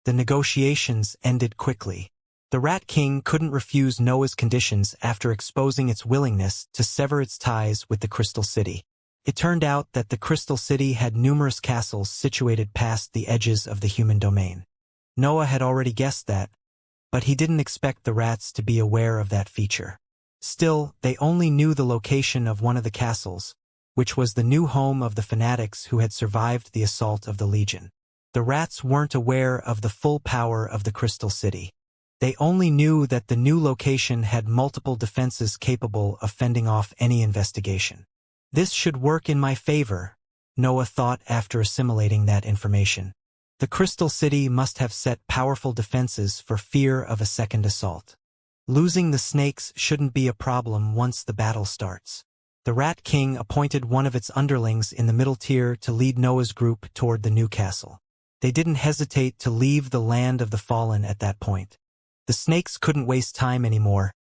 the negotiations ended quickly. The Rat King couldn't refuse Noah's conditions after exposing its willingness to sever its ties with the Crystal City. It turned out that the Crystal City had numerous castles situated past the edges of the human domain. Noah had already guessed that, but he didn't expect the rats to be aware of that feature. Still, they only knew the location of one of the castles, which was the new home of the fanatics who had survived the assault of the Legion. The rats weren't aware of the full power of the Crystal City. They only knew that the new location had multiple defenses capable of fending off any investigation. This should work in my favor, Noah thought after assimilating that information. The Crystal City must have set powerful defenses for fear of a second assault. Losing the snakes shouldn't be a problem once the battle starts. The Rat King appointed one of its underlings in the middle tier to lead Noah's group toward the new castle. They didn't hesitate to leave the land of the fallen at that point. The snakes couldn't waste time anymore,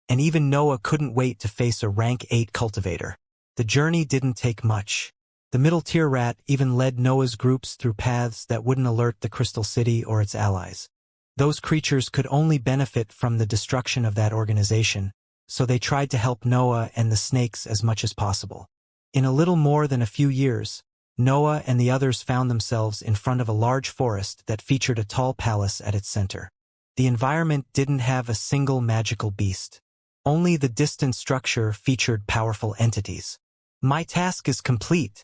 and even Noah couldn't wait to face a rank 8 cultivator. The journey didn't take much. The middle-tier rat even led Noah's groups through paths that wouldn't alert the Crystal City or its allies. Those creatures could only benefit from the destruction of that organization, so they tried to help Noah and the snakes as much as possible. In a little more than a few years, Noah and the others found themselves in front of a large forest that featured a tall palace at its center. The environment didn't have a single magical beast. Only the distant structure featured powerful entities. "My task is complete,"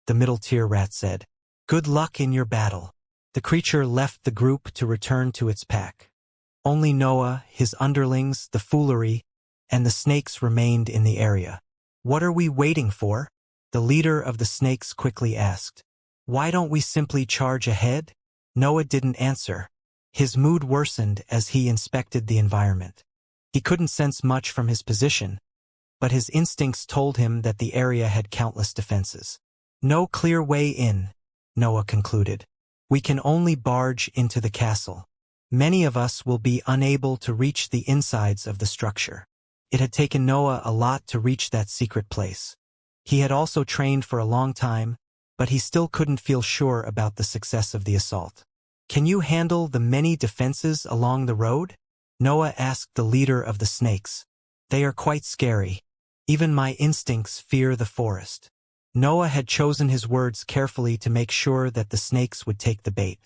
the middle-tier rat said. "Good luck in your battle." The creature left the group to return to its pack. Only Noah, his underlings, the foolery, and the snakes remained in the area. "What are we waiting for?" the leader of the snakes quickly asked. "Why don't we simply charge ahead?" Noah didn't answer. His mood worsened as he inspected the environment. He couldn't sense much from his position, but his instincts told him that the area had countless defenses. "No clear way in," Noah concluded. "We can only barge into the castle. Many of us will be unable to reach the insides of the structure." It had taken Noah a lot to reach that secret place. He had also trained for a long time, but he still couldn't feel sure about the success of the assault. "Can you handle the many defenses along the road?" Noah asked the leader of the snakes. "They are quite scary. Even my instincts fear the forest." Noah had chosen his words carefully to make sure that the snakes would take the bait.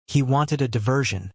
He wanted a diversion,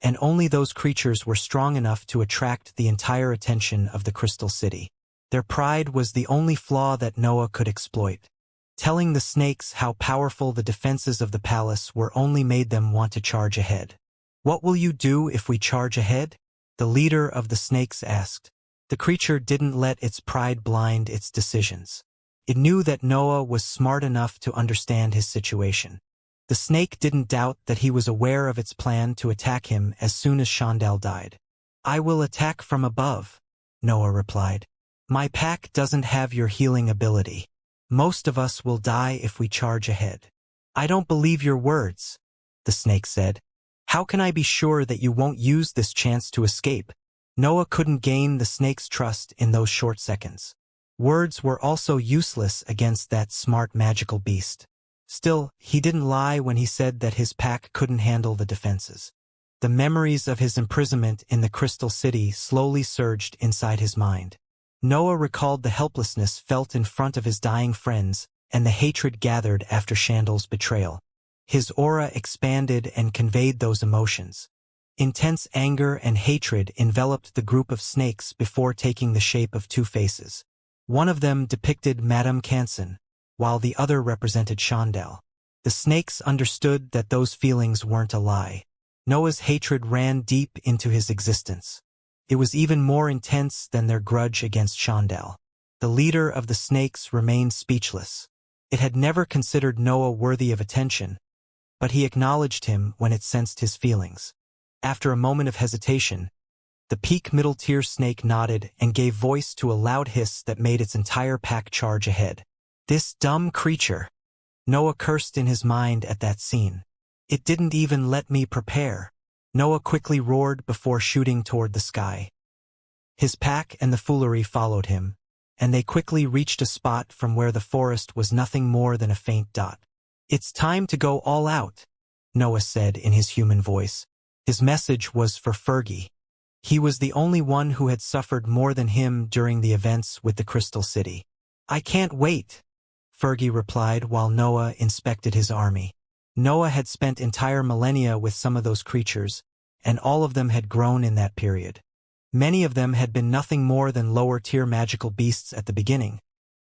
and only those creatures were strong enough to attract the entire attention of the Crystal City. Their pride was the only flaw that Noah could exploit. Telling the snakes how powerful the defenses of the palace were only made them want to charge ahead. "What will you do if we charge ahead?" the leader of the snakes asked. The creature didn't let its pride blind its decisions. It knew that Noah was smart enough to understand his situation. The snake didn't doubt that he was aware of its plan to attack him as soon as Xianxia died. "I will attack from above," Noah replied. "My pack doesn't have your healing ability. Most of us will die if we charge ahead." "I don't believe your words," the snake said. "How can I be sure that you won't use this chance to escape?" Noah couldn't gain the snake's trust in those short seconds. Words were also useless against that smart magical beast. Still, he didn't lie when he said that his pack couldn't handle the defenses. The memories of his imprisonment in the Crystal City slowly surged inside his mind. Noah recalled the helplessness felt in front of his dying friends and the hatred gathered after Xianxia's betrayal. His aura expanded and conveyed those emotions. Intense anger and hatred enveloped the group of snakes before taking the shape of two faces. One of them depicted Madame Canson, while the other represented Xianxia. The snakes understood that those feelings weren't a lie. Noah's hatred ran deep into his existence. It was even more intense than their grudge against Xianxia. The leader of the snakes remained speechless. It had never considered Noah worthy of attention, but he acknowledged him when it sensed his feelings. After a moment of hesitation, the peak middle-tier snake nodded and gave voice to a loud hiss that made its entire pack charge ahead. "This dumb creature!" Noah cursed in his mind at that scene. "It didn't even let me prepare." Noah quickly roared before shooting toward the sky. His pack and the foolery followed him, and they quickly reached a spot from where the forest was nothing more than a faint dot. "It's time to go all out," Noah said in his human voice. His message was for Fergie. He was the only one who had suffered more than him during the events with the Crystal City. "I can't wait," Fergie replied while Noah inspected his army. Noah had spent entire millennia with some of those creatures, and all of them had grown in that period. Many of them had been nothing more than lower-tier magical beasts at the beginning,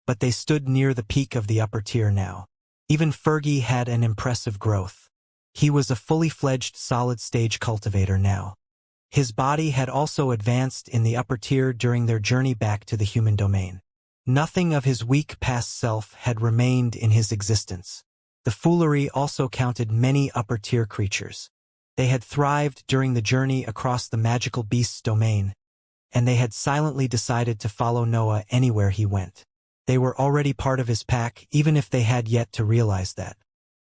but they stood near the peak of the upper tier now. Even Fergie had an impressive growth. He was a fully-fledged solid-stage cultivator now. His body had also advanced in the upper tier during their journey back to the human domain. Nothing of his weak past self had remained in his existence. The foolery also counted many upper-tier creatures. They had thrived during the journey across the magical beast's domain, and they had silently decided to follow Noah anywhere he went. They were already part of his pack, even if they had yet to realize that.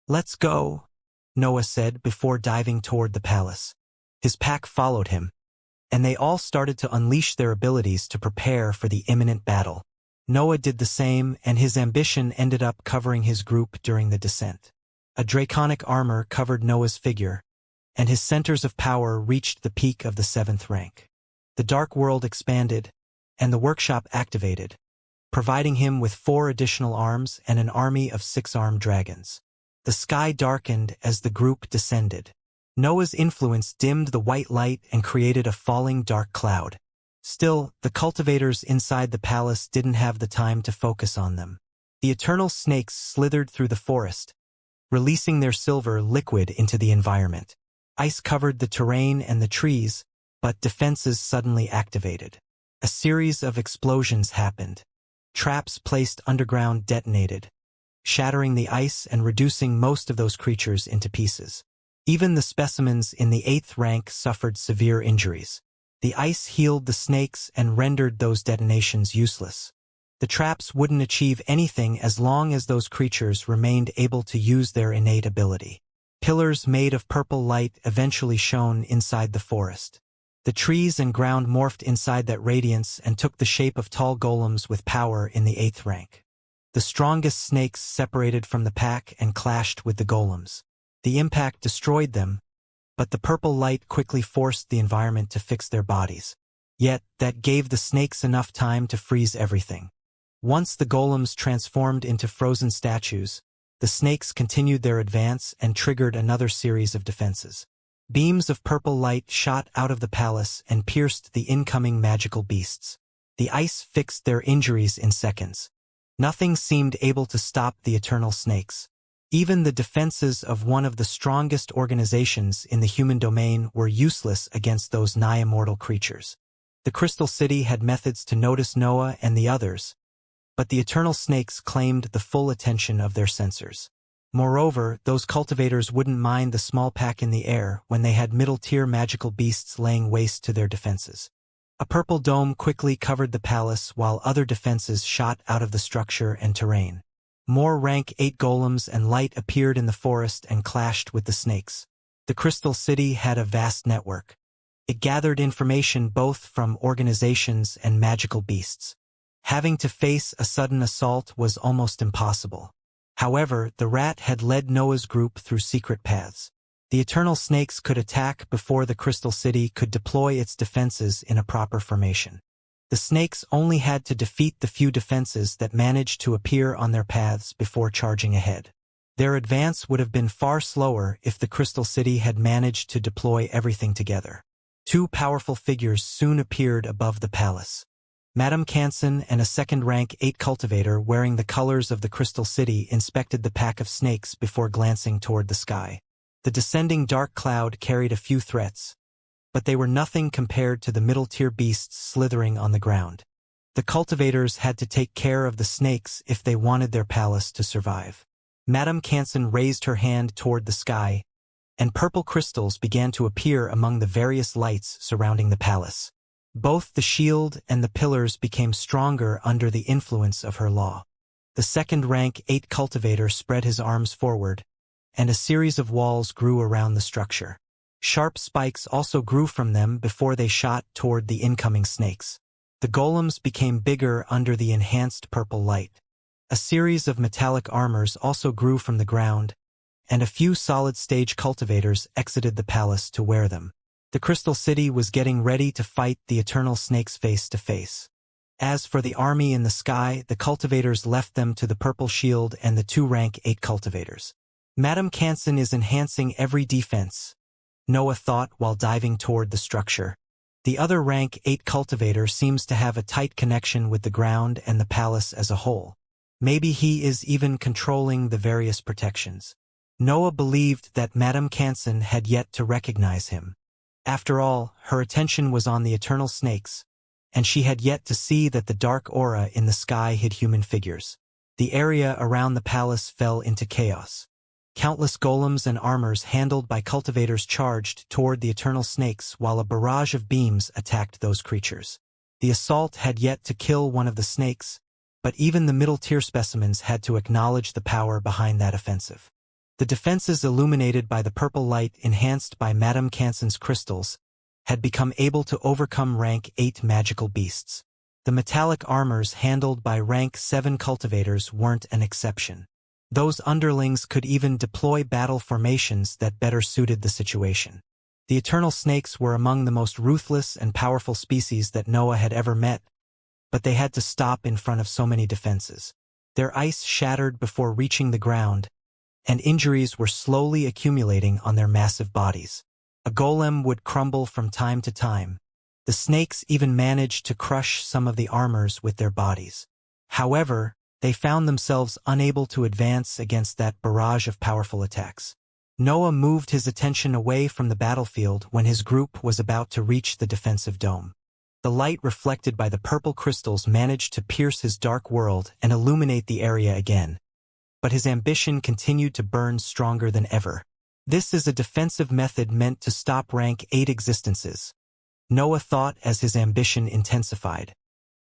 "Let's go," Noah said before diving toward the palace. His pack followed him, and they all started to unleash their abilities to prepare for the imminent battle. Noah did the same, and his ambition ended up covering his group during the descent. A draconic armor covered Noah's figure, and his centers of power reached the peak of the 7th rank. The dark world expanded, and the workshop activated, providing him with 4 additional arms and an army of 6-armed dragons. The sky darkened as the group descended. Noah's influence dimmed the white light and created a falling dark cloud. Still, the cultivators inside the palace didn't have the time to focus on them. The eternal snakes slithered through the forest, releasing their silver liquid into the environment. Ice covered the terrain and the trees, but defenses suddenly activated. A series of explosions happened. Traps placed underground detonated, shattering the ice and reducing most of those creatures into pieces. Even the specimens in the 8th rank suffered severe injuries. The ice healed the snakes and rendered those detonations useless. The traps wouldn't achieve anything as long as those creatures remained able to use their innate ability. Pillars made of purple light eventually shone inside the forest. The trees and ground morphed inside that radiance and took the shape of tall golems with power in the 8th rank. The strongest snakes separated from the pack and clashed with the golems. The impact destroyed them, but the purple light quickly forced the environment to fix their bodies. Yet, that gave the snakes enough time to freeze everything. Once the golems transformed into frozen statues, the snakes continued their advance and triggered another series of defenses. Beams of purple light shot out of the palace and pierced the incoming magical beasts. The ice fixed their injuries in seconds. Nothing seemed able to stop the eternal snakes. Even the defenses of one of the strongest organizations in the human domain were useless against those nigh-immortal creatures. The Crystal City had methods to notice Noah and the others, but the eternal snakes claimed the full attention of their sensors. Moreover, those cultivators wouldn't mind the small pack in the air when they had middle-tier magical beasts laying waste to their defenses. A purple dome quickly covered the palace while other defenses shot out of the structure and terrain. More rank 8 golems and light appeared in the forest and clashed with the snakes. The Crystal City had a vast network. It gathered information both from organizations and magical beasts. Having to face a sudden assault was almost impossible. However, the rat had led Noah's group through secret paths. The eternal snakes could attack before the Crystal City could deploy its defenses in a proper formation. The snakes only had to defeat the few defenses that managed to appear on their paths before charging ahead. Their advance would have been far slower if the Crystal City had managed to deploy everything together. 2 powerful figures soon appeared above the palace. Madame Canson and a second-rank 8 cultivator wearing the colors of the Crystal City inspected the pack of snakes before glancing toward the sky. The descending dark cloud carried a few threats, but they were nothing compared to the middle-tier beasts slithering on the ground. The cultivators had to take care of the snakes if they wanted their palace to survive. Madame Canson raised her hand toward the sky, and purple crystals began to appear among the various lights surrounding the palace. Both the shield and the pillars became stronger under the influence of her law. The second-rank 8 cultivator spread his arms forward, and a series of walls grew around the structure. Sharp spikes also grew from them before they shot toward the incoming snakes. The golems became bigger under the enhanced purple light. A series of metallic armors also grew from the ground, and a few solid-stage cultivators exited the palace to wear them. The Crystal City was getting ready to fight the Eternal Snakes face to face. As for the army in the sky, the cultivators left them to the Purple Shield and the 2 rank 8 cultivators. Madame Canson is enhancing every defense, Noah thought while diving toward the structure. The other rank 8 cultivator seems to have a tight connection with the ground and the palace as a whole. Maybe he is even controlling the various protections. Noah believed that Madame Canson had yet to recognize him. After all, her attention was on the Eternal Snakes, and she had yet to see that the dark aura in the sky hid human figures. The area around the palace fell into chaos. Countless golems and armors handled by cultivators charged toward the Eternal Snakes while a barrage of beams attacked those creatures. The assault had yet to kill one of the snakes, but even the middle-tier specimens had to acknowledge the power behind that offensive. The defenses illuminated by the purple light enhanced by Madame Canson's crystals had become able to overcome rank 8 magical beasts. The metallic armors handled by rank 7 cultivators weren't an exception. Those underlings could even deploy battle formations that better suited the situation. The Eternal Snakes were among the most ruthless and powerful species that Noah had ever met, but they had to stop in front of so many defenses. Their ice shattered before reaching the ground, and injuries were slowly accumulating on their massive bodies. A golem would crumble from time to time. The snakes even managed to crush some of the armors with their bodies. However, they found themselves unable to advance against that barrage of powerful attacks. Noah moved his attention away from the battlefield when his group was about to reach the defensive dome. The light reflected by the purple crystals managed to pierce his dark world and illuminate the area again. But his ambition continued to burn stronger than ever. This is a defensive method meant to stop rank 8 existences, Noah thought as his ambition intensified.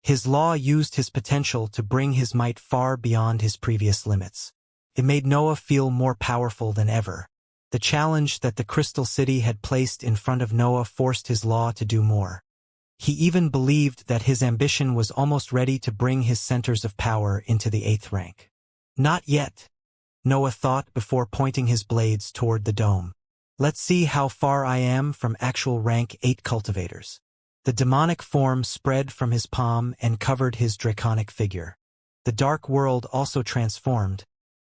His law used his potential to bring his might far beyond his previous limits. It made Noah feel more powerful than ever. The challenge that the Crystal City had placed in front of Noah forced his law to do more. He even believed that his ambition was almost ready to bring his centers of power into the 8th rank. Not yet, Noah thought before pointing his blades toward the dome. Let's see how far I am from actual rank 8 cultivators. The demonic form spread from his palm and covered his draconic figure. The dark world also transformed,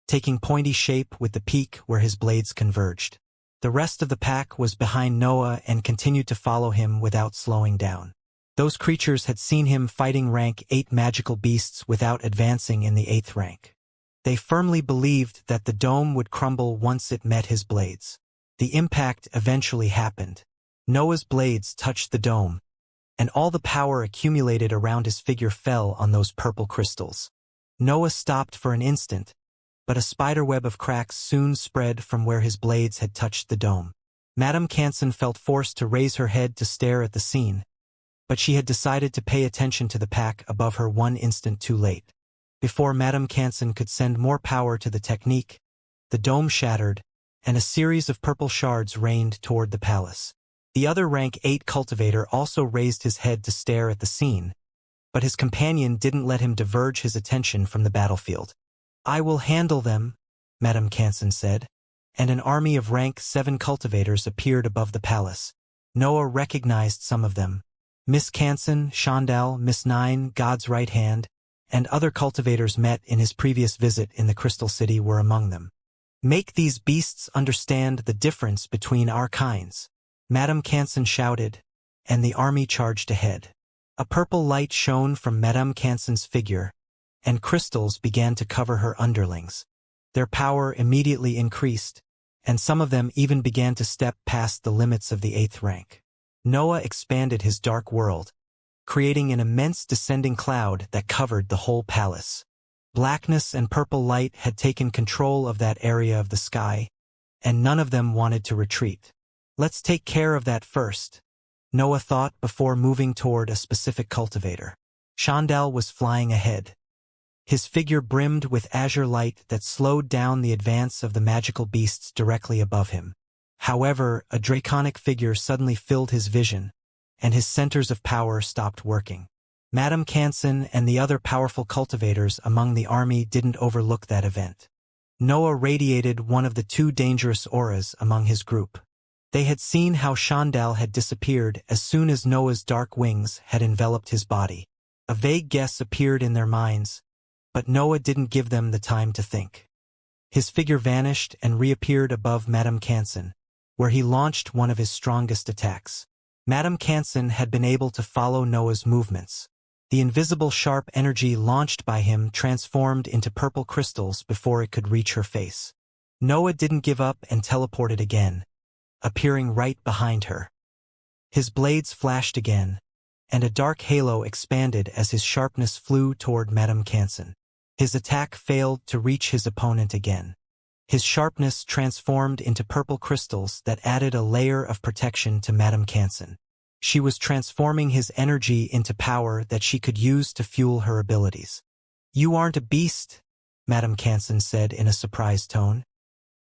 taking pointy shape with the peak where his blades converged. The rest of the pack was behind Noah and continued to follow him without slowing down. Those creatures had seen him fighting rank 8 magical beasts without advancing in the 8th rank. They firmly believed that the dome would crumble once it met his blades. The impact eventually happened. Noah's blades touched the dome, and all the power accumulated around his figure fell on those purple crystals. Noah stopped for an instant, but a spiderweb of cracks soon spread from where his blades had touched the dome. Madame Canson felt forced to raise her head to stare at the scene, but she had decided to pay attention to the pack above her one instant too late. Before Madame Canson could send more power to the technique, the dome shattered, and a series of purple shards rained toward the palace. The other rank 8 cultivator also raised his head to stare at the scene, but his companion didn't let him diverge his attention from the battlefield. I will handle them, Madame Canson said, and an army of rank 7 cultivators appeared above the palace. Noah recognized some of them. Miss Canson, Shandal, Miss Nine, God's right hand, and other cultivators met in his previous visit in the Crystal City were among them. Make these beasts understand the difference between our kinds, Madame Canson shouted, and the army charged ahead. A purple light shone from Madame Canson's figure, and crystals began to cover her underlings. Their power immediately increased, and some of them even began to step past the limits of the 8th rank. Noah expanded his dark world, creating an immense descending cloud that covered the whole palace. Blackness and purple light had taken control of that area of the sky, and none of them wanted to retreat. Let's take care of that first, Noah thought before moving toward a specific cultivator. Shandal was flying ahead. His figure brimmed with azure light that slowed down the advance of the magical beasts directly above him. However, a draconic figure suddenly filled his vision, and his centers of power stopped working. Madame Canson and the other powerful cultivators among the army didn't overlook that event. Noah radiated one of the two dangerous auras among his group. They had seen how Shandal had disappeared as soon as Noah's dark wings had enveloped his body. A vague guess appeared in their minds, but Noah didn't give them the time to think. His figure vanished and reappeared above Madame Canson, where he launched one of his strongest attacks. Madame Canson had been able to follow Noah's movements. The invisible sharp energy launched by him transformed into purple crystals before it could reach her face. Noah didn't give up and teleported again, appearing right behind her. His blades flashed again, and a dark halo expanded as his sharpness flew toward Madame Canson. His attack failed to reach his opponent again. His sharpness transformed into purple crystals that added a layer of protection to Madame Canson. She was transforming his energy into power that she could use to fuel her abilities. "You aren't a beast," Madame Canson said in a surprised tone.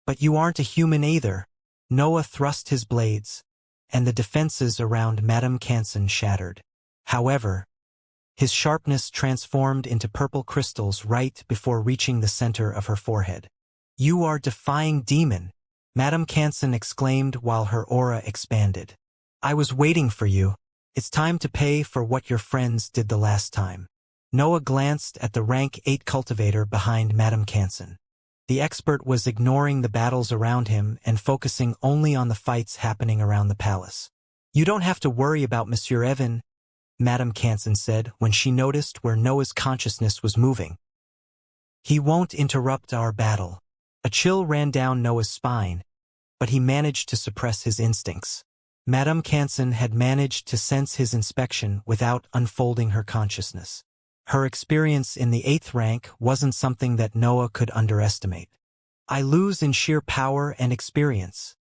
"But you aren't a human either." Noah thrust his blades, and the defenses around Madame Canson shattered. However, his sharpness transformed into purple crystals right before reaching the center of her forehead. "You are defying demon," Madame Canson exclaimed while her aura expanded. "I was waiting for you. It's time to pay for what your friends did the last time." Noah glanced at the rank 8 cultivator behind Madame Canson. The expert was ignoring the battles around him and focusing only on the fights happening around the palace. "You don't have to worry about Monsieur Evan," Madame Canson said when she noticed where Noah's consciousness was moving. "He won't interrupt our battle." A chill ran down Noah's spine, but he managed to suppress his instincts. Madame Canson had managed to sense his inspection without unfolding her consciousness. Her experience in the 8th rank wasn't something that Noah could underestimate. "I lose in sheer power and experience,"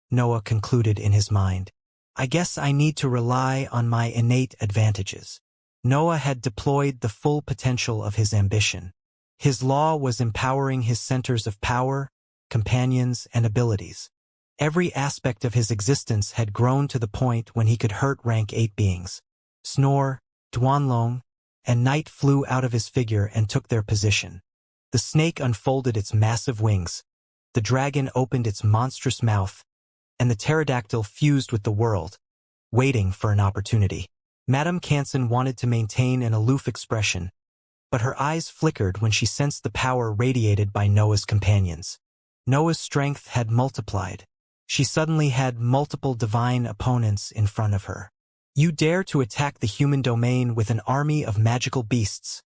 Noah concluded in his mind. "I guess I need to rely on my innate advantages." Noah had deployed the full potential of his ambition. His law was empowering his centers of power, companions, and abilities. Every aspect of his existence had grown to the point when he could hurt rank 8 beings. Snore, Duanlong, and Night flew out of his figure and took their position. The snake unfolded its massive wings, the dragon opened its monstrous mouth, and the pterodactyl fused with the world, waiting for an opportunity. Madame Canson wanted to maintain an aloof expression, but her eyes flickered when she sensed the power radiated by Noah's companions. Noah's strength had multiplied. She suddenly had multiple divine opponents in front of her. "You dare to attack the human domain with an army of magical beasts,"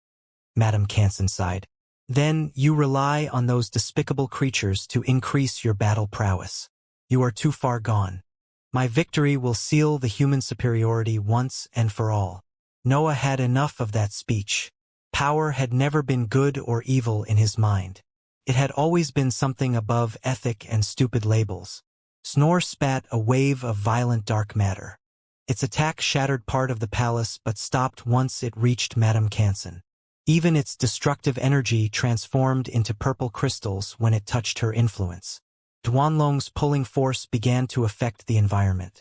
Madame Canson sighed. "Then you rely on those despicable creatures to increase your battle prowess. You are too far gone. My victory will seal the human superiority once and for all." Noah had enough of that speech. Power had never been good or evil in his mind. It had always been something above ethic and stupid labels. Snore spat a wave of violent dark matter. Its attack shattered part of the palace but stopped once it reached Madame Canson. Even its destructive energy transformed into purple crystals when it touched her influence. Duanlong's pulling force began to affect the environment.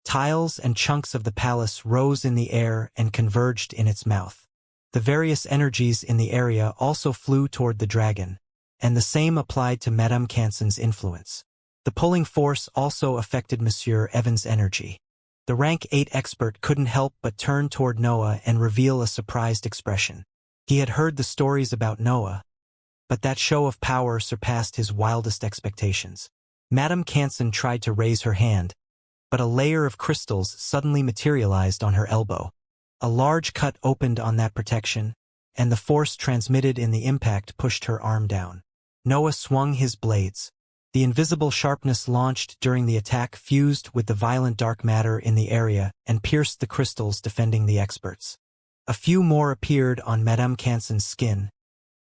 Tiles and chunks of the palace rose in the air and converged in its mouth. The various energies in the area also flew toward the dragon, and the same applied to Madame Canson's influence. The pulling force also affected Monsieur Evan's energy. The rank 8 expert couldn't help but turn toward Noah and reveal a surprised expression. He had heard the stories about Noah, but that show of power surpassed his wildest expectations. Madame Canson tried to raise her hand, but a layer of crystals suddenly materialized on her elbow. A large cut opened on that protection, and the force transmitted in the impact pushed her arm down. Noah swung his blades. The invisible sharpness launched during the attack fused with the violent dark matter in the area and pierced the crystals defending the experts. A few more appeared on Madame Canson's skin,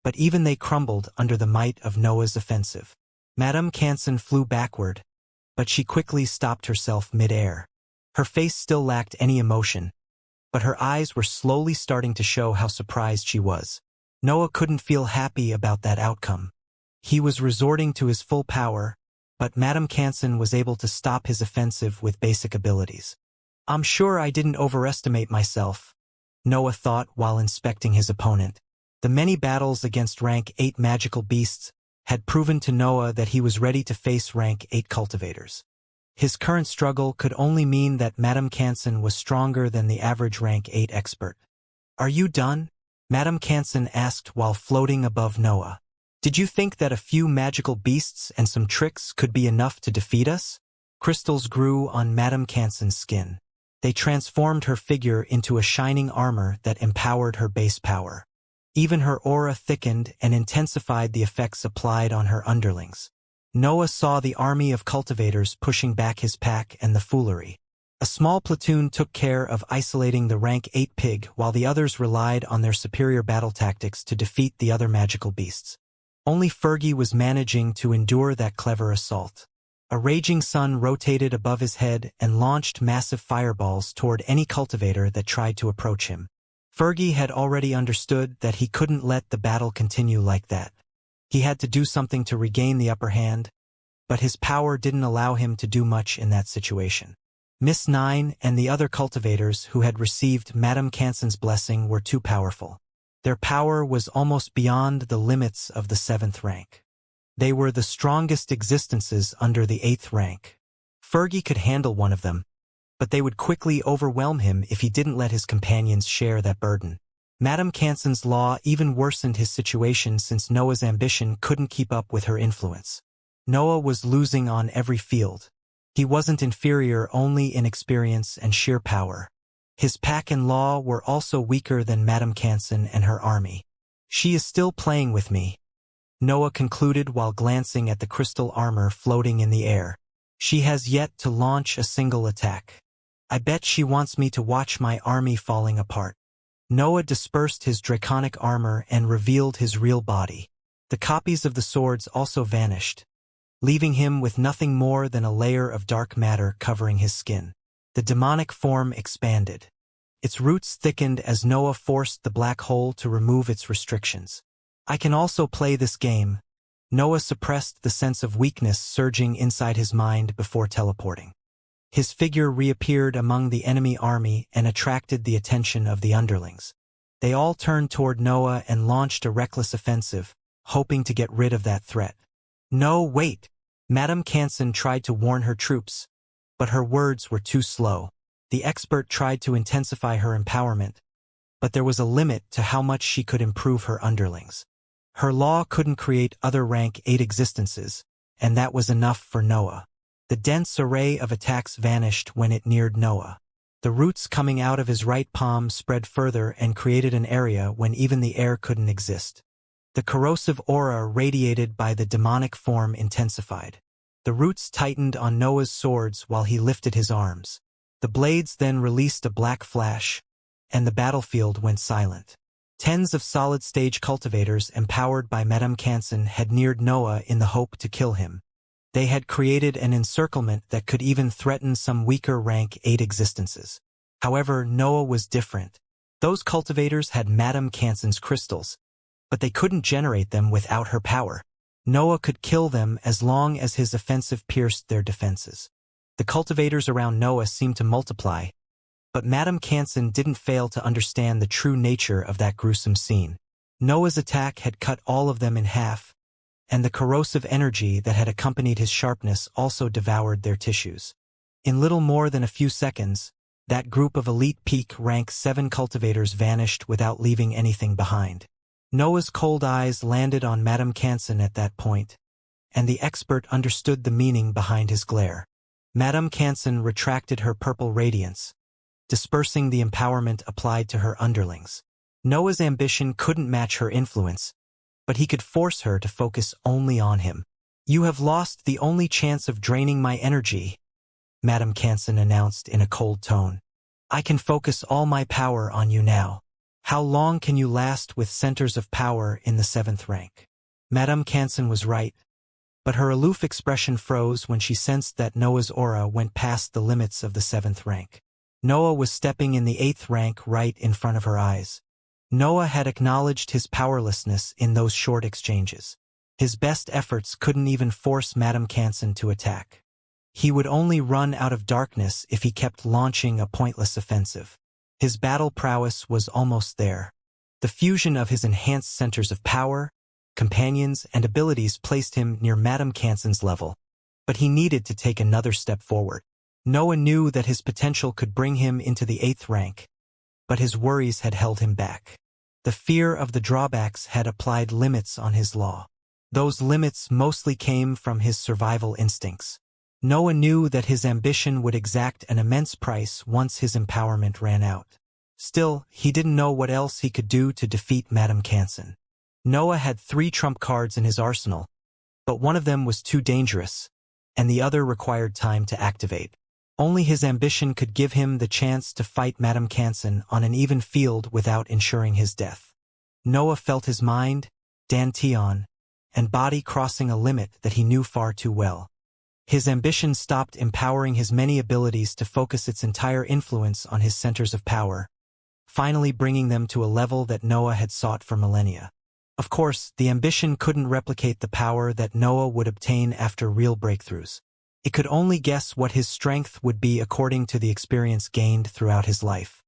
but even they crumbled under the might of Noah's offensive. Madame Canson flew backward, but she quickly stopped herself mid-air. Her face still lacked any emotion, but her eyes were slowly starting to show how surprised she was. Noah couldn't feel happy about that outcome. He was resorting to his full power, but Madame Canson was able to stop his offensive with basic abilities. "I'm sure I didn't overestimate myself," Noah thought while inspecting his opponent. The many battles against rank 8 magical beasts had proven to Noah that he was ready to face rank 8 cultivators. His current struggle could only mean that Madame Canson was stronger than the average rank 8 expert. "Are you done?" Madame Canson asked while floating above Noah. "Did you think that a few magical beasts and some tricks could be enough to defeat us?" Crystals grew on Madame Canson's skin. They transformed her figure into a shining armor that empowered her base power. Even her aura thickened and intensified the effects applied on her underlings. Noah saw the army of cultivators pushing back his pack and the foolery. A small platoon took care of isolating the rank 8 pig while the others relied on their superior battle tactics to defeat the other magical beasts. Only Fergie was managing to endure that clever assault. A raging sun rotated above his head and launched massive fireballs toward any cultivator that tried to approach him. Fergie had already understood that he couldn't let the battle continue like that. He had to do something to regain the upper hand, but his power didn't allow him to do much in that situation. Miss Nine and the other cultivators who had received Madame Canson's blessing were too powerful. Their power was almost beyond the limits of the 7th rank. They were the strongest existences under the 8th rank. Fergie could handle one of them, but they would quickly overwhelm him if he didn't let his companions share that burden. Madame Canson's law even worsened his situation since Noah's ambition couldn't keep up with her influence. Noah was losing on every field. He wasn't inferior only in experience and sheer power. His pack and law were also weaker than Madame Canson and her army. "She is still playing with me," Noah concluded while glancing at the crystal armor floating in the air. "She has yet to launch a single attack. I bet she wants me to watch my army falling apart." Noah dispersed his draconic armor and revealed his real body. The copies of the swords also vanished, leaving him with nothing more than a layer of dark matter covering his skin. The demonic form expanded. Its roots thickened as Noah forced the black hole to remove its restrictions. "I can also play this game." Noah suppressed the sense of weakness surging inside his mind before teleporting. His figure reappeared among the enemy army and attracted the attention of the underlings. They all turned toward Noah and launched a reckless offensive, hoping to get rid of that threat. "No, wait!" Madame Canson tried to warn her troops, but her words were too slow. The expert tried to intensify her empowerment, but there was a limit to how much she could improve her underlings. Her law couldn't create other rank 8 existences, and that was enough for Noah. The dense array of attacks vanished when it neared Noah. The roots coming out of his right palm spread further and created an area when even the air couldn't exist. The corrosive aura radiated by the demonic form intensified. The roots tightened on Noah's swords while he lifted his arms. The blades then released a black flash, and the battlefield went silent. Tens of solid-stage cultivators empowered by Madame Canson had neared Noah in the hope to kill him. They had created an encirclement that could even threaten some weaker rank 8 existences. However, Noah was different. Those cultivators had Madame Canson's crystals, but they couldn't generate them without her power. Noah could kill them as long as his offensive pierced their defenses. The cultivators around Noah seemed to multiply, but Madame Canson didn't fail to understand the true nature of that gruesome scene. Noah's attack had cut all of them in half, and the corrosive energy that had accompanied his sharpness also devoured their tissues. In little more than a few seconds, that group of elite peak rank 7 cultivators vanished without leaving anything behind. Noah's cold eyes landed on Madame Canson at that point, and the expert understood the meaning behind his glare. Madame Canson retracted her purple radiance, dispersing the empowerment applied to her underlings. Noah's ambition couldn't match her influence, but he could force her to focus only on him. "You have lost the only chance of draining my energy," Madame Canson announced in a cold tone. "I can focus all my power on you now. How long can you last with centers of power in the 7th rank?" Madame Canson was right, but her aloof expression froze when she sensed that Noah's aura went past the limits of the 7th rank. Noah was stepping in the 8th rank right in front of her eyes. Noah had acknowledged his powerlessness in those short exchanges. His best efforts couldn't even force Madame Canson to attack. He would only run out of darkness if he kept launching a pointless offensive. His battle prowess was almost there. The fusion of his enhanced centers of power, companions, and abilities placed him near Madame Canson's level, but he needed to take another step forward. Noah knew that his potential could bring him into the 8th rank, but his worries had held him back. The fear of the drawbacks had applied limits on his law. Those limits mostly came from his survival instincts. Noah knew that his ambition would exact an immense price once his empowerment ran out. Still, he didn't know what else he could do to defeat Madame Canson. Noah had 3 trump cards in his arsenal, but one of them was too dangerous, and the other required time to activate. Only his ambition could give him the chance to fight Madame Canson on an even field without ensuring his death. Noah felt his mind, dantian, and body crossing a limit that he knew far too well. His ambition stopped empowering his many abilities to focus its entire influence on his centers of power, finally bringing them to a level that Noah had sought for millennia. Of course, the ambition couldn't replicate the power that Noah would obtain after real breakthroughs. It could only guess what his strength would be according to the experience gained throughout his life.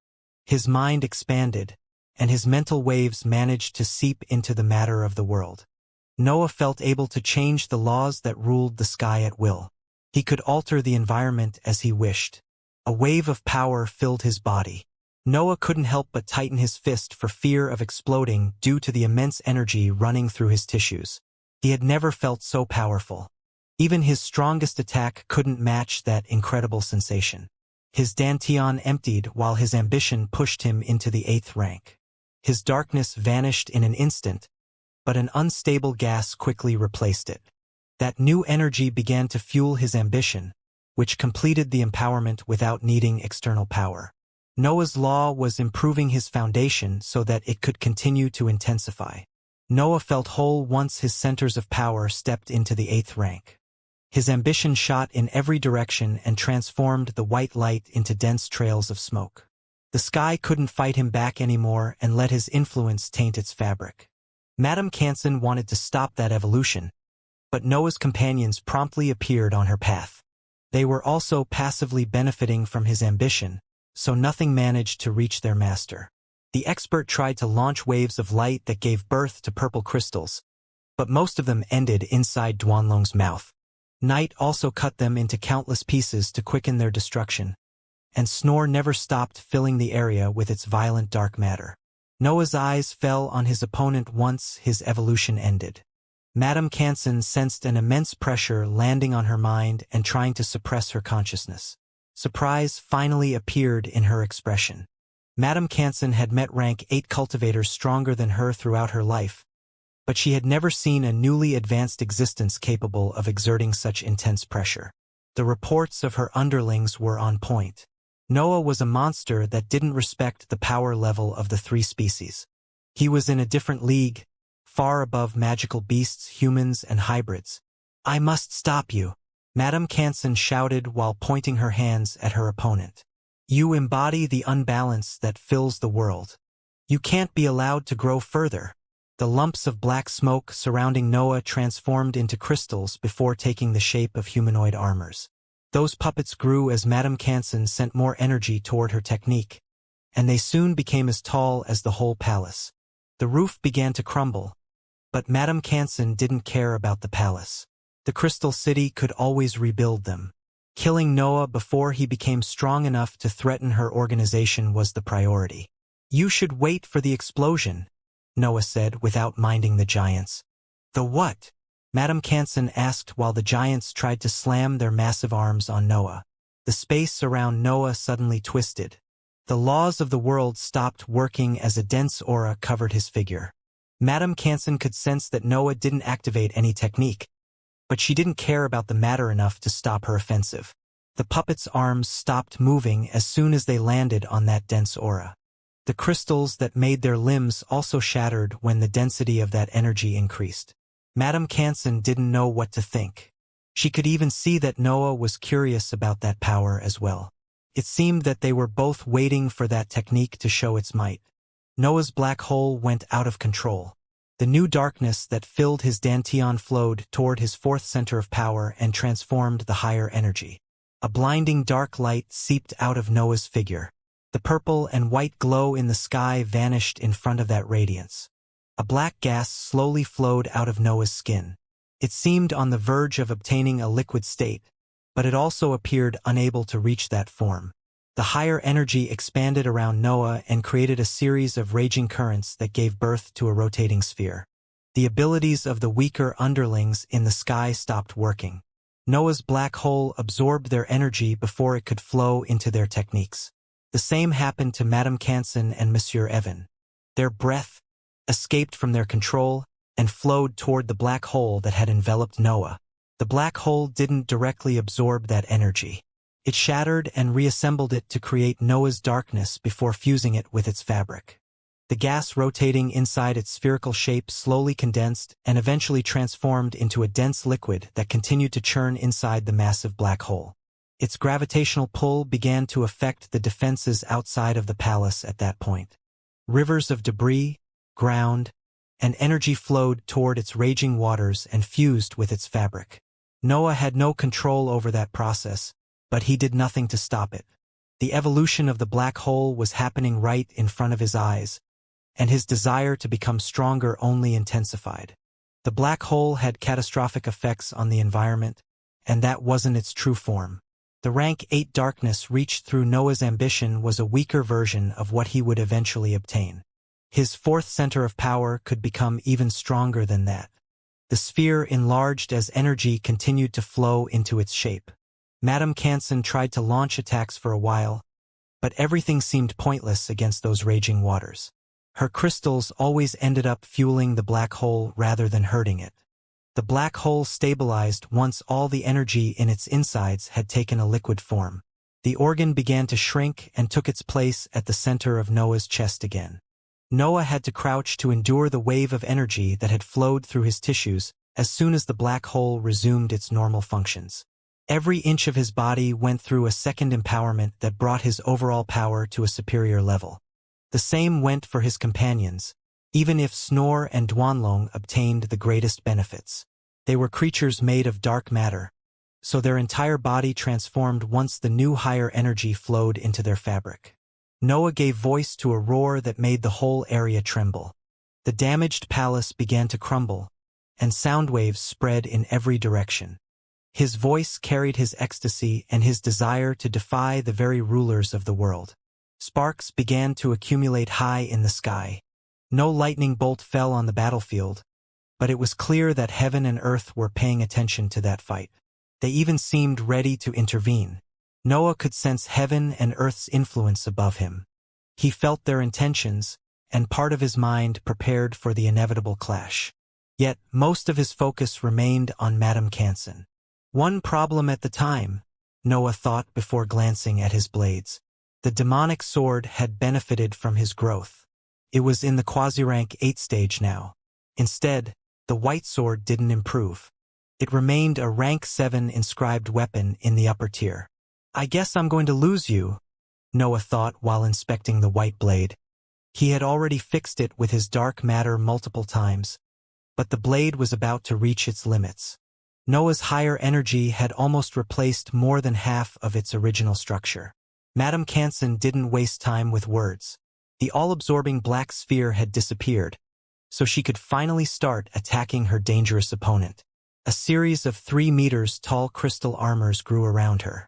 His mind expanded, and his mental waves managed to seep into the matter of the world. Noah felt able to change the laws that ruled the sky at will. He could alter the environment as he wished. A wave of power filled his body. Noah couldn't help but tighten his fist for fear of exploding due to the immense energy running through his tissues. He had never felt so powerful. Even his strongest attack couldn't match that incredible sensation. His dantian emptied while his ambition pushed him into the 8th rank. His darkness vanished in an instant, but an unstable gas quickly replaced it. That new energy began to fuel his ambition, which completed the empowerment without needing external power. Noah's law was improving his foundation so that it could continue to intensify. Noah felt whole once his centers of power stepped into the 8th rank. His ambition shot in every direction and transformed the white light into dense trails of smoke. The sky couldn't fight him back anymore and let his influence taint its fabric. Madame Canson wanted to stop that evolution, but Noah's companions promptly appeared on her path. They were also passively benefiting from his ambition, so nothing managed to reach their master. The expert tried to launch waves of light that gave birth to purple crystals, but most of them ended inside Duanlong's mouth. Night also cut them into countless pieces to quicken their destruction, and Snore never stopped filling the area with its violent dark matter. Noah's eyes fell on his opponent once his evolution ended. Madame Canson sensed an immense pressure landing on her mind and trying to suppress her consciousness. Surprise finally appeared in her expression. Madame Canson had met rank 8 cultivators stronger than her throughout her life, but she had never seen a newly advanced existence capable of exerting such intense pressure. The reports of her underlings were on point. Noah was a monster that didn't respect the power level of the 3 species. He was in a different league, far above magical beasts, humans, and hybrids. "I must stop you," Madame Canson shouted while pointing her hands at her opponent. "You embody the unbalance that fills the world. You can't be allowed to grow further." The lumps of black smoke surrounding Noah transformed into crystals before taking the shape of humanoid armors. Those puppets grew as Madame Canson sent more energy toward her technique, and they soon became as tall as the whole palace. The roof began to crumble, but Madame Canson didn't care about the palace. The Crystal City could always rebuild them. Killing Noah before he became strong enough to threaten her organization was the priority. "You should wait for the explosion," Noah said without minding the giants. "The what?" Madame Canson asked while the giants tried to slam their massive arms on Noah. The space around Noah suddenly twisted. The laws of the world stopped working as a dense aura covered his figure. Madame Canson could sense that Noah didn't activate any technique, but she didn't care about the matter enough to stop her offensive. The puppet's arms stopped moving as soon as they landed on that dense aura. The crystals that made their limbs also shattered when the density of that energy increased. Madame Canson didn't know what to think. She could even see that Noah was curious about that power as well. It seemed that they were both waiting for that technique to show its might. Noah's black hole went out of control. The new darkness that filled his dantian flowed toward his 4th center of power and transformed the higher energy. A blinding dark light seeped out of Noah's figure. The purple and white glow in the sky vanished in front of that radiance. A black gas slowly flowed out of Noah's skin. It seemed on the verge of obtaining a liquid state, but it also appeared unable to reach that form. The higher energy expanded around Noah and created a series of raging currents that gave birth to a rotating sphere. The abilities of the weaker underlings in the sky stopped working. Noah's black hole absorbed their energy before it could flow into their techniques. The same happened to Madame Canson and Monsieur Evan. Their breath escaped from their control and flowed toward the black hole that had enveloped Noah. The black hole didn't directly absorb that energy. It shattered and reassembled it to create Noah's darkness before fusing it with its fabric. The gas rotating inside its spherical shape slowly condensed and eventually transformed into a dense liquid that continued to churn inside the massive black hole. Its gravitational pull began to affect the defenses outside of the palace at that point. Rivers of debris, ground, and energy flowed toward its raging waters and fused with its fabric. Noah had no control over that process, but he did nothing to stop it. The evolution of the black hole was happening right in front of his eyes, and his desire to become stronger only intensified. The black hole had catastrophic effects on the environment, and that wasn't its true form. The rank 8 darkness reached through Noah's ambition was a weaker version of what he would eventually obtain. His fourth center of power could become even stronger than that. The sphere enlarged as energy continued to flow into its shape. Madame Canson tried to launch attacks for a while, but everything seemed pointless against those raging waters. Her crystals always ended up fueling the black hole rather than hurting it. The black hole stabilized once all the energy in its insides had taken a liquid form. The organ began to shrink and took its place at the center of Noah's chest again. Noah had to crouch to endure the wave of energy that had flowed through his tissues as soon as the black hole resumed its normal functions. Every inch of his body went through a second empowerment that brought his overall power to a superior level. The same went for his companions, even if Snore and Duanlong obtained the greatest benefits. They were creatures made of dark matter, so their entire body transformed once the new higher energy flowed into their fabric. Noah gave voice to a roar that made the whole area tremble. The damaged palace began to crumble, and sound waves spread in every direction. His voice carried his ecstasy and his desire to defy the very rulers of the world. Sparks began to accumulate high in the sky. No lightning bolt fell on the battlefield, but it was clear that heaven and earth were paying attention to that fight. They even seemed ready to intervene. Noah could sense heaven and earth's influence above him. He felt their intentions, and part of his mind prepared for the inevitable clash. Yet, most of his focus remained on Madame Canson. One problem at the time, Noah thought before glancing at his blades. The demonic sword had benefited from his growth. It was in the quasi-rank 8 stage now. Instead, the white sword didn't improve. It remained a rank 7 inscribed weapon in the upper tier. I guess I'm going to lose you, Noah thought while inspecting the white blade. He had already fixed it with his dark matter multiple times, but the blade was about to reach its limits. Noah's higher energy had almost replaced more than half of its original structure. Madame Canson didn't waste time with words. The all-absorbing black sphere had disappeared, so she could finally start attacking her dangerous opponent. A series of 3 meters tall crystal armors grew around her.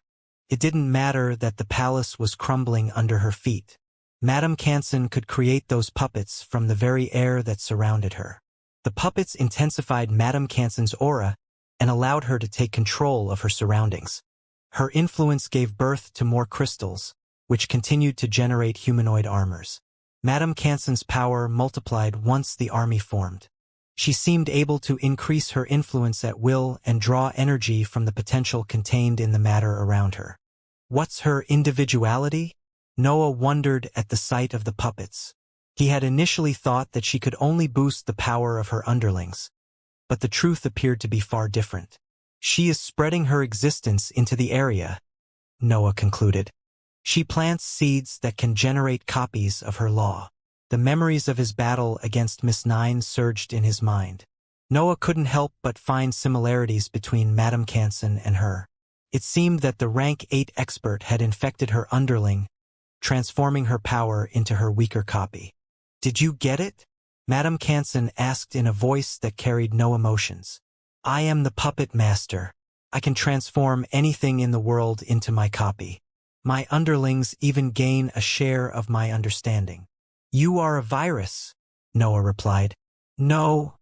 It didn't matter that the palace was crumbling under her feet. Madame Canson could create those puppets from the very air that surrounded her. The puppets intensified Madame Canson's aura and allowed her to take control of her surroundings. Her influence gave birth to more crystals, which continued to generate humanoid armors. Madame Canson's power multiplied once the army formed. She seemed able to increase her influence at will and draw energy from the potential contained in the matter around her. What's her individuality? Noah wondered at the sight of the puppets. He had initially thought that she could only boost the power of her underlings, but the truth appeared to be far different. She is spreading her existence into the area, Noah concluded. She plants seeds that can generate copies of her law. The memories of his battle against Miss Nine surged in his mind. Noah couldn't help but find similarities between Madame Canson and her. It seemed that the rank 8 expert had infected her underling, transforming her power into her weaker copy. Did you get it? Madame Canson asked in a voice that carried no emotions. I am the puppet master. I can transform anything in the world into my copy. My underlings even gain a share of my understanding. You are a virus, Noah replied. No,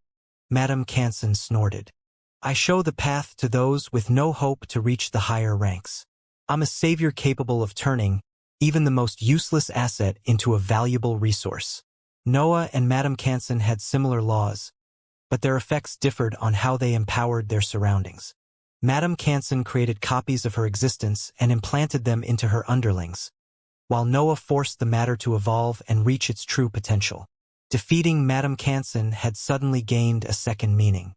Madame Canson snorted. I show the path to those with no hope to reach the higher ranks. I'm a savior capable of turning even the most useless asset into a valuable resource. Noah and Madame Canson had similar laws, but their effects differed on how they empowered their surroundings. Madame Canson created copies of her existence and implanted them into her underlings, while Noah forced the matter to evolve and reach its true potential. Defeating Madame Canson had suddenly gained a second meaning.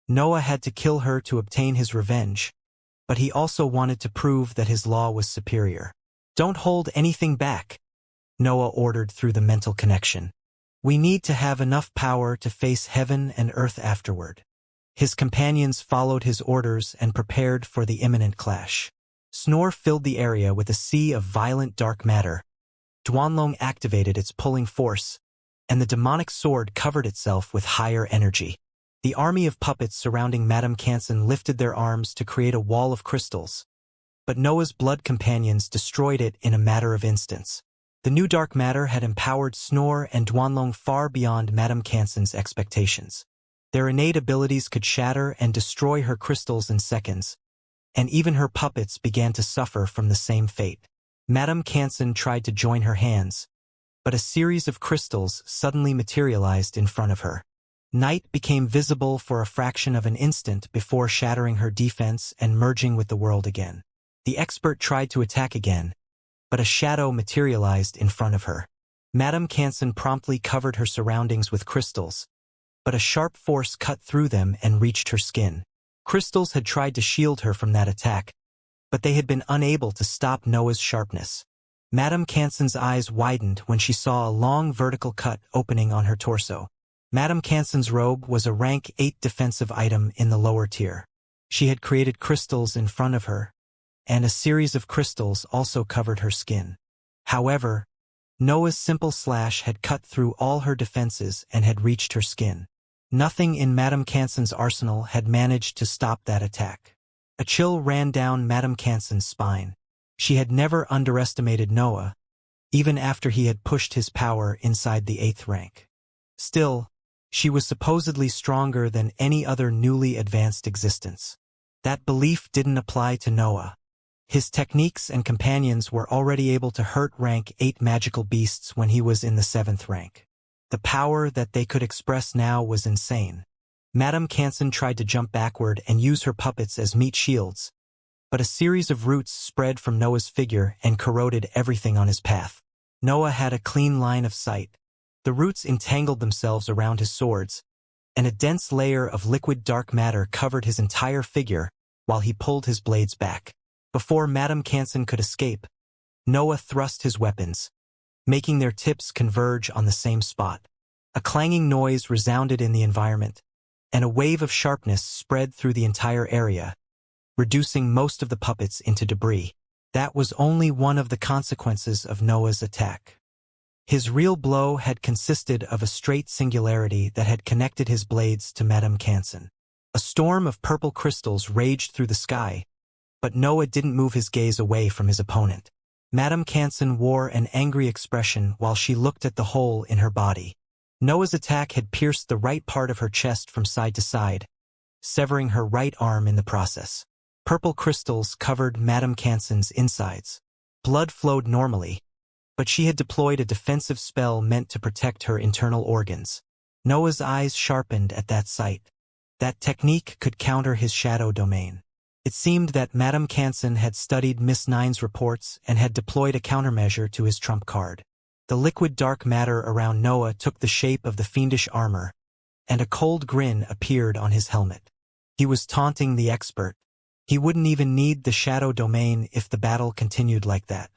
Noah had to kill her to obtain his revenge, but he also wanted to prove that his law was superior. Don't hold anything back, Noah ordered through the mental connection. We need to have enough power to face heaven and earth afterward. His companions followed his orders and prepared for the imminent clash. Snore filled the area with a sea of violent dark matter. Duanlong activated its pulling force, and the demonic sword covered itself with higher energy. The army of puppets surrounding Madame Canson lifted their arms to create a wall of crystals, but Noah's blood companions destroyed it in a matter of instants. The new dark matter had empowered Snore and Duanlong far beyond Madame Canson's expectations. Their innate abilities could shatter and destroy her crystals in seconds, and even her puppets began to suffer from the same fate. Madame Canson tried to join her hands, but a series of crystals suddenly materialized in front of her. Night became visible for a fraction of an instant before shattering her defense and merging with the world again. The expert tried to attack again, but a shadow materialized in front of her. Madame Canson promptly covered her surroundings with crystals, but a sharp force cut through them and reached her skin. Crystals had tried to shield her from that attack, but they had been unable to stop Noah's sharpness. Madame Canson's eyes widened when she saw a long vertical cut opening on her torso. Madame Canson's robe was a rank 8 defensive item in the lower tier. She had created crystals in front of her, and a series of crystals also covered her skin. However, Noah's simple slash had cut through all her defenses and had reached her skin. Nothing in Madame Canson's arsenal had managed to stop that attack. A chill ran down Madame Canson's spine. She had never underestimated Noah, even after he had pushed his power inside the 8th rank. Still, she was supposedly stronger than any other newly advanced existence. That belief didn't apply to Noah. His techniques and companions were already able to hurt rank 8 magical beasts when he was in the 7th rank. The power that they could express now was insane. Madame Canson tried to jump backward and use her puppets as meat shields, but a series of roots spread from Noah's figure and corroded everything on his path. Noah had a clean line of sight. The roots entangled themselves around his swords, and a dense layer of liquid dark matter covered his entire figure while he pulled his blades back. Before Madame Canson could escape, Noah thrust his weapons, making their tips converge on the same spot. A clanging noise resounded in the environment, and a wave of sharpness spread through the entire area, reducing most of the puppets into debris. That was only one of the consequences of Noah's attack. His real blow had consisted of a straight singularity that had connected his blades to Madame Canson. A storm of purple crystals raged through the sky, but Noah didn't move his gaze away from his opponent. Madame Canson wore an angry expression while she looked at the hole in her body. Noah's attack had pierced the right part of her chest from side to side, severing her right arm in the process. Purple crystals covered Madame Canson's insides. Blood flowed normally, but she had deployed a defensive spell meant to protect her internal organs. Noah's eyes sharpened at that sight. That technique could counter his shadow domain. It seemed that Madame Canson had studied Miss Nine's reports and had deployed a countermeasure to his trump card. The liquid dark matter around Noah took the shape of the fiendish armor, and a cold grin appeared on his helmet. He was taunting the expert. He wouldn't even need the shadow domain if the battle continued like that.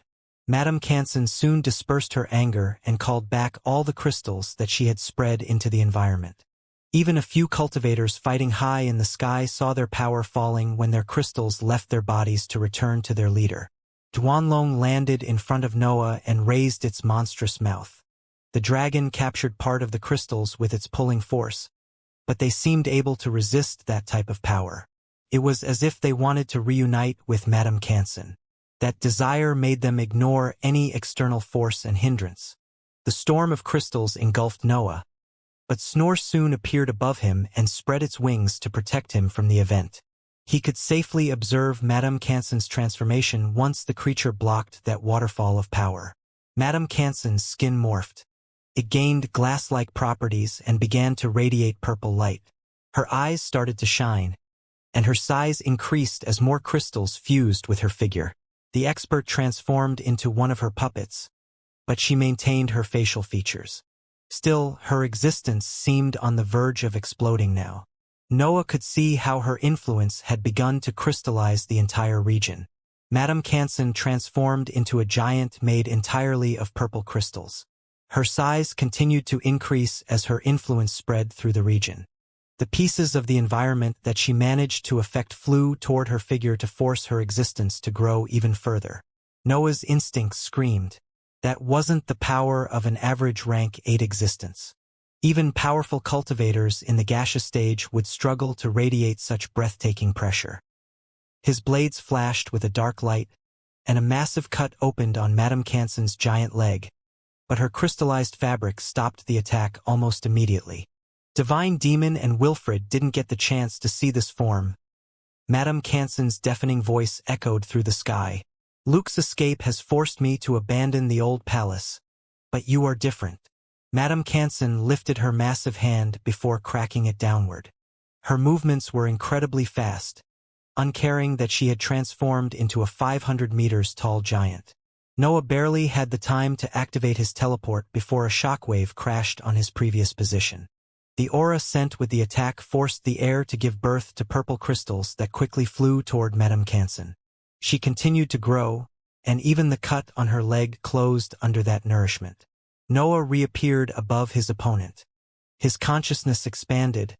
Madame Canson soon dispersed her anger and called back all the crystals that she had spread into the environment. Even a few cultivators fighting high in the sky saw their power falling when their crystals left their bodies to return to their leader. Duanlong landed in front of Noah and raised its monstrous mouth. The dragon captured part of the crystals with its pulling force, but they seemed able to resist that type of power. It was as if they wanted to reunite with Madame Canson. That desire made them ignore any external force and hindrance. The storm of crystals engulfed Noah, but Snore soon appeared above him and spread its wings to protect him from the event. He could safely observe Madame Canson's transformation once the creature blocked that waterfall of power. Madame Canson's skin morphed. It gained glass-like properties and began to radiate purple light. Her eyes started to shine, and her size increased as more crystals fused with her figure. The expert transformed into one of her puppets, but she maintained her facial features. Still, her existence seemed on the verge of exploding now. Noah could see how her influence had begun to crystallize the entire region. Madame Canson transformed into a giant made entirely of purple crystals. Her size continued to increase as her influence spread through the region. The pieces of the environment that she managed to affect flew toward her figure to force her existence to grow even further. Noah's instincts screamed. That wasn't the power of an average rank 8 existence. Even powerful cultivators in the gaseous stage would struggle to radiate such breathtaking pressure. His blades flashed with a dark light, and a massive cut opened on Madame Canson's giant leg, but her crystallized fabric stopped the attack almost immediately. Divine Demon and Wilfred didn't get the chance to see this form. Madame Canson's deafening voice echoed through the sky. Luke's escape has forced me to abandon the old palace, but you are different. Madame Canson lifted her massive hand before cracking it downward. Her movements were incredibly fast, uncaring that she had transformed into a 500 meters tall giant. Noah barely had the time to activate his teleport before a shockwave crashed on his previous position. The aura sent with the attack forced the air to give birth to purple crystals that quickly flew toward Madame Canson. She continued to grow, and even the cut on her leg closed under that nourishment. Noah reappeared above his opponent. His consciousness expanded,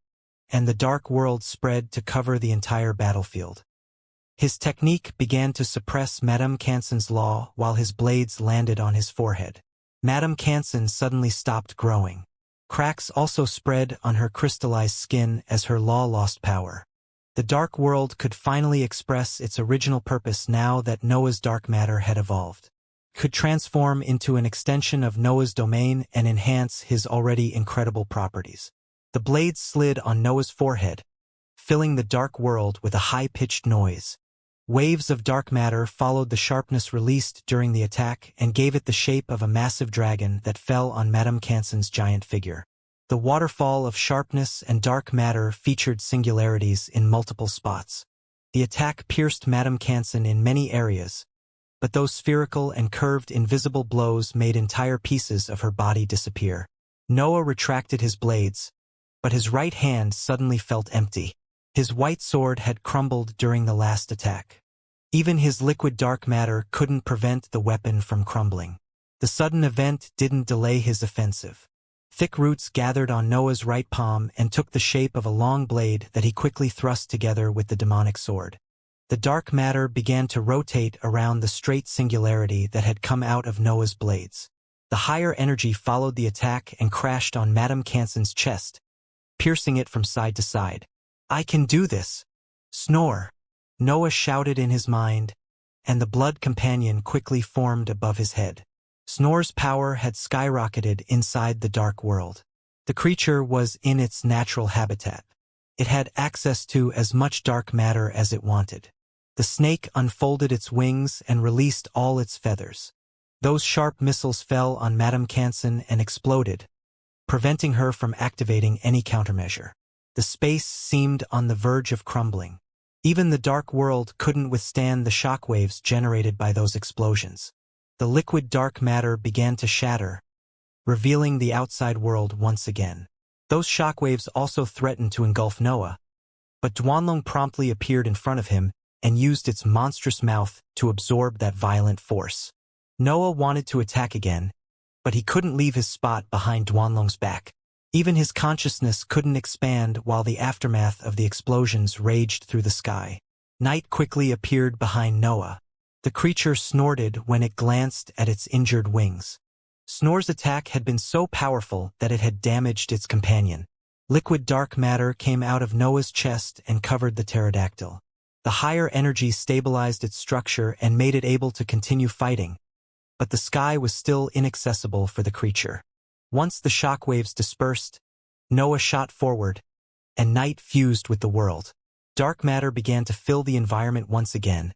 and the dark world spread to cover the entire battlefield. His technique began to suppress Madame Canson's law while his blades landed on his forehead. Madame Canson suddenly stopped growing. Cracks also spread on her crystallized skin as her law lost power. The dark world could finally express its original purpose now that Noah's dark matter had evolved. Could transform into an extension of Noah's domain and enhance his already incredible properties. The blades slid on Noah's forehead, filling the dark world with a high-pitched noise. Waves of dark matter followed the sharpness released during the attack and gave it the shape of a massive dragon that fell on Madame Canson's giant figure. The waterfall of sharpness and dark matter featured singularities in multiple spots. The attack pierced Madame Canson in many areas, but those spherical and curved invisible blows made entire pieces of her body disappear. Noah retracted his blades, but his right hand suddenly felt empty. His white sword had crumbled during the last attack. Even his liquid dark matter couldn't prevent the weapon from crumbling. The sudden event didn't delay his offensive. Thick roots gathered on Noah's right palm and took the shape of a long blade that he quickly thrust together with the demonic sword. The dark matter began to rotate around the straight singularity that had come out of Noah's blades. The higher energy followed the attack and crashed on Madame Canson's chest, piercing it from side to side. I can do this! Snore! Noah shouted in his mind, and the blood companion quickly formed above his head. Snore's power had skyrocketed inside the dark world. The creature was in its natural habitat. It had access to as much dark matter as it wanted. The snake unfolded its wings and released all its feathers. Those sharp missiles fell on Madame Canson and exploded, preventing her from activating any countermeasure. The space seemed on the verge of crumbling. Even the dark world couldn't withstand the shockwaves generated by those explosions. The liquid dark matter began to shatter, revealing the outside world once again. Those shockwaves also threatened to engulf Noah, but Duanlong promptly appeared in front of him and used its monstrous mouth to absorb that violent force. Noah wanted to attack again, but he couldn't leave his spot behind Duanlong's back. Even his consciousness couldn't expand while the aftermath of the explosions raged through the sky. Night quickly appeared behind Noah. The creature snorted when it glanced at its injured wings. Snore's attack had been so powerful that it had damaged its companion. Liquid dark matter came out of Noah's chest and covered the pterodactyl. The higher energy stabilized its structure and made it able to continue fighting, but the sky was still inaccessible for the creature. Once the shockwaves dispersed, Noah shot forward, and night fused with the world. Dark matter began to fill the environment once again,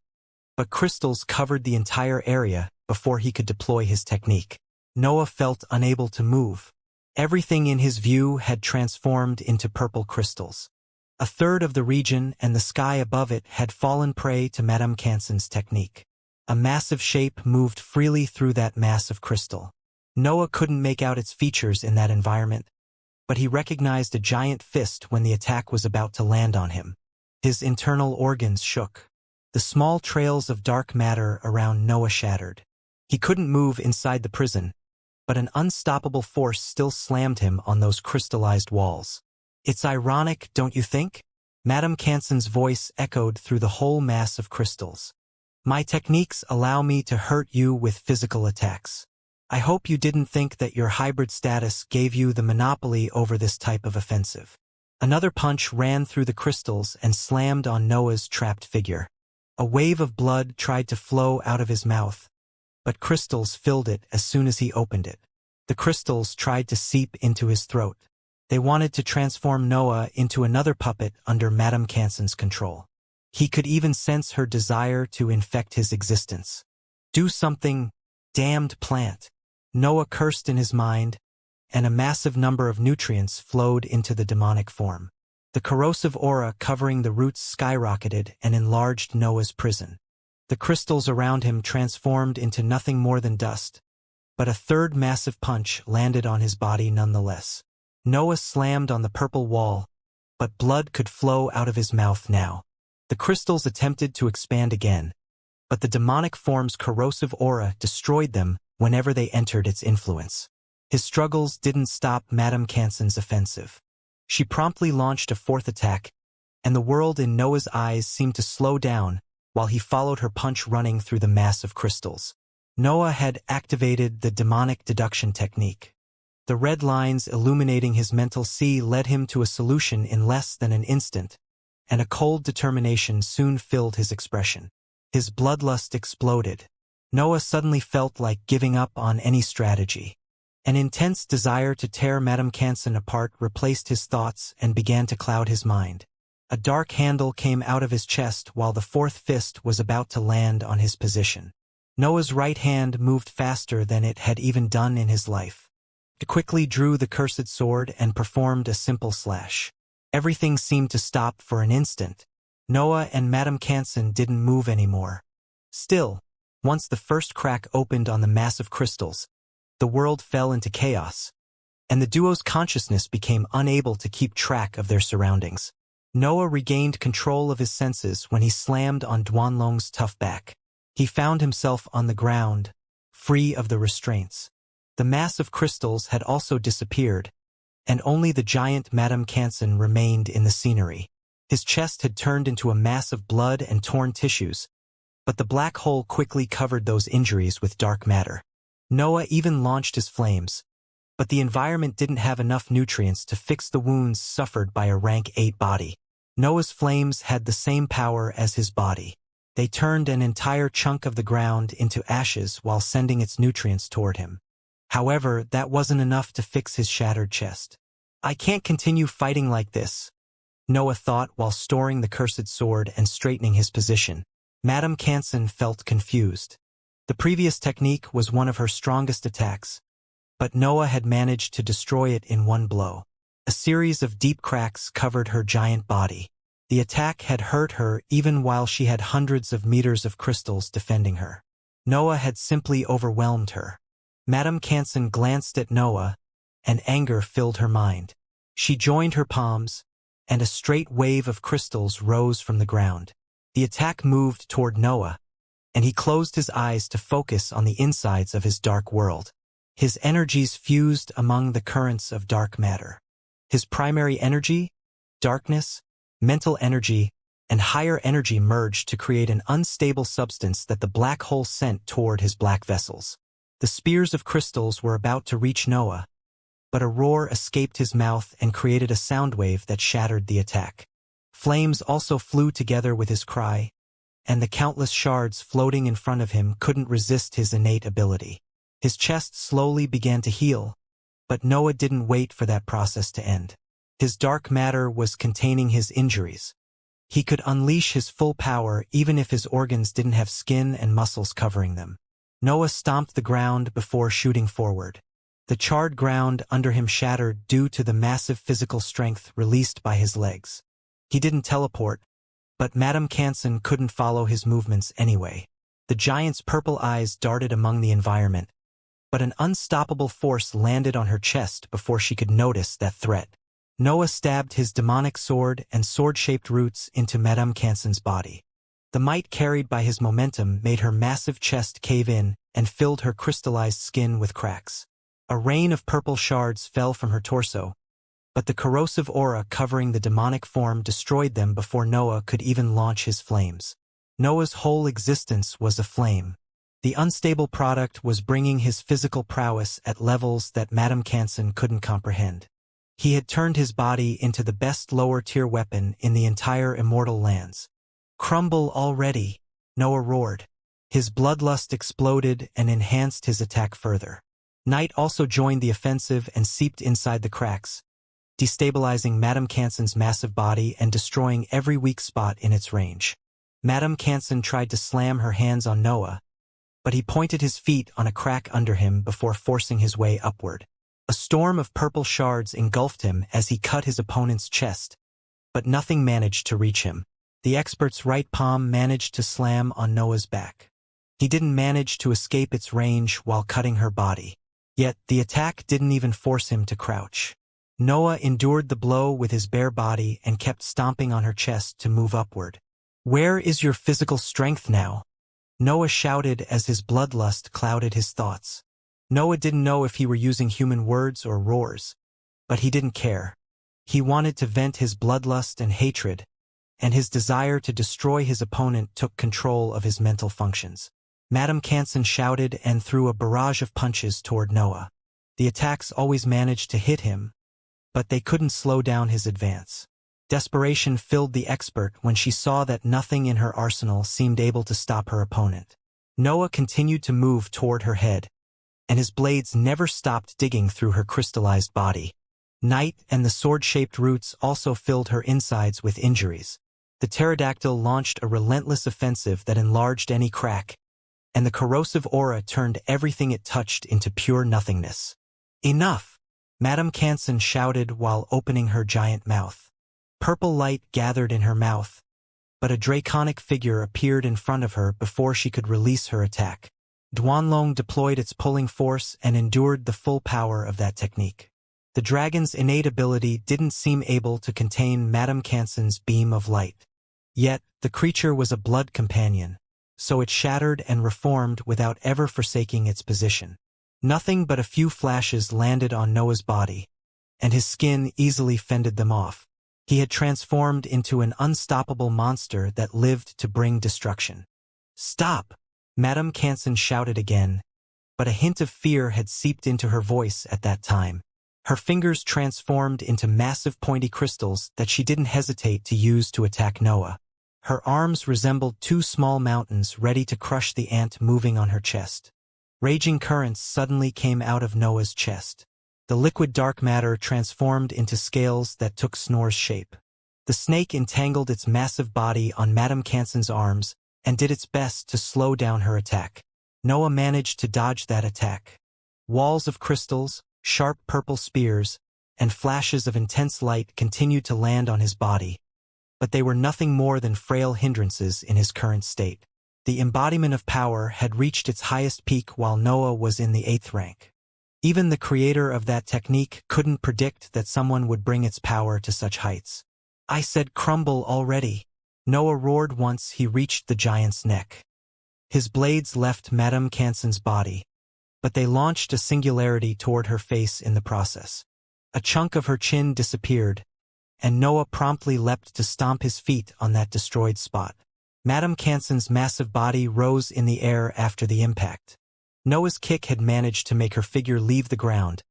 but crystals covered the entire area before he could deploy his technique. Noah felt unable to move. Everything in his view had transformed into purple crystals. A third of the region and the sky above it had fallen prey to Madame Cansen's technique. A massive shape moved freely through that mass of crystal. Noah couldn't make out its features in that environment, but he recognized a giant fist when the attack was about to land on him. His internal organs shook. The small trails of dark matter around Noah shattered. He couldn't move inside the prison, but an unstoppable force still slammed him on those crystallized walls. "It's ironic, don't you think?" Madame Cansen's voice echoed through the whole mass of crystals. "My techniques allow me to hurt you with physical attacks. I hope you didn't think that your hybrid status gave you the monopoly over this type of offensive." Another punch ran through the crystals and slammed on Noah's trapped figure. A wave of blood tried to flow out of his mouth, but crystals filled it as soon as he opened it. The crystals tried to seep into his throat. They wanted to transform Noah into another puppet under Madame Cansen's control. He could even sense her desire to infect his existence. "Do something, damned plant." Noah cursed in his mind, and a massive number of nutrients flowed into the demonic form. The corrosive aura covering the roots skyrocketed and enlarged Noah's prison. The crystals around him transformed into nothing more than dust, but a third massive punch landed on his body nonetheless. Noah slammed on the purple wall, but blood could flow out of his mouth now. The crystals attempted to expand again, but the demonic form's corrosive aura destroyed them whenever they entered its influence. His struggles didn't stop Madame Cansen's offensive. She promptly launched a fourth attack, and the world in Noah's eyes seemed to slow down while he followed her punch running through the mass of crystals. Noah had activated the demonic deduction technique. The red lines illuminating his mental sea led him to a solution in less than an instant, and a cold determination soon filled his expression. His bloodlust exploded. Noah suddenly felt like giving up on any strategy. An intense desire to tear Madame Cansen apart replaced his thoughts and began to cloud his mind. A dark handle came out of his chest while the fourth fist was about to land on his position. Noah's right hand moved faster than it had even done in his life. It quickly drew the cursed sword and performed a simple slash. Everything seemed to stop for an instant. Noah and Madame Cansen didn't move anymore. Still, once the first crack opened on the massive crystals, the world fell into chaos, and the duo's consciousness became unable to keep track of their surroundings. Noah regained control of his senses when he slammed on Duanlong's tough back. He found himself on the ground, free of the restraints. The mass of crystals had also disappeared, and only the giant Madame Cansen remained in the scenery. His chest had turned into a mass of blood and torn tissues, but the black hole quickly covered those injuries with dark matter. Noah even launched his flames, but the environment didn't have enough nutrients to fix the wounds suffered by a rank 8 body. Noah's flames had the same power as his body. They turned an entire chunk of the ground into ashes while sending its nutrients toward him. However, that wasn't enough to fix his shattered chest. "I can't continue fighting like this," Noah thought while storing the cursed sword and straightening his position. Madame Cansen felt confused. The previous technique was one of her strongest attacks, but Noah had managed to destroy it in one blow. A series of deep cracks covered her giant body. The attack had hurt her even while she had hundreds of meters of crystals defending her. Noah had simply overwhelmed her. Madame Cansen glanced at Noah, and anger filled her mind. She joined her palms, and a straight wave of crystals rose from the ground. The attack moved toward Noah, and he closed his eyes to focus on the insides of his dark world. His energies fused among the currents of dark matter. His primary energy, darkness, mental energy, and higher energy merged to create an unstable substance that the black hole sent toward his black vessels. The spears of crystals were about to reach Noah, but a roar escaped his mouth and created a sound wave that shattered the attack. Flames also flew together with his cry, and the countless shards floating in front of him couldn't resist his innate ability. His chest slowly began to heal, but Noah didn't wait for that process to end. His dark matter was containing his injuries. He could unleash his full power even if his organs didn't have skin and muscles covering them. Noah stomped the ground before shooting forward. The charred ground under him shattered due to the massive physical strength released by his legs. He didn't teleport, but Madame Canson couldn't follow his movements anyway. The giant's purple eyes darted among the environment, but an unstoppable force landed on her chest before she could notice that threat. Noah stabbed his demonic sword and sword-shaped roots into Madame Canson's body. The might carried by his momentum made her massive chest cave in and filled her crystallized skin with cracks. A rain of purple shards fell from her torso, but the corrosive aura covering the demonic form destroyed them before Noah could even launch his flames. Noah's whole existence was aflame. The unstable product was bringing his physical prowess at levels that Madame Canson couldn't comprehend. He had turned his body into the best lower-tier weapon in the entire Immortal lands. "Crumble already," Noah roared. His bloodlust exploded and enhanced his attack further. Night also joined the offensive and seeped inside the cracks, destabilizing Madame Canson's massive body and destroying every weak spot in its range. Madame Canson tried to slam her hands on Noah, but he pointed his feet on a crack under him before forcing his way upward. A storm of purple shards engulfed him as he cut his opponent's chest, but nothing managed to reach him. The expert's right palm managed to slam on Noah's back. He didn't manage to escape its range while cutting her body. Yet the attack didn't even force him to crouch. Noah endured the blow with his bare body and kept stomping on her chest to move upward. "Where is your physical strength now?" Noah shouted as his bloodlust clouded his thoughts. Noah didn't know if he were using human words or roars, but he didn't care. He wanted to vent his bloodlust and hatred, and his desire to destroy his opponent took control of his mental functions. Madame Canson shouted and threw a barrage of punches toward Noah. The attacks always managed to hit him, but they couldn't slow down his advance. Desperation filled the expert when she saw that nothing in her arsenal seemed able to stop her opponent. Noah continued to move toward her head, and his blades never stopped digging through her crystallized body. Night and the sword-shaped roots also filled her insides with injuries. The pterodactyl launched a relentless offensive that enlarged any crack, and the corrosive aura turned everything it touched into pure nothingness. "Enough!" Madame Canson shouted while opening her giant mouth. Purple light gathered in her mouth, but a draconic figure appeared in front of her before she could release her attack. Duanlong deployed its pulling force and endured the full power of that technique. The dragon's innate ability didn't seem able to contain Madame Canson's beam of light. Yet, the creature was a blood companion, so it shattered and reformed without ever forsaking its position. Nothing but a few flashes landed on Noah's body, and his skin easily fended them off. He had transformed into an unstoppable monster that lived to bring destruction. "Stop!" Madame Canson shouted again, but a hint of fear had seeped into her voice at that time. Her fingers transformed into massive pointy crystals that she didn't hesitate to use to attack Noah. Her arms resembled two small mountains ready to crush the ant moving on her chest. Raging currents suddenly came out of Noah's chest. The liquid dark matter transformed into scales that took Snor's shape. The snake entangled its massive body on Madame Canson's arms and did its best to slow down her attack. Noah managed to dodge that attack. Walls of crystals, sharp purple spears, and flashes of intense light continued to land on his body, but they were nothing more than frail hindrances in his current state. The embodiment of power had reached its highest peak while Noah was in the 8th rank. Even the creator of that technique couldn't predict that someone would bring its power to such heights. "I said crumble already," Noah roared once he reached the giant's neck. His blades left Madame Canson's body, but they launched a singularity toward her face in the process. A chunk of her chin disappeared, and Noah promptly leapt to stomp his feet on that destroyed spot. Madame Canson's massive body rose in the air after the impact. Noah's kick had managed to make her figure leave the ground,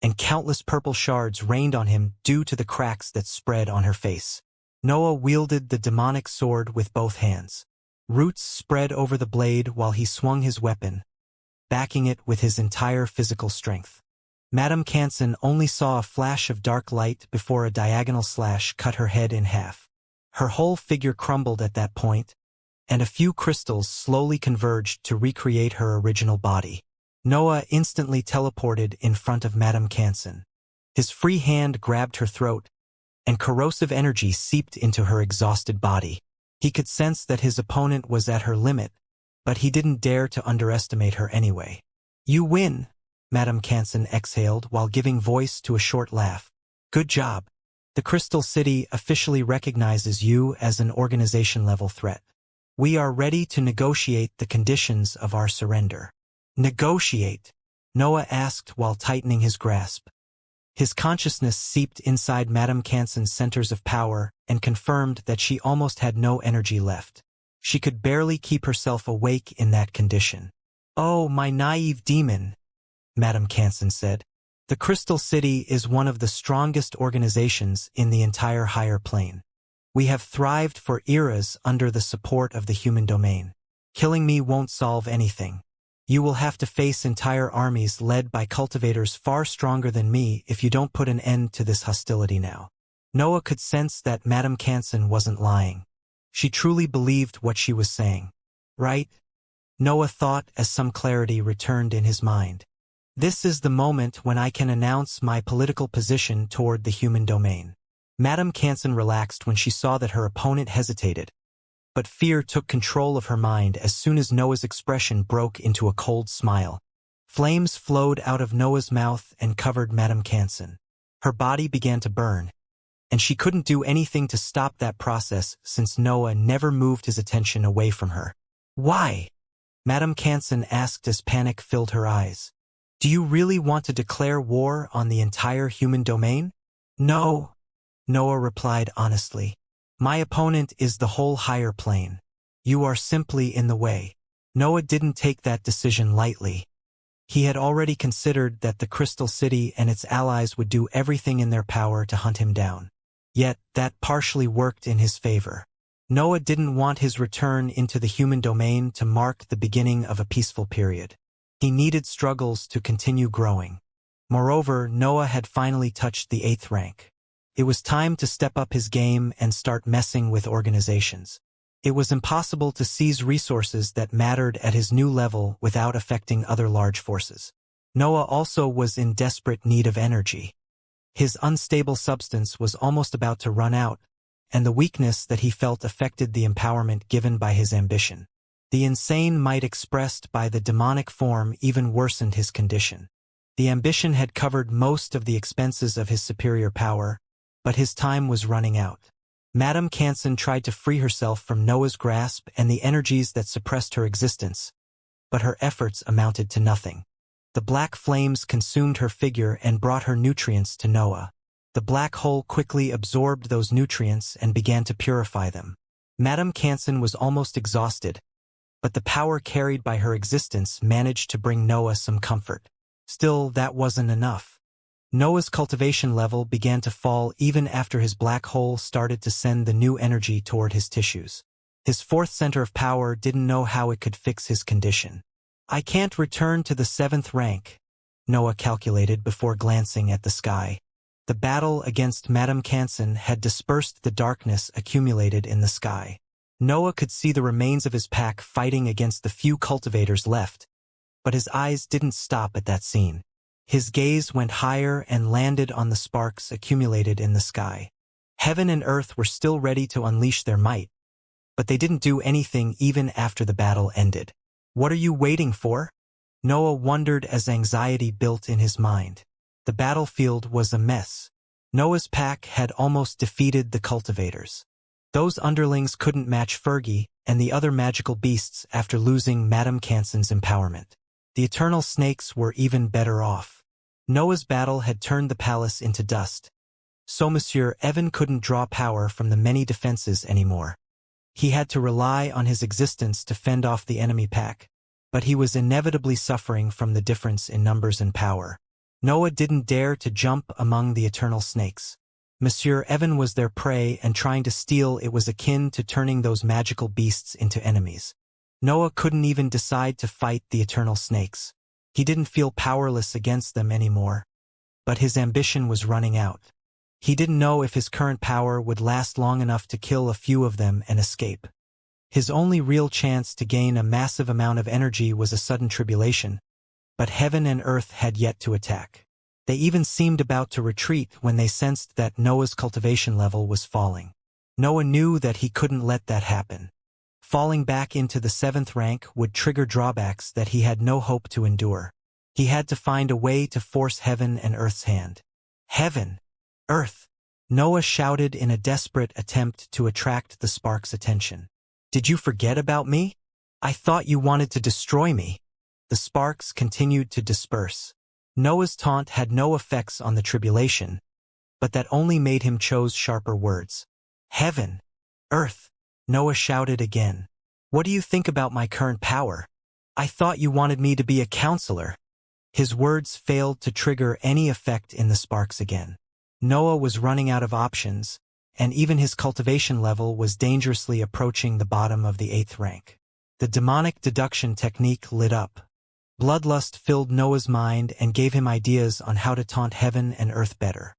and countless purple shards rained on him due to the cracks that spread on her face. Noah wielded the demonic sword with both hands. Roots spread over the blade while he swung his weapon, backing it with his entire physical strength. Madame Canson only saw a flash of dark light before a diagonal slash cut her head in half. Her whole figure crumbled at that point, and a few crystals slowly converged to recreate her original body. Noah instantly teleported in front of Madame Canson. His free hand grabbed her throat, and corrosive energy seeped into her exhausted body. He could sense that his opponent was at her limit, but he didn't dare to underestimate her anyway. "You win," Madame Canson exhaled while giving voice to a short laugh. "Good job. The Crystal City officially recognizes you as an organization-level threat. We are ready to negotiate the conditions of our surrender." "Negotiate?" Noah asked while tightening his grasp. His consciousness seeped inside Madame Canson's centers of power and confirmed that she almost had no energy left. She could barely keep herself awake in that condition. "Oh, my naive demon," Madame Canson said. "The Crystal City is one of the strongest organizations in the entire higher plane. We have thrived for eras under the support of the human domain. Killing me won't solve anything. You will have to face entire armies led by cultivators far stronger than me if you don't put an end to this hostility now." Noah could sense that Madame Canson wasn't lying. She truly believed what she was saying. "Right?" Noah thought as some clarity returned in his mind. "This is the moment when I can announce my political position toward the human domain." Madame Canson relaxed when she saw that her opponent hesitated, but fear took control of her mind as soon as Noah's expression broke into a cold smile. Flames flowed out of Noah's mouth and covered Madame Canson. Her body began to burn, and she couldn't do anything to stop that process since Noah never moved his attention away from her. "Why?" Madame Canson asked as panic filled her eyes. "Do you really want to declare war on the entire human domain?" "No," Noah replied honestly. "My opponent is the whole higher plane. You are simply in the way." Noah didn't take that decision lightly. He had already considered that the Crystal City and its allies would do everything in their power to hunt him down. Yet, that partially worked in his favor. Noah didn't want his return into the human domain to mark the beginning of a peaceful period. He needed struggles to continue growing. Moreover, Noah had finally touched the 8th rank. It was time to step up his game and start messing with organizations. It was impossible to seize resources that mattered at his new level without affecting other large forces. Noah also was in desperate need of energy. His unstable substance was almost about to run out, and the weakness that he felt affected the empowerment given by his ambition. The insane might expressed by the demonic form even worsened his condition. The ambition had covered most of the expenses of his superior power, but his time was running out. Madame Canson tried to free herself from Noah's grasp and the energies that suppressed her existence, but her efforts amounted to nothing. The black flames consumed her figure and brought her nutrients to Noah. The black hole quickly absorbed those nutrients and began to purify them. Madame Canson was almost exhausted, but the power carried by her existence managed to bring Noah some comfort. Still, that wasn't enough. Noah's cultivation level began to fall even after his black hole started to send the new energy toward his tissues. His 4th center of power didn't know how it could fix his condition. "I can't return to the 7th rank," Noah calculated before glancing at the sky. The battle against Madame Canson had dispersed the darkness accumulated in the sky. Noah could see the remains of his pack fighting against the few cultivators left, but his eyes didn't stop at that scene. His gaze went higher and landed on the sparks accumulated in the sky. Heaven and earth were still ready to unleash their might, but they didn't do anything even after the battle ended. "What are you waiting for?" Noah wondered as anxiety built in his mind. The battlefield was a mess. Noah's pack had almost defeated the cultivators. Those underlings couldn't match Fergie and the other magical beasts after losing Madame Canson's empowerment. The eternal snakes were even better off. Noah's battle had turned the palace into dust, so Monsieur Evan couldn't draw power from the many defenses anymore. He had to rely on his existence to fend off the enemy pack. but he was inevitably suffering from the difference in numbers and power. Noah didn't dare to jump among the eternal snakes. Monsieur Evan was their prey, and trying to steal it was akin to turning those magical beasts into enemies. Noah couldn't even decide to fight the eternal snakes. He didn't feel powerless against them anymore. But his ambition was running out. He didn't know if his current power would last long enough to kill a few of them and escape. His only real chance to gain a massive amount of energy was a sudden tribulation, but heaven and earth had yet to attack. They even seemed about to retreat when they sensed that Noah's cultivation level was falling. Noah knew that he couldn't let that happen. Falling back into the 7th rank would trigger drawbacks that he had no hope to endure. He had to find a way to force heaven and earth's hand. Heaven! Earth! Noah shouted in a desperate attempt to attract the spark's attention. Did you forget about me? I thought you wanted to destroy me. The sparks continued to disperse. Noah's taunt had no effects on the tribulation, but that only made him choose sharper words. Heaven! Earth! Noah shouted again. What do you think about my current power? I thought you wanted me to be a counselor. His words failed to trigger any effect in the sparks again. Noah was running out of options, and even his cultivation level was dangerously approaching the bottom of the 8th rank. The demonic deduction technique lit up. Bloodlust filled Noah's mind and gave him ideas on how to taunt heaven and earth better.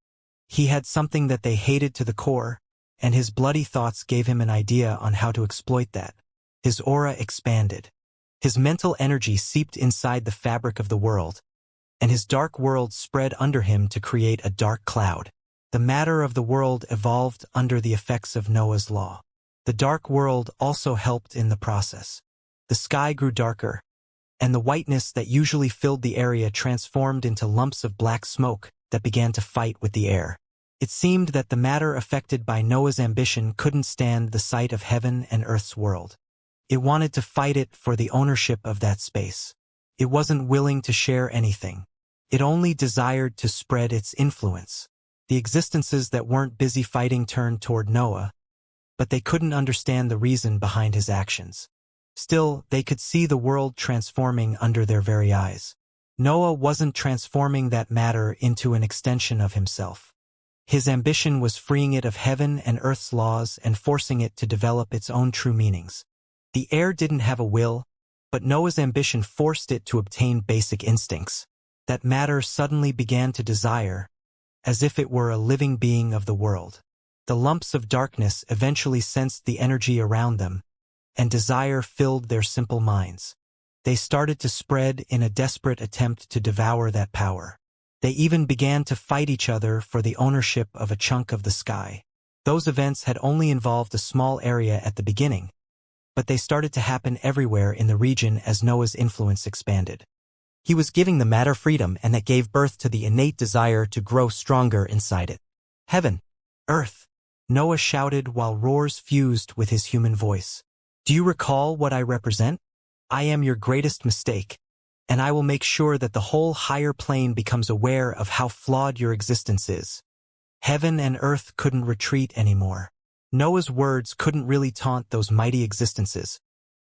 He had something that they hated to the core, and his bloody thoughts gave him an idea on how to exploit that. His aura expanded. His mental energy seeped inside the fabric of the world, and his dark world spread under him to create a dark cloud. The matter of the world evolved under the effects of Noah's law. The dark world also helped in the process. The sky grew darker, and the whiteness that usually filled the area transformed into lumps of black smoke that began to fight with the air. It seemed that the matter affected by Noah's ambition couldn't stand the sight of heaven and earth's world. It wanted to fight it for the ownership of that space. It wasn't willing to share anything. It only desired to spread its influence. The existences that weren't busy fighting turned toward Noah, but they couldn't understand the reason behind his actions. Still, they could see the world transforming under their very eyes. Noah wasn't transforming that matter into an extension of himself. His ambition was freeing it of heaven and earth's laws and forcing it to develop its own true meanings. The air didn't have a will, but Noah's ambition forced it to obtain basic instincts. That matter suddenly began to desire, as if it were a living being of the world. The lumps of darkness eventually sensed the energy around them, and desire filled their simple minds. They started to spread in a desperate attempt to devour that power. They even began to fight each other for the ownership of a chunk of the sky. Those events had only involved a small area at the beginning, but they started to happen everywhere in the region as Noah's influence expanded. He was giving the matter freedom, and that gave birth to the innate desire to grow stronger inside it. Heaven! Earth! Noah shouted while roars fused with his human voice. Do you recall what I represent? I am your greatest mistake, and I will make sure that the whole higher plane becomes aware of how flawed your existence is. Heaven and earth couldn't retreat anymore. Noah's words couldn't really taunt those mighty existences,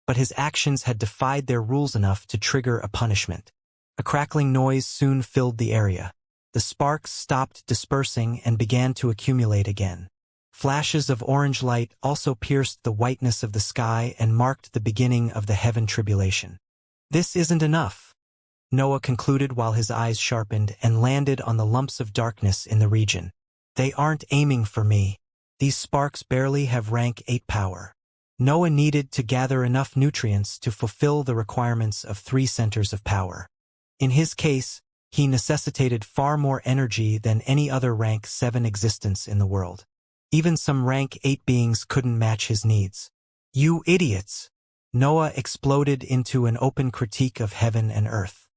but his actions had defied their rules enough to trigger a punishment. A crackling noise soon filled the area. The sparks stopped dispersing and began to accumulate again. Flashes of orange light also pierced the whiteness of the sky and marked the beginning of the heaven tribulation. This isn't enough, Noah concluded while his eyes sharpened and landed on the lumps of darkness in the region. They aren't aiming for me. These sparks barely have rank 8 power. Noah needed to gather enough nutrients to fulfill the requirements of 3 centers of power. In his case, he necessitated far more energy than any other rank 7 existence in the world. Even some rank 8 beings couldn't match his needs. You idiots! Noah exploded into an open critique of heaven and earth.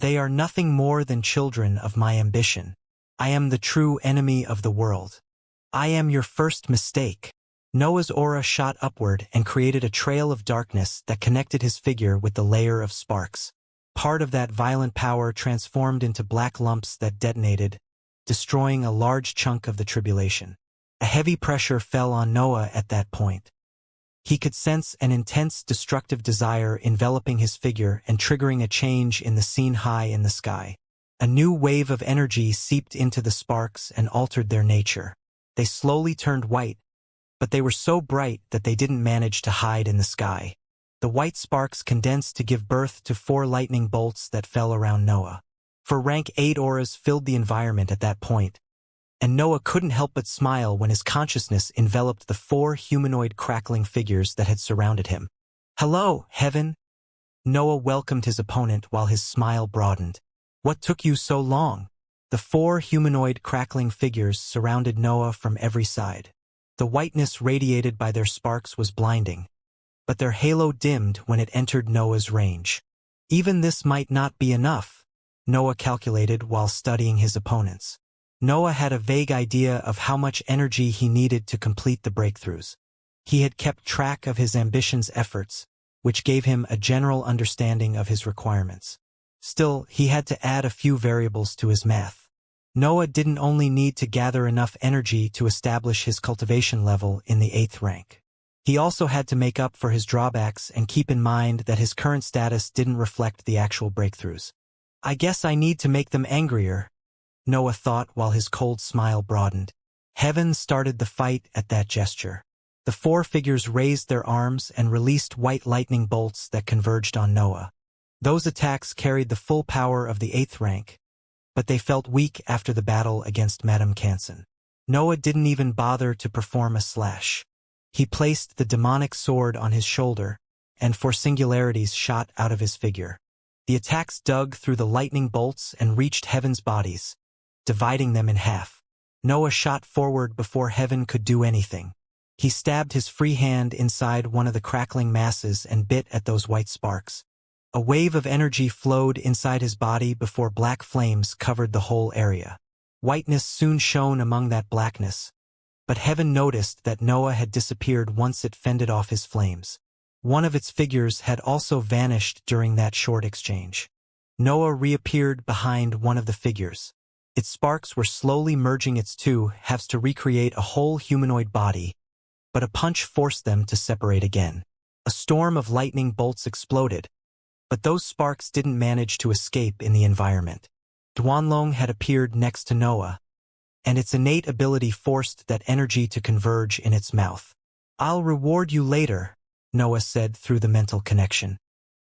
They are nothing more than children of my ambition. I am the true enemy of the world. I am your first mistake. Noah's aura shot upward and created a trail of darkness that connected his figure with the layer of sparks. Part of that violent power transformed into black lumps that detonated, destroying a large chunk of the tribulation. A heavy pressure fell on Noah at that point. He could sense an intense destructive desire enveloping his figure and triggering a change in the scene high in the sky. A new wave of energy seeped into the sparks and altered their nature. They slowly turned white, but they were so bright that they didn't manage to hide in the sky. The white sparks condensed to give birth to 4 lightning bolts that fell around Noah. For rank 8 auras filled the environment at that point, and Noah couldn't help but smile when his consciousness enveloped the 4 humanoid crackling figures that had surrounded him. "Hello, Heaven!" Noah welcomed his opponent while his smile broadened. "What took you so long?" The 4 humanoid crackling figures surrounded Noah from every side. The whiteness radiated by their sparks was blinding, but their halo dimmed when it entered Noah's range. Even this might not be enough, Noah calculated while studying his opponents. Noah had a vague idea of how much energy he needed to complete the breakthroughs. He had kept track of his ambition's efforts, which gave him a general understanding of his requirements. Still, he had to add a few variables to his math. Noah didn't only need to gather enough energy to establish his cultivation level in the 8th rank. He also had to make up for his drawbacks and keep in mind that his current status didn't reflect the actual breakthroughs. "I guess I need to make them angrier," Noah thought while his cold smile broadened. Heaven started the fight at that gesture. The 4 figures raised their arms and released white lightning bolts that converged on Noah. Those attacks carried the full power of the 8th rank, but they felt weak after the battle against Madame Canson. Noah didn't even bother to perform a slash. He placed the demonic sword on his shoulder, and 4 singularities shot out of his figure. The attacks dug through the lightning bolts and reached Heaven's bodies, dividing them in half. Noah shot forward before Heaven could do anything. He stabbed his free hand inside one of the crackling masses and bit at those white sparks. A wave of energy flowed inside his body before black flames covered the whole area. Whiteness soon shone among that blackness, but Heaven noticed that Noah had disappeared once it fended off his flames. One of its figures had also vanished during that short exchange. Noah reappeared behind one of the figures. Its sparks were slowly merging its 2 halves to recreate a whole humanoid body, but a punch forced them to separate again. A storm of lightning bolts exploded, but those sparks didn't manage to escape in the environment. Duanlong had appeared next to Noah, and its innate ability forced that energy to converge in its mouth. "I'll reward you later," Noah said through the mental connection.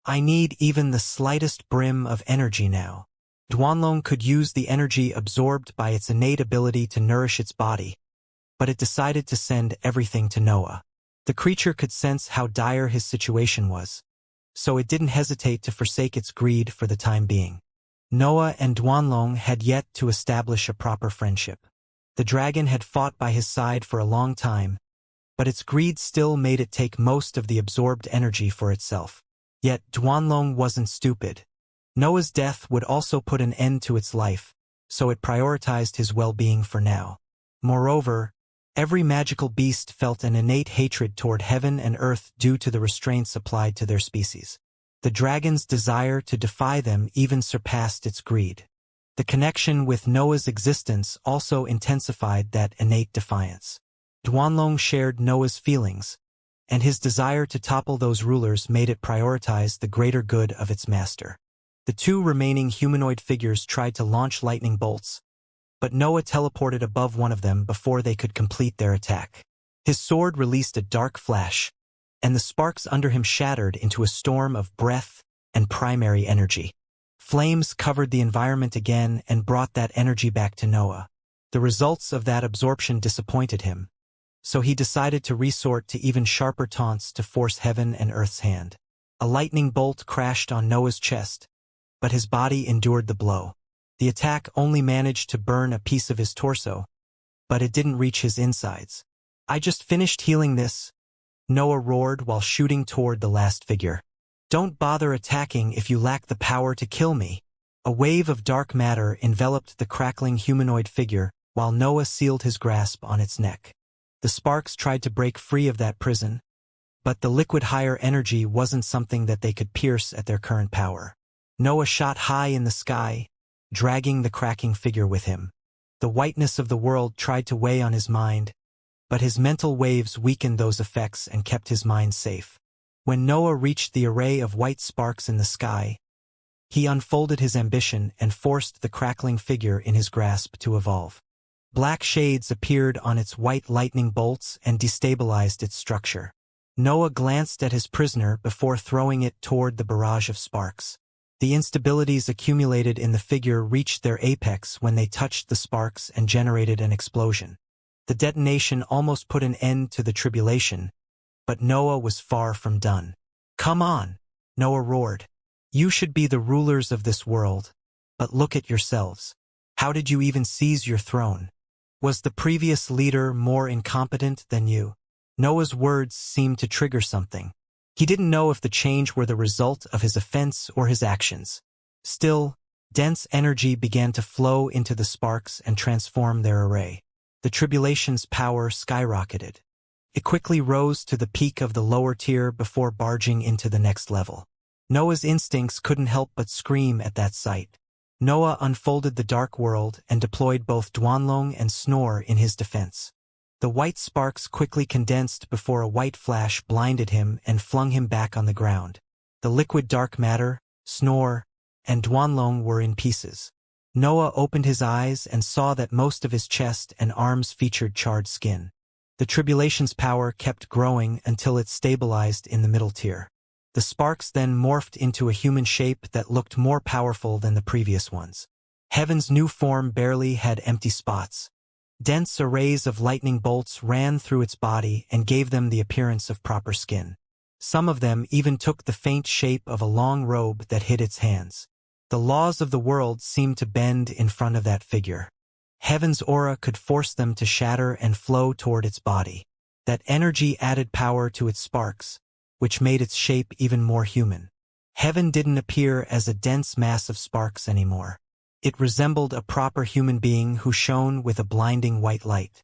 "I need even the slightest brim of energy now." Duanlong could use the energy absorbed by its innate ability to nourish its body, but it decided to send everything to Noah. The creature could sense how dire his situation was, so it didn't hesitate to forsake its greed for the time being. Noah and Duanlong had yet to establish a proper friendship. The dragon had fought by his side for a long time, but its greed still made it take most of the absorbed energy for itself. Yet Duanlong wasn't stupid. Noah's death would also put an end to its life, so it prioritized his well-being for now. Moreover, every magical beast felt an innate hatred toward heaven and earth due to the restraints applied to their species. The dragon's desire to defy them even surpassed its greed. The connection with Noah's existence also intensified that innate defiance. Duanlong shared Noah's feelings, and his desire to topple those rulers made it prioritize the greater good of its master. The 2 remaining humanoid figures tried to launch lightning bolts, but Noah teleported above one of them before they could complete their attack. His sword released a dark flash, and the sparks under him shattered into a storm of breath and primary energy. Flames covered the environment again and brought that energy back to Noah. The results of that absorption disappointed him, so he decided to resort to even sharper taunts to force heaven and earth's hand. A lightning bolt crashed on Noah's chest, but his body endured the blow. The attack only managed to burn a piece of his torso, but it didn't reach his insides. "I just finished healing this," Noah roared while shooting toward the last figure. "Don't bother attacking if you lack the power to kill me." A wave of dark matter enveloped the crackling humanoid figure while Noah sealed his grasp on its neck. The sparks tried to break free of that prison, but the liquid higher energy wasn't something that they could pierce at their current power. Noah shot high in the sky, dragging the cracking figure with him. The whiteness of the world tried to weigh on his mind, but his mental waves weakened those effects and kept his mind safe. When Noah reached the array of white sparks in the sky, he unfolded his ambition and forced the crackling figure in his grasp to evolve. Black shades appeared on its white lightning bolts and destabilized its structure. Noah glanced at his prisoner before throwing it toward the barrage of sparks. The instabilities accumulated in the figure reached their apex when they touched the sparks and generated an explosion. The detonation almost put an end to the tribulation, but Noah was far from done. "Come on," Noah roared. "You should be the rulers of this world, but look at yourselves. How did you even seize your throne? Was the previous leader more incompetent than you?" Noah's words seemed to trigger something. He didn't know if the change were the result of his offense or his actions. Still, dense energy began to flow into the sparks and transform their array. The tribulation's power skyrocketed. It quickly rose to the peak of the lower tier before barging into the next level. Noah's instincts couldn't help but scream at that sight. Noah unfolded the dark world and deployed both Duanlong and Snore in his defense. The white sparks quickly condensed before a white flash blinded him and flung him back on the ground. The liquid dark matter, Snore, and Duanlong were in pieces. Noah opened his eyes and saw that most of his chest and arms featured charred skin. The tribulation's power kept growing until it stabilized in the middle tier. The sparks then morphed into a human shape that looked more powerful than the previous ones. Heaven's new form barely had empty spots. Dense arrays of lightning bolts ran through its body and gave them the appearance of proper skin. Some of them even took the faint shape of a long robe that hid its hands. The laws of the world seemed to bend in front of that figure. Heaven's aura could force them to shatter and flow toward its body. That energy added power to its sparks, which made its shape even more human. Heaven didn't appear as a dense mass of sparks anymore. It resembled a proper human being who shone with a blinding white light.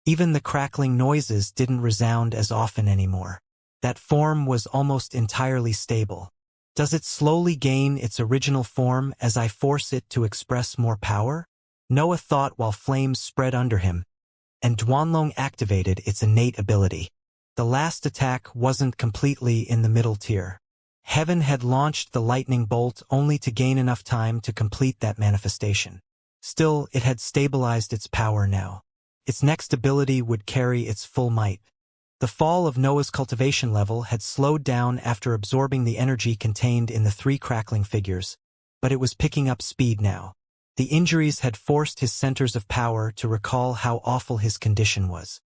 Even the crackling noises didn't resound as often anymore. That form was almost entirely stable. Does it slowly gain its original form as I force it to express more power? Noah thought while flames spread under him, and Duanlong activated its innate ability. The last attack wasn't completely in the middle tier. Heaven had launched the lightning bolt only to gain enough time to complete that manifestation. Still, it had stabilized its power now. Its next ability would carry its full might. The fall of Noah's cultivation level had slowed down after absorbing the energy contained in the three crackling figures, but it was picking up speed now. The injuries had forced his centers of power to recall how awful his condition was.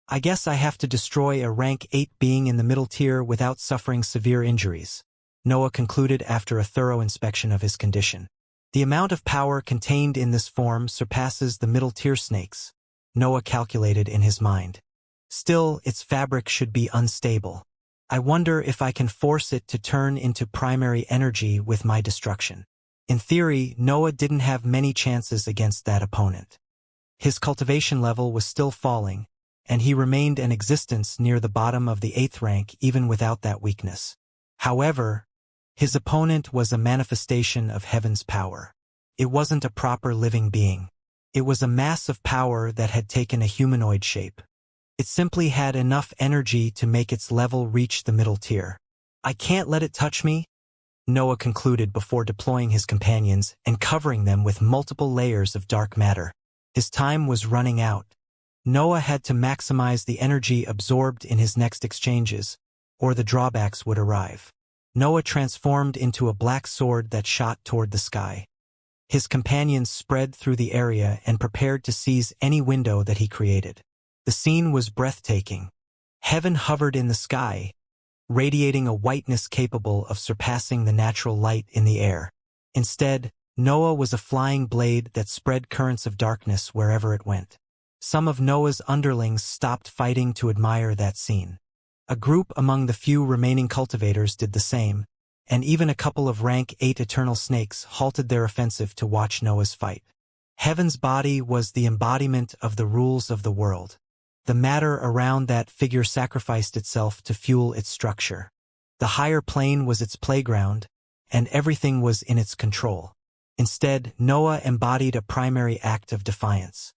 "I guess I have to destroy a rank 8 being in the middle tier without suffering severe injuries," Noah concluded after a thorough inspection of his condition. "The amount of power contained in this form surpasses the middle tier snakes," Noah calculated in his mind. "Still, its fabric should be unstable. I wonder if I can force it to turn into primary energy with my destruction." In theory, Noah didn't have many chances against that opponent. His cultivation level was still falling, and he remained in existence near the bottom of the 8th rank even without that weakness. However, his opponent was a manifestation of Heaven's power. It wasn't a proper living being. It was a mass of power that had taken a humanoid shape. It simply had enough energy to make its level reach the middle tier. "I can't let it touch me," Noah concluded before deploying his companions and covering them with multiple layers of dark matter. His time was running out. Noah had to maximize the energy absorbed in his next exchanges, or the drawbacks would arrive. Noah transformed into a black sword that shot toward the sky. His companions spread through the area and prepared to seize any window that he created. The scene was breathtaking. Heaven hovered in the sky, radiating a whiteness capable of surpassing the natural light in the air. Instead, Noah was a flying blade that spread currents of darkness wherever it went. Some of Noah's underlings stopped fighting to admire that scene. A group among the few remaining cultivators did the same, and even a couple of rank 8 eternal snakes halted their offensive to watch Noah's fight. Heaven's body was the embodiment of the rules of the world. The matter around that figure sacrificed itself to fuel its structure. The higher plane was its playground, and everything was in its control. Instead, Noah embodied a primary act of defiance.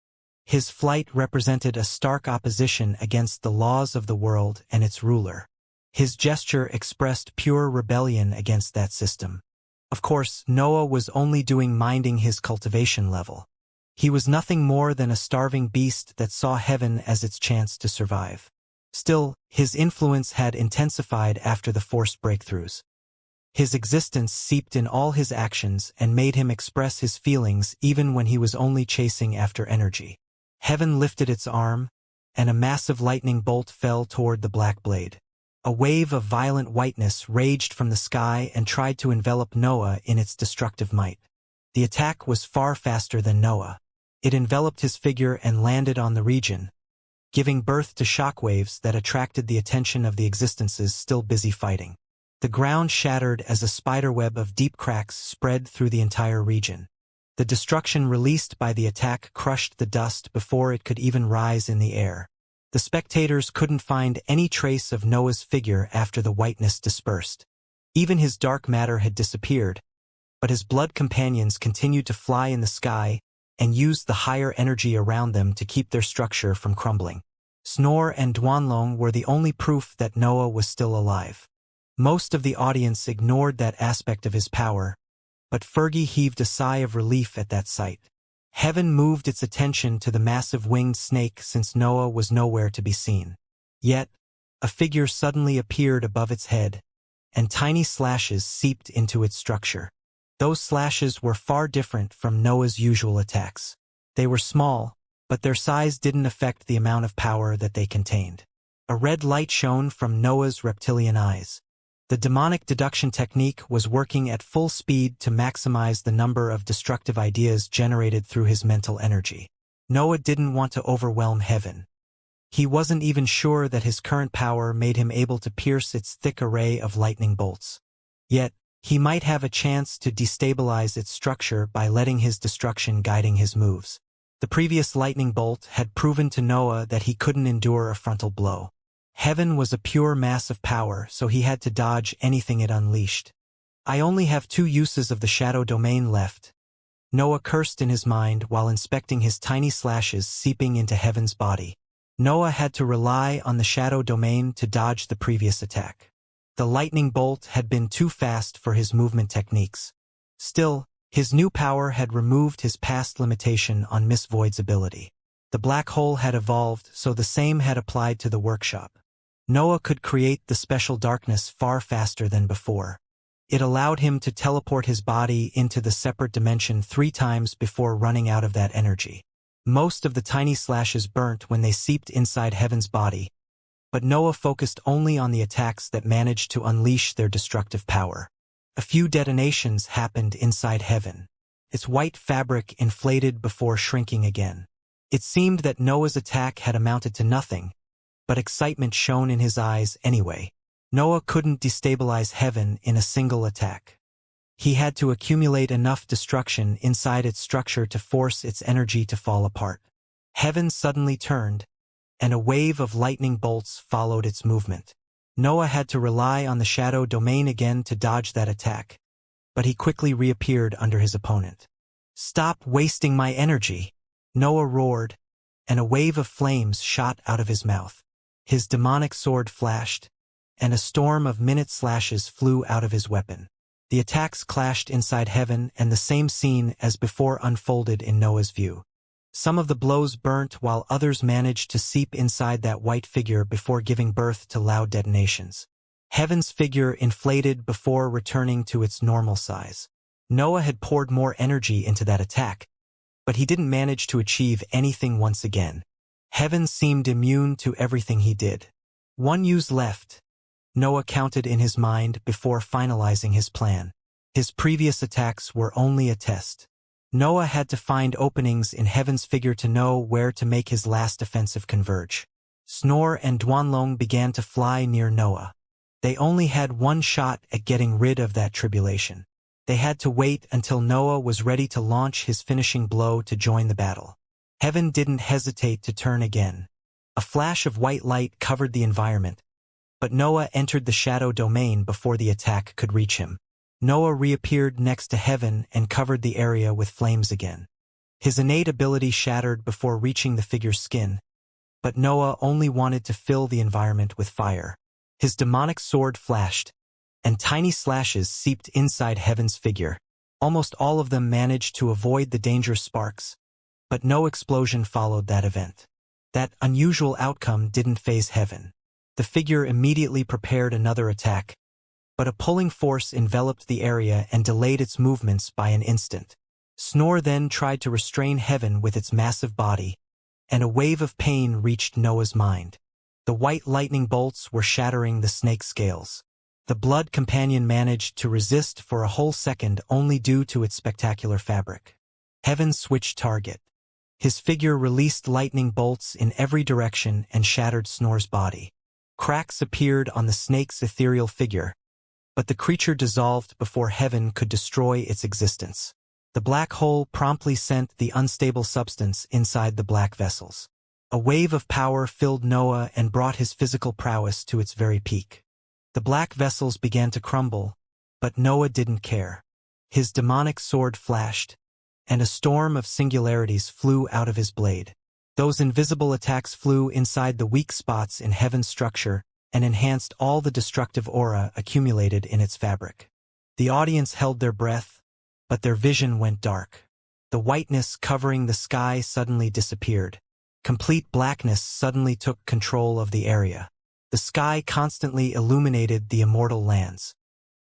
His flight represented a stark opposition against the laws of the world and its ruler. His gesture expressed pure rebellion against that system. Of course, Noah was only minding his cultivation level. He was nothing more than a starving beast that saw heaven as its chance to survive. Still, his influence had intensified after the forced breakthroughs. His existence seeped in all his actions and made him express his feelings even when he was only chasing after energy. Heaven lifted its arm, and a massive lightning bolt fell toward the black blade. A wave of violent whiteness raged from the sky and tried to envelop Noah in its destructive might. The attack was far faster than Noah. It enveloped his figure and landed on the region, giving birth to shockwaves that attracted the attention of the existences still busy fighting. The ground shattered as a spiderweb of deep cracks spread through the entire region. The destruction released by the attack crushed the dust before it could even rise in the air. The spectators couldn't find any trace of Noah's figure after the whiteness dispersed. Even his dark matter had disappeared, but his blood companions continued to fly in the sky and used the higher energy around them to keep their structure from crumbling. Snore and Duanlong were the only proof that Noah was still alive. Most of the audience ignored that aspect of his power, but Fergie heaved a sigh of relief at that sight. Heaven moved its attention to the massive winged snake since Noah was nowhere to be seen. Yet, a figure suddenly appeared above its head, and tiny slashes seeped into its structure. Those slashes were far different from Noah's usual attacks. They were small, but their size didn't affect the amount of power that they contained. A red light shone from Noah's reptilian eyes. The demonic deduction technique was working at full speed to maximize the number of destructive ideas generated through his mental energy. Noah didn't want to overwhelm heaven. He wasn't even sure that his current power made him able to pierce its thick array of lightning bolts. Yet, he might have a chance to destabilize its structure by letting his destruction guiding his moves. The previous lightning bolt had proven to Noah that he couldn't endure a frontal blow. Heaven was a pure mass of power, so he had to dodge anything it unleashed. I only have 2 uses of the shadow domain left, Noah cursed in his mind while inspecting his tiny slashes seeping into Heaven's body. Noah had to rely on the shadow domain to dodge the previous attack. The lightning bolt had been too fast for his movement techniques. Still, his new power had removed his past limitation on Miss Void's ability. The black hole had evolved, so the same had applied to the workshop. Noah could create the special darkness far faster than before. It allowed him to teleport his body into the separate dimension 3 times before running out of that energy. Most of the tiny slashes burnt when they seeped inside Heaven's body, but Noah focused only on the attacks that managed to unleash their destructive power. A few detonations happened inside Heaven. Its white fabric inflated before shrinking again. It seemed that Noah's attack had amounted to nothing, but excitement shone in his eyes anyway. Noah couldn't destabilize Heaven in a single attack. He had to accumulate enough destruction inside its structure to force its energy to fall apart. Heaven suddenly turned, and a wave of lightning bolts followed its movement. Noah had to rely on the shadow domain again to dodge that attack, but he quickly reappeared under his opponent. "Stop wasting my energy!" Noah roared, and a wave of flames shot out of his mouth. His demonic sword flashed, and a storm of minute slashes flew out of his weapon. The attacks clashed inside Heaven, and the same scene as before unfolded in Noah's view. Some of the blows burnt while others managed to seep inside that white figure before giving birth to loud detonations. Heaven's figure inflated before returning to its normal size. Noah had poured more energy into that attack, but he didn't manage to achieve anything once again. Heaven seemed immune to everything he did. 1 use left, Noah counted in his mind before finalizing his plan. His previous attacks were only a test. Noah had to find openings in Heaven's figure to know where to make his last offensive converge. Snore and Duanlong began to fly near Noah. They only had 1 shot at getting rid of that tribulation. They had to wait until Noah was ready to launch his finishing blow to join the battle. Heaven didn't hesitate to turn again. A flash of white light covered the environment, but Noah entered the shadow domain before the attack could reach him. Noah reappeared next to Heaven and covered the area with flames again. His innate ability shattered before reaching the figure's skin, but Noah only wanted to fill the environment with fire. His demonic sword flashed, and tiny slashes seeped inside Heaven's figure. Almost all of them managed to avoid the dangerous sparks, but no explosion followed that event. That unusual outcome didn't faze Heaven. The figure immediately prepared another attack, but a pulling force enveloped the area and delayed its movements by an instant. Snore then tried to restrain Heaven with its massive body, and a wave of pain reached Noah's mind. The white lightning bolts were shattering the snake's scales. The blood companion managed to resist for a whole second only due to its spectacular fabric. Heaven switched target. His figure released lightning bolts in every direction and shattered Snore's body. Cracks appeared on the snake's ethereal figure, but the creature dissolved before Heaven could destroy its existence. The black hole promptly sent the unstable substance inside the black vessels. A wave of power filled Noah and brought his physical prowess to its very peak. The black vessels began to crumble, but Noah didn't care. His demonic sword flashed, and a storm of singularities flew out of his blade. Those invisible attacks flew inside the weak spots in Heaven's structure and enhanced all the destructive aura accumulated in its fabric. The audience held their breath, but their vision went dark. The whiteness covering the sky suddenly disappeared. Complete blackness suddenly took control of the area. The sky constantly illuminated the immortal lands.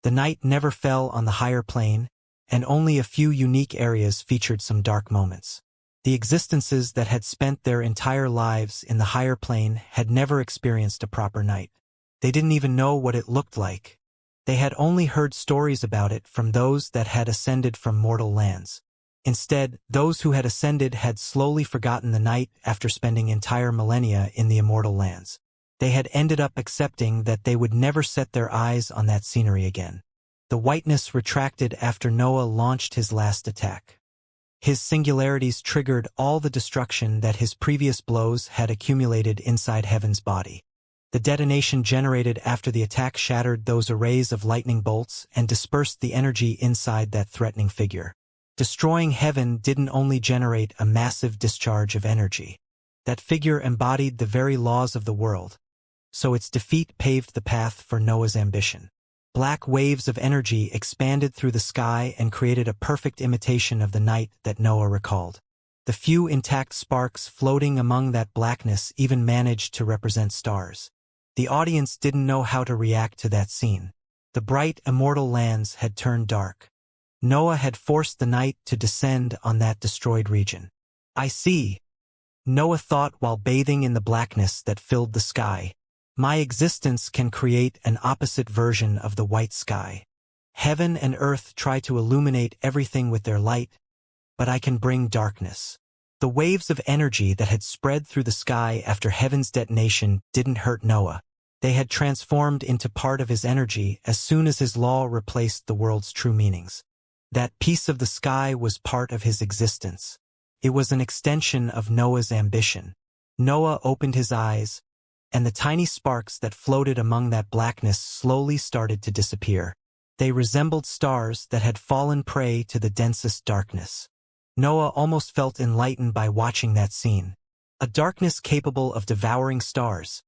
The night never fell on the higher plane, and only a few unique areas featured some dark moments. The existences that had spent their entire lives in the higher plane had never experienced a proper night. They didn't even know what it looked like. They had only heard stories about it from those that had ascended from mortal lands. Instead, those who had ascended had slowly forgotten the night after spending entire millennia in the immortal lands. They had ended up accepting that they would never set their eyes on that scenery again. The whiteness retracted after Noah launched his last attack. His singularities triggered all the destruction that his previous blows had accumulated inside Heaven's body. The detonation generated after the attack shattered those arrays of lightning bolts and dispersed the energy inside that threatening figure. Destroying Heaven didn't only generate a massive discharge of energy. That figure embodied the very laws of the world, so its defeat paved the path for Noah's ambition. Black waves of energy expanded through the sky and created a perfect imitation of the night that Noah recalled. The few intact sparks floating among that blackness even managed to represent stars. The audience didn't know how to react to that scene. The bright, immortal lands had turned dark. Noah had forced the night to descend on that destroyed region. "I see," Noah thought while bathing in the blackness that filled the sky. "My existence can create an opposite version of the white sky. Heaven and earth try to illuminate everything with their light, but I can bring darkness." The waves of energy that had spread through the sky after Heaven's detonation didn't hurt Noah. They had transformed into part of his energy as soon as his law replaced the world's true meanings. That piece of the sky was part of his existence. It was an extension of Noah's ambition. Noah opened his eyes, and the tiny sparks that floated among that blackness slowly started to disappear. They resembled stars that had fallen prey to the densest darkness. Noah almost felt enlightened by watching that scene. A darkness capable of devouring stars,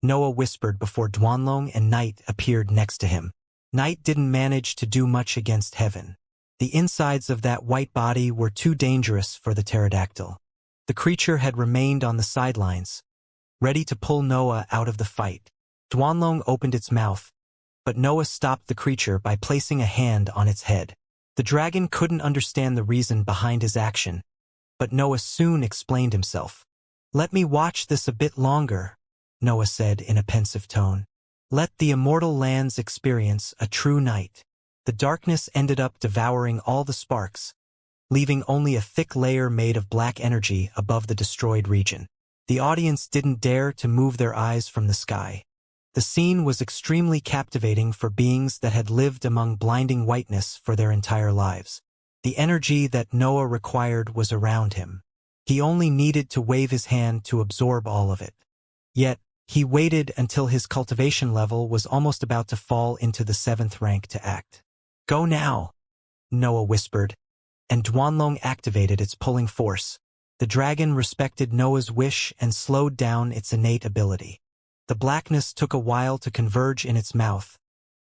Noah whispered before Duanlong and Night appeared next to him. Night didn't manage to do much against Heaven. The insides of that white body were too dangerous for the pterodactyl. The creature had remained on the sidelines, ready to pull Noah out of the fight. Duanlong opened its mouth, but Noah stopped the creature by placing a hand on its head. The dragon couldn't understand the reason behind his action, but Noah soon explained himself. "Let me watch this a bit longer," Noah said in a pensive tone. "Let the immortal lands experience a true night." The darkness ended up devouring all the sparks, leaving only a thick layer made of black energy above the destroyed region. The audience didn't dare to move their eyes from the sky. The scene was extremely captivating for beings that had lived among blinding whiteness for their entire lives. The energy that Noah required was around him. He only needed to wave his hand to absorb all of it. Yet, he waited until his cultivation level was almost about to fall into the 7th rank to act. "Go now," Noah whispered, and Duanlong activated its pulling force. The dragon respected Noah's wish and slowed down its innate ability. The blackness took a while to converge in its mouth,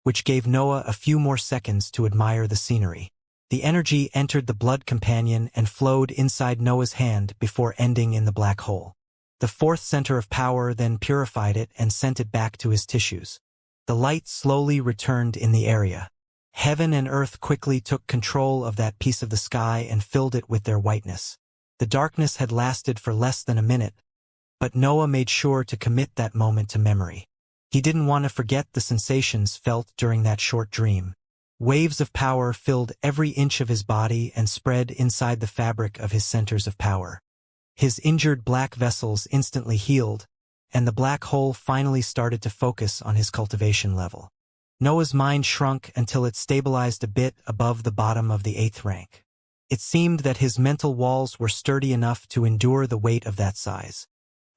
which gave Noah a few more seconds to admire the scenery. The energy entered the blood companion and flowed inside Noah's hand before ending in the black hole. The fourth center of power then purified it and sent it back to his tissues. The light slowly returned in the area. Heaven and earth quickly took control of that piece of the sky and filled it with their whiteness. The darkness had lasted for less than a minute, but Noah made sure to commit that moment to memory. He didn't want to forget the sensations felt during that short dream. Waves of power filled every inch of his body and spread inside the fabric of his centers of power. His injured black vessels instantly healed, and the black hole finally started to focus on his cultivation level. Noah's mind shrunk until it stabilized a bit above the bottom of the 8th rank. It seemed that his mental walls were sturdy enough to endure the weight of that size.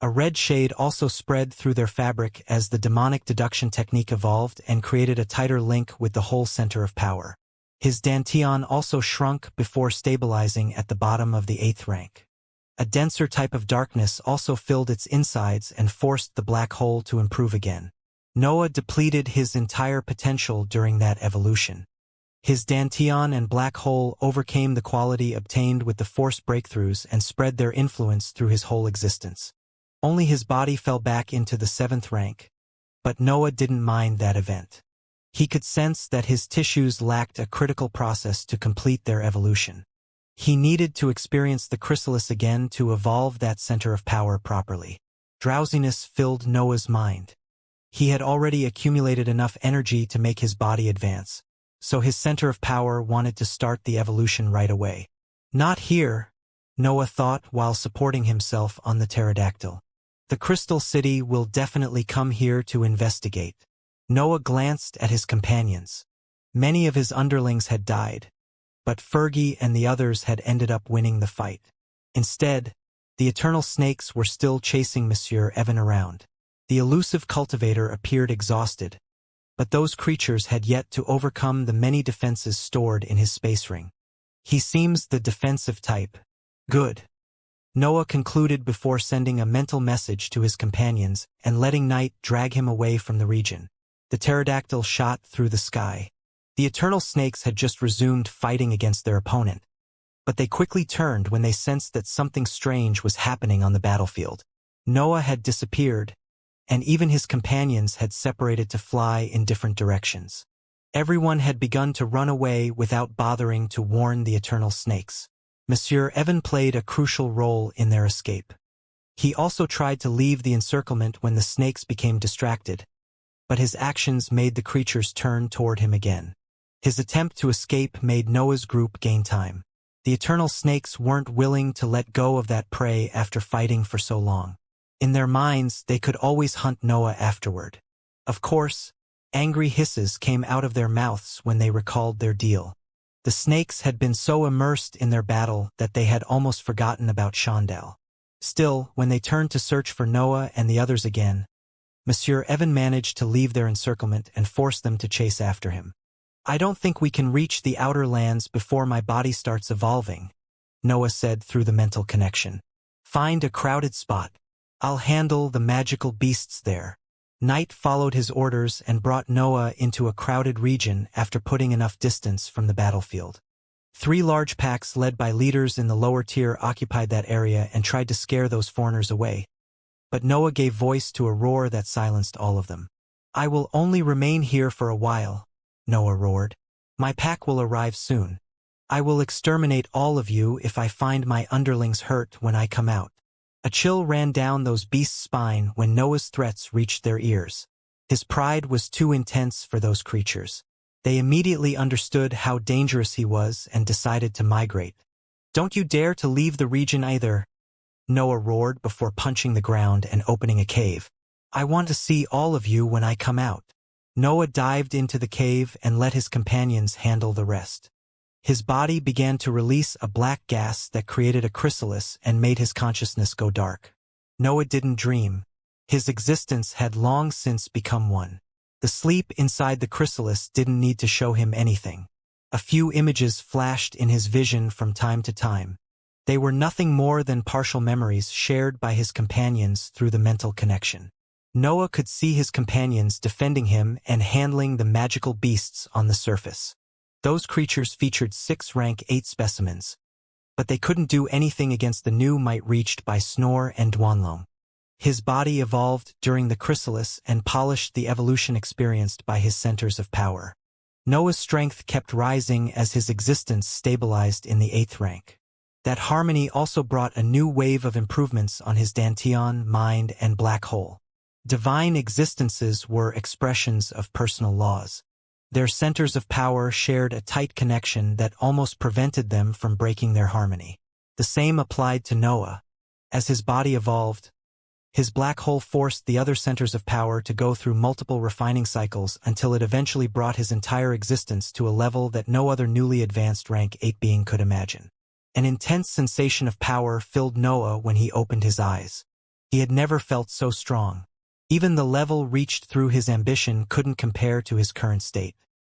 A red shade also spread through their fabric as the demonic deduction technique evolved and created a tighter link with the whole center of power. His dantian also shrunk before stabilizing at the bottom of the 8th rank. A denser type of darkness also filled its insides and forced the black hole to improve again. Noah depleted his entire potential during that evolution. His dantian and black hole overcame the quality obtained with the force breakthroughs and spread their influence through his whole existence. Only his body fell back into the 7th rank, but Noah didn't mind that event. He could sense that his tissues lacked a critical process to complete their evolution. He needed to experience the chrysalis again to evolve that center of power properly. Drowsiness filled Noah's mind. He had already accumulated enough energy to make his body advance, so his center of power wanted to start the evolution right away. Not here, Noah thought while supporting himself on the pterodactyl. The Crystal City will definitely come here to investigate. Noah glanced at his companions. Many of his underlings had died, but Fergie and the others had ended up winning the fight. Instead, the eternal snakes were still chasing Monsieur Evan around. The elusive cultivator appeared exhausted, but those creatures had yet to overcome the many defenses stored in his space ring. He seems the defensive type. Good. Noah concluded before sending a mental message to his companions and letting night drag him away from the region. The pterodactyl shot through the sky. The eternal snakes had just resumed fighting against their opponent, but they quickly turned when they sensed that something strange was happening on the battlefield. Noah had disappeared, and even his companions had separated to fly in different directions. Everyone had begun to run away without bothering to warn the eternal snakes. Monsieur Evan played a crucial role in their escape. He also tried to leave the encirclement when the snakes became distracted, but his actions made the creatures turn toward him again. His attempt to escape made Noah's group gain time. The eternal snakes weren't willing to let go of that prey after fighting for so long. In their minds, they could always hunt Noah afterward. Of course, angry hisses came out of their mouths when they recalled their deal. The snakes had been so immersed in their battle that they had almost forgotten about Shandal. Still, when they turned to search for Noah and the others again, Monsieur Evan managed to leave their encirclement and force them to chase after him. "I don't think we can reach the outer lands before my body starts evolving," Noah said through the mental connection. "Find a crowded spot. I'll handle the magical beasts there." Night followed his orders and brought Noah into a crowded region after putting enough distance from the battlefield. 3 large packs led by leaders in the lower tier occupied that area and tried to scare those foreigners away. But Noah gave voice to a roar that silenced all of them. "I will only remain here for a while," Noah roared. "My pack will arrive soon. I will exterminate all of you if I find my underlings hurt when I come out." A chill ran down those beasts' spine when Noah's threats reached their ears. His pride was too intense for those creatures. They immediately understood how dangerous he was and decided to migrate. "Don't you dare to leave the region either," Noah roared before punching the ground and opening a cave. "I want to see all of you when I come out." Noah dived into the cave and let his companions handle the rest. His body began to release a black gas that created a chrysalis and made his consciousness go dark. Noah didn't dream. His existence had long since become one. The sleep inside the chrysalis didn't need to show him anything. A few images flashed in his vision from time to time. They were nothing more than partial memories shared by his companions through the mental connection. Noah could see his companions defending him and handling the magical beasts on the surface. Those creatures featured 6 rank 8 specimens, but they couldn't do anything against the new might reached by Snore and Duanlong. His body evolved during the chrysalis and polished the evolution experienced by his centers of power. Noah's strength kept rising as his existence stabilized in the 8th rank. That harmony also brought a new wave of improvements on his Dantian, mind, and black hole. Divine existences were expressions of personal laws. Their centers of power shared a tight connection that almost prevented them from breaking their harmony. The same applied to Noah. As his body evolved, his black hole forced the other centers of power to go through multiple refining cycles until it eventually brought his entire existence to a level that no other newly advanced rank 8 being could imagine. An intense sensation of power filled Noah when he opened his eyes. He had never felt so strong. Even the level reached through his ambition couldn't compare to his current state.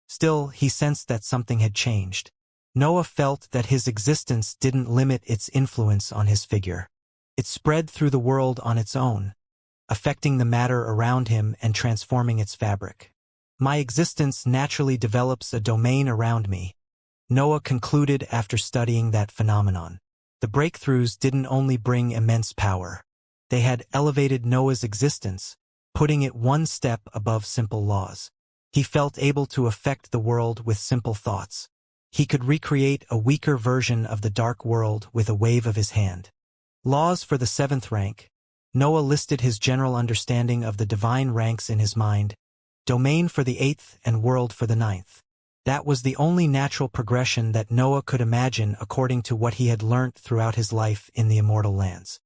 Still, he sensed that something had changed. Noah felt that his existence didn't limit its influence on his figure. It spread through the world on its own, affecting the matter around him and transforming its fabric. My existence naturally develops a domain around me, Noah concluded after studying that phenomenon. The breakthroughs didn't only bring immense power. They had elevated Noah's existence, putting it one step above simple laws. He felt able to affect the world with simple thoughts. He could recreate a weaker version of the dark world with a wave of his hand. Laws for the 7th rank. Noah listed his general understanding of the divine ranks in his mind, domain for the 8th and world for the 9th. That was the only natural progression that Noah could imagine according to what he had learnt throughout his life in the immortal lands.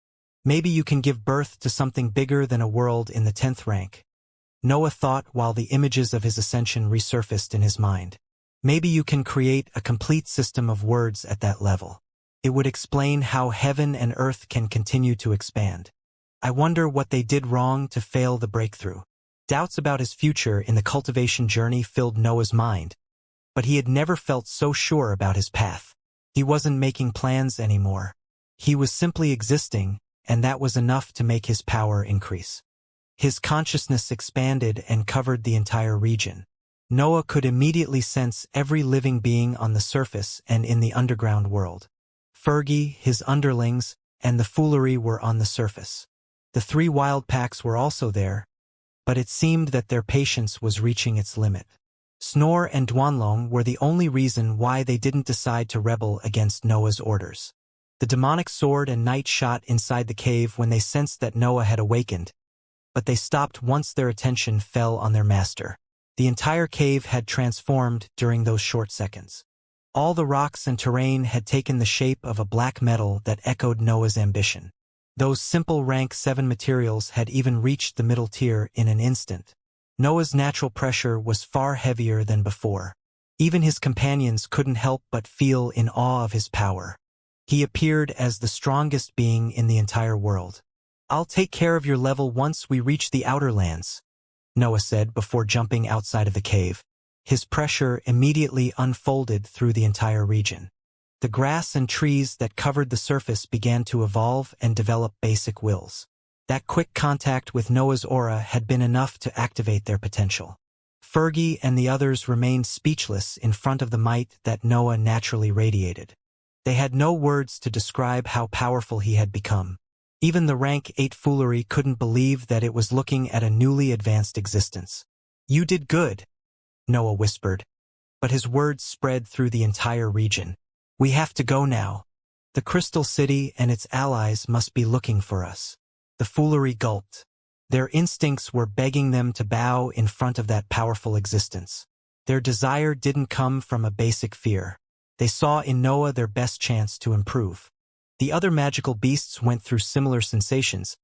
Maybe you can give birth to something bigger than a world in the 10th rank, Noah thought while the images of his ascension resurfaced in his mind. Maybe you can create a complete system of words at that level. It would explain how heaven and earth can continue to expand. I wonder what they did wrong to fail the breakthrough. Doubts about his future in the cultivation journey filled Noah's mind, but he had never felt so sure about his path. He wasn't making plans anymore. He was simply existing, and that was enough to make his power increase. His consciousness expanded and covered the entire region. Noah could immediately sense every living being on the surface and in the underground world. Fergie, his underlings, and the foolery were on the surface. The 3 wild packs were also there, but it seemed that their patience was reaching its limit. Snore and Duanlong were the only reason why they didn't decide to rebel against Noah's orders. The demonic sword and knight shot inside the cave when they sensed that Noah had awakened, but they stopped once their attention fell on their master. The entire cave had transformed during those short seconds. All the rocks and terrain had taken the shape of a black metal that echoed Noah's ambition. Those simple rank 7 materials had even reached the middle tier in an instant. Noah's natural pressure was far heavier than before. Even his companions couldn't help but feel in awe of his power. He appeared as the strongest being in the entire world. "I'll take care of your level once we reach the outer lands," Noah said before jumping outside of the cave. His pressure immediately unfolded through the entire region. The grass and trees that covered the surface began to evolve and develop basic wills. That quick contact with Noah's aura had been enough to activate their potential. Fergie and the others remained speechless in front of the might that Noah naturally radiated. They had no words to describe how powerful he had become. Even the rank 8 foolery couldn't believe that it was looking at a newly advanced existence. "You did good," Noah whispered, but his words spread through the entire region. "We have to go now. The Crystal City and its allies must be looking for us." The foolery gulped. Their instincts were begging them to bow in front of that powerful existence. Their desire didn't come from a basic fear. They saw in Noah their best chance to improve. The other magical beasts went through similar sensations,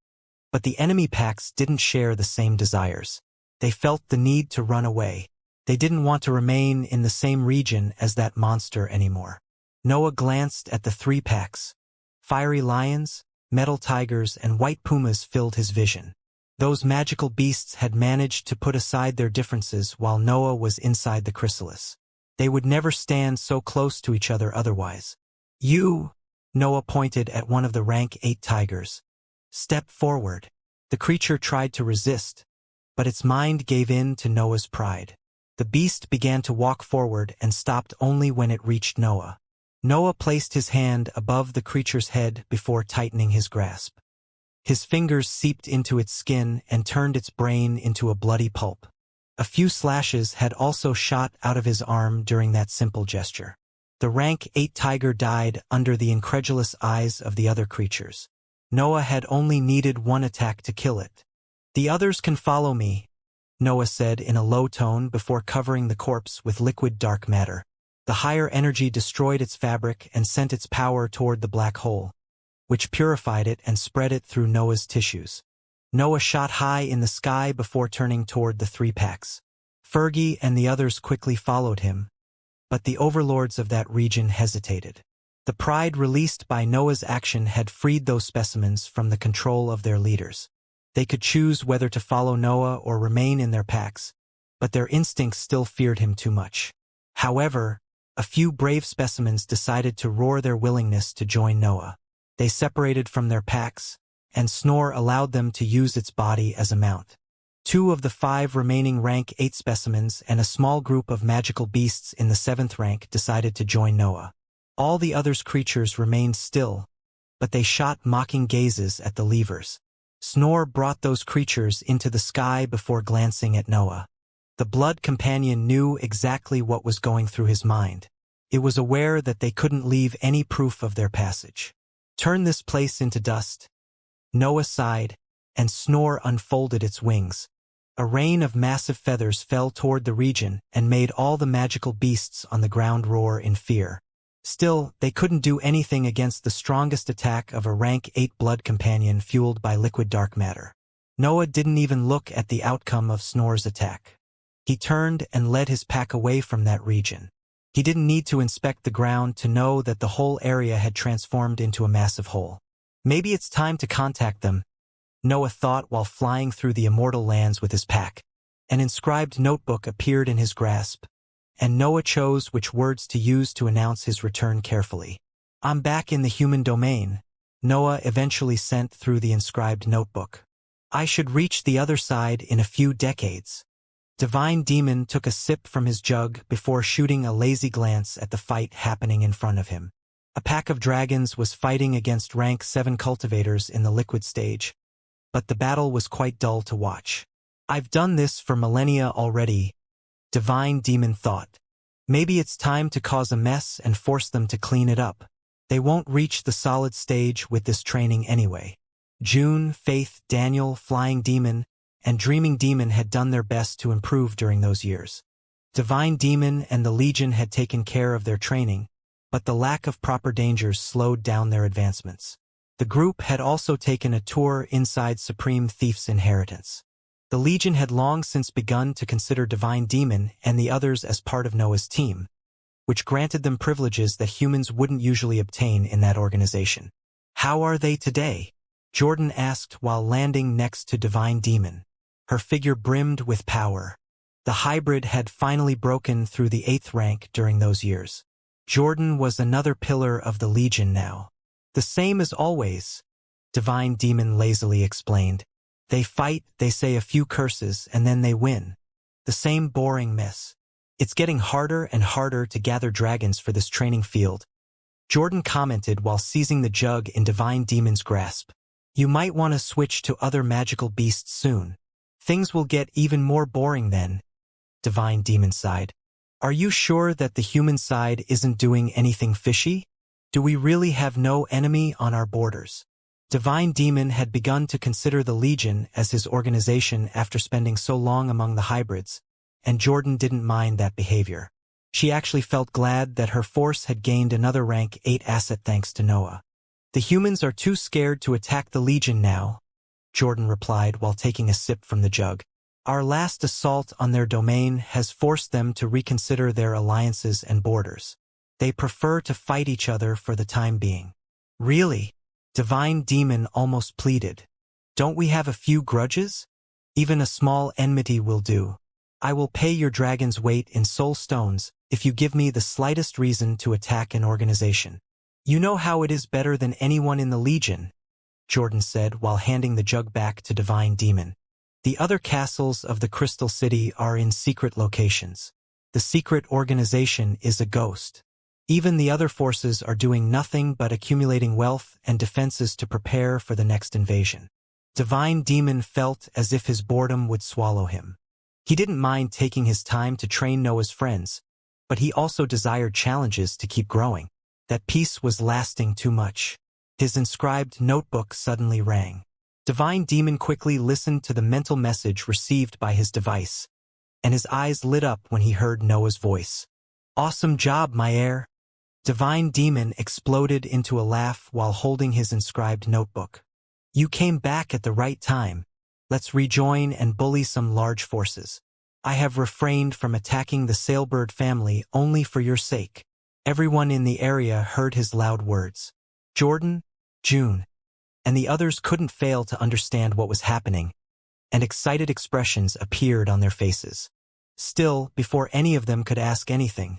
but the enemy packs didn't share the same desires. They felt the need to run away. They didn't want to remain in the same region as that monster anymore. Noah glanced at the 3 packs. Fiery lions, metal tigers, and white pumas filled his vision. Those magical beasts had managed to put aside their differences while Noah was inside the chrysalis. They would never stand so close to each other otherwise. You, Noah pointed at one of the rank 8 tigers. Step forward. The creature tried to resist, but its mind gave in to Noah's pride. The beast began to walk forward and stopped only when it reached Noah. Noah placed his hand above the creature's head before tightening his grasp. His fingers seeped into its skin and turned its brain into a bloody pulp. A few slashes had also shot out of his arm during that simple gesture. The rank 8 tiger died under the incredulous eyes of the other creatures. Noah had only needed one attack to kill it. The others can follow me, Noah said in a low tone before covering the corpse with liquid dark matter. The higher energy destroyed its fabric and sent its power toward the black hole, which purified it and spread it through Noah's tissues. Noah shot high in the sky before turning toward the 3 packs. Fergie and the others quickly followed him, but the overlords of that region hesitated. The pride released by Noah's action had freed those specimens from the control of their leaders. They could choose whether to follow Noah or remain in their packs, but their instincts still feared him too much. However, a few brave specimens decided to roar their willingness to join Noah. They separated from their packs, and Snore allowed them to use its body as a mount. 2 of the 5 remaining rank 8 specimens and a small group of magical beasts in the 7th rank decided to join Noah. All the others' creatures remained still, but they shot mocking gazes at the levers. Snore brought those creatures into the sky before glancing at Noah. The blood companion knew exactly what was going through his mind. It was aware that they couldn't leave any proof of their passage. Turn this place into dust. Noah sighed, and Snore unfolded its wings. A rain of massive feathers fell toward the region and made all the magical beasts on the ground roar in fear. Still, they couldn't do anything against the strongest attack of a rank 8 blood companion fueled by liquid dark matter. Noah didn't even look at the outcome of Snore's attack. He turned and led his pack away from that region. He didn't need to inspect the ground to know that the whole area had transformed into a massive hole. Maybe it's time to contact them, Noah thought while flying through the immortal lands with his pack. An inscribed notebook appeared in his grasp, and Noah chose which words to use to announce his return carefully. I'm back in the human domain, Noah eventually sent through the inscribed notebook. I should reach the other side in a few decades. Divine Demon took a sip from his jug before shooting a lazy glance at the fight happening in front of him. A pack of dragons was fighting against rank 7 cultivators in the liquid stage, but the battle was quite dull to watch. I've done this for millennia already, Divine Demon thought. Maybe it's time to cause a mess and force them to clean it up. They won't reach the solid stage with this training anyway. June, Faith, Daniel, Flying Demon, and Dreaming Demon had done their best to improve during those years. Divine Demon and the Legion had taken care of their training, but the lack of proper dangers slowed down their advancements. The group had also taken a tour inside Supreme Thief's inheritance. The Legion had long since begun to consider Divine Demon and the others as part of Noah's team, which granted them privileges that humans wouldn't usually obtain in that organization. How are they today? Jordan asked while landing next to Divine Demon. Her figure brimmed with power. The hybrid had finally broken through the 8th rank during those years. Jordan was another pillar of the Legion now. The same as always, Divine Demon lazily explained. They fight, they say a few curses, and then they win. The same boring mess. It's getting harder and harder to gather dragons for this training field, Jordan commented while seizing the jug in Divine Demon's grasp. You might want to switch to other magical beasts soon. Things will get even more boring then, Divine Demon sighed. Are you sure that the human side isn't doing anything fishy? Do we really have no enemy on our borders? Divine Demon had begun to consider the Legion as his organization after spending so long among the hybrids, and Jordan didn't mind that behavior. She actually felt glad that her force had gained another rank 8 asset thanks to Noah. The humans are too scared to attack the Legion now, Jordan replied while taking a sip from the jug. Our last assault on their domain has forced them to reconsider their alliances and borders. They prefer to fight each other for the time being. Really? Divine Demon almost pleaded. Don't we have a few grudges? Even a small enmity will do. I will pay your dragon's weight in soul stones if you give me the slightest reason to attack an organization. You know how it is better than anyone in the Legion, Jordan said while handing the jug back to Divine Demon. The other castles of the Crystal City are in secret locations. The secret organization is a ghost. Even the other forces are doing nothing but accumulating wealth and defenses to prepare for the next invasion. Divine Demon felt as if his boredom would swallow him. He didn't mind taking his time to train Noah's friends, but he also desired challenges to keep growing. That peace was lasting too much. His inscribed notebook suddenly rang. Divine Demon quickly listened to the mental message received by his device, and his eyes lit up when he heard Noah's voice. "Awesome job, my heir." Divine Demon exploded into a laugh while holding his inscribed notebook. "You came back at the right time. Let's rejoin and bully some large forces. I have refrained from attacking the Sailbird family only for your sake." Everyone in the area heard his loud words. Jordan, June, and the others couldn't fail to understand what was happening, and excited expressions appeared on their faces. Still, before any of them could ask anything,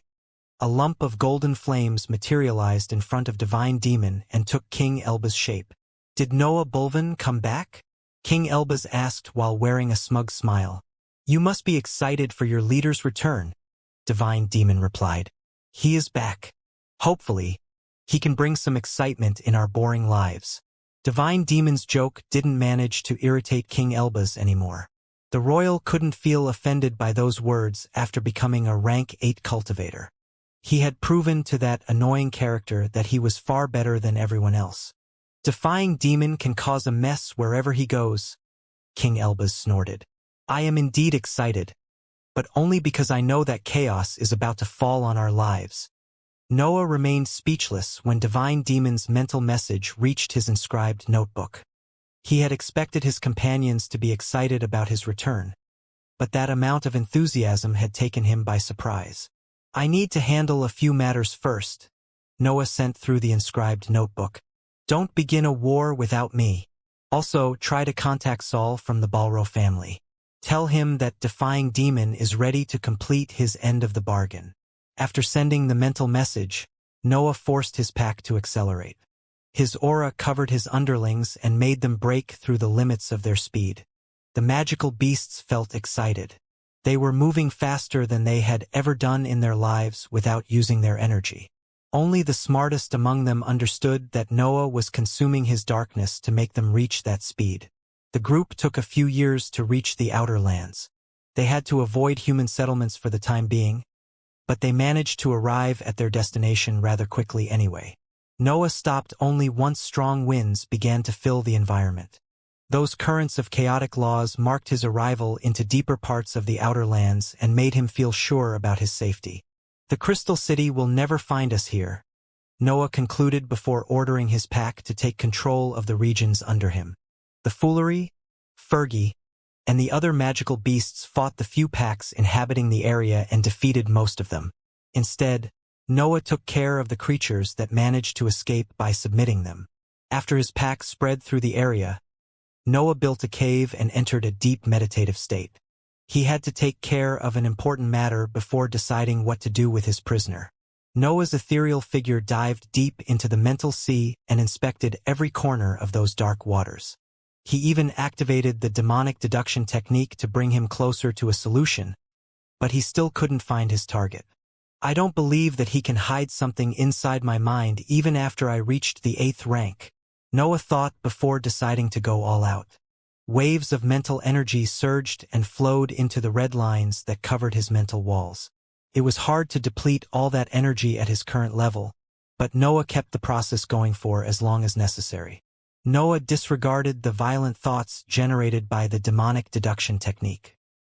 a lump of golden flames materialized in front of Divine Demon and took King Elba's shape. "Did Noah Bulvin come back?" King Elbas asked while wearing a smug smile. "You must be excited for your leader's return," Divine Demon replied. "He is back. Hopefully, he can bring some excitement in our boring lives." Divine Demon's joke didn't manage to irritate King Elbas anymore. The royal couldn't feel offended by those words after becoming a rank 8 cultivator. He had proven to that annoying character that he was far better than everyone else. "Defying Demon can cause a mess wherever he goes," King Elbas snorted. "I am indeed excited, but only because I know that chaos is about to fall on our lives." Noah remained speechless when Divine Demon's mental message reached his inscribed notebook. He had expected his companions to be excited about his return, but that amount of enthusiasm had taken him by surprise. "I need to handle a few matters first," Noah sent through the inscribed notebook. "Don't begin a war without me. Also, try to contact Saul from the Balro family. Tell him that Defying Demon is ready to complete his end of the bargain." After sending the mental message, Noah forced his pack to accelerate. His aura covered his underlings and made them break through the limits of their speed. The magical beasts felt excited. They were moving faster than they had ever done in their lives without using their energy. Only the smartest among them understood that Noah was consuming his darkness to make them reach that speed. The group took a few years to reach the outer lands. They had to avoid human settlements for the time being, but they managed to arrive at their destination rather quickly anyway. Noah stopped only once strong winds began to fill the environment. Those currents of chaotic laws marked his arrival into deeper parts of the outer lands and made him feel sure about his safety. "The Crystal City will never find us here," Noah concluded before ordering his pack to take control of the regions under him. The Foolery, Fergie, and the other magical beasts fought the few packs inhabiting the area and defeated most of them. Instead, Noah took care of the creatures that managed to escape by submitting them. After his pack spread through the area, Noah built a cave and entered a deep meditative state. He had to take care of an important matter before deciding what to do with his prisoner. Noah's ethereal figure dived deep into the mental sea and inspected every corner of those dark waters. He even activated the demonic deduction technique to bring him closer to a solution, but he still couldn't find his target. "I don't believe that he can hide something inside my mind even after I reached the 8th rank," Noah thought before deciding to go all out. Waves of mental energy surged and flowed into the red lines that covered his mental walls. It was hard to deplete all that energy at his current level, but Noah kept the process going for as long as necessary. Noah disregarded the violent thoughts generated by the demonic deduction technique.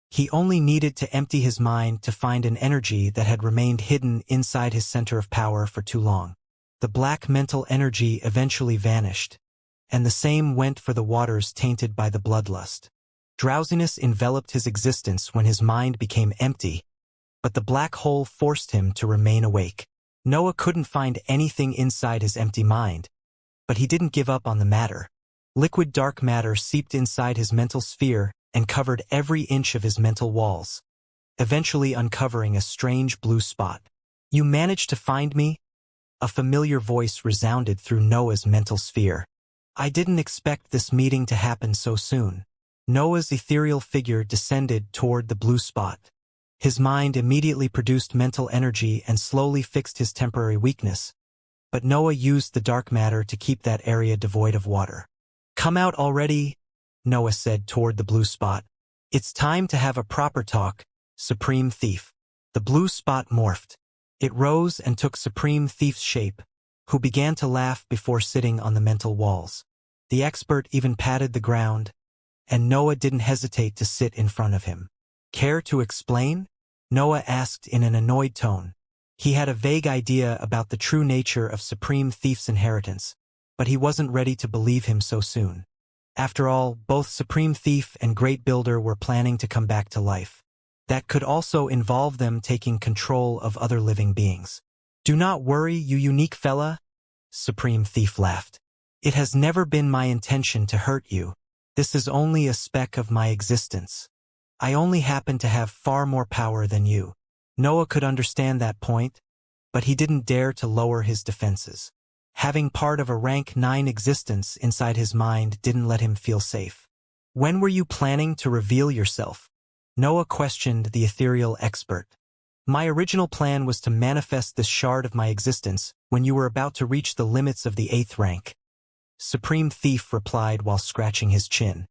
He only needed to empty his mind to find an energy that had remained hidden inside his center of power for too long. The black mental energy eventually vanished, and the same went for the waters tainted by the bloodlust. Drowsiness enveloped his existence when his mind became empty, but the black hole forced him to remain awake. Noah couldn't find anything inside his empty mind, but he didn't give up on the matter. Liquid dark matter seeped inside his mental sphere and covered every inch of his mental walls. eventually uncovering a strange blue spot. "You managed to find me?" A familiar voice resounded through Noah's mental sphere. "I didn't expect this meeting to happen so soon." Noah's ethereal figure descended toward the blue spot. His mind immediately produced mental energy and slowly fixed his temporary weakness. But Noah used the dark matter to keep that area devoid of water. "Come out already," Noah said toward the blue spot. "It's time to have a proper talk, Supreme Thief." The blue spot morphed. It rose and took Supreme Thief's shape, who began to laugh before sitting on the mental walls. The expert even patted the ground, and Noah didn't hesitate to sit in front of him. "Care to explain?" Noah asked in an annoyed tone. He had a vague idea about the true nature of Supreme Thief's inheritance, but he wasn't ready to believe him so soon. After all, both Supreme Thief and Great Builder were planning to come back to life. That could also involve them taking control of other living beings. "Do not worry, you unique fella," Supreme Thief laughed. "It has never been my intention to hurt you. This is only a speck of my existence. I only happen to have far more power than you." Noah could understand that point, but he didn't dare to lower his defenses. Having part of a rank 9 existence inside his mind didn't let him feel safe. "When were you planning to reveal yourself?" Noah questioned the ethereal expert. "My original plan was to manifest this shard of my existence when you were about to reach the limits of the 8th rank," Supreme Thief replied while scratching his chin.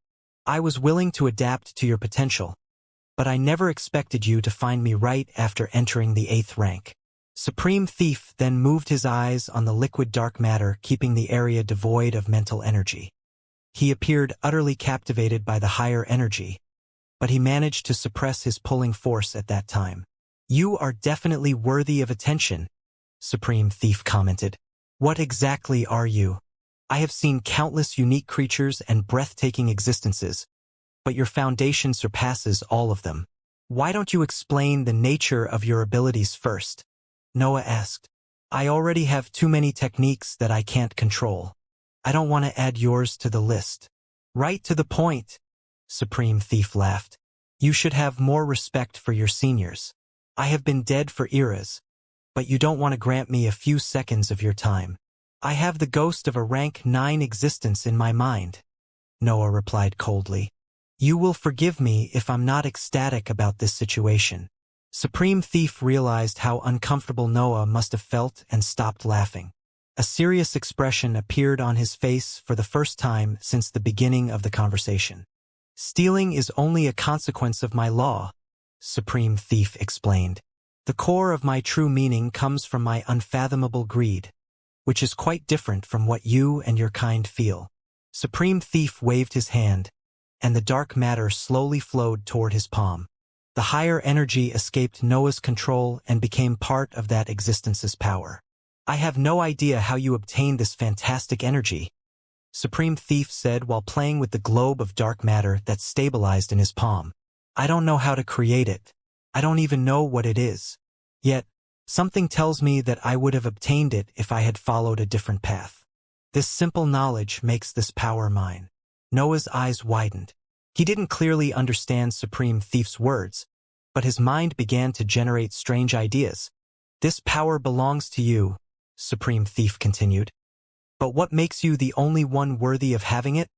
"I was willing to adapt to your potential, but I never expected you to find me right after entering the 8th rank." Supreme Thief then moved his eyes on the liquid dark matter, keeping the area devoid of mental energy. He appeared utterly captivated by the higher energy, but he managed to suppress his pulling force at that time. "You are definitely worthy of attention," Supreme Thief commented. "What exactly are you? I have seen countless unique creatures and breathtaking existences, but your foundation surpasses all of them. Why don't you explain the nature of your abilities first?" Noah asked. "I already have too many techniques that I can't control. I don't want to add yours to the list." "Right to the point," Supreme Thief laughed. "You should have more respect for your seniors. I have been dead for eras, but you don't want to grant me a few seconds of your time." "I have the ghost of a rank 9 existence in my mind," Noah replied coldly. "You will forgive me if I'm not ecstatic about this situation." Supreme Thief realized how uncomfortable Noah must have felt and stopped laughing. A serious expression appeared on his face for the first time since the beginning of the conversation. "Stealing is only a consequence of my law," Supreme Thief explained. "The core of my true meaning comes from my unfathomable greed, which is quite different from what you and your kind feel." Supreme Thief waved his hand, and the dark matter slowly flowed toward his palm. The higher energy escaped Noah's control and became part of that existence's power. "I have no idea how you obtained this fantastic energy," Supreme Thief said while playing with the globe of dark matter that stabilized in his palm. "I don't know how to create it. I don't even know what it is. Yet, something tells me that I would have obtained it if I had followed a different path. This simple knowledge makes this power mine." Noah's eyes widened. He didn't clearly understand Supreme Thief's words, but his mind began to generate strange ideas. "This power belongs to you," Supreme Thief continued. "But what makes you the only one worthy of having it?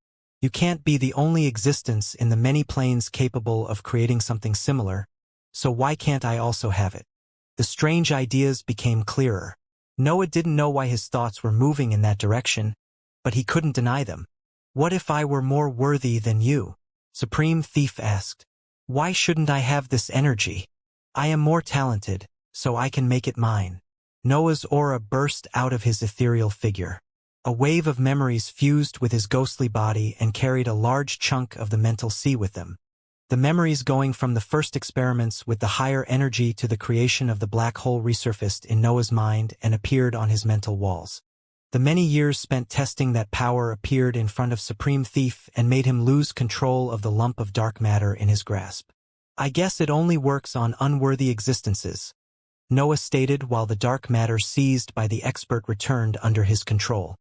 You can't be the only existence in the many planes capable of creating something similar, so why can't I also have it?" The strange ideas became clearer. Noah didn't know why his thoughts were moving in that direction, but he couldn't deny them. "What if I were more worthy than you?" Supreme Thief asked. "Why shouldn't I have this energy? I am more talented, so I can make it mine." Noah's aura burst out of his ethereal figure. A wave of memories fused with his ghostly body and carried a large chunk of the mental sea with them. The memories going from the first experiments with the higher energy to the creation of the black hole resurfaced in Noah's mind and appeared on his mental walls. The many years spent testing that power appeared in front of Supreme Thief and made him lose control of the lump of dark matter in his grasp. "I guess it only works on unworthy existences," Noah stated while the dark matter seized by the expert returned under his control.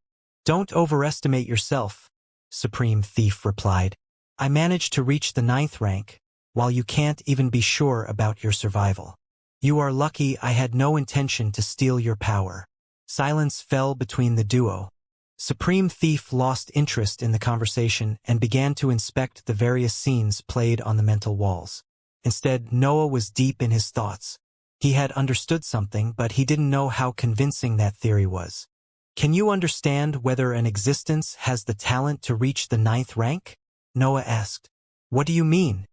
"Don't overestimate yourself," Supreme Thief replied. "I managed to reach the 9th rank, while you can't even be sure about your survival. You are lucky I had no intention to steal your power. Silence fell between the duo. Supreme Thief lost interest in the conversation and began to inspect the various scenes played on the mental walls. Instead, Noah was deep in his thoughts. He had understood something, but he didn't know how convincing that theory was. Can you understand whether an existence has the talent to reach the 9th rank? Noah asked. What do you mean?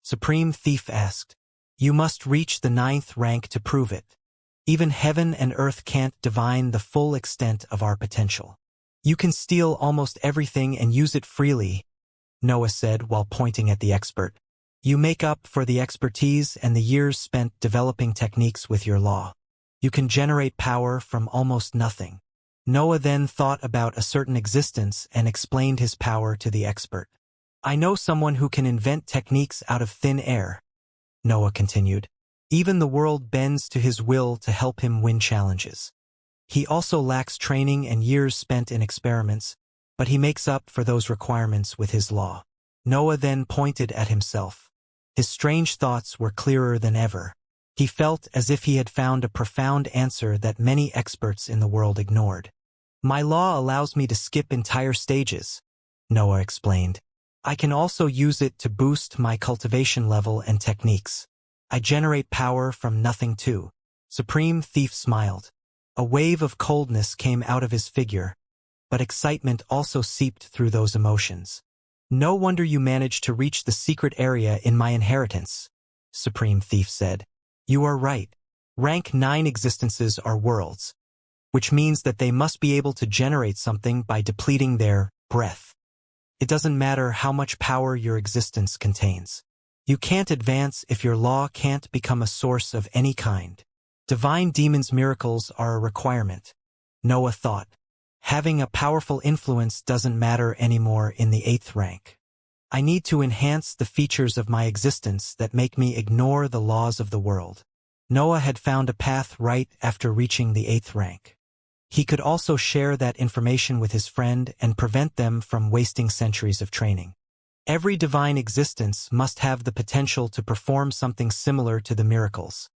Supreme Thief asked. You must reach the 9th rank to prove it. Even heaven and earth can't divine the full extent of our potential. You can steal almost everything and use it freely, Noah said while pointing at the expert. You make up for the expertise and the years spent developing techniques with your law. You can generate power from almost nothing. Noah then thought about a certain existence and explained his power to the expert. I know someone who can invent techniques out of thin air, Noah continued. Even the world bends to his will to help him win challenges. He also lacks training and years spent in experiments, but he makes up for those requirements with his law. Noah then pointed at himself. His strange thoughts were clearer than ever. He felt as if he had found a profound answer that many experts in the world ignored. My law allows me to skip entire stages, Noah explained. I can also use it to boost my cultivation level and techniques. I generate power from nothing too. Supreme Thief smiled. A wave of coldness came out of his figure, but excitement also seeped through those emotions. No wonder you managed to reach the secret area in my inheritance, Supreme Thief said. You are right. Rank 9 existences are worlds, which means that they must be able to generate something by depleting their breath. It doesn't matter how much power your existence contains. You can't advance if your law can't become a source of any kind. Divine demons' miracles are a requirement, Noah thought. Having a powerful influence doesn't matter anymore in the 8th rank. I need to enhance the features of my existence that make me ignore the laws of the world. Noah had found a path right after reaching the 8th rank. He could also share that information with his friend and prevent them from wasting centuries of training. Every divine existence must have the potential to perform something similar to the miracles,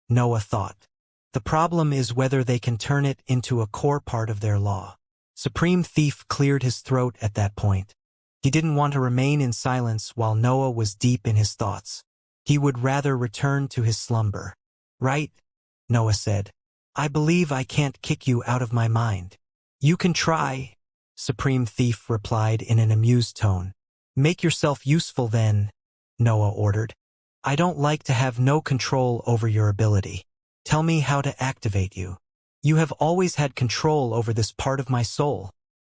Noah thought. The problem is whether they can turn it into a core part of their law. Supreme Thief cleared his throat at that point. He didn't want to remain in silence while Noah was deep in his thoughts. He would rather return to his slumber. Right, Noah said. I believe I can't kick you out of my mind. You can try, Supreme Thief replied in an amused tone. Make yourself useful then, Noah ordered. I don't like to have no control over your ability. Tell me how to activate you. You have always had control over this part of my soul,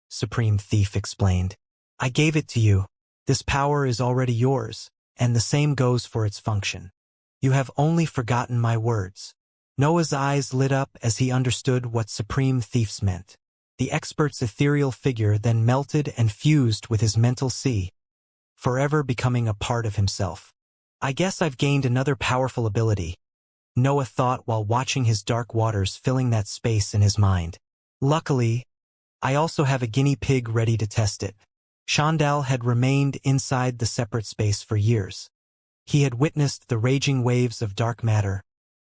Supreme Thief explained. I gave it to you. This power is already yours, and the same goes for its function. You have only forgotten my words. Noah's eyes lit up as he understood what Supreme Thief's meant. The expert's ethereal figure then melted and fused with his mental sea, forever becoming a part of himself. I guess I've gained another powerful ability, Noah thought while watching his dark waters filling that space in his mind. Luckily, I also have a guinea pig ready to test it. Xianxia had remained inside the separate space for years. He had witnessed the raging waves of dark matter,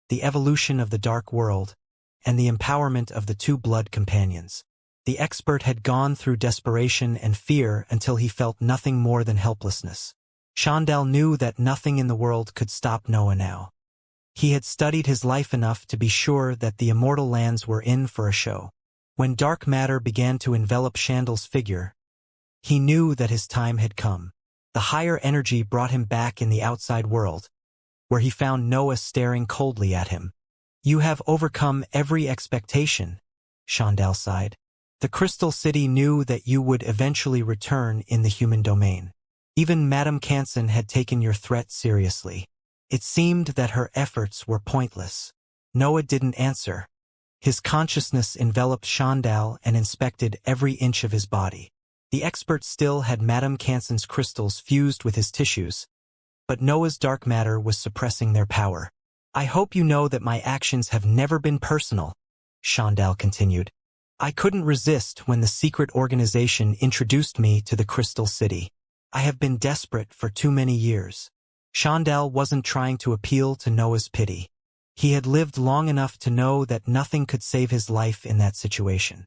the evolution of the dark world, and the empowerment of the two blood companions. The expert had gone through desperation and fear until he felt nothing more than helplessness. Xianxia knew that nothing in the world could stop Noah now. He had studied his life enough to be sure that the immortal lands were in for a show. When dark matter began to envelop Xianxia's figure, he knew that his time had come. The higher energy brought him back in the outside world, where he found Noah staring coldly at him. You have overcome every expectation, Xianxia sighed. The Crystal City knew that you would eventually return in the human domain. Even Madame Canson had taken your threat seriously. It seemed that her efforts were pointless. Noah didn't answer. His consciousness enveloped Xianxia and inspected every inch of his body. The expert still had Madame Canson's crystals fused with his tissues, but Noah's dark matter was suppressing their power. I hope you know that my actions have never been personal, Xianxia continued. I couldn't resist when the secret organization introduced me to the Crystal City. I have been desperate for too many years. Chandal wasn't trying to appeal to Noah's pity. He had lived long enough to know that nothing could save his life in that situation.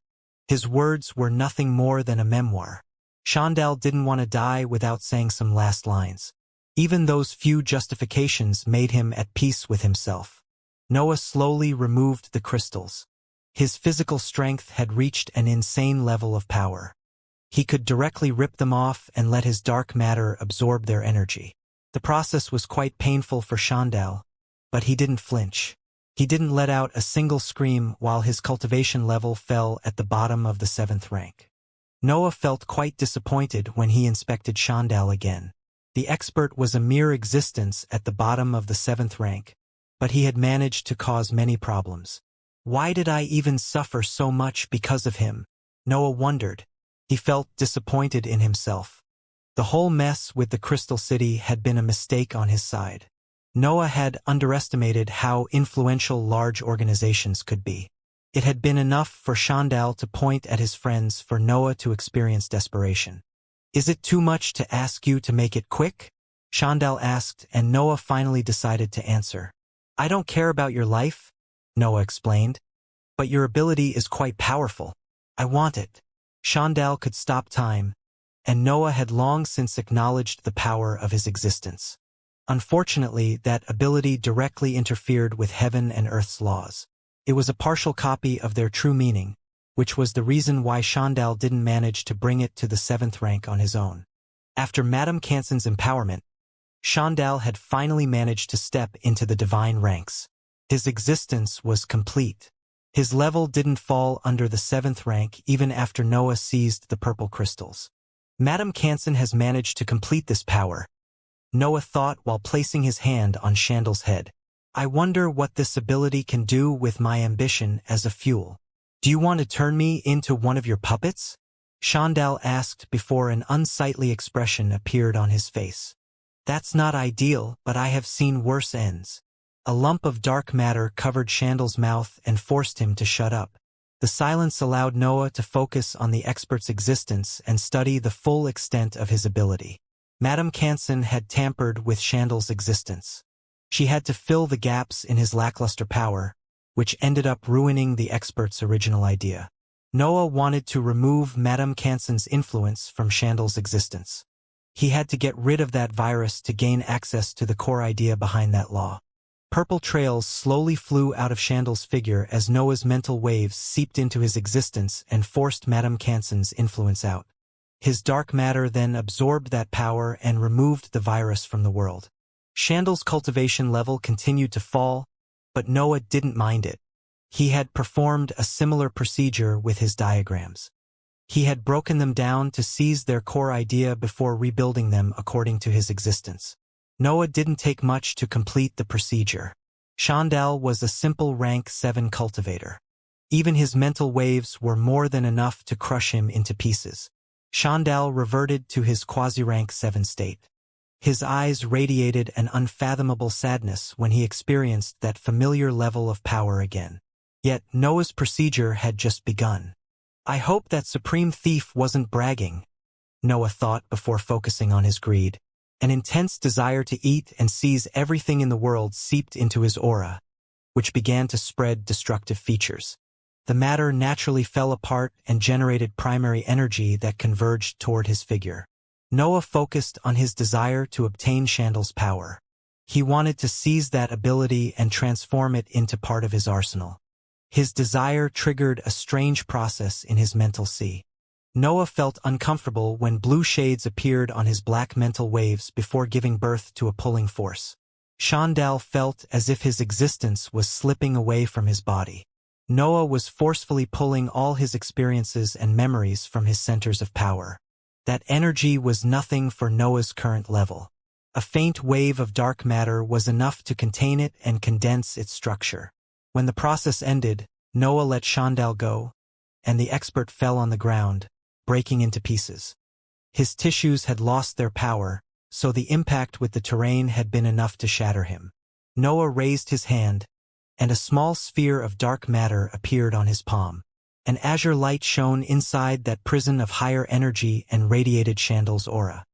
His words were nothing more than a memoir. Chandal didn't want to die without saying some last lines. Even those few justifications made him at peace with himself. Noah slowly removed the crystals. His physical strength had reached an insane level of power. He could directly rip them off and let his dark matter absorb their energy. The process was quite painful for Chandal, but he didn't flinch. He didn't let out a single scream while his cultivation level fell at the bottom of the 7th rank. Noah felt quite disappointed when he inspected Chandal again. The expert was a mere existence at the bottom of the 7th rank, but he had managed to cause many problems. Why did I even suffer so much because of him? Noah wondered. He felt disappointed in himself. The whole mess with the Crystal City had been a mistake on his side. Noah had underestimated how influential large organizations could be. It had been enough for Chandal to point at his friends for Noah to experience desperation. Is it too much to ask you to make it quick? Chandal asked, and Noah finally decided to answer. I don't care about your life, Noah explained, but your ability is quite powerful. I want it. Chandal could stop time, and Noah had long since acknowledged the power of his existence. Unfortunately, that ability directly interfered with heaven and earth's laws. It was a partial copy of their true meaning, which was the reason why Chandal didn't manage to bring it to the 7th rank on his own. After Madame Cansen's empowerment, Chandal had finally managed to step into the divine ranks. His existence was complete. His level didn't fall under the 7th rank even after Noah seized the purple crystals. Madame Cansen has managed to complete this power, Noah thought while placing his hand on Chandal's head. I wonder what this ability can do with my ambition as a fuel. Do you want to turn me into one of your puppets? Chandal asked before an unsightly expression appeared on his face. That's not ideal, but I have seen worse ends. A lump of dark matter covered Chandal's mouth and forced him to shut up. The silence allowed Noah to focus on the expert's existence and study the full extent of his ability. Madame Cansen had tampered with Chandal's existence. She had to fill the gaps in his lackluster power, which ended up ruining the expert's original idea. Noah wanted to remove Madame Cansen's influence from Chandal's existence. He had to get rid of that virus to gain access to the core idea behind that law. Purple trails slowly flew out of Chandal's figure as Noah's mental waves seeped into his existence and forced Madame Cansen's influence out. His dark matter then absorbed that power and removed the virus from the world. Chandal's cultivation level continued to fall, but Noah didn't mind it. He had performed a similar procedure with his diagrams. He had broken them down to seize their core idea before rebuilding them according to his existence. Noah didn't take much to complete the procedure. Chandal was a simple rank 7 cultivator. Even his mental waves were more than enough to crush him into pieces. Chandal reverted to his quasi-rank 7 state. His eyes radiated an unfathomable sadness when he experienced that familiar level of power again. Yet Noah's procedure had just begun. I hope that Supreme Thief wasn't bragging, Noah thought before focusing on his greed. An intense desire to eat and seize everything in the world seeped into his aura, which began to spread destructive features. The matter naturally fell apart and generated primary energy that converged toward his figure. Noah focused on his desire to obtain Chandal's power. He wanted to seize that ability and transform it into part of his arsenal. His desire triggered a strange process in his mental sea. Noah felt uncomfortable when blue shades appeared on his black mental waves before giving birth to a pulling force. Chandal felt as if his existence was slipping away from his body. Noah was forcefully pulling all his experiences and memories from his centers of power. That energy was nothing for Noah's current level. A faint wave of dark matter was enough to contain it and condense its structure. When the process ended, Noah let Chandal go, and the expert fell on the ground, breaking into pieces. His tissues had lost their power, so the impact with the terrain had been enough to shatter him. Noah raised his hand, and a small sphere of dark matter appeared on his palm. An azure light shone inside that prison of higher energy and radiated Chandal's aura.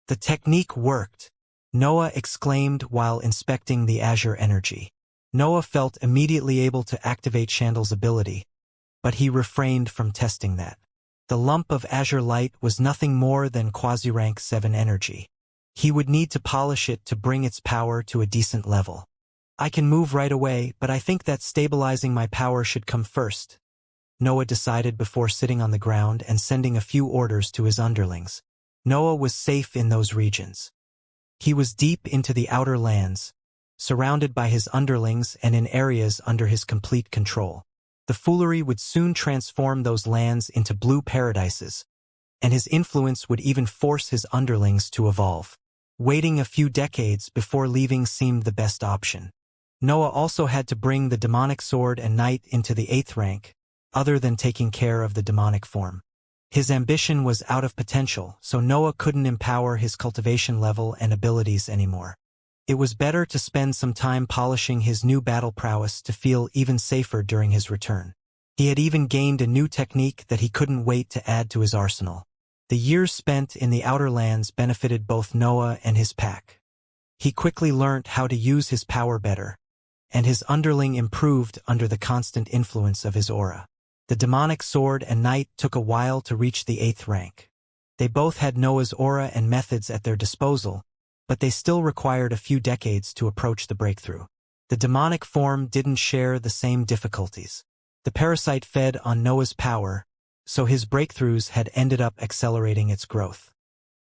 The technique worked. Noah exclaimed while inspecting the azure energy. Noah felt immediately able to activate Chandal's ability, but he refrained from testing that. The lump of azure light was nothing more than quasi-rank 7 energy. He would need to polish it to bring its power to a decent level. I can move right away, but I think that stabilizing my power should come first, Noah decided before sitting on the ground and sending a few orders to his underlings. Noah was safe in those regions. He was deep into the outer lands, surrounded by his underlings and in areas under his complete control. The foolery would soon transform those lands into blue paradises, and his influence would even force his underlings to evolve. Waiting a few decades before leaving seemed the best option. Noah also had to bring the demonic sword and knight into the 8th rank, other than taking care of the demonic form. His ambition was out of potential, so Noah couldn't empower his cultivation level and abilities anymore. It was better to spend some time polishing his new battle prowess to feel even safer during his return. He had even gained a new technique that he couldn't wait to add to his arsenal. The years spent in the outer lands benefited both Noah and his pack. He quickly learnt how to use his power better, and his underling improved under the constant influence of his aura. The demonic sword and knight took a while to reach the 8th rank. They both had Noah's aura and methods at their disposal, but they still required a few decades to approach the breakthrough. The demonic form didn't share the same difficulties. The parasite fed on Noah's power, so his breakthroughs had ended up accelerating its growth.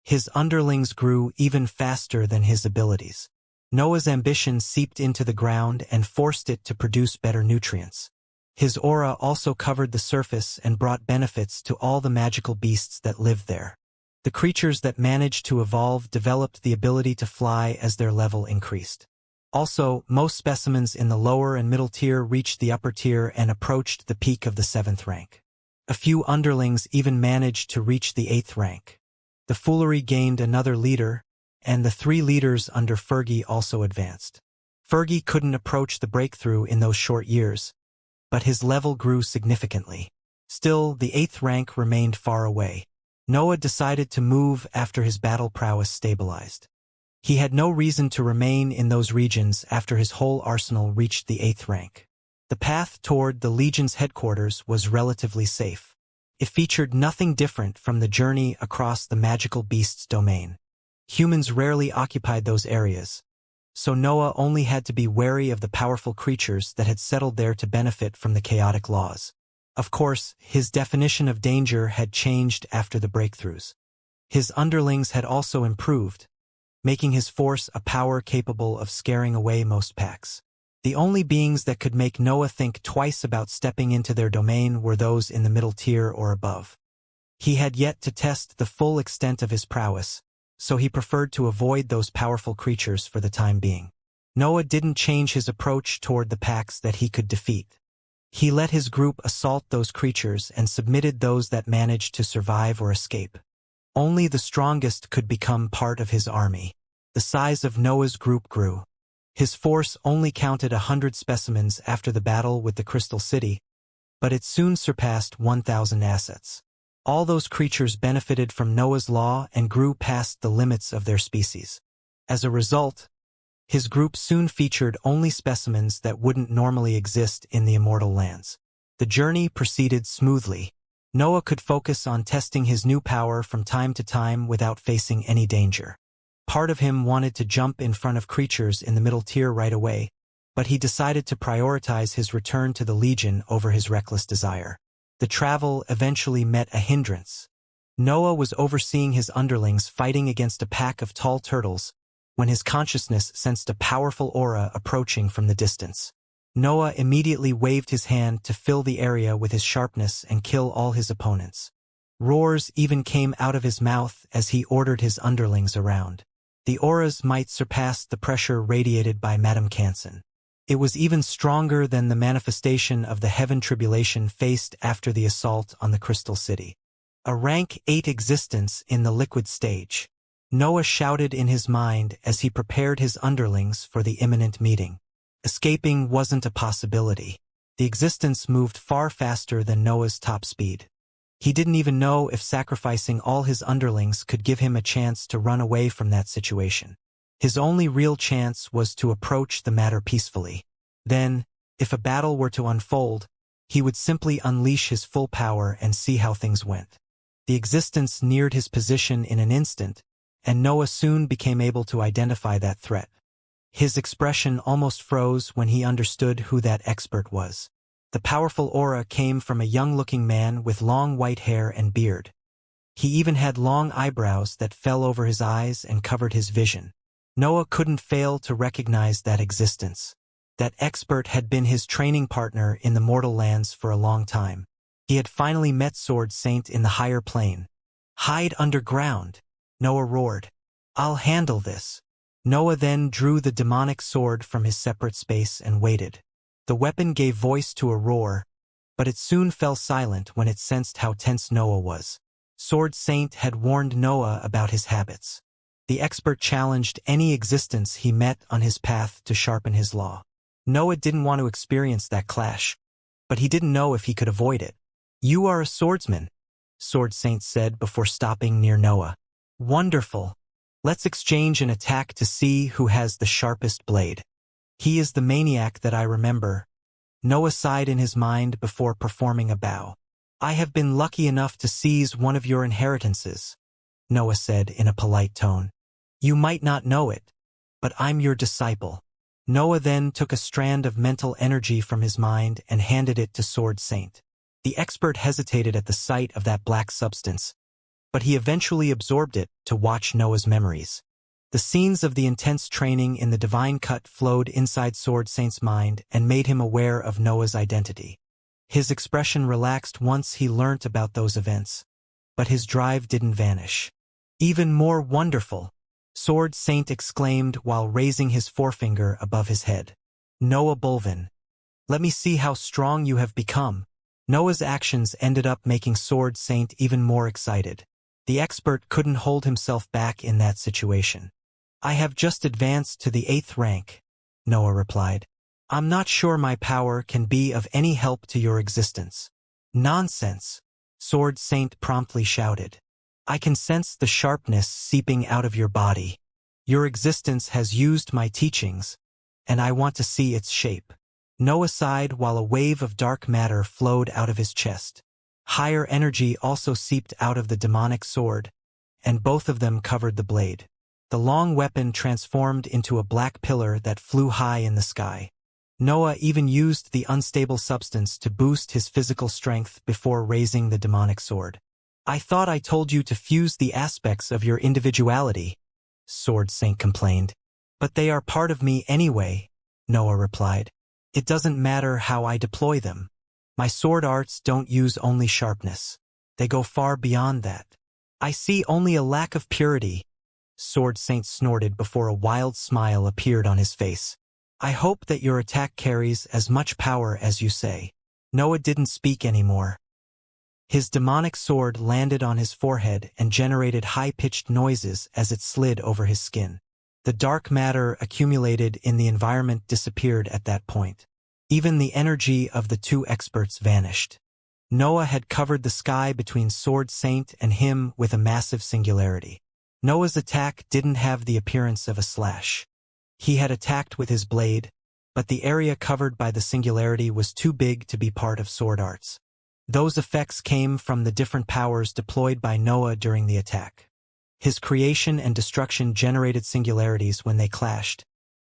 His underlings grew even faster than his abilities. Noah's ambition seeped into the ground and forced it to produce better nutrients. His aura also covered the surface and brought benefits to all the magical beasts that lived there. The creatures that managed to evolve developed the ability to fly as their level increased. Also, most specimens in the lower and middle tier reached the upper tier and approached the peak of the 7th rank. A few underlings even managed to reach the 8th rank. The foolery gained another leader, and the 3 leaders under Fergie also advanced. Fergie couldn't approach the breakthrough in those short years, but his level grew significantly. Still, the 8th rank remained far away. Noah decided to move after his battle prowess stabilized. He had no reason to remain in those regions after his whole arsenal reached the 8th rank. The path toward the Legion's headquarters was relatively safe. It featured nothing different from the journey across the magical beast's domain. Humans rarely occupied those areas, so Noah only had to be wary of the powerful creatures that had settled there to benefit from the chaotic laws. Of course, his definition of danger had changed after the breakthroughs. His underlings had also improved, making his force a power capable of scaring away most packs. The only beings that could make Noah think twice about stepping into their domain were those in the middle tier or above. He had yet to test the full extent of his prowess, so he preferred to avoid those powerful creatures for the time being. Noah didn't change his approach toward the packs that he could defeat. He let his group assault those creatures and submitted those that managed to survive or escape. Only the strongest could become part of his army. The size of Noah's group grew. His force only counted 100 specimens after the battle with the Crystal City, but it soon surpassed 1,000 assets. All those creatures benefited from Noah's law and grew past the limits of their species. As a result, his group soon featured only specimens that wouldn't normally exist in the Immortal lands. The journey proceeded smoothly. Noah could focus on testing his new power from time to time without facing any danger. Part of him wanted to jump in front of creatures in the middle tier right away, but he decided to prioritize his return to the Legion over his reckless desire. The travel eventually met a hindrance. Noah was overseeing his underlings fighting against a pack of tall turtles when his consciousness sensed a powerful aura approaching from the distance. Noah immediately waved his hand to fill the area with his sharpness and kill all his opponents. Roars even came out of his mouth as he ordered his underlings around. The auras might surpass the pressure radiated by Madame Canson. It was even stronger than the manifestation of the heaven tribulation faced after the assault on the Crystal City. A rank 8 existence in the liquid stage. Noah shouted in his mind as he prepared his underlings for the imminent meeting. Escaping wasn't a possibility. The existence moved far faster than Noah's top speed. He didn't even know if sacrificing all his underlings could give him a chance to run away from that situation. His only real chance was to approach the matter peacefully. Then, if a battle were to unfold, he would simply unleash his full power and see how things went. The existence neared his position in an instant, and Noah soon became able to identify that threat. His expression almost froze when he understood who that expert was. The powerful aura came from a young-looking man with long white hair and beard. He even had long eyebrows that fell over his eyes and covered his vision. Noah couldn't fail to recognize that existence. That expert had been his training partner in the mortal lands for a long time. He had finally met Sword Saint in the higher plane. "Hide underground," Noah roared. "I'll handle this." Noah then drew the demonic sword from his separate space and waited. The weapon gave voice to a roar, but it soon fell silent when it sensed how tense Noah was. Sword Saint had warned Noah about his habits. The expert challenged any existence he met on his path to sharpen his law. Noah didn't want to experience that clash, but he didn't know if he could avoid it. "You are a swordsman," Sword Saint said before stopping near Noah. "Wonderful. Let's exchange an attack to see who has the sharpest blade." "He is the maniac that I remember." Noah sighed in his mind before performing a bow. "I have been lucky enough to seize one of your inheritances," Noah said in a polite tone. "You might not know it, but I'm your disciple." Noah then took a strand of mental energy from his mind and handed it to Sword Saint. The expert hesitated at the sight of that black substance, but he eventually absorbed it to watch Noah's memories. The scenes of the intense training in the Divine Cut flowed inside Sword Saint's mind and made him aware of Noah's identity. His expression relaxed once he learnt about those events, but his drive didn't vanish. "Even more wonderful," Sword Saint exclaimed while raising his forefinger above his head. "Noah Bulvin, let me see how strong you have become." Noah's actions ended up making Sword Saint even more excited. The expert couldn't hold himself back in that situation. "I have just advanced to the 8th rank," Noah replied. "I'm not sure my power can be of any help to your existence." "Nonsense," Sword Saint promptly shouted. "I can sense the sharpness seeping out of your body. Your existence has used my teachings, and I want to see its shape." Noah sighed while a wave of dark matter flowed out of his chest. Higher energy also seeped out of the demonic sword, and both of them covered the blade. The long weapon transformed into a black pillar that flew high in the sky. Noah even used the unstable substance to boost his physical strength before raising the demonic sword. "I thought I told you to fuse the aspects of your individuality," Sword Saint complained. "But they are part of me anyway," Noah replied. "It doesn't matter how I deploy them. My sword arts don't use only sharpness. They go far beyond that." "I see only a lack of purity," Sword Saint snorted before a wild smile appeared on his face. "I hope that your attack carries as much power as you say." Noah didn't speak anymore. His demonic sword landed on his forehead and generated high-pitched noises as it slid over his skin. The dark matter accumulated in the environment disappeared at that point. Even the energy of the two experts vanished. Noah had covered the sky between Sword Saint and him with a massive singularity. Noah's attack didn't have the appearance of a slash. He had attacked with his blade, but the area covered by the singularity was too big to be part of sword arts. Those effects came from the different powers deployed by Noah during the attack. His creation and destruction generated singularities when they clashed,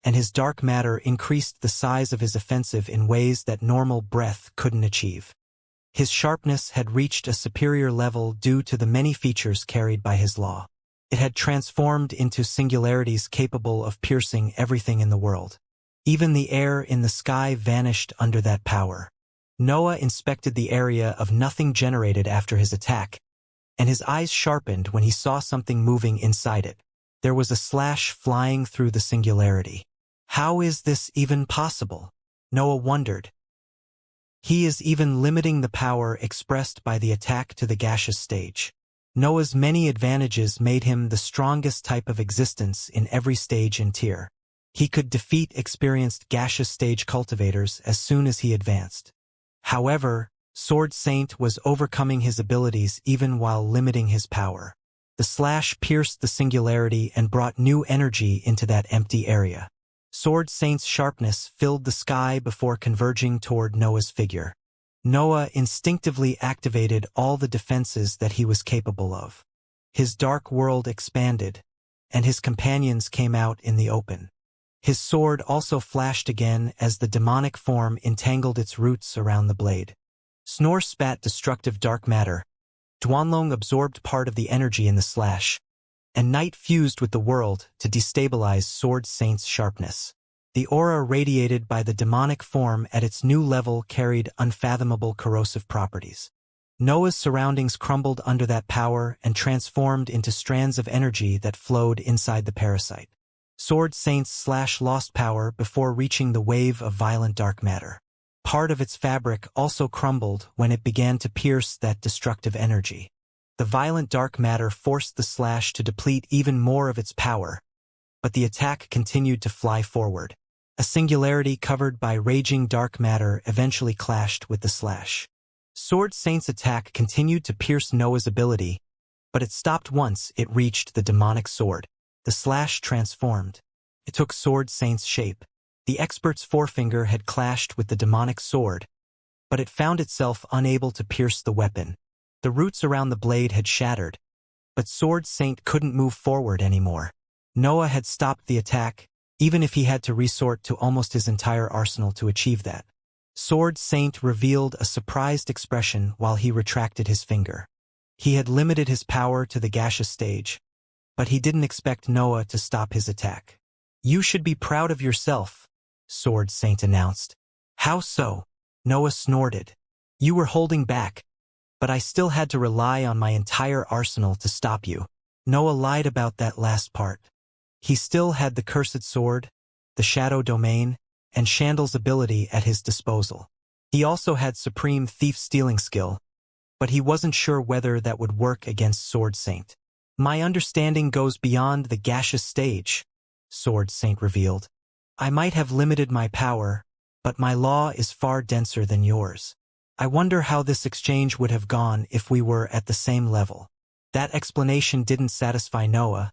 and his dark matter increased the size of his offensive in ways that normal breath couldn't achieve. His sharpness had reached a superior level due to the many features carried by his law. It had transformed into singularities capable of piercing everything in the world. Even the air in the sky vanished under that power. Noah inspected the area of nothing generated after his attack, and his eyes sharpened when he saw something moving inside it. There was a slash flying through the singularity. How is this even possible? Noah wondered. He is even limiting the power expressed by the attack to the gaseous stage. Noah's many advantages made him the strongest type of existence in every stage and tier. He could defeat experienced gaseous stage cultivators as soon as he advanced. However, Sword Saint was overcoming his abilities even while limiting his power. The slash pierced the singularity and brought new energy into that empty area. Sword Saint's sharpness filled the sky before converging toward Noah's figure. Noah instinctively activated all the defenses that he was capable of. His dark world expanded, and his companions came out in the open. His sword also flashed again as the demonic form entangled its roots around the blade. Snore spat destructive dark matter. Duanlong absorbed part of the energy in the slash, and night fused with the world to destabilize Sword Saint's sharpness. The aura radiated by the demonic form at its new level carried unfathomable corrosive properties. Noah's surroundings crumbled under that power and transformed into strands of energy that flowed inside the parasite. Sword Saint's slash lost power before reaching the wave of violent dark matter. Part of its fabric also crumbled when it began to pierce that destructive energy. The violent dark matter forced the slash to deplete even more of its power, but the attack continued to fly forward. A singularity covered by raging dark matter eventually clashed with the slash. Sword Saint's attack continued to pierce Noah's ability, but it stopped once it reached the demonic sword. The slash transformed. It took Sword Saint's shape. The expert's forefinger had clashed with the demonic sword, but it found itself unable to pierce the weapon. The roots around the blade had shattered, but Sword Saint couldn't move forward anymore. Noah had stopped the attack, even if he had to resort to almost his entire arsenal to achieve that. Sword Saint revealed a surprised expression while he retracted his finger. He had limited his power to the gaseous stage, but he didn't expect Noah to stop his attack. "You should be proud of yourself," Sword Saint announced. "How so?" Noah snorted. "You were holding back, but I still had to rely on my entire arsenal to stop you." Noah lied about that last part. He still had the cursed sword, the shadow domain, and Chandle's ability at his disposal. He also had supreme thief-stealing skill, but he wasn't sure whether that would work against Sword Saint. "My understanding goes beyond the gaseous stage," Sword Saint revealed. "I might have limited my power, but my law is far denser than yours. I wonder how this exchange would have gone if we were at the same level." That explanation didn't satisfy Noah,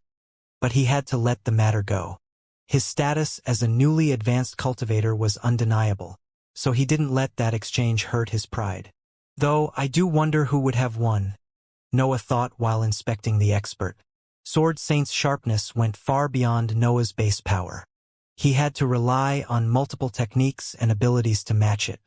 but he had to let the matter go. His status as a newly advanced cultivator was undeniable, so he didn't let that exchange hurt his pride. "Though I do wonder who would have won," Noah thought while inspecting the expert. Sword Saint's sharpness went far beyond Noah's base power. He had to rely on multiple techniques and abilities to match it.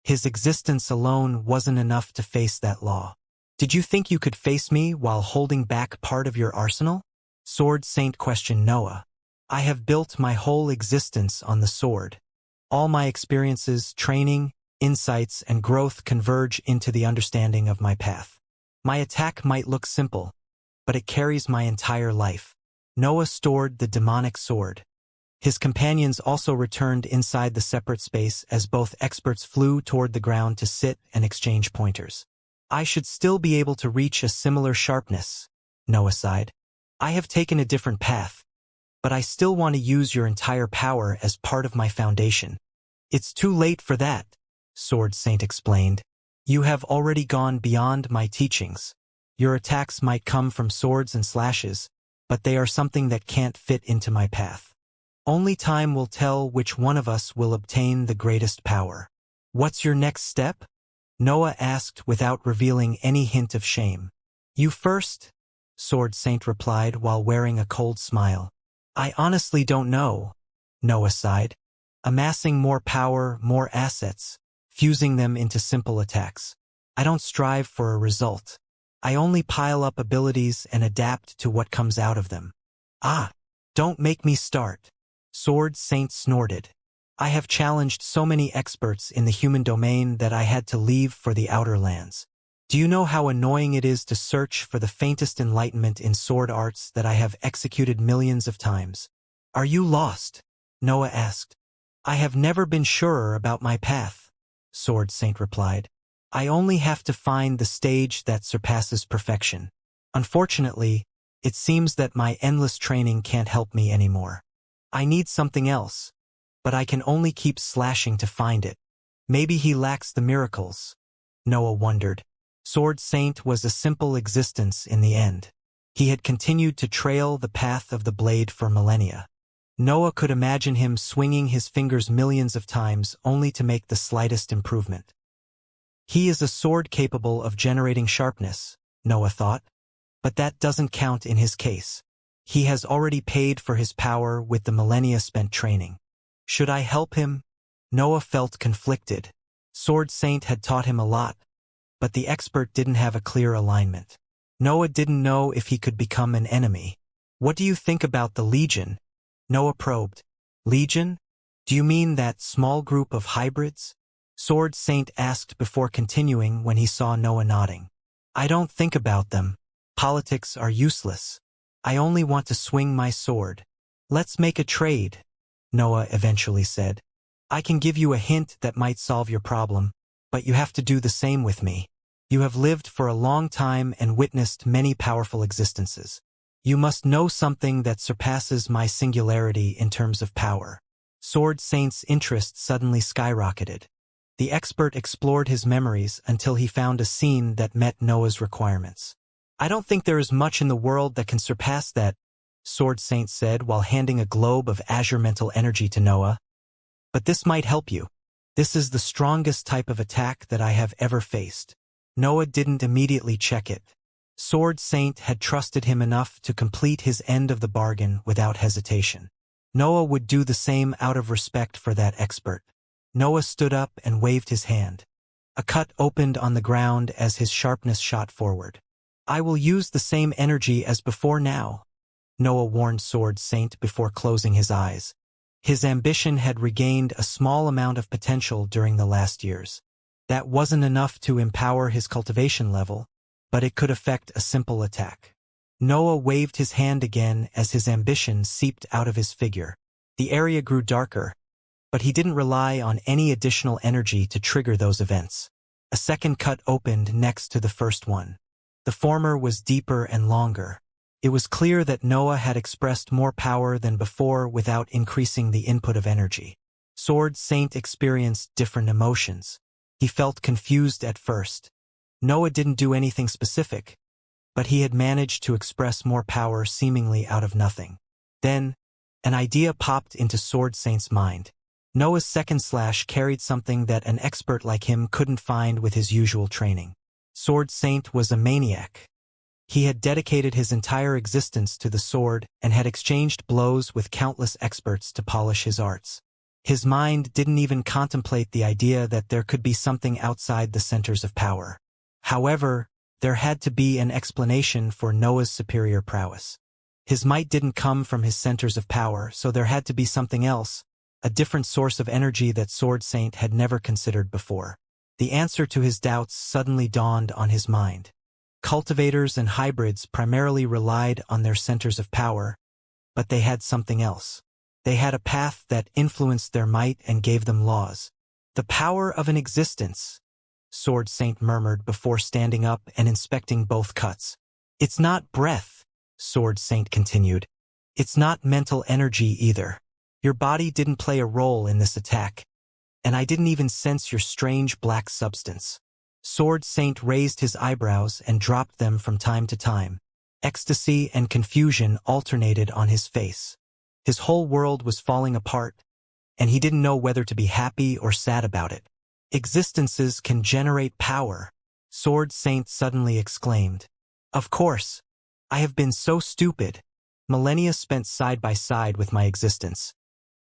His existence alone wasn't enough to face that law. "Did you think you could face me while holding back part of your arsenal?" Sword Saint questioned Noah. "I have built my whole existence on the sword. All my experiences, training, insights, and growth converge into the understanding of my path. My attack might look simple, but it carries my entire life." Noah stored the demonic sword. His companions also returned inside the separate space as both experts flew toward the ground to sit and exchange pointers. "I should still be able to reach a similar sharpness," Noah sighed. "I have taken a different path, but I still want to use your entire power as part of my foundation." "It's too late for that," Sword Saint explained. "You have already gone beyond my teachings. Your attacks might come from swords and slashes, but they are something that can't fit into my path. Only time will tell which one of us will obtain the greatest power." "What's your next step?" Noah asked without revealing any hint of shame. "You first," Sword Saint replied while wearing a cold smile. "I honestly don't know," Noah sighed. "Amassing more power, more assets, fusing them into simple attacks. I don't strive for a result. I only pile up abilities and adapt to what comes out of them." "Ah, don't make me start," Sword Saint snorted. "I have challenged so many experts in the human domain that I had to leave for the outer lands. Do you know how annoying it is to search for the faintest enlightenment in sword arts that I have executed millions of times?" "Are you lost?" Noah asked. "I have never been surer about my path," Sword Saint replied. "I only have to find the stage that surpasses perfection. Unfortunately, it seems that my endless training can't help me anymore. I need something else, but I can only keep slashing to find it." Maybe he lacks the miracles, Noah wondered. Sword Saint was a simple existence in the end. He had continued to trail the path of the blade for millennia. Noah could imagine him swinging his fingers millions of times only to make the slightest improvement. He is a sword capable of generating sharpness, Noah thought. But that doesn't count in his case. He has already paid for his power with the millennia spent training. Should I help him? Noah felt conflicted. Sword Saint had taught him a lot, but the expert didn't have a clear alignment. Noah didn't know if he could become an enemy. What do you think about the Legion? Noah probed. Legion? Do you mean that small group of hybrids? Sword Saint asked before continuing when he saw Noah nodding. I don't think about them. Politics are useless. I only want to swing my sword. Let's make a trade, Noah eventually said. I can give you a hint that might solve your problem, but you have to do the same with me. You have lived for a long time and witnessed many powerful existences. You must know something that surpasses my singularity in terms of power. Sword Saint's interest suddenly skyrocketed. The expert explored his memories until he found a scene that met Noah's requirements. I don't think there is much in the world that can surpass that, Sword Saint said while handing a globe of azure mental energy to Noah. But this might help you. This is the strongest type of attack that I have ever faced. Noah didn't immediately check it. Sword Saint had trusted him enough to complete his end of the bargain without hesitation. Noah would do the same out of respect for that expert. Noah stood up and waved his hand. A cut opened on the ground as his sharpness shot forward. I will use the same energy as before now, Noah warned Sword Saint before closing his eyes. His ambition had regained a small amount of potential during the last years. That wasn't enough to empower his cultivation level, but it could affect a simple attack. Noah waved his hand again as his ambition seeped out of his figure. The area grew darker, but he didn't rely on any additional energy to trigger those events. A second cut opened next to the first one. The former was deeper and longer. It was clear that Noah had expressed more power than before without increasing the input of energy. Sword Saint experienced different emotions. He felt confused at first. Noah didn't do anything specific, but he had managed to express more power seemingly out of nothing. Then, an idea popped into Sword Saint's mind. Noah's second slash carried something that an expert like him couldn't find with his usual training. Sword Saint was a maniac. He had dedicated his entire existence to the sword and had exchanged blows with countless experts to polish his arts. His mind didn't even contemplate the idea that there could be something outside the centers of power. However, there had to be an explanation for Noah's superior prowess. His might didn't come from his centers of power, so there had to be something else, a different source of energy that Sword Saint had never considered before. The answer to his doubts suddenly dawned on his mind. Cultivators and hybrids primarily relied on their centers of power, but they had something else. They had a path that influenced their might and gave them laws. The power of an existence, Sword Saint murmured before standing up and inspecting both cuts. It's not breath, Sword Saint continued. It's not mental energy either. Your body didn't play a role in this attack, and I didn't even sense your strange black substance. Sword Saint raised his eyebrows and dropped them from time to time. Ecstasy and confusion alternated on his face. His whole world was falling apart, and he didn't know whether to be happy or sad about it. Existences can generate power, Sword Saint suddenly exclaimed. Of course. I have been so stupid. Millennia spent side by side with my existence,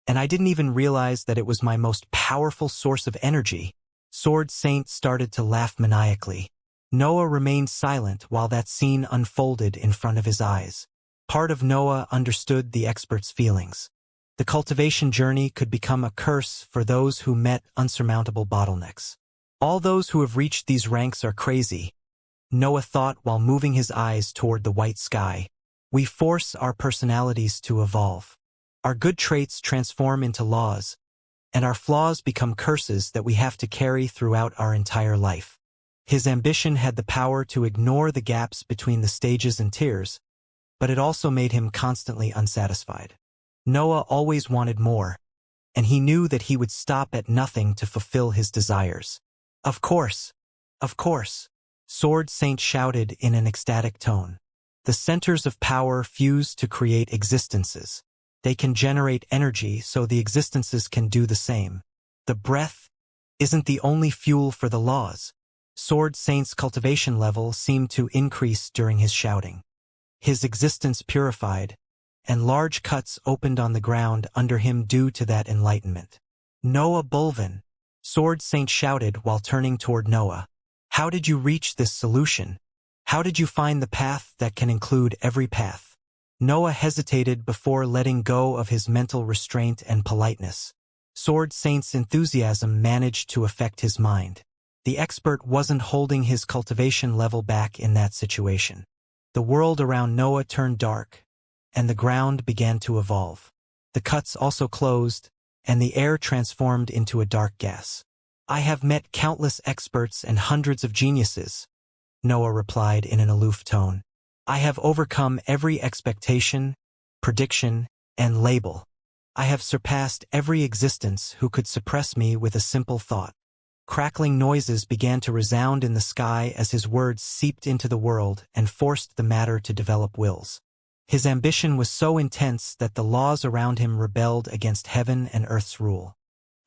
and I didn't even realize that it was my most powerful source of energy. Sword Saint started to laugh maniacally. Noah remained silent while that scene unfolded in front of his eyes. Part of Noah understood the expert's feelings. The cultivation journey could become a curse for those who met unsurmountable bottlenecks. All those who have reached these ranks are crazy, Noah thought while moving his eyes toward the white sky. We force our personalities to evolve. Our good traits transform into laws, and our flaws become curses that we have to carry throughout our entire life. His ambition had the power to ignore the gaps between the stages and tiers, but it also made him constantly unsatisfied. Noah always wanted more, and he knew that he would stop at nothing to fulfill his desires. Of course, Sword Saint shouted in an ecstatic tone. The centers of power fuse to create existences. They can generate energy so the existences can do the same. The breath isn't the only fuel for the laws. Sword Saint's cultivation level seemed to increase during his shouting. His existence purified, and large cuts opened on the ground under him due to that enlightenment. Noah Bulvin, Sword Saint shouted while turning toward Noah. How did you reach this solution? How did you find the path that can include every path? Noah hesitated before letting go of his mental restraint and politeness. Sword Saint's enthusiasm managed to affect his mind. The expert wasn't holding his cultivation level back in that situation. The world around Noah turned dark, and the ground began to evolve. The cuts also closed, and the air transformed into a dark gas. I have met countless experts and hundreds of geniuses, Noah replied in an aloof tone. I have overcome every expectation, prediction, and label. I have surpassed every existence who could suppress me with a simple thought. Crackling noises began to resound in the sky as his words seeped into the world and forced the matter to develop wills. His ambition was so intense that the laws around him rebelled against heaven and earth's rule.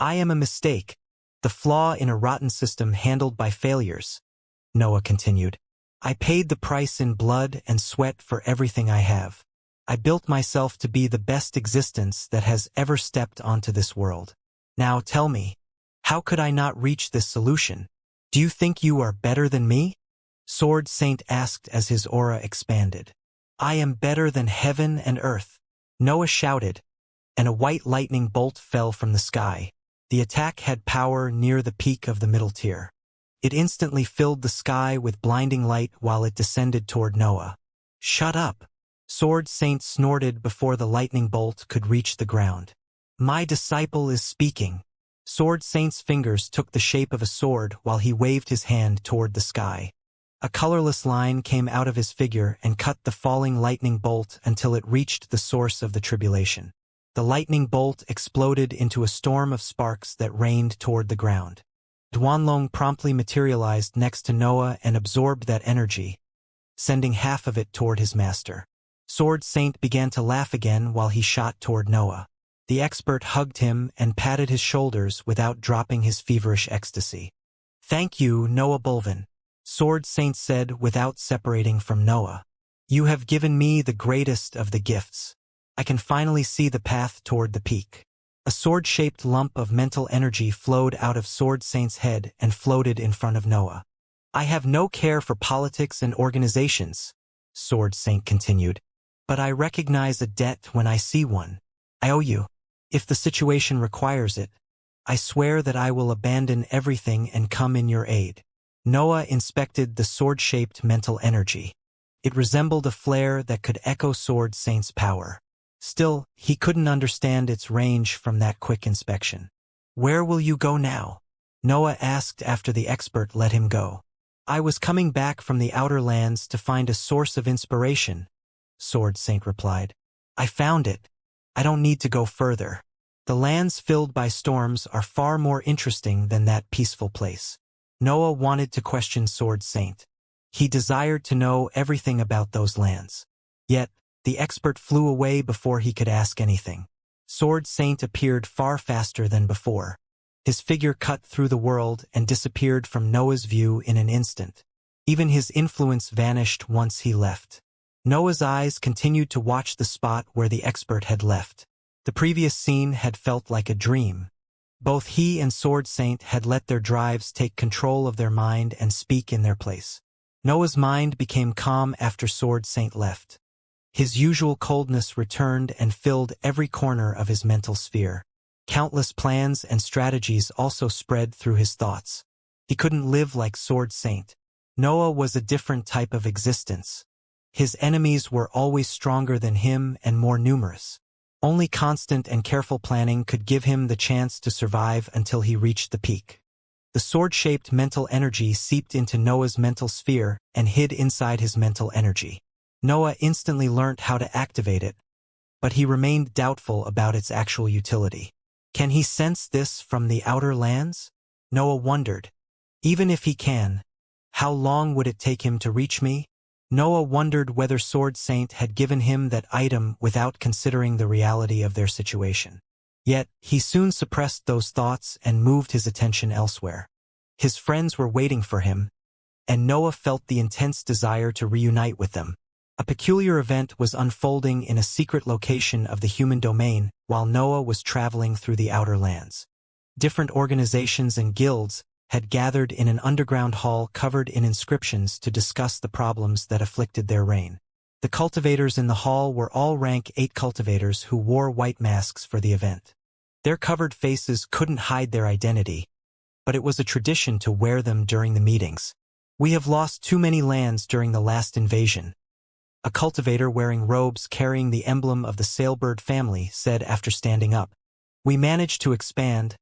I am a mistake, the flaw in a rotten system handled by failures, Noah continued. I paid the price in blood and sweat for everything I have. I built myself to be the best existence that has ever stepped onto this world. Now tell me, how could I not reach this solution? Do you think you are better than me? Sword Saint asked as his aura expanded. I am better than heaven and earth, Noah shouted, and a white lightning bolt fell from the sky. The attack had power near the peak of the middle tier. It instantly filled the sky with blinding light while it descended toward Noah. Shut up! Sword Saint snorted before the lightning bolt could reach the ground. My disciple is speaking. Sword Saint's fingers took the shape of a sword while he waved his hand toward the sky. A colorless line came out of his figure and cut the falling lightning bolt until it reached the source of the tribulation. The lightning bolt exploded into a storm of sparks that rained toward the ground. Duanlong promptly materialized next to Noah and absorbed that energy, sending half of it toward his master. Sword Saint began to laugh again while he shot toward Noah. The expert hugged him and patted his shoulders without dropping his feverish ecstasy. Thank you, Noah Bulvin, Sword Saint said without separating from Noah. You have given me the greatest of the gifts. I can finally see the path toward the peak. A sword-shaped lump of mental energy flowed out of Sword Saint's head and floated in front of Noah. I have no care for politics and organizations, Sword Saint continued, but I recognize a debt when I see one. I owe you. If the situation requires it, I swear that I will abandon everything and come in your aid. Noah inspected the sword-shaped mental energy. It resembled a flare that could echo Sword Saint's power. Still, he couldn't understand its range from that quick inspection. Where will you go now? Noah asked after the expert let him go. I was coming back from the outer lands to find a source of inspiration, Sword Saint replied. I found it. I don't need to go further. The lands filled by storms are far more interesting than that peaceful place. Noah wanted to question Sword Saint. He desired to know everything about those lands. Yet, the expert flew away before he could ask anything. Sword Saint appeared far faster than before. His figure cut through the world and disappeared from Noah's view in an instant. Even his influence vanished once he left. Noah's eyes continued to watch the spot where the expert had left. The previous scene had felt like a dream. Both he and Sword Saint had let their drives take control of their mind and speak in their place. Noah's mind became calm after Sword Saint left. His usual coldness returned and filled every corner of his mental sphere. Countless plans and strategies also spread through his thoughts. He couldn't live like Sword Saint. Noah was a different type of existence. His enemies were always stronger than him and more numerous. Only constant and careful planning could give him the chance to survive until he reached the peak. The sword-shaped mental energy seeped into Noah's mental sphere and hid inside his mental energy. Noah instantly learnt how to activate it, but he remained doubtful about its actual utility. Can he sense this from the outer lands? Noah wondered. Even if he can, how long would it take him to reach me? Noah wondered whether Sword Saint had given him that item without considering the reality of their situation. Yet, he soon suppressed those thoughts and moved his attention elsewhere. His friends were waiting for him, and Noah felt the intense desire to reunite with them. A peculiar event was unfolding in a secret location of the human domain while Noah was traveling through the outer lands. Different organizations and guilds had gathered in an underground hall covered in inscriptions to discuss the problems that afflicted their reign. The cultivators in the hall were all rank 8 cultivators who wore white masks for the event. Their covered faces couldn't hide their identity, but it was a tradition to wear them during the meetings. "We have lost too many lands during the last invasion," a cultivator wearing robes carrying the emblem of the sailbird family said after standing up. "We managed to expand,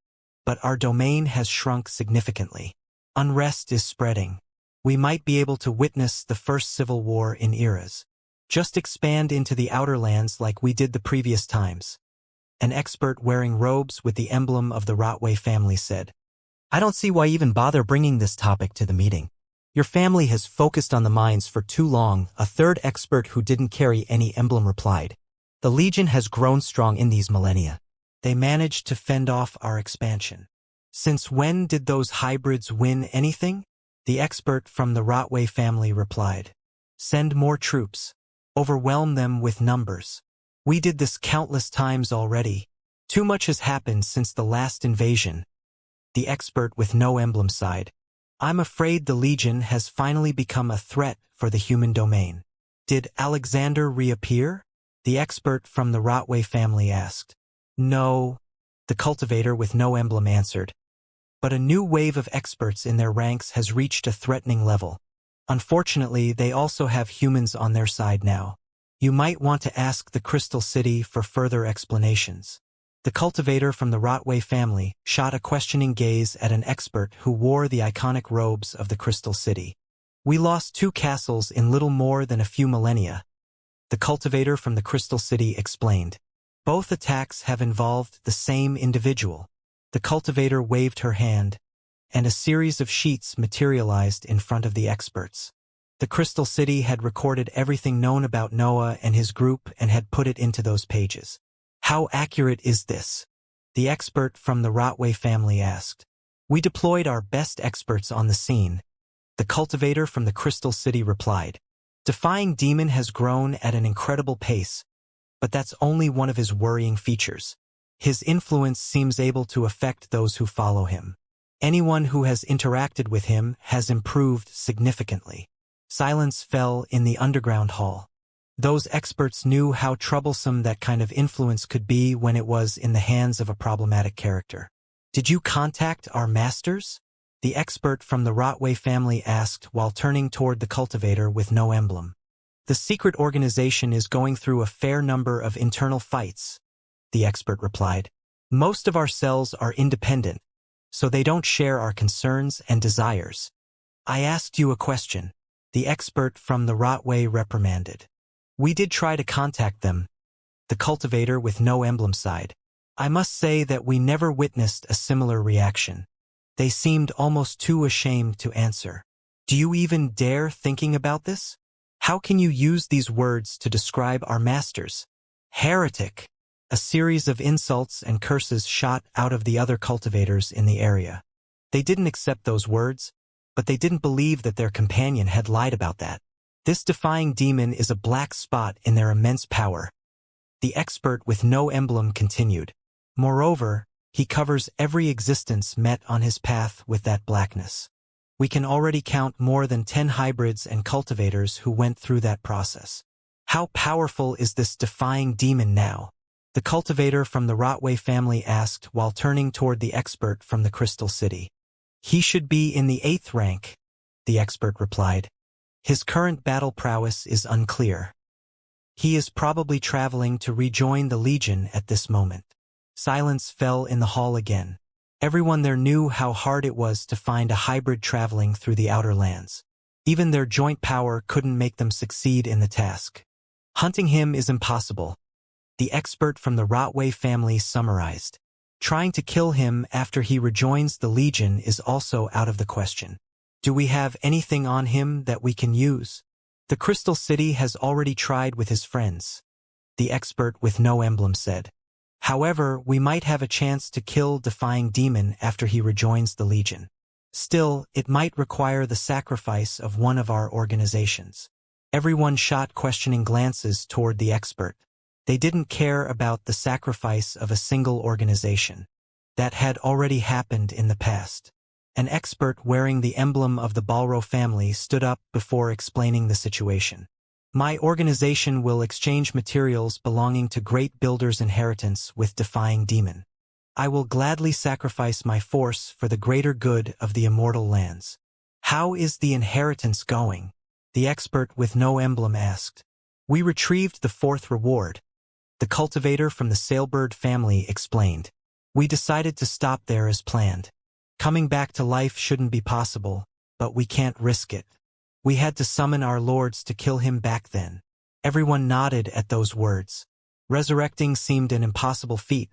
but our domain has shrunk significantly. Unrest is spreading. We might be able to witness the first civil war in eras. Just expand into the outer lands like we did the previous times," an expert wearing robes with the emblem of the Rotway family said. "I don't see why even bother bringing this topic to the meeting. Your family has focused on the mines for too long," a third expert who didn't carry any emblem replied. "The Legion has grown strong in these millennia. They managed to fend off our expansion. Since when did those hybrids win anything?" the expert from the Rotway family replied. "Send more troops. Overwhelm them with numbers. We did this countless times already. Too much has happened since the last invasion," the expert with no emblem sighed. "I'm afraid the Legion has finally become a threat for the human domain." "Did Alexander reappear?" the expert from the Rotway family asked. "No," the cultivator with no emblem answered. "But a new wave of experts in their ranks has reached a threatening level. Unfortunately, they also have humans on their side now. You might want to ask the Crystal City for further explanations." The cultivator from the Rotway family shot a questioning gaze at an expert who wore the iconic robes of the Crystal City. "We lost 2 castles in little more than a few millennia," the cultivator from the Crystal City explained. "Both attacks have involved the same individual." The cultivator waved her hand, and a series of sheets materialized in front of the experts. The Crystal City had recorded everything known about Noah and his group and had put it into those pages. "How accurate is this?" the expert from the Rotway family asked. "We deployed our best experts on the scene," the cultivator from the Crystal City replied. "Defying Demon has grown at an incredible pace, but that's only one of his worrying features. His influence seems able to affect those who follow him. Anyone who has interacted with him has improved significantly." Silence fell in the underground hall. Those experts knew how troublesome that kind of influence could be when it was in the hands of a problematic character. "Did you contact our masters?" the expert from the Rotway family asked while turning toward the cultivator with no emblem. "The secret organization is going through a fair number of internal fights," the expert replied. "Most of our cells are independent, so they don't share our concerns and desires." "I asked you a question," the expert from the Rotway reprimanded. "We did try to contact them," the cultivator with no emblem sighed. "I must say that we never witnessed a similar reaction. They seemed almost too ashamed to answer." "Do you even dare thinking about this? How can you use these words to describe our masters? Heretic!" A series of insults and curses shot out of the other cultivators in the area. They didn't accept those words, but they didn't believe that their companion had lied about that. "This defying demon is a black spot in their immense power," the expert with no emblem continued. "Moreover, he covers every existence met on his path with that blackness. We can already count more than 10 hybrids and cultivators who went through that process. How powerful is this defying demon now?" the cultivator from the Rotway family asked while turning toward the expert from the Crystal City. "He should be in the 8th rank," the expert replied. "His current battle prowess is unclear. He is probably traveling to rejoin the Legion at this moment." Silence fell in the hall again. Everyone there knew how hard it was to find a hybrid traveling through the outer lands. Even their joint power couldn't make them succeed in the task. "Hunting him is impossible," the expert from the Rotway family summarized. "Trying to kill him after he rejoins the Legion is also out of the question. Do we have anything on him that we can use?" The Crystal City has already tried with his friends, the expert with no emblem said. However, we might have a chance to kill Defying Demon after he rejoins the Legion. Still, it might require the sacrifice of one of our organizations. Everyone shot questioning glances toward the expert. They didn't care about the sacrifice of a single organization. That had already happened in the past. An expert wearing the emblem of the Balro family stood up before explaining the situation. My organization will exchange materials belonging to Great Builder's inheritance with Defying Demon. I will gladly sacrifice my force for the greater good of the immortal lands. How is the inheritance going? The expert with no emblem asked. We retrieved the fourth reward. The cultivator from the Sailbird family explained. We decided to stop there as planned. Coming back to life shouldn't be possible, but we can't risk it. We had to summon our lords to kill him back then. Everyone nodded at those words. Resurrecting seemed an impossible feat,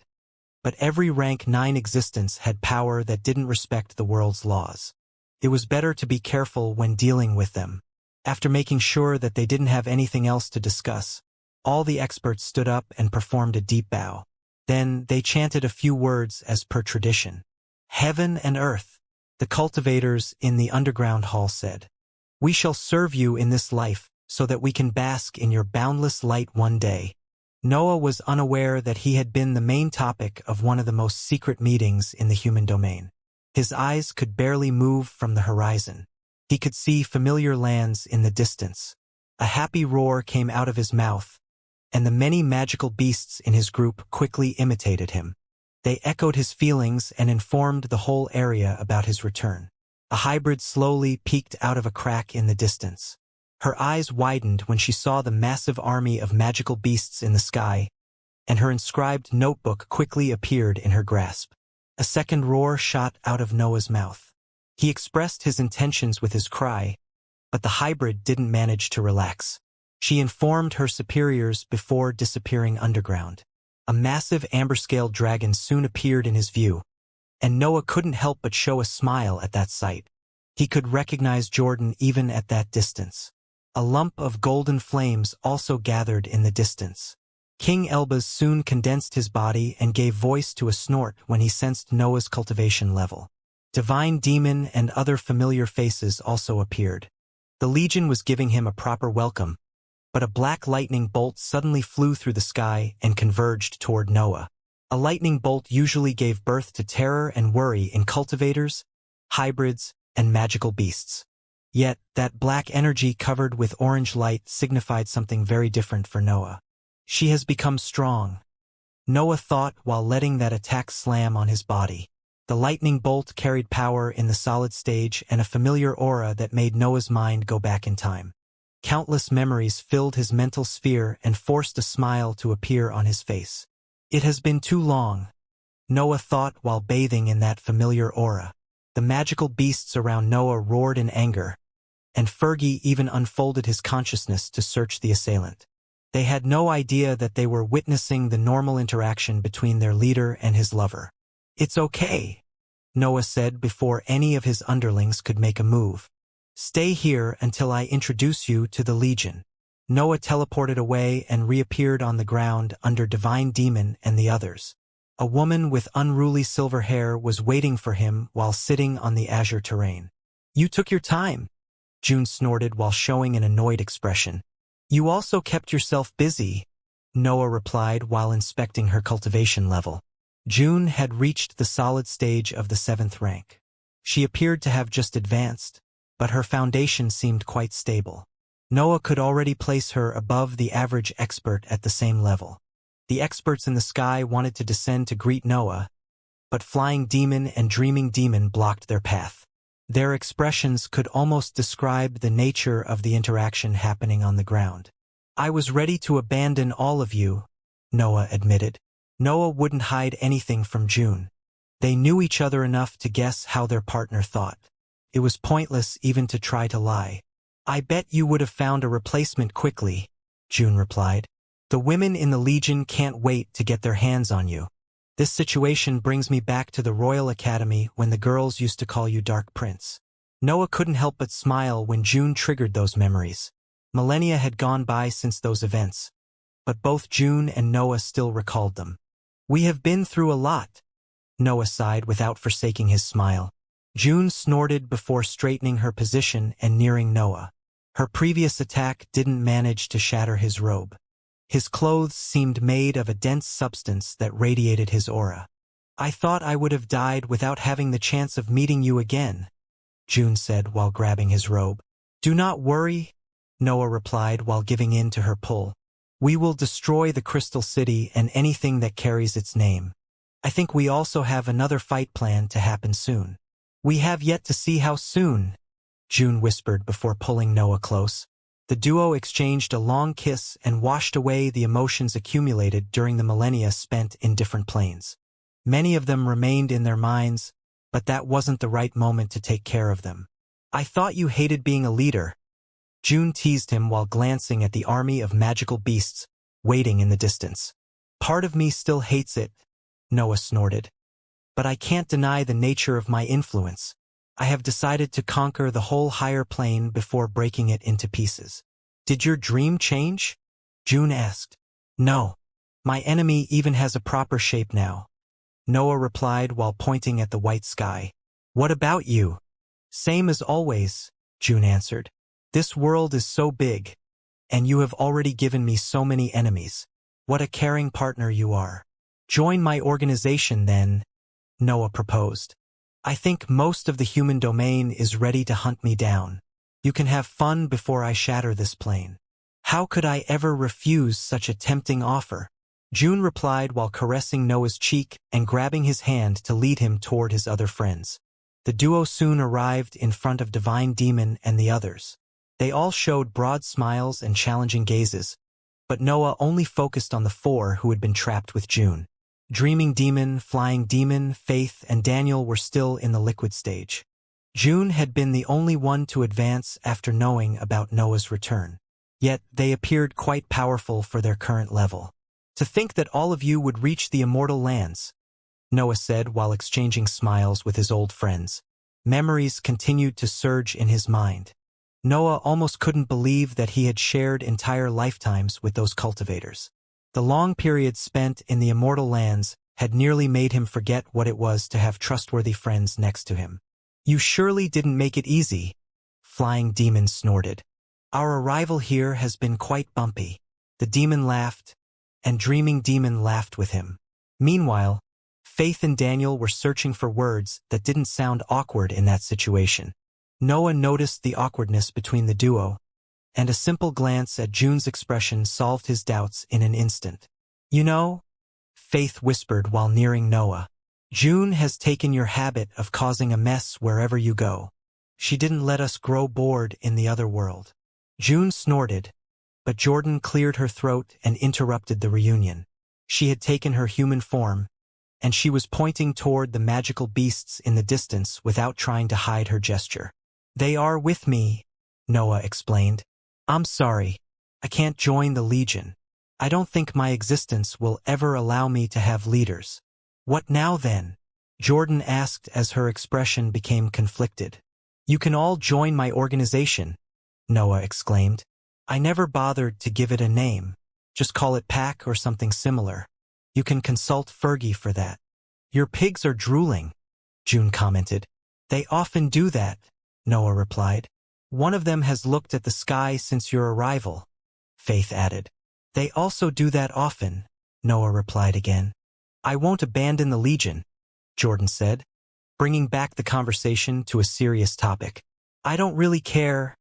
but every rank 9 existence had power that didn't respect the world's laws. It was better to be careful when dealing with them. After making sure that they didn't have anything else to discuss, all the experts stood up and performed a deep bow. Then they chanted a few words as per tradition. Heaven and earth, the cultivators in the underground hall said. We shall serve you in this life so that we can bask in your boundless light one day. Noah was unaware that he had been the main topic of one of the most secret meetings in the human domain. His eyes could barely move from the horizon. He could see familiar lands in the distance. A happy roar came out of his mouth, and the many magical beasts in his group quickly imitated him. They echoed his feelings and informed the whole area about his return. A hybrid slowly peeked out of a crack in the distance. Her eyes widened when she saw the massive army of magical beasts in the sky, and her inscribed notebook quickly appeared in her grasp. A second roar shot out of Noah's mouth. He expressed his intentions with his cry, but the hybrid didn't manage to relax. She informed her superiors before disappearing underground. A massive amber-scaled dragon soon appeared in his view, and Noah couldn't help but show a smile at that sight. He could recognize Jordan even at that distance. A lump of golden flames also gathered in the distance. King Elbaz soon condensed his body and gave voice to a snort when he sensed Noah's cultivation level. Divine Demon and other familiar faces also appeared. The Legion was giving him a proper welcome, but a black lightning bolt suddenly flew through the sky and converged toward Noah. A lightning bolt usually gave birth to terror and worry in cultivators, hybrids, and magical beasts. Yet, that black energy covered with orange light signified something very different for Noah. She has become strong, Noah thought while letting that attack slam on his body. The lightning bolt carried power in the solid stage and a familiar aura that made Noah's mind go back in time. Countless memories filled his mental sphere and forced a smile to appear on his face. It has been too long, Noah thought while bathing in that familiar aura. The magical beasts around Noah roared in anger, and Fergie even unfolded his consciousness to search the assailant. They had no idea that they were witnessing the normal interaction between their leader and his lover. It's okay, Noah said before any of his underlings could make a move. Stay here until I introduce you to the Legion. Noah teleported away and reappeared on the ground under Divine Demon and the others. A woman with unruly silver hair was waiting for him while sitting on the azure terrain. You took your time, June snorted while showing an annoyed expression. You also kept yourself busy, Noah replied while inspecting her cultivation level. June had reached the solid stage of the 7th rank. She appeared to have just advanced, but her foundation seemed quite stable. Noah could already place her above the average expert at the same level. The experts in the sky wanted to descend to greet Noah, but Flying Demon and Dreaming Demon blocked their path. Their expressions could almost describe the nature of the interaction happening on the ground. I was ready to abandon all of you, Noah admitted. Noah wouldn't hide anything from June. They knew each other enough to guess how their partner thought. It was pointless even to try to lie. I bet you would have found a replacement quickly, June replied. The women in the Legion can't wait to get their hands on you. This situation brings me back to the Royal Academy when the girls used to call you Dark Prince. Noah couldn't help but smile when June triggered those memories. Millennia had gone by since those events, but both June and Noah still recalled them. "We have been through a lot," Noah sighed without forsaking his smile. June snorted before straightening her position and nearing Noah. Her previous attack didn't manage to shatter his robe. His clothes seemed made of a dense substance that radiated his aura. "I thought I would have died without having the chance of meeting you again," June said while grabbing his robe. "Do not worry," Noah replied while giving in to her pull. "We will destroy the Crystal City and anything that carries its name. I think we also have another fight planned to happen soon." "We have yet to see how soon," June whispered before pulling Noah close. The duo exchanged a long kiss and washed away the emotions accumulated during the millennia spent in different planes. Many of them remained in their minds, but that wasn't the right moment to take care of them. "I thought you hated being a leader," June teased him while glancing at the army of magical beasts waiting in the distance. "Part of me still hates it," Noah snorted. "But I can't deny the nature of my influence. I have decided to conquer the whole higher plane before breaking it into pieces." "Did your dream change?" June asked. "No. My enemy even has a proper shape now," Noah replied while pointing at the white sky. "What about you?" "Same as always," June answered. "This world is so big, and you have already given me so many enemies. What a caring partner you are." "Join my organization then," Noah proposed. "I think most of the human domain is ready to hunt me down. You can have fun before I shatter this plane." "How could I ever refuse such a tempting offer?" June replied while caressing Noah's cheek and grabbing his hand to lead him toward his other friends. The duo soon arrived in front of Divine Demon and the others. They all showed broad smiles and challenging gazes, but Noah only focused on the four who had been trapped with June. Dreaming Demon, Flying Demon, Faith, and Daniel were still in the liquid stage. June had been the only one to advance after knowing about Noah's return. Yet they appeared quite powerful for their current level. "To think that all of you would reach the immortal lands," Noah said while exchanging smiles with his old friends. Memories continued to surge in his mind. Noah almost couldn't believe that he had shared entire lifetimes with those cultivators. The long period spent in the immortal lands had nearly made him forget what it was to have trustworthy friends next to him. "You surely didn't make it easy," Flying Demon snorted. "Our arrival here has been quite bumpy." The demon laughed, and Dreaming Demon laughed with him. Meanwhile, Faith and Daniel were searching for words that didn't sound awkward in that situation. Noah noticed the awkwardness between the duo, and a simple glance at June's expression solved his doubts in an instant. "You know," Faith whispered while nearing Noah, "June has taken your habit of causing a mess wherever you go. She didn't let us grow bored in the other world." June snorted, but Jordan cleared her throat and interrupted the reunion. She had taken her human form, and she was pointing toward the magical beasts in the distance without trying to hide her gesture. "They are with me," Noah explained. "I'm sorry. I can't join the Legion. I don't think my existence will ever allow me to have leaders." "What now then?" Jordan asked as her expression became conflicted. "You can all join my organization," Noah exclaimed. "I never bothered to give it a name. Just call it Pack or something similar. You can consult Fergie for that." "Your pigs are drooling," June commented. "They often do that," Noah replied. "One of them has looked at the sky since your arrival," Faith added. "They also do that often," Noah replied again. "I won't abandon the Legion," Jordan said, bringing back the conversation to a serious topic. "I don't really care,"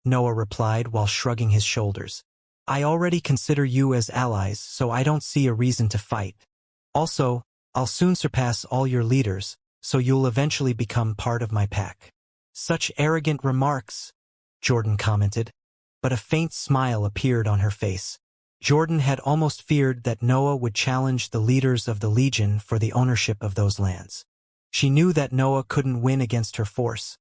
Noah replied while shrugging his shoulders. "I already consider you as allies, so I don't see a reason to fight. Also, I'll soon surpass all your leaders, so you'll eventually become part of my pack." "Such arrogant remarks," Jordan commented, but a faint smile appeared on her face. Jordan had almost feared that Noah would challenge the leaders of the Legion for the ownership of those lands. She knew that Noah couldn't win against her force,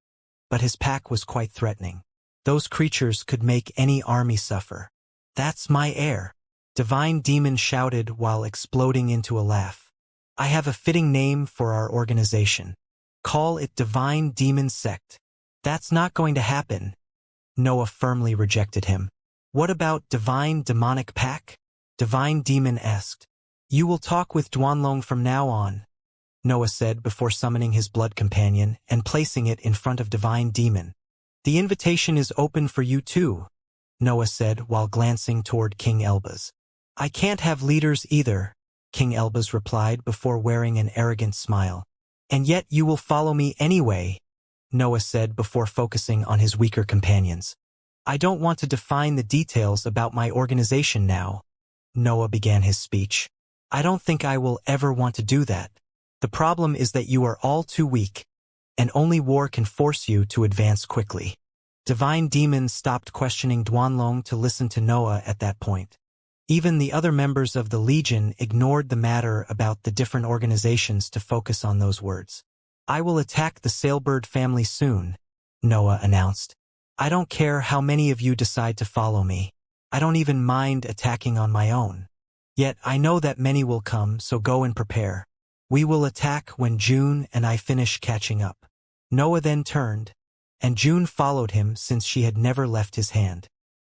but his pack was quite threatening. Those creatures could make any army suffer. "That's my heir," Divine Demon shouted while exploding into a laugh. "I have a fitting name for our organization. Call it Divine Demon Sect." "That's not going to happen," Noah firmly rejected him. What about Divine Demonic Pack? Divine Demon asked. You will talk with Duanlong from now on, Noah said before summoning his blood companion and placing it in front of Divine Demon. The invitation is open for you too, Noah said while glancing toward King Elbaz. I can't have leaders either, King Elbaz replied before wearing an arrogant smile. And yet you will follow me anyway, Noah said before focusing on his weaker companions. I don't want to define the details about my organization now, Noah began his speech. I don't think I will ever want to do that. The problem is that you are all too weak, and only war can force you to advance quickly. Divine Demon stopped questioning Duanlong to listen to Noah at that point. Even the other members of the Legion ignored the matter about the different organizations to focus on those words. I will attack the Sailbird family soon, Noah announced. I don't care how many of you decide to follow me. I don't even mind attacking on my own. Yet I know that many will come, so go and prepare. We will attack when June and I finish catching up. Noah then turned, and June followed him since she had never left his hand.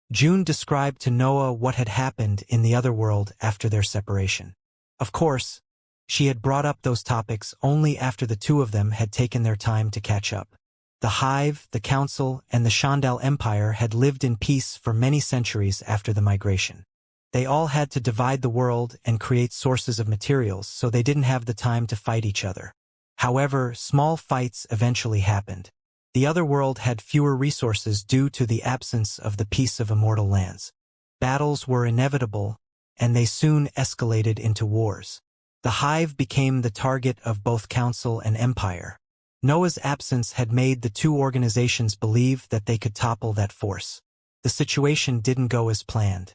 June described to Noah what had happened in the other world after their separation. Of course, she had brought up those topics only after the two of them had taken their time to catch up. The Hive, the Council, and the Shandal Empire had lived in peace for many centuries after the migration. They all had to divide the world and create sources of materials, so they didn't have the time to fight each other. However, small fights eventually happened. The other world had fewer resources due to the absence of the peace of immortal lands. Battles were inevitable, and they soon escalated into wars. The Hive became the target of both Council and Empire. Noah's absence had made the two organizations believe that they could topple that force. The situation didn't go as planned.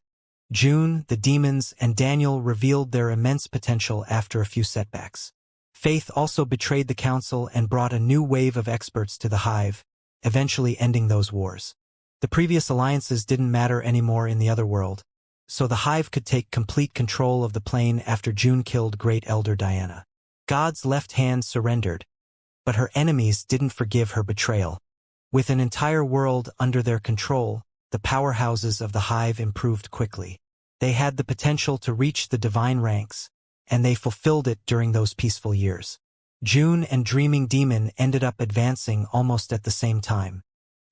June, the demons, and Daniel revealed their immense potential after a few setbacks. Faith also betrayed the Council and brought a new wave of experts to the Hive, eventually ending those wars. The previous alliances didn't matter anymore in the other world, so the Hive could take complete control of the plane after June killed Great Elder Diana. God's left hand surrendered, but her enemies didn't forgive her betrayal. With an entire world under their control, the powerhouses of the Hive improved quickly. They had the potential to reach the divine ranks, and they fulfilled it during those peaceful years. June and Dreaming Demon ended up advancing almost at the same time.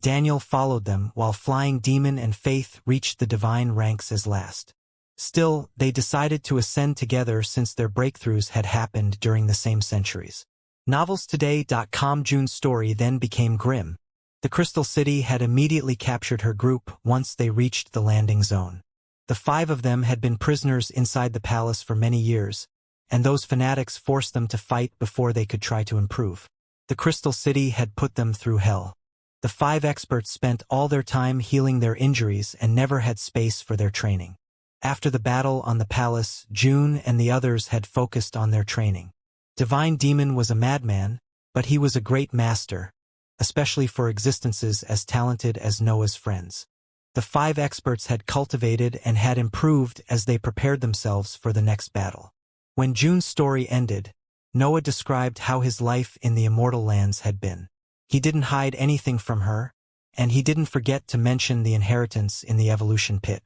Daniel followed them while Flying Demon and Faith reached the divine ranks as last. Still, they decided to ascend together since their breakthroughs had happened during the same centuries. NovelsToday.com June's story then became grim. The Crystal City had immediately captured her group once they reached the landing zone. The 5 of them had been prisoners inside the palace for many years, and those fanatics forced them to fight before they could try to improve. The Crystal City had put them through hell. The 5 experts spent all their time healing their injuries and never had space for their training. After the battle on the palace, June and the others had focused on their training. Divine Demon was a madman, but he was a great master, especially for existences as talented as Noah's friends. The 5 experts had cultivated and had improved as they prepared themselves for the next battle. When June's story ended, Noah described how his life in the Immortal Lands had been. He didn't hide anything from her, and he didn't forget to mention the inheritance in the evolution pit.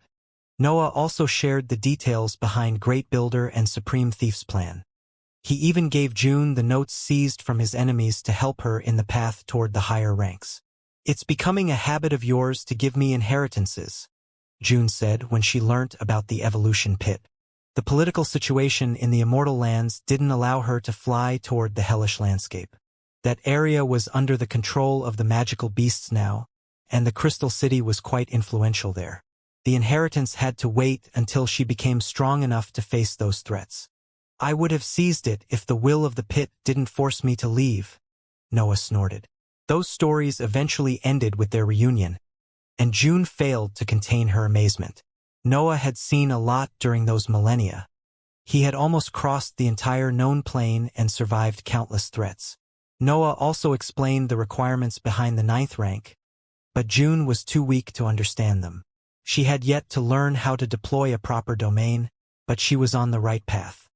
Noah also shared the details behind Great Builder and Supreme Thief's plan. He even gave June the notes seized from his enemies to help her in the path toward the higher ranks. It's becoming a habit of yours to give me inheritances, June said when she learnt about the evolution pit. The political situation in the Immortal Lands didn't allow her to fly toward the hellish landscape. That area was under the control of the magical beasts now, and the Crystal City was quite influential there. The inheritance had to wait until she became strong enough to face those threats. I would have seized it if the will of the pit didn't force me to leave, Noah snorted. Those stories eventually ended with their reunion, and June failed to contain her amazement. Noah had seen a lot during those millennia. He had almost crossed the entire known plane and survived countless threats. Noah also explained the requirements behind the 9th rank, but June was too weak to understand them. She had yet to learn how to deploy a proper domain, but she was on the right path.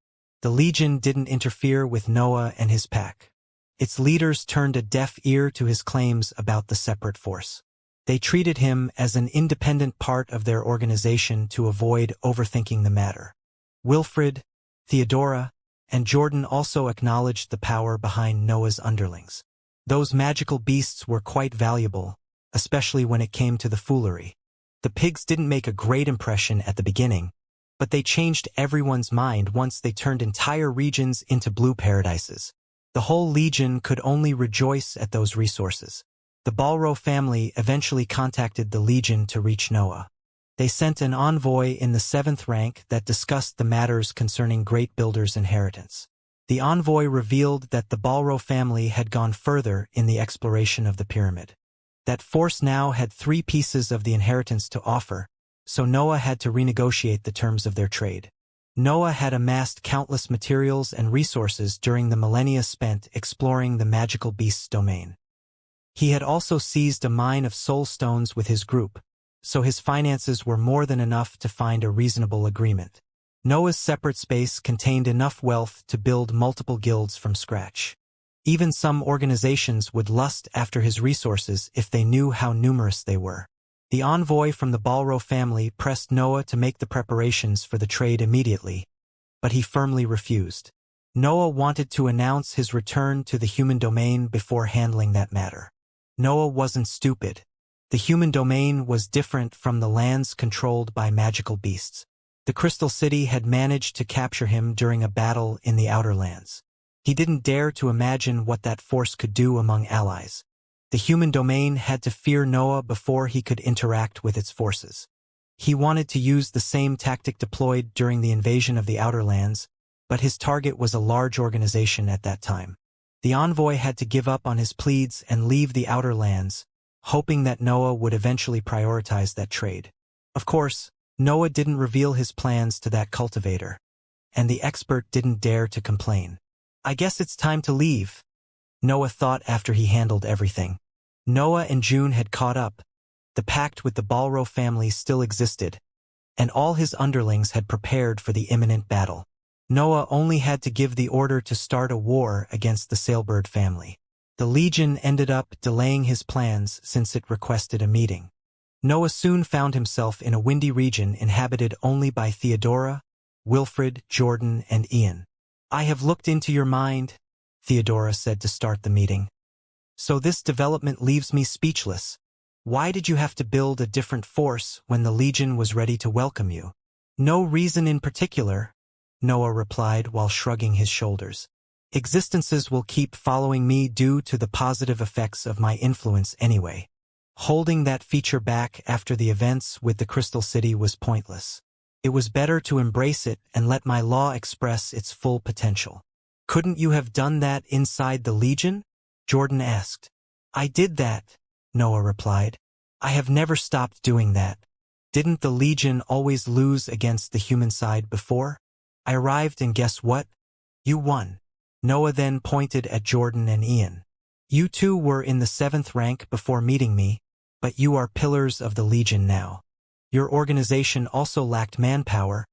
The Legion didn't interfere with Noah and his pack. Its leaders turned a deaf ear to his claims about the separate force. They treated him as an independent part of their organization to avoid overthinking the matter. Wilfred, Theodora, and Jordan also acknowledged the power behind Noah's underlings. Those magical beasts were quite valuable, especially when it came to the foolery. The pigs didn't make a great impression at the beginning, but they changed everyone's mind once they turned entire regions into blue paradises. The whole legion could only rejoice at those resources. The Balro family eventually contacted the legion to reach Noah. They sent an envoy in the 7th rank that discussed the matters concerning Great Builder's inheritance. The envoy revealed that the Balro family had gone further in the exploration of the pyramid. That force now had 3 pieces of the inheritance to offer, so Noah had to renegotiate the terms of their trade. Noah had amassed countless materials and resources during the millennia spent exploring the magical beast's domain. He had also seized a mine of soul stones with his group, so his finances were more than enough to find a reasonable agreement. Noah's separate space contained enough wealth to build multiple guilds from scratch. Even some organizations would lust after his resources if they knew how numerous they were. The envoy from the Balro family pressed Noah to make the preparations for the trade immediately, but he firmly refused. Noah wanted to announce his return to the human domain before handling that matter. Noah wasn't stupid. The human domain was different from the lands controlled by magical beasts. The Crystal City had managed to capture him during a battle in the Outer Lands. He didn't dare to imagine what that force could do among allies. The human domain had to fear Noah before he could interact with its forces. He wanted to use the same tactic deployed during the invasion of the Outer Lands, but his target was a large organization at that time. The envoy had to give up on his pleads and leave the Outer Lands, hoping that Noah would eventually prioritize that trade. Of course, Noah didn't reveal his plans to that cultivator, and the expert didn't dare to complain. "I guess it's time to leave," Noah thought after he handled everything. Noah and June had caught up. The pact with the Balro family still existed, and all his underlings had prepared for the imminent battle. Noah only had to give the order to start a war against the Sailbird family. The Legion ended up delaying his plans since it requested a meeting. Noah soon found himself in a windy region inhabited only by Theodora, Wilfred, Jordan, and Ian. "I have looked into your mind," Theodora said to start the meeting. "So this development leaves me speechless. Why did you have to build a different force when the Legion was ready to welcome you?" "No reason in particular," Noah replied while shrugging his shoulders. "Existences will keep following me due to the positive effects of my influence anyway. Holding that feature back after the events with the Crystal City was pointless. It was better to embrace it and let my law express its full potential." "Couldn't you have done that inside the Legion?" Jordan asked. "I did that," Noah replied. "I have never stopped doing that. Didn't the Legion always lose against the human side before? I arrived and guess what? You won." Noah then pointed at Jordan and Ian. "You two were in the 7th rank before meeting me, but you are pillars of the Legion now. Your organization also lacked manpower,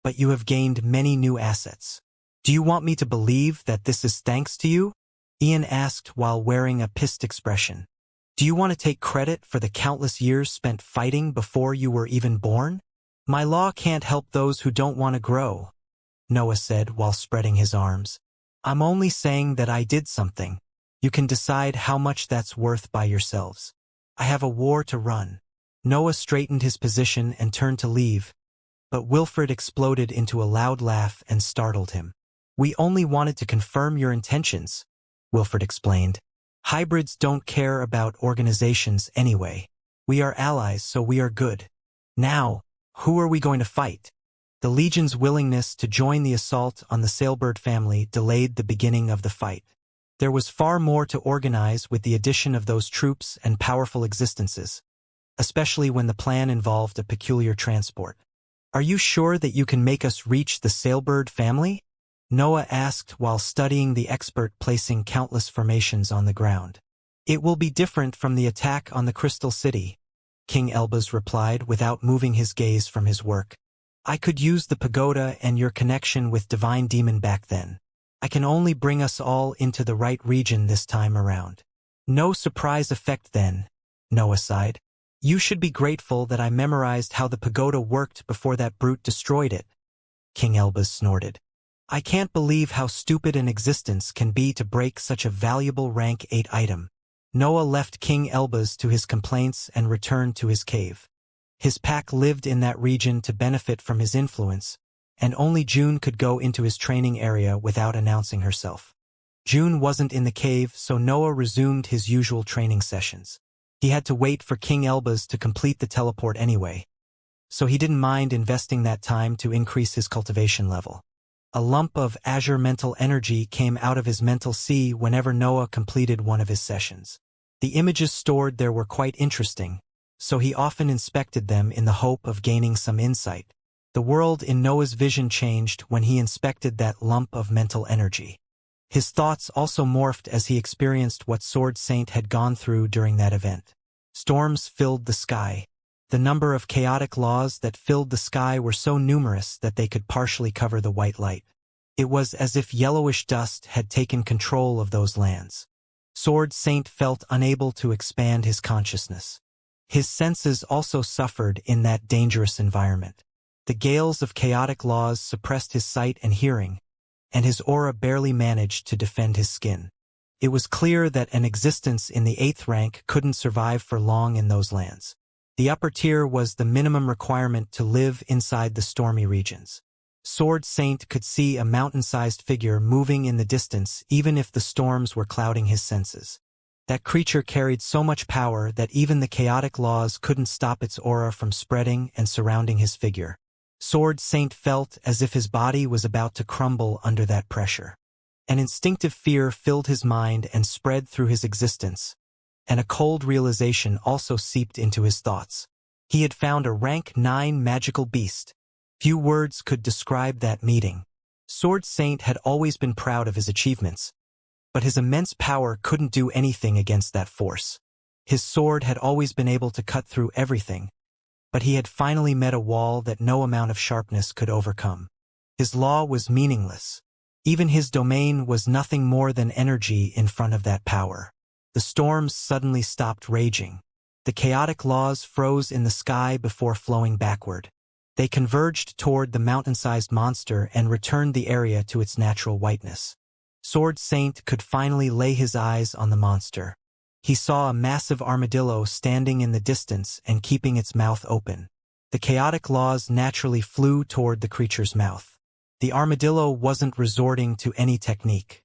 but you have gained many new assets. Do you want me to believe that this is thanks to you?" Ian asked while wearing a pissed expression. "Do you want to take credit for the countless years spent fighting before you were even born?" "My law can't help those who don't want to grow," Noah said while spreading his arms. "I'm only saying that I did something. You can decide how much that's worth by yourselves. I have a war to run." Noah straightened his position and turned to leave, but Wilfred exploded into a loud laugh and startled him. "We only wanted to confirm your intentions," Wilfred explained. "Hybrids don't care about organizations anyway. We are allies, so we are good. Now, who are we going to fight?" The Legion's willingness to join the assault on the Sailbird family delayed the beginning of the fight. There was far more to organize with the addition of those troops and powerful existences, especially when the plan involved a peculiar transport. "Are you sure that you can make us reach the Sailbird family?" Noah asked while studying the expert placing countless formations on the ground. "It will be different from the attack on the Crystal City," King Elbaz replied without moving his gaze from his work. "I could use the pagoda and your connection with Divine Demon back then. I can only bring us all into the right region this time around." "No surprise effect then," Noah sighed. You should be grateful that I memorized how the pagoda worked before that brute destroyed it, King Elbaz snorted. I can't believe how stupid an existence can be to break such a valuable rank 8 item. Noah left King Elbaz to his complaints and returned to his cave. His pack lived in that region to benefit from his influence, and only June could go into his training area without announcing herself. June wasn't in the cave, so Noah resumed his usual training sessions. He had to wait for King Elbaz to complete the teleport anyway, so he didn't mind investing that time to increase his cultivation level. A lump of azure mental energy came out of his mental sea whenever Noah completed one of his sessions. The images stored there were quite interesting, so he often inspected them in the hope of gaining some insight. The world in Noah's vision changed when he inspected that lump of mental energy. His thoughts also morphed as he experienced what Sword Saint had gone through during that event. Storms filled the sky. The number of chaotic laws that filled the sky were so numerous that they could partially cover the white light. It was as if yellowish dust had taken control of those lands. Sword Saint felt unable to expand his consciousness. His senses also suffered in that dangerous environment. The gales of chaotic laws suppressed his sight and hearing, and his aura barely managed to defend his skin. It was clear that an existence in the 8th rank couldn't survive for long in those lands. The upper tier was the minimum requirement to live inside the stormy regions. Sword Saint could see a mountain-sized figure moving in the distance even if the storms were clouding his senses. That creature carried so much power that even the chaotic laws couldn't stop its aura from spreading and surrounding his figure. Sword Saint felt as if his body was about to crumble under that pressure. An instinctive fear filled his mind and spread through his existence, and a cold realization also seeped into his thoughts. He had found a rank 9 magical beast. Few words could describe that meeting. Sword Saint had always been proud of his achievements, but his immense power couldn't do anything against that force. His sword had always been able to cut through everything, but he had finally met a wall that no amount of sharpness could overcome. His law was meaningless. Even his domain was nothing more than energy in front of that power. The storms suddenly stopped raging. The chaotic laws froze in the sky before flowing backward. They converged toward the mountain-sized monster and returned the area to its natural whiteness. Sword Saint could finally lay his eyes on the monster. He saw a massive armadillo standing in the distance and keeping its mouth open. The chaotic laws naturally flew toward the creature's mouth. The armadillo wasn't resorting to any technique.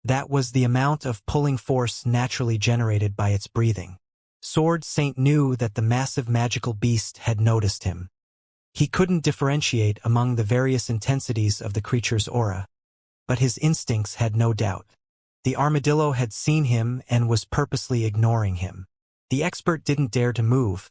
That was the amount of pulling force naturally generated by its breathing. Sword Saint knew that the massive magical beast had noticed him. He couldn't differentiate among the various intensities of the creature's aura, but his instincts had no doubt. The armadillo had seen him and was purposely ignoring him. The expert didn't dare to move,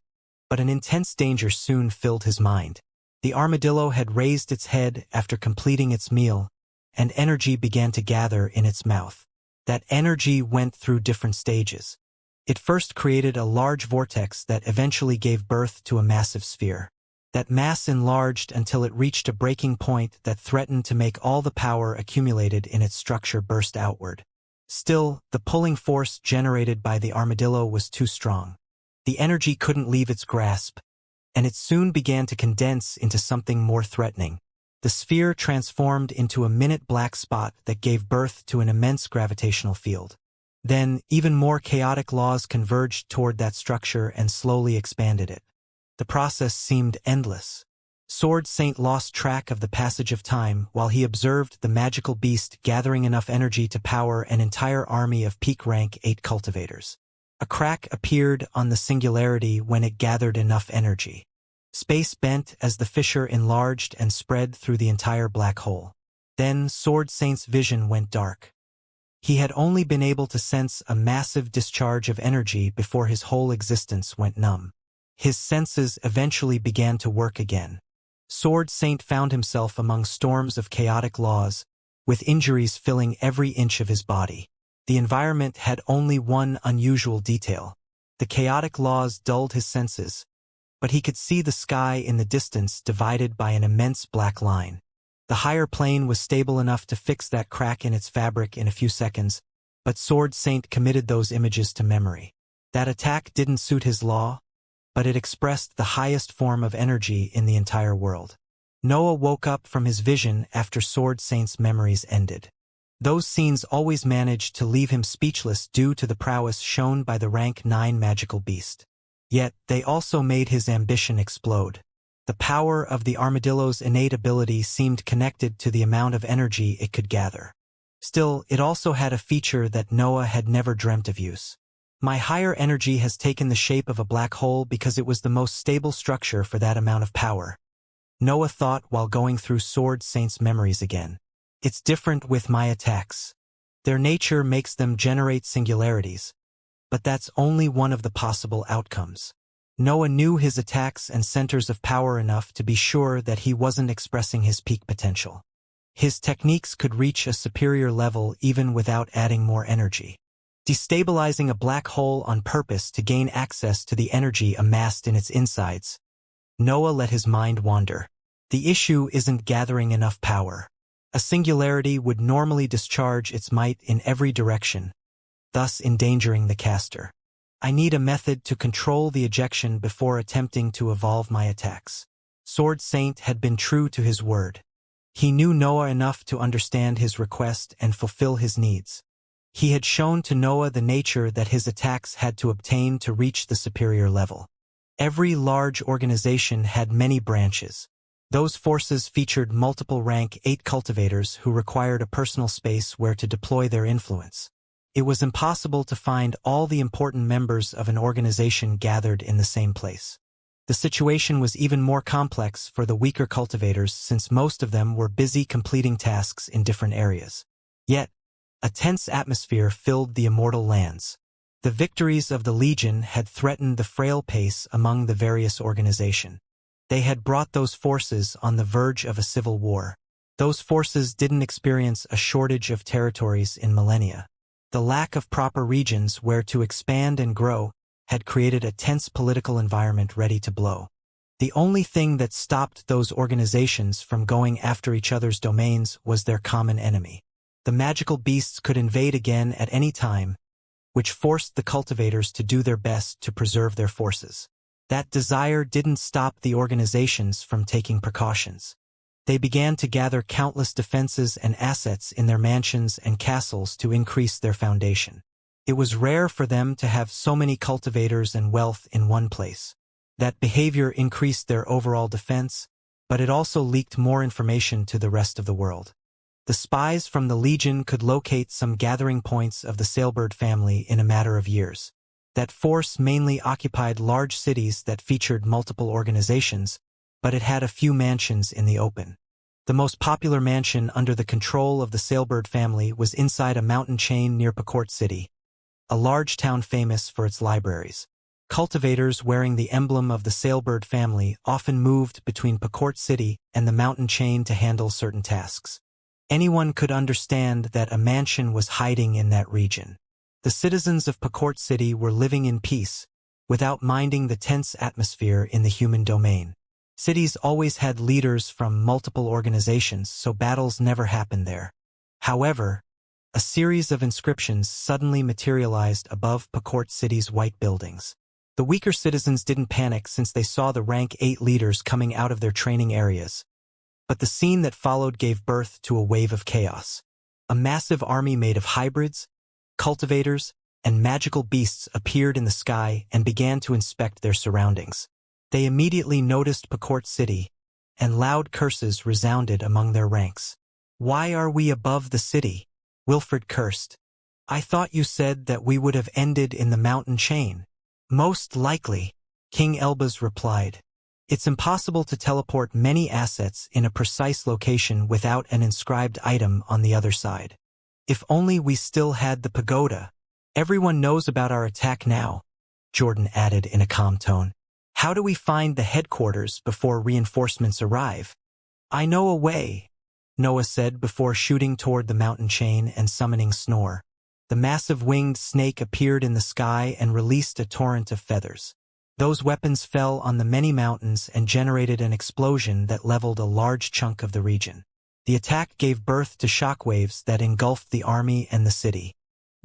but an intense danger soon filled his mind. The armadillo had raised its head after completing its meal, and energy began to gather in its mouth. That energy went through different stages. It first created a large vortex that eventually gave birth to a massive sphere. That mass enlarged until it reached a breaking point that threatened to make all the power accumulated in its structure burst outward. Still, the pulling force generated by the armadillo was too strong. The energy couldn't leave its grasp, and it soon began to condense into something more threatening. The sphere transformed into a minute black spot that gave birth to an immense gravitational field. Then, even more chaotic laws converged toward that structure and slowly expanded it. The process seemed endless. Sword Saint lost track of the passage of time while he observed the magical beast gathering enough energy to power an entire army of peak rank 8 cultivators. A crack appeared on the singularity when it gathered enough energy. Space bent as the fissure enlarged and spread through the entire black hole. Then Sword Saint's vision went dark. He had only been able to sense a massive discharge of energy before his whole existence went numb. His senses eventually began to work again. Sword Saint found himself among storms of chaotic laws, with injuries filling every inch of his body. The environment had only one unusual detail. The chaotic laws dulled his senses, but he could see the sky in the distance divided by an immense black line. The higher plane was stable enough to fix that crack in its fabric in a few seconds, but Sword Saint committed those images to memory. That attack didn't suit his law, but it expressed the highest form of energy in the entire world. Noah woke up from his vision after Sword Saint's memories ended. Those scenes always managed to leave him speechless due to the prowess shown by the rank 9 magical beast. Yet, they also made his ambition explode. The power of the armadillo's innate ability seemed connected to the amount of energy it could gather. Still, it also had a feature that Noah had never dreamt of use. My higher energy has taken the shape of a black hole because it was the most stable structure for that amount of power. Noah thought while going through Sword Saint's memories again. It's different with my attacks. Their nature makes them generate singularities, but that's only one of the possible outcomes. Noah knew his attacks and centers of power enough to be sure that he wasn't expressing his peak potential. His techniques could reach a superior level even without adding more energy. Destabilizing a black hole on purpose to gain access to the energy amassed in its insides. Noah let his mind wander. The issue isn't gathering enough power. A singularity would normally discharge its might in every direction, thus endangering the caster. I need a method to control the ejection before attempting to evolve my attacks. Sword Saint had been true to his word. He knew Noah enough to understand his request and fulfill his needs. He had shown to Noah the nature that his attacks had to obtain to reach the superior level. Every large organization had many branches. Those forces featured multiple rank 8 cultivators who required a personal space where to deploy their influence. It was impossible to find all the important members of an organization gathered in the same place. The situation was even more complex for the weaker cultivators since most of them were busy completing tasks in different areas. Yet, a tense atmosphere filled the immortal lands. The victories of the Legion had threatened the frail pace among the various organizations. They had brought those forces on the verge of a civil war. Those forces didn't experience a shortage of territories in millennia. The lack of proper regions where to expand and grow had created a tense political environment ready to blow. The only thing that stopped those organizations from going after each other's domains was their common enemy. The magical beasts could invade again at any time, which forced the cultivators to do their best to preserve their forces. That desire didn't stop the organizations from taking precautions. They began to gather countless defenses and assets in their mansions and castles to increase their foundation. It was rare for them to have so many cultivators and wealth in one place. That behavior increased their overall defense, but it also leaked more information to the rest of the world. The spies from the Legion could locate some gathering points of the Sailbird family in a matter of years. That force mainly occupied large cities that featured multiple organizations, but it had a few mansions in the open. The most popular mansion under the control of the Sailbird family was inside a mountain chain near Port City, a large town famous for its libraries. Cultivators wearing the emblem of the Sailbird family often moved between Port City and the mountain chain to handle certain tasks. Anyone could understand that a mansion was hiding in that region. The citizens of Port City were living in peace, without minding the tense atmosphere in the human domain. Cities always had leaders from multiple organizations, so battles never happened there. However, a series of inscriptions suddenly materialized above Port City's white buildings. The weaker citizens didn't panic since they saw the rank 8 leaders coming out of their training areas. But the scene that followed gave birth to a wave of chaos. A massive army made of hybrids, cultivators, and magical beasts appeared in the sky and began to inspect their surroundings. They immediately noticed Port City, and loud curses resounded among their ranks. "Why are we above the city?" Wilfred cursed. "I thought you said that we would have ended in the mountain chain." "Most likely," King Elbaz replied. "It's impossible to teleport many assets in a precise location without an inscribed item on the other side. If only we still had the pagoda." "Everyone knows about our attack now," Jordan added in a calm tone. "How do we find the headquarters before reinforcements arrive?" "I know a way," Noah said before shooting toward the mountain chain and summoning Snore. The massive winged snake appeared in the sky and released a torrent of feathers. Those weapons fell on the many mountains and generated an explosion that leveled a large chunk of the region. The attack gave birth to shockwaves that engulfed the army and the city.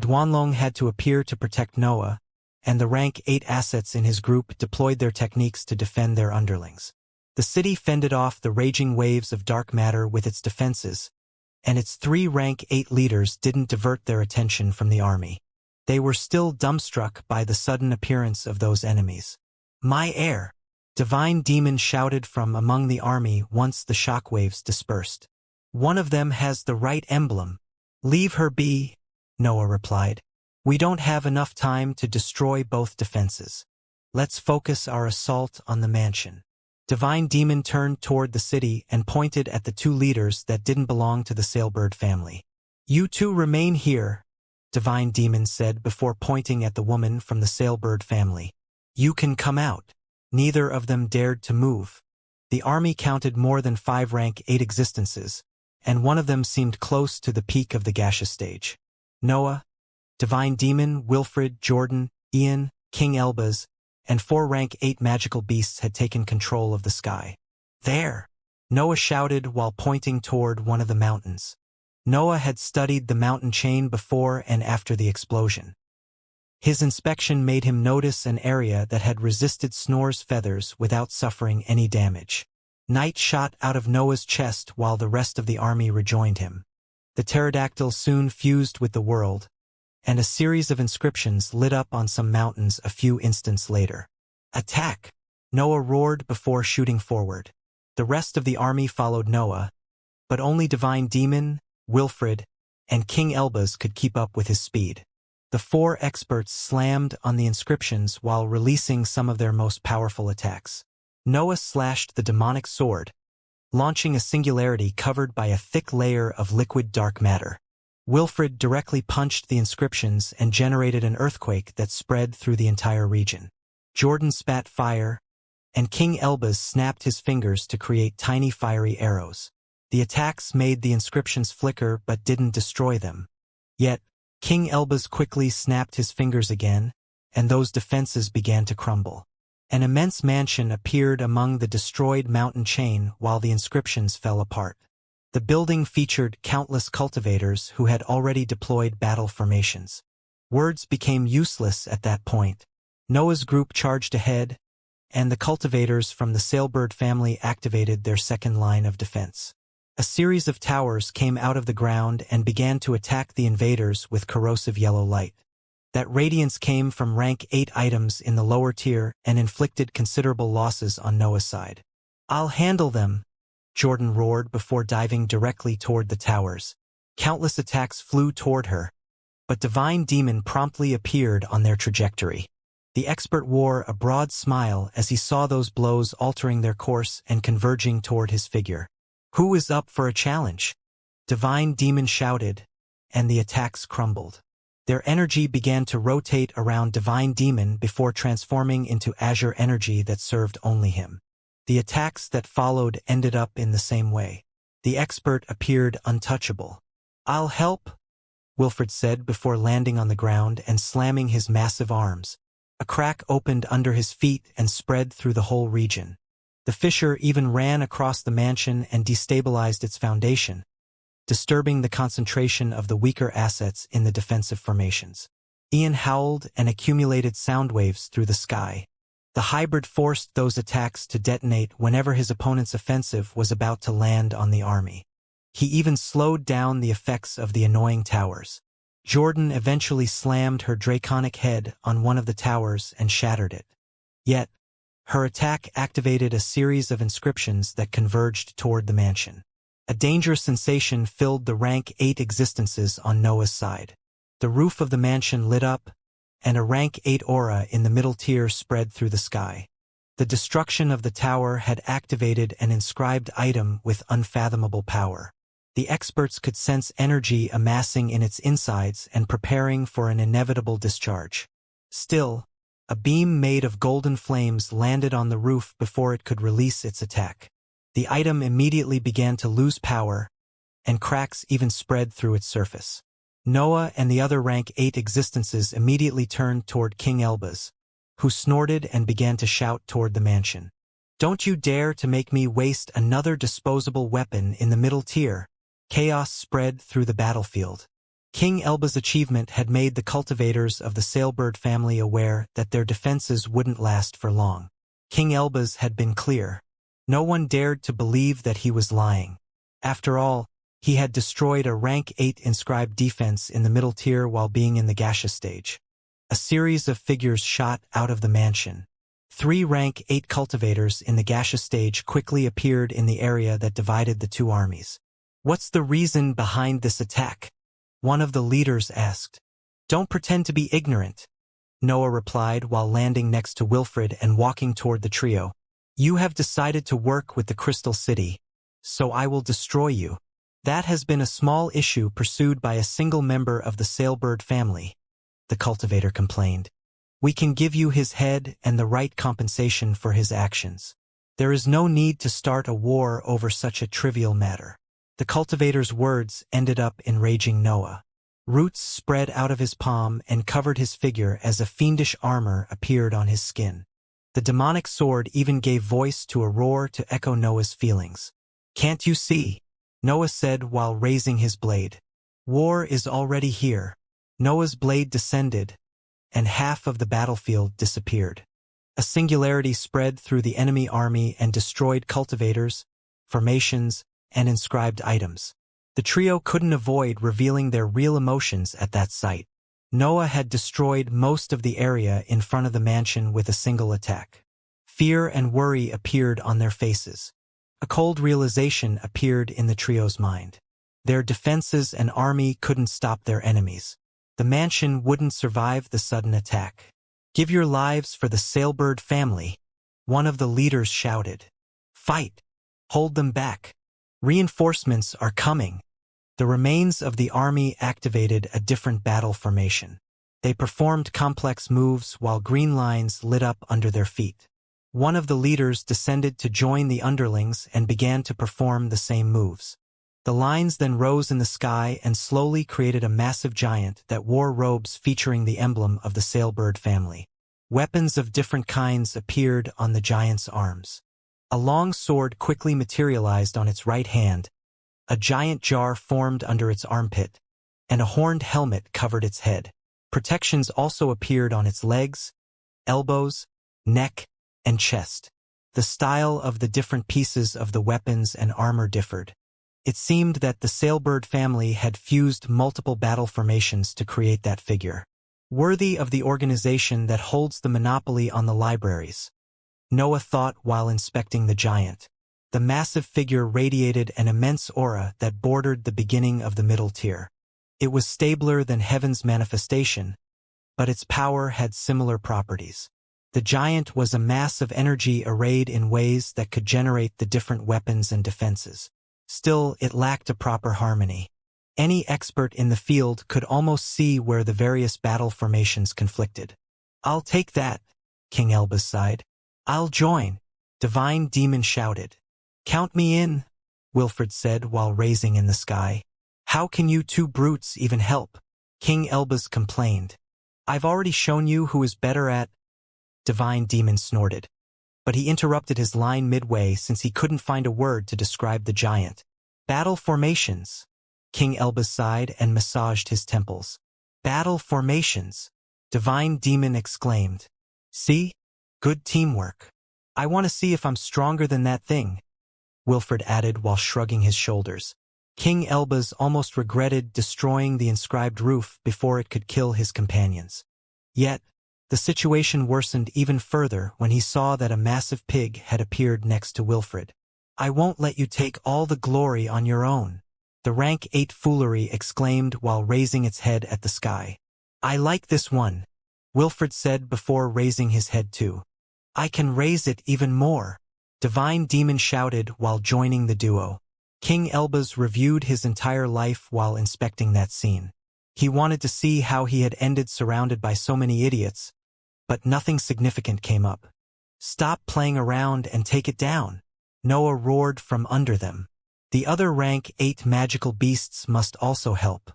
Duanlong had to appear to protect Noah, and the rank 8 assets in his group deployed their techniques to defend their underlings. The city fended off the raging waves of dark matter with its defenses, and its 3 rank 8 leaders didn't divert their attention from the army. They were still dumbstruck by the sudden appearance of those enemies. "My heir!" Divine Demon shouted from among the army once the shockwaves dispersed. "One of them has the right emblem." "Leave her be," Noah replied. "We don't have enough time to destroy both defenses. Let's focus our assault on the mansion." Divine Demon turned toward the city and pointed at the 2 leaders that didn't belong to the Sailbird family. "You 2 remain here," Divine Demon said before pointing at the woman from the Sailbird family. "You can come out." Neither of them dared to move. The army counted more than 5 rank 8 existences, and one of them seemed close to the peak of the gaseous stage. Noah, Divine Demon, Wilfred, Jordan, Ian, King Elbaz, and 4 rank 8 magical beasts had taken control of the sky. "There!" Noah shouted while pointing toward one of the mountains. Noah had studied the mountain chain before and after the explosion. His inspection made him notice an area that had resisted Snore's feathers without suffering any damage. Night shot out of Noah's chest while the rest of the army rejoined him. The pterodactyl soon fused with the world, and a series of inscriptions lit up on some mountains a few instants later. "Attack!" Noah roared before shooting forward. The rest of the army followed Noah, but only Divine Demon, Wilfred, and King Elbaz could keep up with his speed. The 4 experts slammed on the inscriptions while releasing some of their most powerful attacks. Noah slashed the demonic sword, launching a singularity covered by a thick layer of liquid dark matter. Wilfred directly punched the inscriptions and generated an earthquake that spread through the entire region. Jordan spat fire, and King Elbaz snapped his fingers to create tiny fiery arrows. The attacks made the inscriptions flicker but didn't destroy them. Yet, King Elbaz quickly snapped his fingers again, and those defenses began to crumble. An immense mansion appeared among the destroyed mountain chain while the inscriptions fell apart. The building featured countless cultivators who had already deployed battle formations. Words became useless at that point. Noah's group charged ahead, and the cultivators from the Sailbird family activated their second line of defense. A series of towers came out of the ground and began to attack the invaders with corrosive yellow light. That radiance came from rank 8 items in the lower tier and inflicted considerable losses on Noah's side. "I'll handle them," Jordan roared before diving directly toward the towers. Countless attacks flew toward her, but Divine Demon promptly appeared on their trajectory. The expert wore a broad smile as he saw those blows altering their course and converging toward his figure. "Who is up for a challenge?" Divine Demon shouted, and the attacks crumbled. Their energy began to rotate around Divine Demon before transforming into azure energy that served only him. The attacks that followed ended up in the same way. The expert appeared untouchable. "I'll help," Wilfred said before landing on the ground and slamming his massive arms. A crack opened under his feet and spread through the whole region. The fissure even ran across the mansion and destabilized its foundation, disturbing the concentration of the weaker assets in the defensive formations. Ian howled and accumulated sound waves through the sky. The hybrid forced those attacks to detonate whenever his opponent's offensive was about to land on the army. He even slowed down the effects of the annoying towers. Jordan eventually slammed her draconic head on one of the towers and shattered it. Yet, her attack activated a series of inscriptions that converged toward the mansion. A dangerous sensation filled the rank 8 existences on Noah's side. The roof of the mansion lit up, and a rank 8 aura in the middle tier spread through the sky. The destruction of the tower had activated an inscribed item with unfathomable power. The experts could sense energy amassing in its insides and preparing for an inevitable discharge. Still, a beam made of golden flames landed on the roof before it could release its attack. The item immediately began to lose power, and cracks even spread through its surface. Noah and the other rank 8 existences immediately turned toward King Elbaz, who snorted and began to shout toward the mansion. "Don't you dare to make me waste another disposable weapon in the middle tier." Chaos spread through the battlefield. King Elba's achievement had made the cultivators of the sailbird family aware that their defenses wouldn't last for long. King Elba's had been clear. No one dared to believe that he was lying. After all, he had destroyed a rank 8 inscribed defense in the middle tier while being in the gaseous stage. A series of figures shot out of the mansion. 3 rank 8 cultivators in the gaseous stage quickly appeared in the area that divided the two armies. "What's the reason behind this attack?" one of the leaders asked. "Don't pretend to be ignorant," Noah replied while landing next to Wilfred and walking toward the trio. "You have decided to work with the Crystal City, so I will destroy you. That has been a small issue pursued by a single member of the sailbird family," the cultivator complained. "We can give you his head and the right compensation for his actions. There is no need to start a war over such a trivial matter." The cultivator's words ended up enraging Noah. Roots spread out of his palm and covered his figure as a fiendish armor appeared on his skin. The demonic sword even gave voice to a roar to echo Noah's feelings. "Can't you see?" Noah said while raising his blade. "War is already here." Noah's blade descended, and half of the battlefield disappeared. A singularity spread through the enemy army and destroyed cultivators, formations, and inscribed items. The trio couldn't avoid revealing their real emotions at that sight. Noah had destroyed most of the area in front of the mansion with a single attack. Fear and worry appeared on their faces. A cold realization appeared in the trio's mind. Their defenses and army couldn't stop their enemies. The mansion wouldn't survive the sudden attack. "Give your lives for the sailbird family," one of the leaders shouted. "Fight! Hold them back! Reinforcements are coming." The remains of the army activated a different battle formation. They performed complex moves while green lines lit up under their feet. One of the leaders descended to join the underlings and began to perform the same moves. The lines then rose in the sky and slowly created a massive giant that wore robes featuring the emblem of the sailbird family. Weapons of different kinds appeared on the giant's arms. A long sword quickly materialized on its right hand, a giant jar formed under its armpit, and a horned helmet covered its head. Protections also appeared on its legs, elbows, neck, and chest. The style of the different pieces of the weapons and armor differed. It seemed that the sailbird family had fused multiple battle formations to create that figure. Worthy of the organization that holds the monopoly on the libraries, Noah thought while inspecting the giant. The massive figure radiated an immense aura that bordered the beginning of the middle tier. It was stabler than heaven's manifestation, but its power had similar properties. The giant was a mass of energy arrayed in ways that could generate the different weapons and defenses. Still, it lacked a proper harmony. Any expert in the field could almost see where the various battle formations conflicted. "I'll take that," King Elbas sighed. "I'll join," Divine Demon shouted. "Count me in," Wilfred said while raising in the sky. "How can you two brutes even help?" King Elbas complained. "I've already shown you who is better at—" Divine Demon snorted. But he interrupted his line midway since he couldn't find a word to describe the giant. "Battle formations," King Elbas sighed and massaged his temples. "Battle formations," Divine Demon exclaimed. "See? Good teamwork. I want to see if I'm stronger than that thing," Wilfred added while shrugging his shoulders. King Elbas almost regretted destroying the inscribed roof before it could kill his companions. Yet, the situation worsened even further when he saw that a massive pig had appeared next to Wilfred. "I won't let you take all the glory on your own," the rank 8 foolery exclaimed while raising its head at the sky. "I like this one," Wilfred said before raising his head too. "I can raise it even more," Divine Demon shouted while joining the duo. King Elbas reviewed his entire life while inspecting that scene. He wanted to see how he had ended surrounded by so many idiots, but nothing significant came up. "Stop playing around and take it down," Noah roared from under them. "The other rank 8 magical beasts must also help.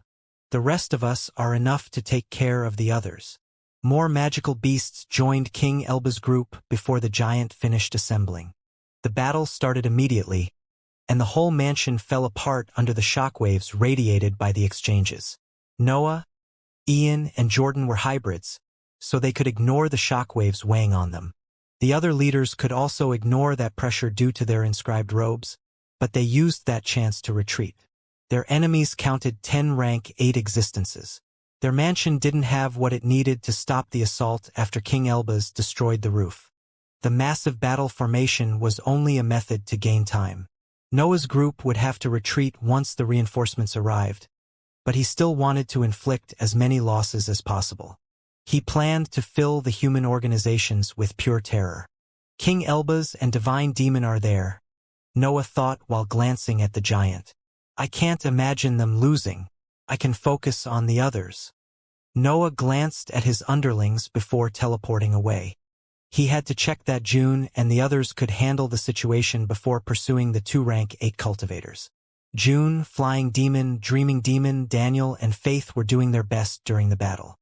The rest of us are enough to take care of the others." More magical beasts joined King Elba's group before the giant finished assembling. The battle started immediately, and the whole mansion fell apart under the shockwaves radiated by the exchanges. Noah, Ian, and Jordan were hybrids, so they could ignore the shockwaves weighing on them. The other leaders could also ignore that pressure due to their inscribed robes, but they used that chance to retreat. Their enemies counted 10 rank 8 existences. Their mansion didn't have what it needed to stop the assault after King Elbaz destroyed the roof. The massive battle formation was only a method to gain time. Noah's group would have to retreat once the reinforcements arrived, but he still wanted to inflict as many losses as possible. He planned to fill the human organizations with pure terror. King Elbaz and Divine Demon are there, Noah thought while glancing at the giant. I can't imagine them losing. I can focus on the others. Noah glanced at his underlings before teleporting away. He had to check that June and the others could handle the situation before pursuing the 2 rank 8 cultivators. June, Flying Demon, Dreaming Demon, Daniel, and Faith were doing their best during the battle.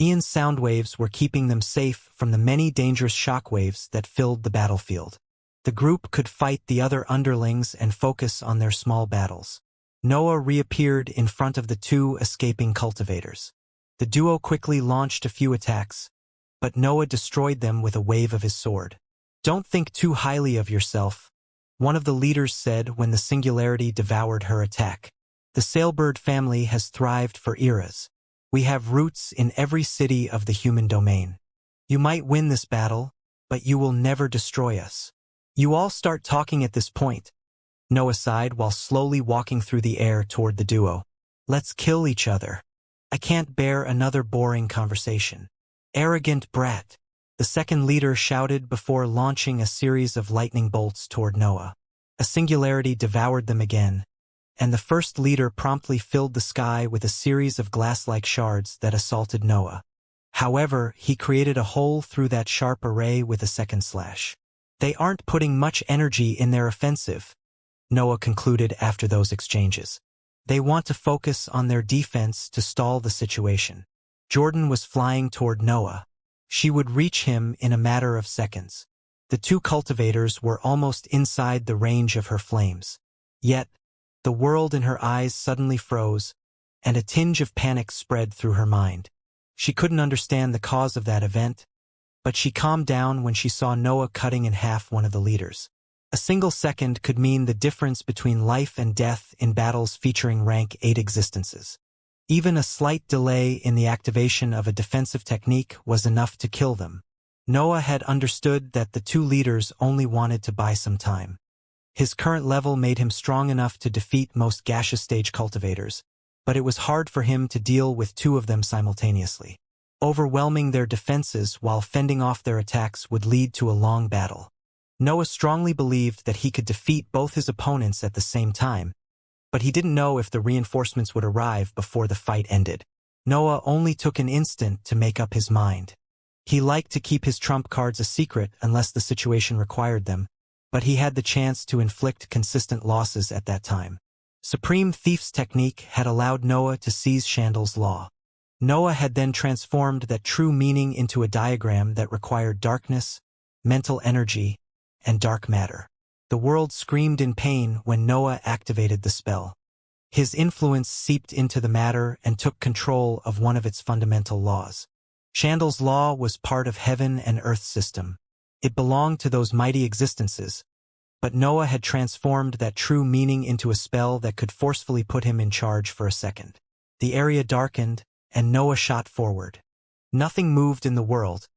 Ian's sound waves were keeping them safe from the many dangerous shockwaves that filled the battlefield. The group could fight the other underlings and focus on their small battles. Noah reappeared in front of the 2 escaping cultivators. The duo quickly launched a few attacks, but Noah destroyed them with a wave of his sword. "Don't think too highly of yourself," one of the leaders said when the singularity devoured her attack. "The sailbird family has thrived for eras. We have roots in every city of the human domain. You might win this battle, but you will never destroy us." "You all start talking at this point," Noah sighed while slowly walking through the air toward the duo. "Let's kill each other. I can't bear another boring conversation." "Arrogant brat," the second leader shouted before launching a series of lightning bolts toward Noah. A singularity devoured them again, and the first leader promptly filled the sky with a series of glass-like shards that assaulted Noah. However, he created a hole through that sharp array with a second slash. "They aren't putting much energy in their offensive," Noah concluded after those exchanges. "They want to focus on their defense to stall the situation." Jordan was flying toward Noah. She would reach him in a matter of seconds. The 2 cultivators were almost inside the range of her flames. Yet, the world in her eyes suddenly froze, and a tinge of panic spread through her mind. She couldn't understand the cause of that event, but she calmed down when she saw Noah cutting in half one of the leaders. A single second could mean the difference between life and death in battles featuring rank 8 existences. Even a slight delay in the activation of a defensive technique was enough to kill them. Noah had understood that the 2 leaders only wanted to buy some time. His current level made him strong enough to defeat most gaseous stage cultivators, but it was hard for him to deal with 2 of them simultaneously. Overwhelming their defenses while fending off their attacks would lead to a long battle. Noah strongly believed that he could defeat both his opponents at the same time, but he didn't know if the reinforcements would arrive before the fight ended. Noah only took an instant to make up his mind. He liked to keep his trump cards a secret unless the situation required them, but he had the chance to inflict consistent losses at that time. Supreme Thief's technique had allowed Noah to seize Chandal's law. Noah had then transformed that true meaning into a diagram that required darkness, mental energy, and dark matter. The world screamed in pain when Noah activated the spell. His influence seeped into the matter and took control of one of its fundamental laws. Chandal's law was part of heaven and earth system. It belonged to those mighty existences, but Noah had transformed that true meaning into a spell that could forcefully put him in charge for a second. The area darkened, and Noah shot forward. Nothing moved in the world,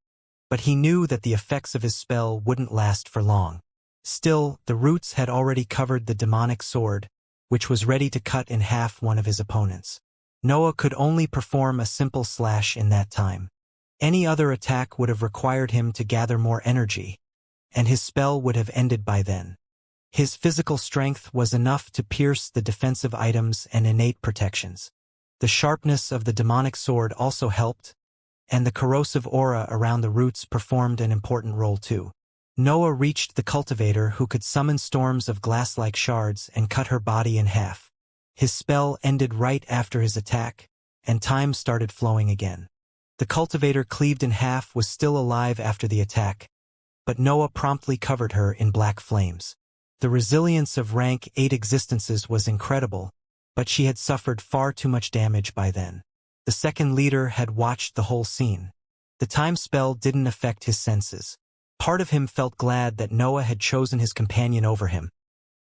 but he knew that the effects of his spell wouldn't last for long. Still, the roots had already covered the demonic sword, which was ready to cut in half one of his opponents. Noah could only perform a simple slash in that time. Any other attack would have required him to gather more energy, and his spell would have ended by then. His physical strength was enough to pierce the defensive items and innate protections. The sharpness of the demonic sword also helped, and the corrosive aura around the roots performed an important role too. Noah reached the cultivator who could summon storms of glass-like shards and cut her body in half. His spell ended right after his attack, and time started flowing again. The cultivator cleaved in half was still alive after the attack, but Noah promptly covered her in black flames. The resilience of rank 8 existences was incredible, but she had suffered far too much damage by then. The second leader had watched the whole scene. The time spell didn't affect his senses. Part of him felt glad that Noah had chosen his companion over him,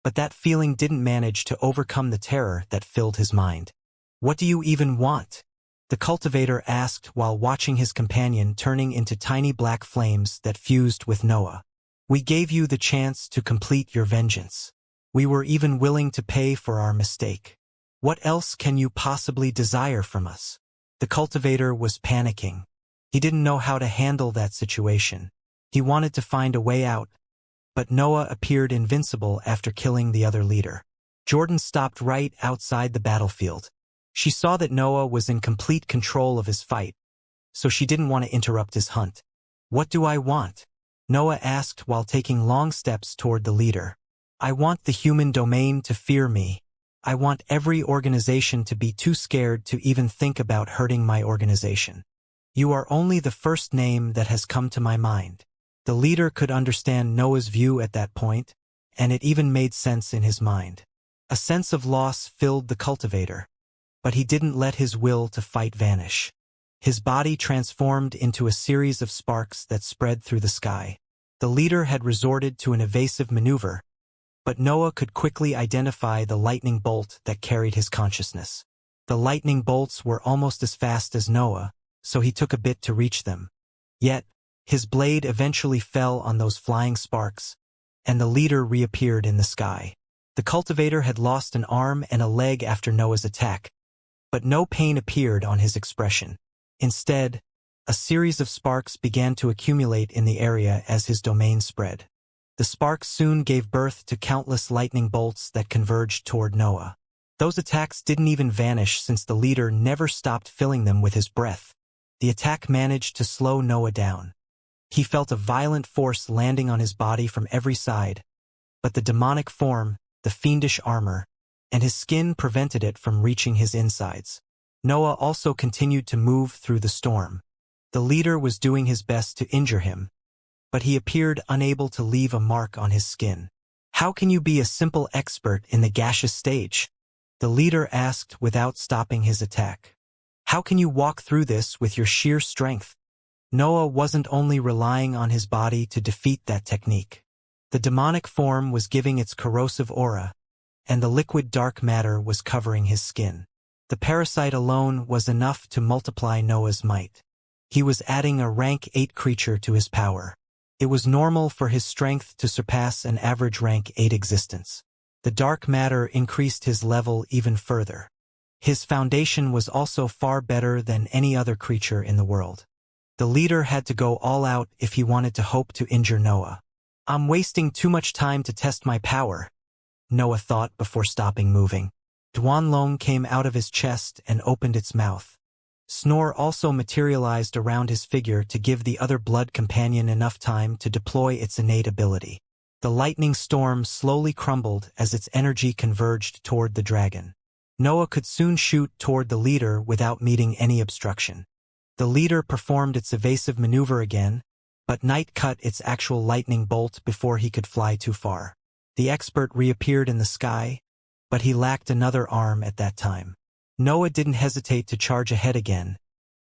but that feeling didn't manage to overcome the terror that filled his mind. "What do you even want?" the cultivator asked while watching his companion turning into tiny black flames that fused with Noah. "We gave you the chance to complete your vengeance. We were even willing to pay for our mistake. What else can you possibly desire from us?" The cultivator was panicking. He didn't know how to handle that situation. He wanted to find a way out, but Noah appeared invincible after killing the other leader. Jordan stopped right outside the battlefield. She saw that Noah was in complete control of his fight, so she didn't want to interrupt his hunt. "What do I want?" Noah asked while taking long steps toward the leader. "I want the human domain to fear me. I want every organization to be too scared to even think about hurting my organization. You are only the first name that has come to my mind." The leader could understand Noah's view at that point, and it even made sense in his mind. A sense of loss filled the cultivator, but he didn't let his will to fight vanish. His body transformed into a series of sparks that spread through the sky. The leader had resorted to an evasive maneuver, but Noah could quickly identify the lightning bolt that carried his consciousness. The lightning bolts were almost as fast as Noah, so he took a bit to reach them. Yet, his blade eventually fell on those flying sparks, and the leader reappeared in the sky. The cultivator had lost an arm and a leg after Noah's attack, but no pain appeared on his expression. Instead, a series of sparks began to accumulate in the area as his domain spread. The sparks soon gave birth to countless lightning bolts that converged toward Noah. Those attacks didn't even vanish since the leader never stopped filling them with his breath. The attack managed to slow Noah down. He felt a violent force landing on his body from every side, but the demonic form, the fiendish armor, and his skin prevented it from reaching his insides. Noah also continued to move through the storm. The leader was doing his best to injure him, but he appeared unable to leave a mark on his skin. "How can you be a simple expert in the gaseous stage?" the leader asked without stopping his attack. "How can you walk through this with your sheer strength?" Noah wasn't only relying on his body to defeat that technique. The demonic form was giving its corrosive aura, and the liquid dark matter was covering his skin. The parasite alone was enough to multiply Noah's might. He was adding a rank 8 creature to his power. It was normal for his strength to surpass an average rank 8 existence. The dark matter increased his level even further. His foundation was also far better than any other creature in the world. The leader had to go all out if he wanted to hope to injure Noah. "I'm wasting too much time to test my power," Noah thought before stopping moving. Duanlong came out of his chest and opened its mouth. Snore also materialized around his figure to give the other blood companion enough time to deploy its innate ability. The lightning storm slowly crumbled as its energy converged toward the dragon. Noah could soon shoot toward the leader without meeting any obstruction. The leader performed its evasive maneuver again, but Night cut its actual lightning bolt before he could fly too far. The expert reappeared in the sky, but he lacked another arm at that time. Noah didn't hesitate to charge ahead again,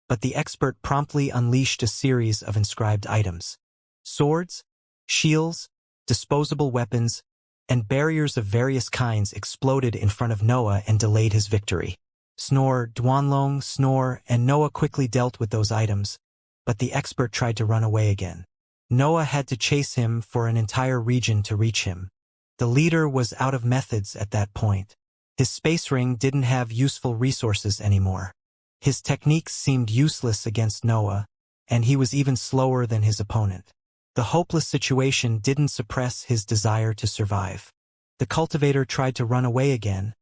but the expert promptly unleashed a series of inscribed items. Swords, shields, disposable weapons, and barriers of various kinds exploded in front of Noah and delayed his victory. Snore, Duanlong, Snore, and Noah quickly dealt with those items, but the expert tried to run away again. Noah had to chase him for an entire region to reach him. The leader was out of methods at that point. His space ring didn't have useful resources anymore. His techniques seemed useless against Noah, and he was even slower than his opponent. The hopeless situation didn't suppress his desire to survive. The cultivator tried to run away again,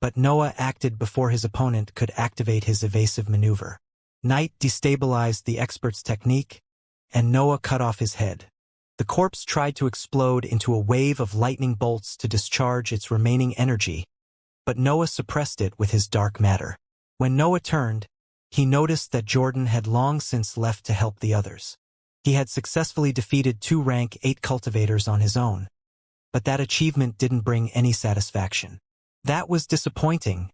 but Noah acted before his opponent could activate his evasive maneuver. Night destabilized the expert's technique, and Noah cut off his head. The corpse tried to explode into a wave of lightning bolts to discharge its remaining energy, but Noah suppressed it with his dark matter. When Noah turned, he noticed that Jordan had long since left to help the others. He had successfully defeated 2 rank 8 cultivators on his own, but that achievement didn't bring any satisfaction. That was disappointing,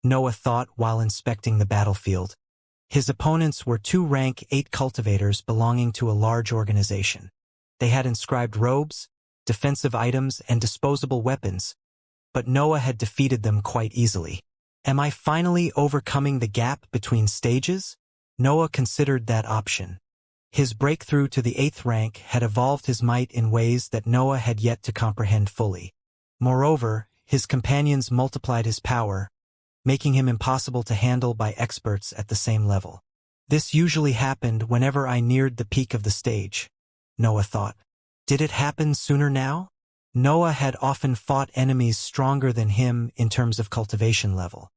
Noah thought while inspecting the battlefield. His opponents were two rank 8 cultivators belonging to a large organization. They had inscribed robes, defensive items, and disposable weapons, but Noah had defeated them quite easily. Am I finally overcoming the gap between stages? Noah considered that option. His breakthrough to the 8th rank had evolved his might in ways that Noah had yet to comprehend fully. Moreover, his companions multiplied his power, making him impossible to handle by experts at the same level. This usually happened whenever I neared the peak of the stage, Noah thought. Did it happen sooner now? Noah had often fought enemies stronger than him in terms of cultivation level.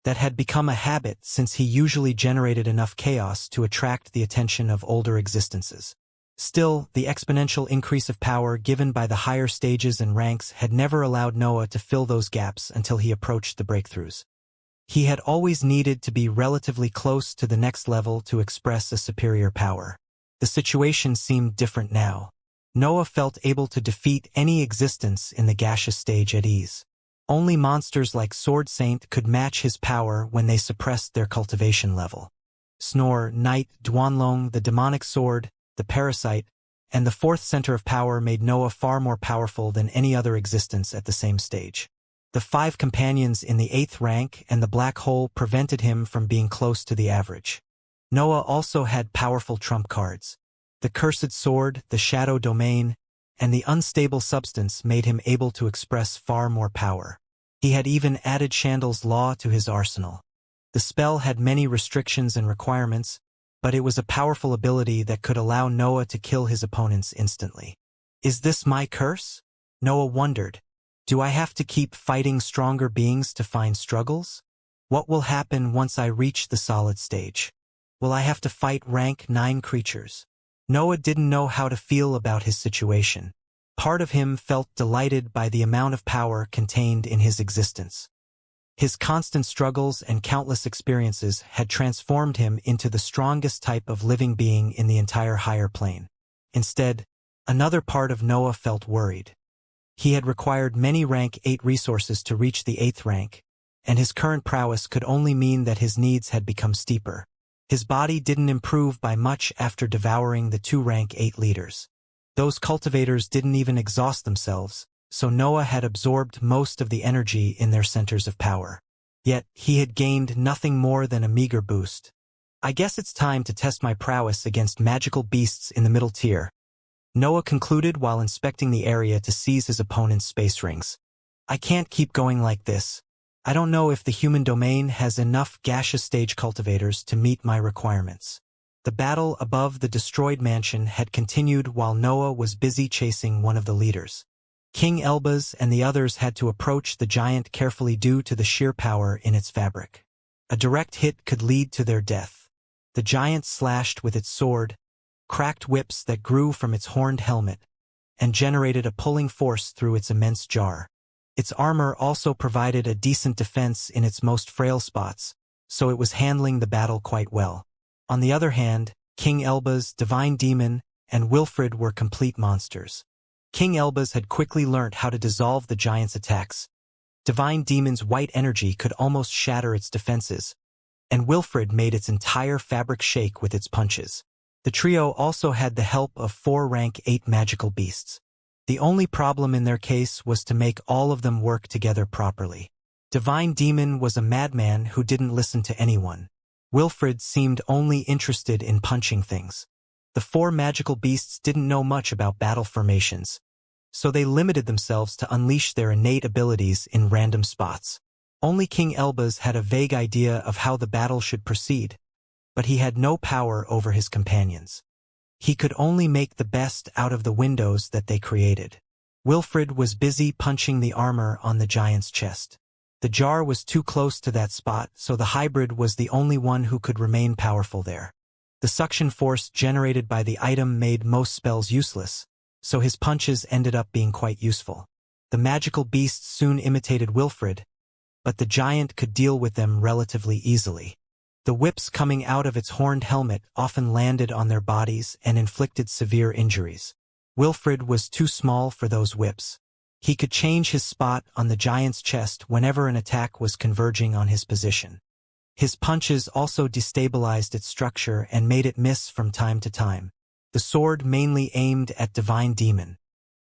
That had become a habit since he usually generated enough chaos to attract the attention of older existences. Still, the exponential increase of power given by the higher stages and ranks had never allowed Noah to fill those gaps until he approached the breakthroughs. He had always needed to be relatively close to the next level to express a superior power. The situation seemed different now. Noah felt able to defeat any existence in the gaseous stage at ease. Only monsters like Sword Saint could match his power when they suppressed their cultivation level. Snore, Knight, Duanlong, the demonic sword, the parasite, and the 4th center of power made Noah far more powerful than any other existence at the same stage. The 5 companions in the 8th rank and the black hole prevented him from being close to the average. Noah also had powerful trump cards. The cursed sword, the shadow domain, and the unstable substance made him able to express far more power. He had even added Chandal's law to his arsenal. The spell had many restrictions and requirements, but it was a powerful ability that could allow Noah to kill his opponents instantly. Is this my curse? Noah wondered. Do I have to keep fighting stronger beings to find struggles? What will happen once I reach the solid stage? Will I have to fight rank 9 creatures? Noah didn't know how to feel about his situation. Part of him felt delighted by the amount of power contained in his existence. His constant struggles and countless experiences had transformed him into the strongest type of living being in the entire higher plane. Instead, another part of Noah felt worried. He had required many rank 8 resources to reach the 8th rank, and his current prowess could only mean that his needs had become steeper. His body didn't improve by much after devouring the 2 rank 8 leaders. Those cultivators didn't even exhaust themselves, so Noah had absorbed most of the energy in their centers of power. Yet, he had gained nothing more than a meager boost. I guess it's time to test my prowess against magical beasts in the middle tier, Noah concluded while inspecting the area to seize his opponent's space rings. I can't keep going like this. I don't know if the human domain has enough gaseous stage cultivators to meet my requirements. The battle above the destroyed mansion had continued while Noah was busy chasing one of the leaders. King Elbaz and the others had to approach the giant carefully due to the sheer power in its fabric. A direct hit could lead to their death. The giant slashed with its sword, cracked whips that grew from its horned helmet, and generated a pulling force through its immense jar. Its armor also provided a decent defense in its most frail spots, so it was handling the battle quite well. On the other hand, King Elbaz, Divine Demon, and Wilfred were complete monsters. King Elbaz had quickly learnt how to dissolve the giant's attacks. Divine Demon's white energy could almost shatter its defenses, and Wilfred made its entire fabric shake with its punches. The trio also had the help of 4 rank 8 magical beasts. The only problem in their case was to make all of them work together properly. Divine Demon was a madman who didn't listen to anyone. Wilfred seemed only interested in punching things. The 4 magical beasts didn't know much about battle formations, so they limited themselves to unleash their innate abilities in random spots. Only King Elbaz had a vague idea of how the battle should proceed, but he had no power over his companions. He could only make the best out of the windows that they created. Wilfred was busy punching the armor on the giant's chest. The jar was too close to that spot, so the hybrid was the only one who could remain powerful there. The suction force generated by the item made most spells useless, so his punches ended up being quite useful. The magical beasts soon imitated Wilfred, but the giant could deal with them relatively easily. The whips coming out of its horned helmet often landed on their bodies and inflicted severe injuries. Wilfred was too small for those whips. He could change his spot on the giant's chest whenever an attack was converging on his position. His punches also destabilized its structure and made it miss from time to time. The sword mainly aimed at Divine Demon.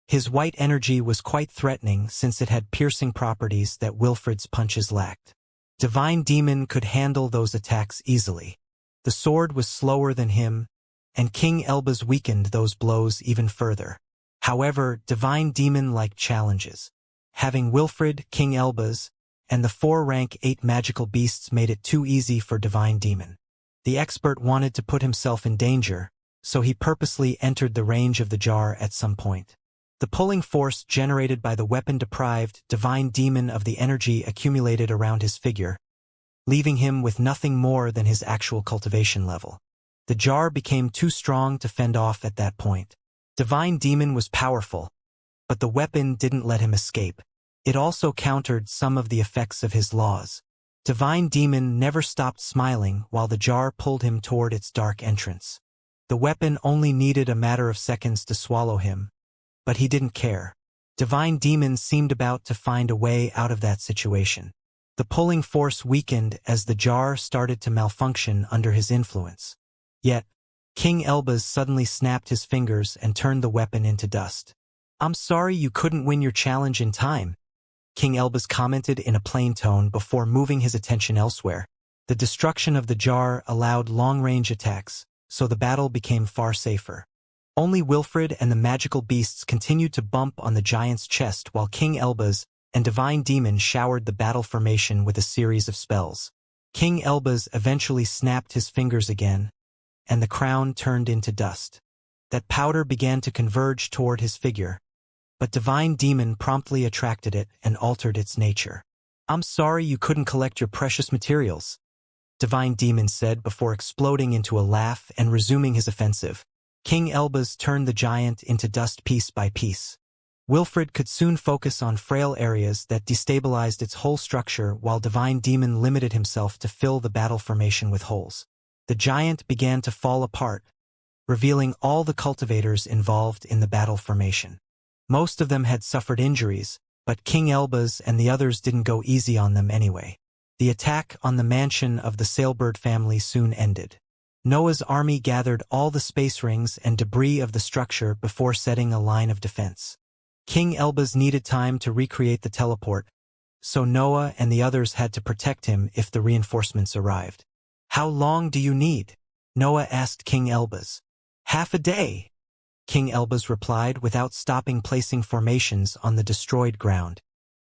His white energy was quite threatening since it had piercing properties that Wilfred's punches lacked. Divine Demon could handle those attacks easily. The sword was slower than him, and King Elba's weakened those blows even further. However, Divine Demon liked challenges. Having Wilfred, King Elba's, and the 4 rank 8 magical beasts made it too easy for Divine Demon. The expert wanted to put himself in danger, so he purposely entered the range of the jar at some point. The pulling force generated by the weapon-deprived Divine Demon of the energy accumulated around his figure, leaving him with nothing more than his actual cultivation level. The jar became too strong to fend off at that point. Divine Demon was powerful, but the weapon didn't let him escape. It also countered some of the effects of his laws. Divine Demon never stopped smiling while the jar pulled him toward its dark entrance. The weapon only needed a matter of seconds to swallow him, but he didn't care. Divine Demon seemed about to find a way out of that situation. The pulling force weakened as the jar started to malfunction under his influence. Yet, King Elbaz suddenly snapped his fingers and turned the weapon into dust. "I'm sorry you couldn't win your challenge in time," King Elbaz commented in a plain tone before moving his attention elsewhere. The destruction of the jar allowed long-range attacks, so the battle became far safer. Only Wilfred and the magical beasts continued to bump on the giant's chest while King Elbaz and Divine Demon showered the battle formation with a series of spells. King Elbaz eventually snapped his fingers again, and the crown turned into dust. That powder began to converge toward his figure, but Divine Demon promptly attracted it and altered its nature. "I'm sorry you couldn't collect your precious materials," Divine Demon said before exploding into a laugh and resuming his offensive. King Elbaz turned the giant into dust piece by piece. Wilfred could soon focus on frail areas that destabilized its whole structure while Divine Demon limited himself to fill the battle formation with holes. The giant began to fall apart, revealing all the cultivators involved in the battle formation. Most of them had suffered injuries, but King Elbaz and the others didn't go easy on them anyway. The attack on the mansion of the Sailbird family soon ended. Noah's army gathered all the space rings and debris of the structure before setting a line of defense. King Elbaz needed time to recreate the teleport, so Noah and the others had to protect him if the reinforcements arrived. "How long do you need?" Noah asked King Elbaz. "Half a day," King Elbaz replied without stopping placing formations on the destroyed ground.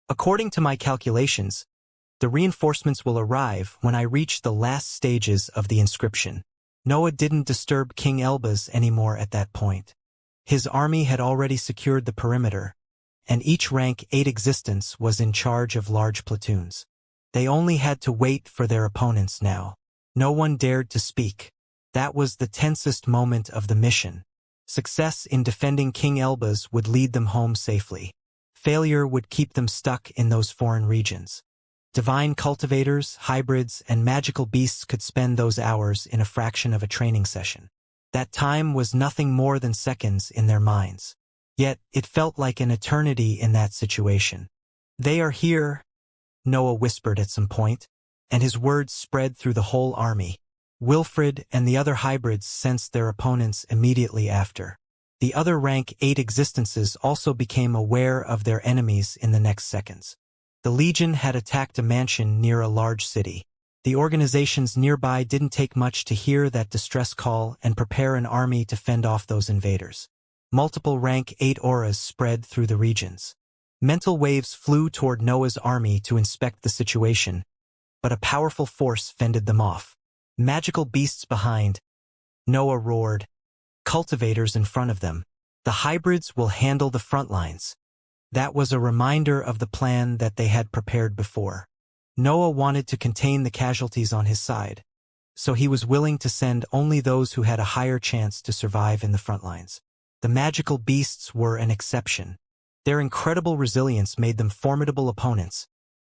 "According to my calculations, the reinforcements will arrive when I reach the last stages of the inscription." Noah didn't disturb King Elbaz anymore at that point. His army had already secured the perimeter, and each rank 8 existence was in charge of large platoons. They only had to wait for their opponents now. No one dared to speak. That was the tensest moment of the mission. Success in defending King Elbaz would lead them home safely. Failure would keep them stuck in those foreign regions. Divine cultivators, hybrids, and magical beasts could spend those hours in a fraction of a training session. That time was nothing more than seconds in their minds. Yet, it felt like an eternity in that situation. "They are here," Noah whispered at some point, and his words spread through the whole army. Wilfred and the other hybrids sensed their opponents immediately after. The other rank 8 existences also became aware of their enemies in the next seconds. The Legion had attacked a mansion near a large city. The organizations nearby didn't take much to hear that distress call and prepare an army to fend off those invaders. Multiple rank 8 auras spread through the regions. Mental waves flew toward Noah's army to inspect the situation, but a powerful force fended them off. Magical beasts behind, Noah roared. Cultivators in front of them. The hybrids will handle the front lines. That was a reminder of the plan that they had prepared before. Noah wanted to contain the casualties on his side, so he was willing to send only those who had a higher chance to survive in the front lines. The magical beasts were an exception. Their incredible resilience made them formidable opponents,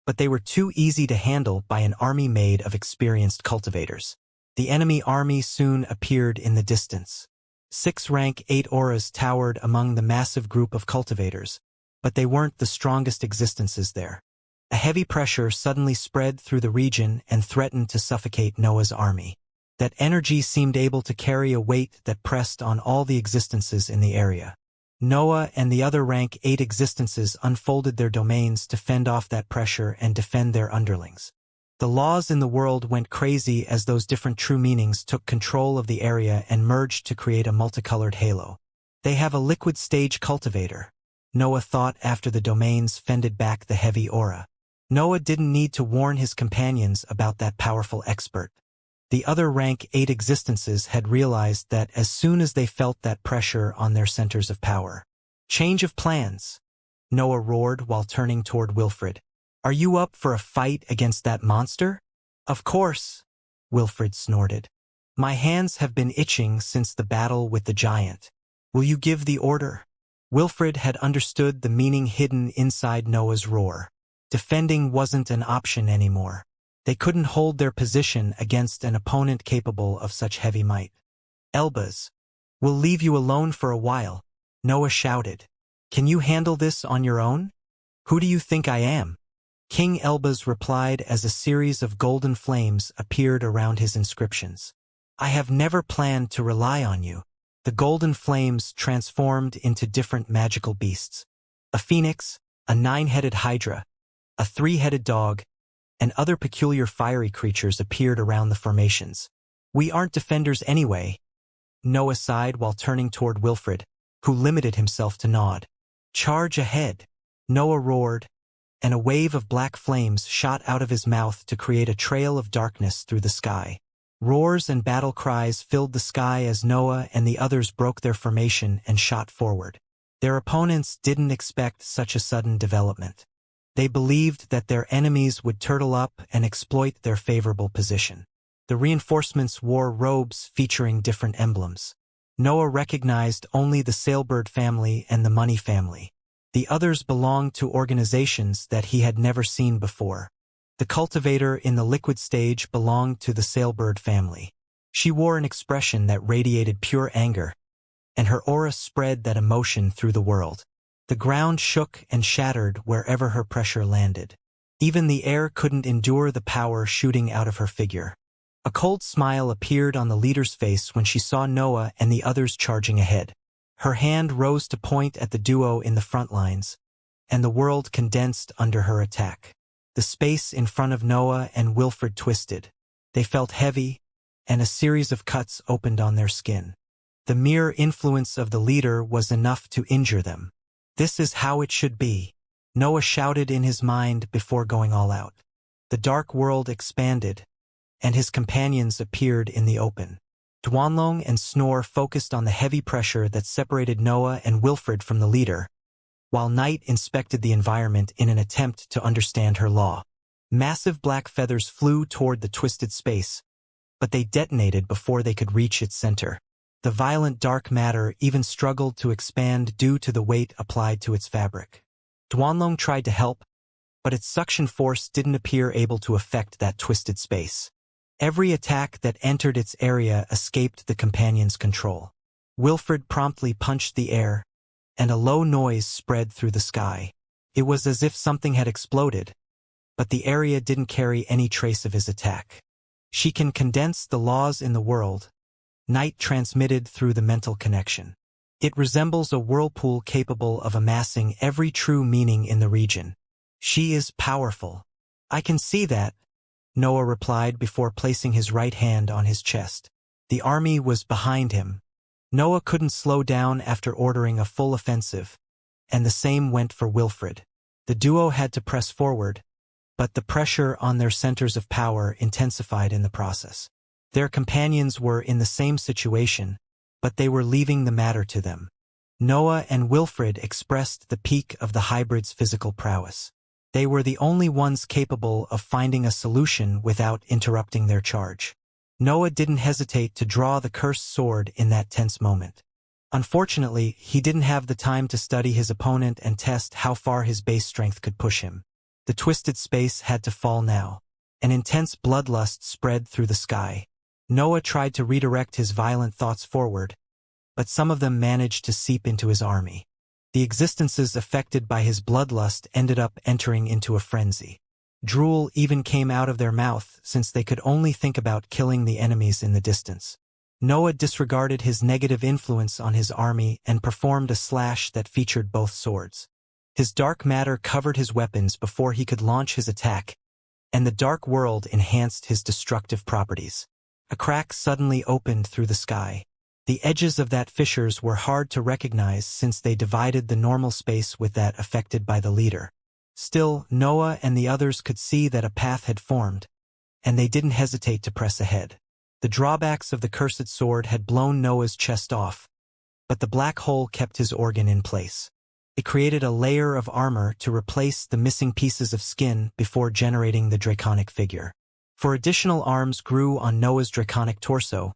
but they were too easy to handle by an army made of experienced cultivators. The enemy army soon appeared in the distance. 6 rank 8 auras towered among the massive group of cultivators, but they weren't the strongest existences there. A heavy pressure suddenly spread through the region and threatened to suffocate Noah's army. That energy seemed able to carry a weight that pressed on all the existences in the area. Noah and the other rank 8 existences unfolded their domains to fend off that pressure and defend their underlings. The laws in the world went crazy as those different true meanings took control of the area and merged to create a multicolored halo. They have a liquid stage cultivator, Noah thought after the domains fended back the heavy aura. Noah didn't need to warn his companions about that powerful expert. The other rank 8 existences had realized that as soon as they felt that pressure on their centers of power. Change of plans, Noah roared while turning toward Wilfred. Are you up for a fight against that monster? Of course, Wilfred snorted. My hands have been itching since the battle with the giant. Will you give the order? Wilfred had understood the meaning hidden inside Noah's roar. Defending wasn't an option anymore. They couldn't hold their position against an opponent capable of such heavy might. Elbaz, we'll leave you alone for a while, Noah shouted. Can you handle this on your own? Who do you think I am? King Elbaz replied as a series of golden flames appeared around his inscriptions. I have never planned to rely on you. The golden flames transformed into different magical beasts. A phoenix, a 9-headed hydra, a 3-headed dog, and other peculiar fiery creatures appeared around the formations. We aren't defenders anyway, Noah sighed while turning toward Wilfred, who limited himself to nod. Charge ahead, Noah roared, and a wave of black flames shot out of his mouth to create a trail of darkness through the sky. Roars and battle cries filled the sky as Noah and the others broke their formation and shot forward. Their opponents didn't expect such a sudden development. They believed that their enemies would turtle up and exploit their favorable position. The reinforcements wore robes featuring different emblems. Noah recognized only the Sailbird family and the Money family. The others belonged to organizations that he had never seen before. The cultivator in the liquid stage belonged to the Sailbird family. She wore an expression that radiated pure anger, and her aura spread that emotion through the world. The ground shook and shattered wherever her pressure landed. Even the air couldn't endure the power shooting out of her figure. A cold smile appeared on the leader's face when she saw Noah and the others charging ahead. Her hand rose to point at the duo in the front lines, and the world condensed under her attack. The space in front of Noah and Wilfred twisted. They felt heavy, and a series of cuts opened on their skin. The mere influence of the leader was enough to injure them. This is how it should be, Noah shouted in his mind before going all out. The dark world expanded, and his companions appeared in the open. Duanlong and Snore focused on the heavy pressure that separated Noah and Wilfred from the leader, while Night inspected the environment in an attempt to understand her law. Massive black feathers flew toward the twisted space, but they detonated before they could reach its center. The violent dark matter even struggled to expand due to the weight applied to its fabric. Duanlong tried to help, but its suction force didn't appear able to affect that twisted space. Every attack that entered its area escaped the companion's control. Wilfred promptly punched the air, and a low noise spread through the sky. It was as if something had exploded, but the area didn't carry any trace of his attack. She can condense the laws in the world, Night transmitted through the mental connection. It resembles a whirlpool capable of amassing every true meaning in the region. She is powerful. I can see that, Noah replied before placing his right hand on his chest. The army was behind him. Noah couldn't slow down after ordering a full offensive, and the same went for Wilfred. The duo had to press forward, but the pressure on their centers of power intensified in the process. Their companions were in the same situation, but they were leaving the matter to them. Noah and Wilfred expressed the peak of the hybrid's physical prowess. They were the only ones capable of finding a solution without interrupting their charge. Noah didn't hesitate to draw the cursed sword in that tense moment. Unfortunately, he didn't have the time to study his opponent and test how far his base strength could push him. The twisted space had to fall now. An intense bloodlust spread through the sky. Noah tried to redirect his violent thoughts forward, but some of them managed to seep into his army. The existences affected by his bloodlust ended up entering into a frenzy. Drool even came out of their mouth since they could only think about killing the enemies in the distance. Noah disregarded his negative influence on his army and performed a slash that featured both swords. His dark matter covered his weapons before he could launch his attack, and the dark world enhanced his destructive properties. A crack suddenly opened through the sky. The edges of that fissures were hard to recognize since they divided the normal space with that affected by the leader. Still, Noah and the others could see that a path had formed, and they didn't hesitate to press ahead. The drawbacks of the cursed sword had blown Noah's chest off, but the black hole kept his organ in place. It created a layer of armor to replace the missing pieces of skin before generating the draconic figure. For additional arms grew on Noah's draconic torso,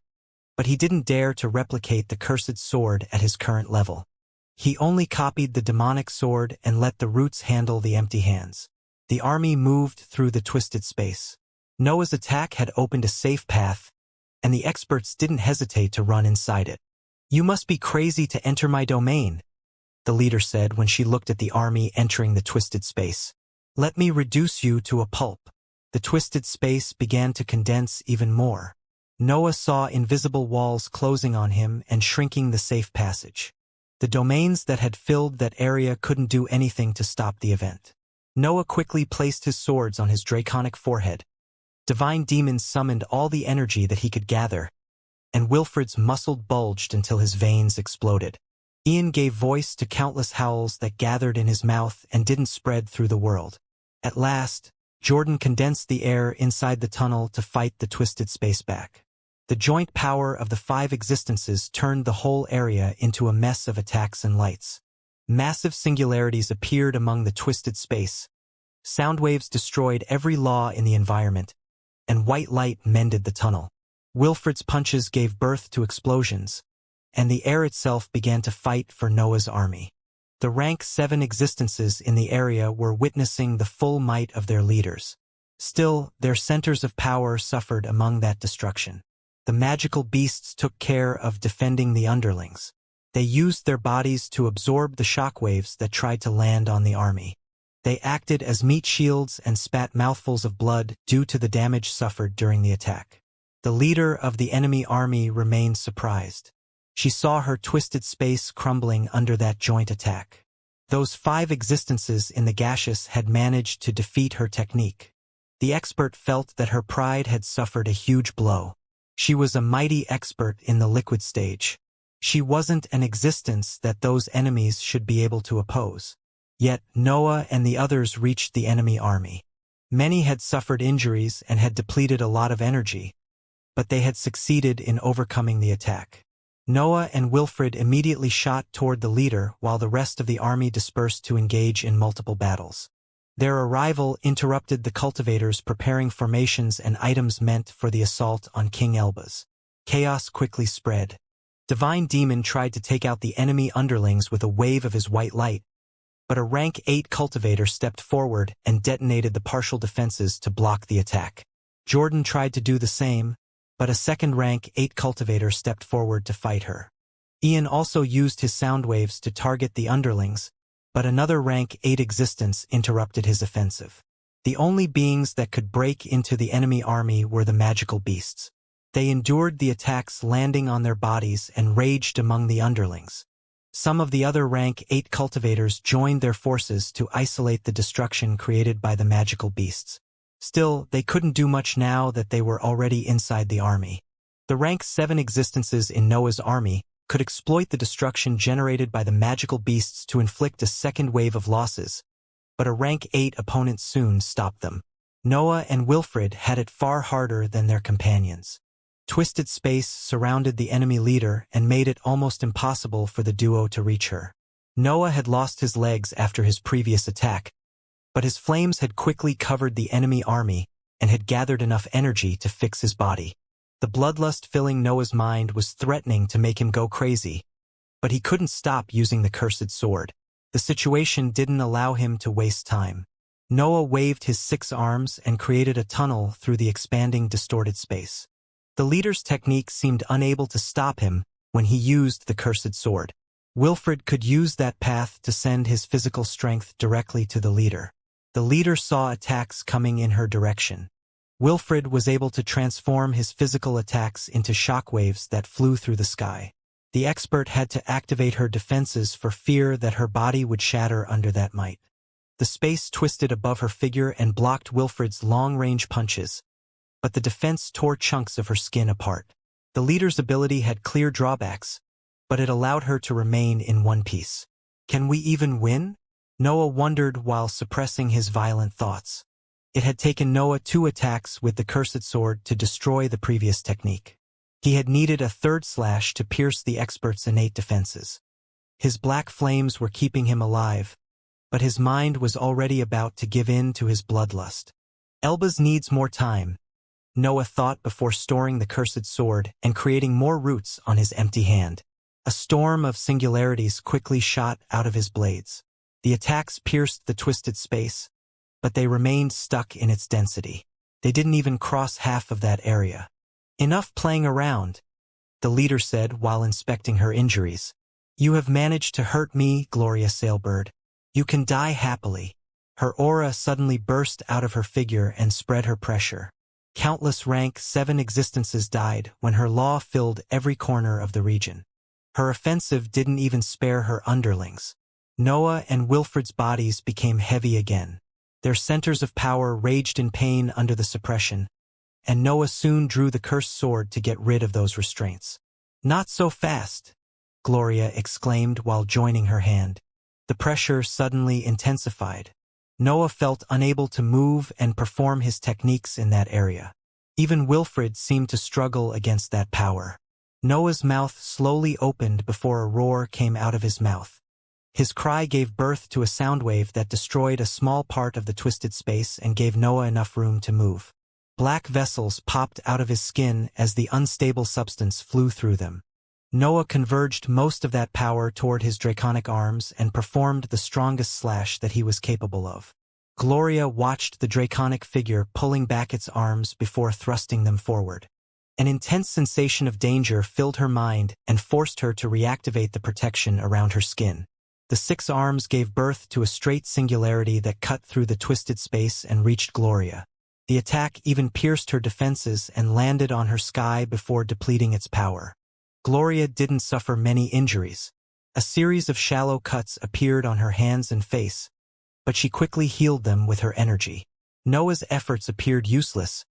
but he didn't dare to replicate the cursed sword at his current level. He only copied the demonic sword and let the roots handle the empty hands. The army moved through the twisted space. Noah's attack had opened a safe path, and the experts didn't hesitate to run inside it. "You must be crazy to enter my domain," the leader said when she looked at the army entering the twisted space. "Let me reduce you to a pulp." The twisted space began to condense even more. Noah saw invisible walls closing on him and shrinking the safe passage. The domains that had filled that area couldn't do anything to stop the event. Noah quickly placed his swords on his draconic forehead. Divine demons summoned all the energy that he could gather, and Wilfred's muscle bulged until his veins exploded. Ian gave voice to countless howls that gathered in his mouth and didn't spread through the world. At last, Jordan condensed the air inside the tunnel to fight the twisted space back. The joint power of the 5 existences turned the whole area into a mess of attacks and lights. Massive singularities appeared among the twisted space. Sound waves destroyed every law in the environment, and white light mended the tunnel. Wilfred's punches gave birth to explosions, and the air itself began to fight for Noah's army. The rank 7 existences in the area were witnessing the full might of their leaders. Still, their centers of power suffered among that destruction. The magical beasts took care of defending the underlings. They used their bodies to absorb the shockwaves that tried to land on the army. They acted as meat shields and spat mouthfuls of blood due to the damage suffered during the attack. The leader of the enemy army remained surprised. She saw her twisted space crumbling under that joint attack. Those 5 existences in the gaseous had managed to defeat her technique. The expert felt that her pride had suffered a huge blow. She was a mighty expert in the liquid stage. She wasn't an existence that those enemies should be able to oppose. Yet Noah and the others reached the enemy army. Many had suffered injuries and had depleted a lot of energy, but they had succeeded in overcoming the attack. Noah and Wilfred immediately shot toward the leader while the rest of the army dispersed to engage in multiple battles. Their arrival interrupted the cultivators preparing formations and items meant for the assault on King Elba's. Chaos quickly spread. Divine Demon tried to take out the enemy underlings with a wave of his white light, but a rank 8 cultivator stepped forward and detonated the partial defenses to block the attack. Jordan tried to do the same, but a second rank 8 cultivator stepped forward to fight her. Ian also used his sound waves to target the underlings, but another rank 8 existence interrupted his offensive. The only beings that could break into the enemy army were the magical beasts. They endured the attacks landing on their bodies and raged among the underlings. Some of the other rank 8 cultivators joined their forces to isolate the destruction created by the magical beasts. Still, they couldn't do much now that they were already inside the army. The rank 7 existences in Noah's army could exploit the destruction generated by the magical beasts to inflict a second wave of losses, but a rank 8 opponent soon stopped them. Noah and Wilfred had it far harder than their companions. Twisted space surrounded the enemy leader and made it almost impossible for the duo to reach her. Noah had lost his legs after his previous attack, but his flames had quickly covered the enemy army and had gathered enough energy to fix his body. The bloodlust filling Noah's mind was threatening to make him go crazy, but he couldn't stop using the cursed sword. The situation didn't allow him to waste time. Noah waved his 6 arms and created a tunnel through the expanding, distorted space. The leader's technique seemed unable to stop him when he used the cursed sword. Wilfred could use that path to send his physical strength directly to the leader. The leader saw attacks coming in her direction. Wilfred was able to transform his physical attacks into shockwaves that flew through the sky. The expert had to activate her defenses for fear that her body would shatter under that might. The space twisted above her figure and blocked Wilfred's long-range punches, but the defense tore chunks of her skin apart. The leader's ability had clear drawbacks, but it allowed her to remain in one piece. Can we even win? Noah wondered while suppressing his violent thoughts. It had taken Noah 2 attacks with the cursed sword to destroy the previous technique. He had needed a third slash to pierce the expert's innate defenses. His black flames were keeping him alive, but his mind was already about to give in to his bloodlust. Elbaz needs more time, Noah thought before storing the cursed sword and creating more roots on his empty hand. A storm of singularities quickly shot out of his blades. The attacks pierced the twisted space, but they remained stuck in its density. They didn't even cross half of that area. Enough playing around, the leader said while inspecting her injuries. You have managed to hurt me, Gloria Sailbird. You can die happily. Her aura suddenly burst out of her figure and spread her pressure. Countless rank 7 existences died when her law filled every corner of the region. Her offensive didn't even spare her underlings. Noah and Wilfred's bodies became heavy again. Their centers of power raged in pain under the suppression, and Noah soon drew the cursed sword to get rid of those restraints. Not so fast, Gloria exclaimed while joining her hand. The pressure suddenly intensified. Noah felt unable to move and perform his techniques in that area. Even Wilfred seemed to struggle against that power. Noah's mouth slowly opened before a roar came out of his mouth. His cry gave birth to a sound wave that destroyed a small part of the twisted space and gave Noah enough room to move. Black vessels popped out of his skin as the unstable substance flew through them. Noah converged most of that power toward his draconic arms and performed the strongest slash that he was capable of. Gloria watched the draconic figure pulling back its arms before thrusting them forward. An intense sensation of danger filled her mind and forced her to reactivate the protection around her skin. The 6 arms gave birth to a straight singularity that cut through the twisted space and reached Gloria. The attack even pierced her defenses and landed on her sky before depleting its power. Gloria didn't suffer many injuries. A series of shallow cuts appeared on her hands and face, but she quickly healed them with her energy. Noah's efforts appeared useless,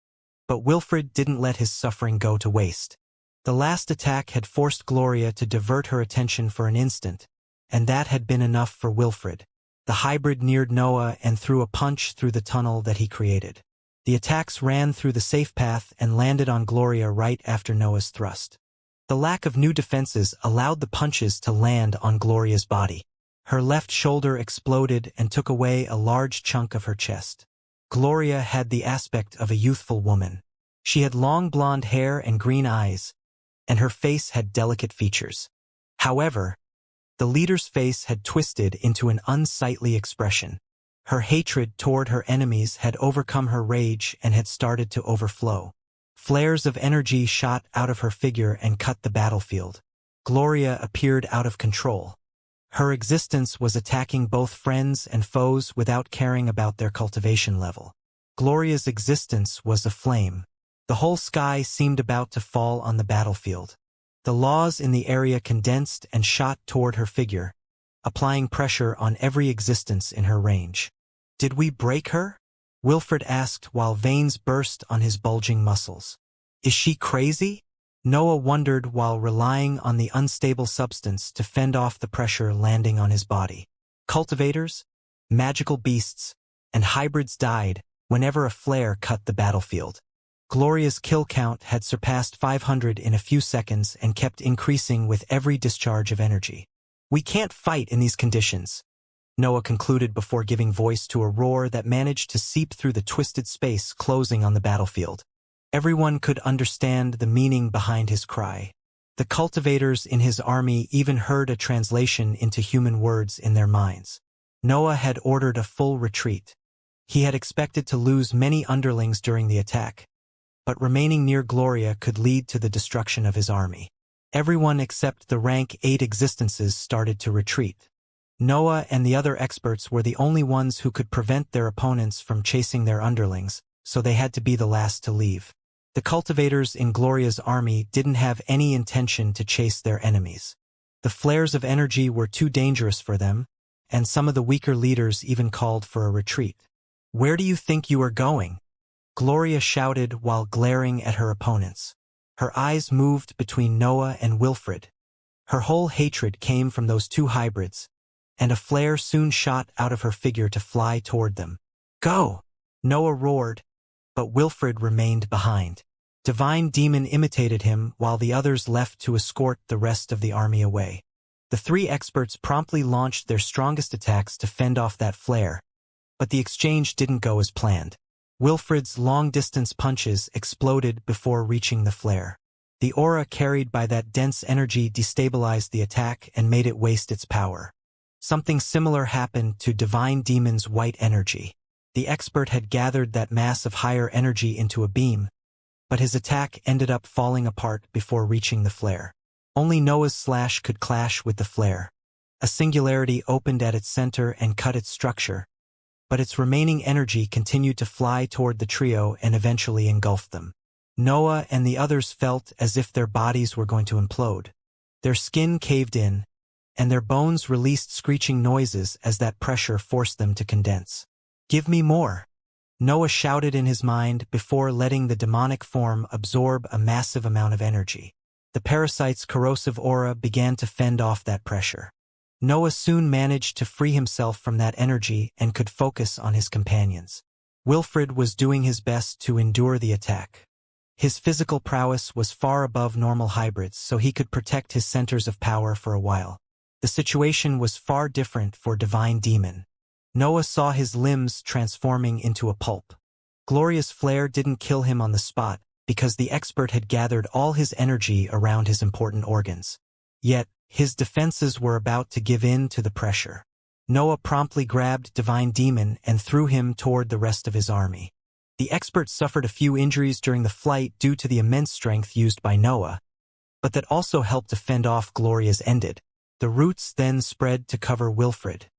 but Wilfred didn't let his suffering go to waste. The last attack had forced Gloria to divert her attention for an instant, and that had been enough for Wilfred. The hybrid neared Noah and threw a punch through the tunnel that he created. The attacks ran through the safe path and landed on Gloria right after Noah's thrust. The lack of new defenses allowed the punches to land on Gloria's body. Her left shoulder exploded and took away a large chunk of her chest. Gloria had the aspect of a youthful woman. She had long blonde hair and green eyes, and her face had delicate features. However, the leader's face had twisted into an unsightly expression. Her hatred toward her enemies had overcome her rage and had started to overflow. Flares of energy shot out of her figure and cut the battlefield. Gloria appeared out of control. Her existence was attacking both friends and foes without caring about their cultivation level. Gloria's existence was aflame. The whole sky seemed about to fall on the battlefield. The laws in the area condensed and shot toward her figure, applying pressure on every existence in her range. Did we break her? Wilfred asked while veins burst on his bulging muscles. Is she crazy? Noah wondered while relying on the unstable substance to fend off the pressure landing on his body. Cultivators, magical beasts, and hybrids died whenever a flare cut the battlefield. Gloria's kill count had surpassed 500 in a few seconds and kept increasing with every discharge of energy. We can't fight in these conditions, Noah concluded before giving voice to a roar that managed to seep through the twisted space closing on the battlefield. Everyone could understand the meaning behind his cry. The cultivators in his army even heard a translation into human words in their minds. Noah had ordered a full retreat. He had expected to lose many underlings during the attack, but remaining near Gloria could lead to the destruction of his army. Everyone except the rank 8 existences started to retreat. Noah and the other experts were the only ones who could prevent their opponents from chasing their underlings, so they had to be the last to leave. The cultivators in Gloria's army didn't have any intention to chase their enemies. The flares of energy were too dangerous for them, and some of the weaker leaders even called for a retreat. "Where do you think you are going?" Gloria shouted while glaring at her opponents. Her eyes moved between Noah and Wilfred. Her whole hatred came from those two hybrids, and a flare soon shot out of her figure to fly toward them. "Go!" Noah roared, but Wilfred remained behind. Divine Demon imitated him while the others left to escort the rest of the army away. The three experts promptly launched their strongest attacks to fend off that flare, but the exchange didn't go as planned. Wilfred's long-distance punches exploded before reaching the flare. The aura carried by that dense energy destabilized the attack and made it waste its power. Something similar happened to Divine Demon's white energy. The expert had gathered that mass of higher energy into a beam, but his attack ended up falling apart before reaching the flare. Only Noah's slash could clash with the flare. A singularity opened at its center and cut its structure, but its remaining energy continued to fly toward the trio and eventually engulfed them. Noah and the others felt as if their bodies were going to implode. Their skin caved in, and their bones released screeching noises as that pressure forced them to condense. "Give me more," Noah shouted in his mind before letting the demonic form absorb a massive amount of energy. The parasite's corrosive aura began to fend off that pressure. Noah soon managed to free himself from that energy and could focus on his companions. Wilfred was doing his best to endure the attack. His physical prowess was far above normal hybrids, so he could protect his centers of power for a while. The situation was far different for Divine Demon. Noah saw his limbs transforming into a pulp. Gloria's flare didn't kill him on the spot, because the expert had gathered all his energy around his important organs. Yet, his defenses were about to give in to the pressure. Noah promptly grabbed Divine Demon and threw him toward the rest of his army. The expert suffered a few injuries during the flight due to the immense strength used by Noah, but that also helped to fend off Gloria's ended. The roots then spread to cover Wilfred.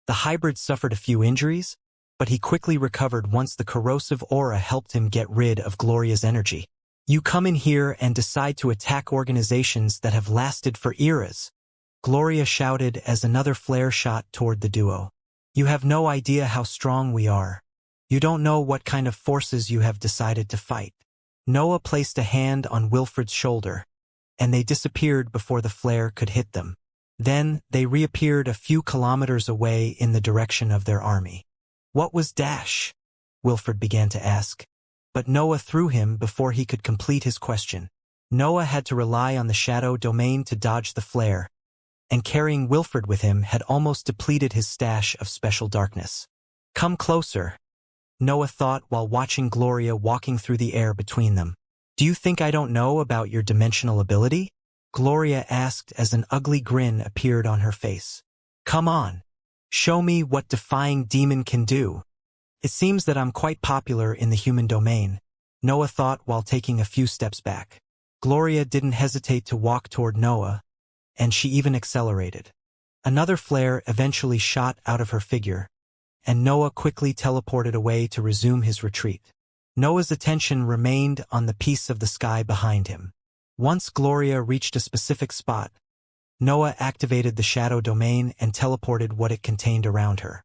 The hybrid suffered a few injuries, but he quickly recovered once the corrosive aura helped him get rid of Gloria's energy. "You come in here and decide to attack organizations that have lasted for eras," Gloria shouted as another flare shot toward the duo. "You have no idea how strong we are. You don't know what kind of forces you have decided to fight." Noah placed a hand on Wilfred's shoulder, and they disappeared before the flare could hit them. Then, they reappeared a few kilometers away in the direction of their army. "What was Dash?" Wilfred began to ask, but Noah threw him before he could complete his question. Noah had to rely on the shadow domain to dodge the flare, and carrying Wilfred with him had almost depleted his stash of special darkness. "Come closer," Noah thought while watching Gloria walking through the air between them. "Do you think I don't know about your dimensional ability?" Gloria asked as an ugly grin appeared on her face. "Come on. Show me what Defying Demon can do." "It seems that I'm quite popular in the human domain," Noah thought while taking a few steps back. Gloria didn't hesitate to walk toward Noah, and she even accelerated. Another flare eventually shot out of her figure, and Noah quickly teleported away to resume his retreat. Noah's attention remained on the piece of the sky behind him. Once Gloria reached a specific spot, Noah activated the shadow domain and teleported what it contained around her.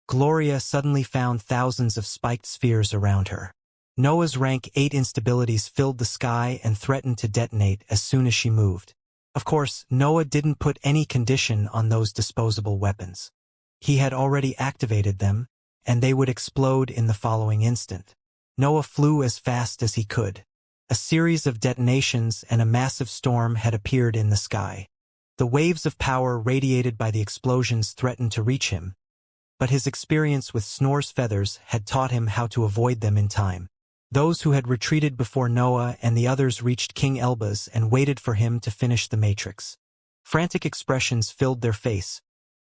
Gloria suddenly found thousands of spiked spheres around her. Noah's rank 8 instabilities filled the sky and threatened to detonate as soon as she moved. Of course, Noah didn't put any condition on those disposable weapons. He had already activated them, and they would explode in the following instant. Noah flew as fast as he could. A series of detonations and a massive storm had appeared in the sky. The waves of power radiated by the explosions threatened to reach him, but his experience with Snor's feathers had taught him how to avoid them in time. Those who had retreated before Noah and the others reached King Elba's and waited for him to finish the matrix. Frantic expressions filled their face,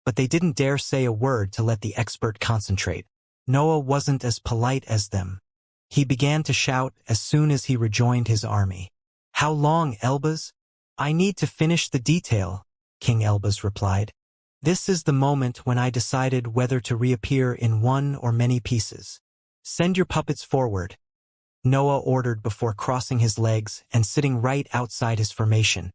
but they didn't dare say a word to let the expert concentrate. Noah wasn't as polite as them. He began to shout as soon as he rejoined his army. "How long, Elbas? I need to finish the detail, King Elbaz replied. This is the moment when I decided whether to reappear in one or many pieces. Send your puppets forward, Noah ordered before crossing his legs and sitting right outside his formation.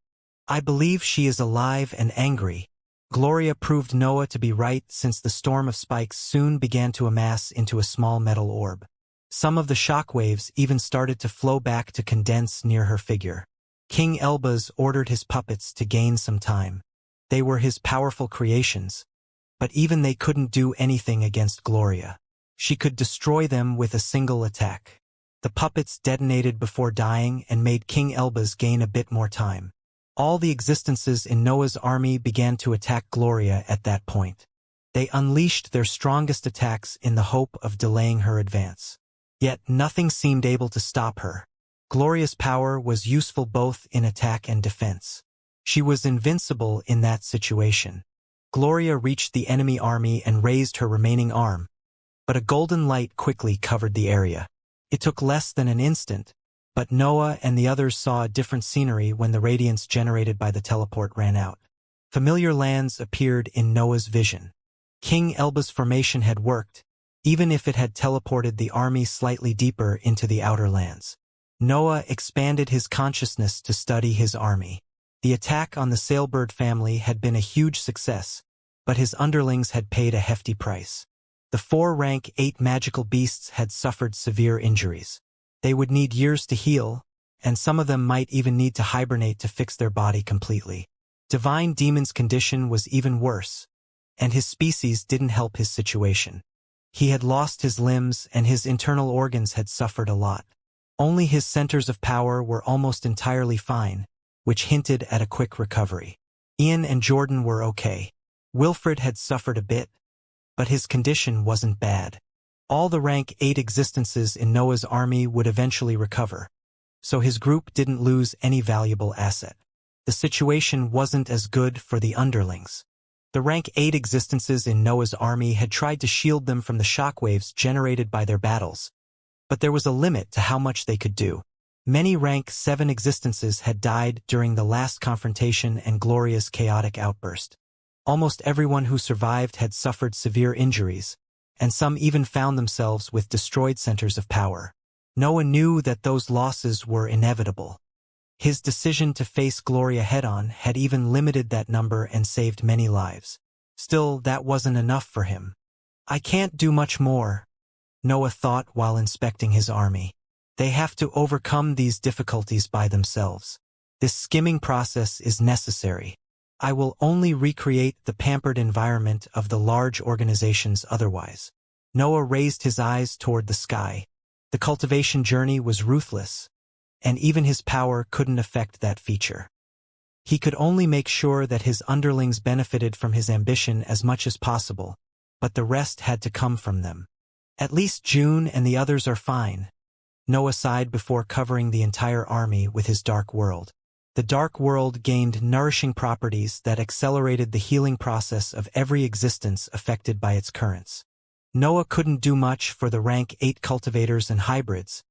I believe she is alive and angry. Gloria proved Noah to be right since the storm of spikes soon began to amass into a small metal orb. Some of the shock waves even started to flow back to condense near her figure. King Elbaz ordered his puppets to gain some time. They were his powerful creations, but even they couldn't do anything against Gloria. She could destroy them with a single attack. The puppets detonated before dying and made King Elbaz gain a bit more time. All the existences in Noah's army began to attack Gloria at that point. They unleashed their strongest attacks in the hope of delaying her advance. Yet nothing seemed able to stop her. Gloria's power was useful both in attack and defense. She was invincible in that situation. Gloria reached the enemy army and raised her remaining arm, but a golden light quickly covered the area. It took less than an instant, but Noah and the others saw a different scenery when the radiance generated by the teleport ran out. Familiar lands appeared in Noah's vision. King Elbaz's formation had worked, even if it had teleported the army slightly deeper into the outer lands. Noah expanded his consciousness to study his army. The attack on the Sailbird family had been a huge success, but his underlings had paid a hefty price. The 4 rank 8 magical beasts had suffered severe injuries. They would need years to heal, and some of them might even need to hibernate to fix their body completely. Divine Demon's condition was even worse, and his species didn't help his situation. He had lost his limbs and his internal organs had suffered a lot. Only his centers of power were almost entirely fine, which hinted at a quick recovery. Ian and Jordan were okay. Wilfred had suffered a bit, but his condition wasn't bad. All the rank 8 existences in Noah's army would eventually recover, so his group didn't lose any valuable asset. The situation wasn't as good for the underlings. The rank 8 existences in Noah's army had tried to shield them from the shockwaves generated by their battles, but there was a limit to how much they could do. Many rank 7 existences had died during the last confrontation and Gloria's chaotic outburst. Almost everyone who survived had suffered severe injuries, and some even found themselves with destroyed centers of power. Noah knew that those losses were inevitable. His decision to face Gloria head-on had even limited that number and saved many lives. Still, that wasn't enough for him. I can't do much more, Noah thought while inspecting his army. They have to overcome these difficulties by themselves. This skimming process is necessary. I will only recreate the pampered environment of the large organizations otherwise. Noah raised his eyes toward the sky. The cultivation journey was ruthless, and even his power couldn't affect that feature. He could only make sure that his underlings benefited from his ambition as much as possible, but the rest had to come from them. At least June and the others are fine, Noah sighed before covering the entire army with his dark world. The dark world gained nourishing properties that accelerated the healing process of every existence affected by its currents. Noah couldn't do much for the rank 8 cultivators and hybrids,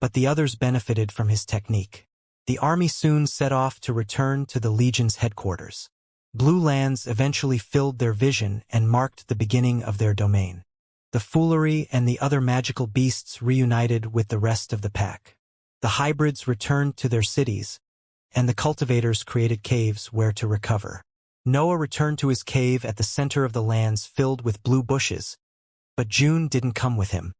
but the others benefited from his technique. The army soon set off to return to the Legion's headquarters. Blue lands eventually filled their vision and marked the beginning of their domain. The foolery and the other magical beasts reunited with the rest of the pack. The hybrids returned to their cities, and the cultivators created caves where to recover. Noah returned to his cave at the center of the lands filled with blue bushes, but June didn't come with him.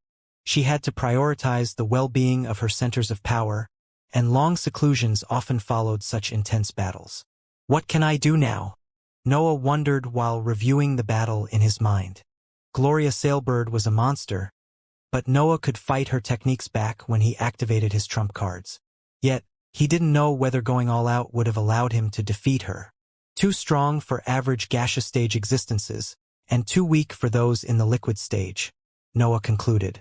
She had to prioritize the well-being of her centers of power, and long seclusions often followed such intense battles. What can I do now? Noah wondered while reviewing the battle in his mind. Gloria Sailbird was a monster, but Noah could fight her techniques back when he activated his trump cards. Yet, he didn't know whether going all out would have allowed him to defeat her. Too strong for average gaseous stage existences, and too weak for those in the liquid stage, Noah concluded.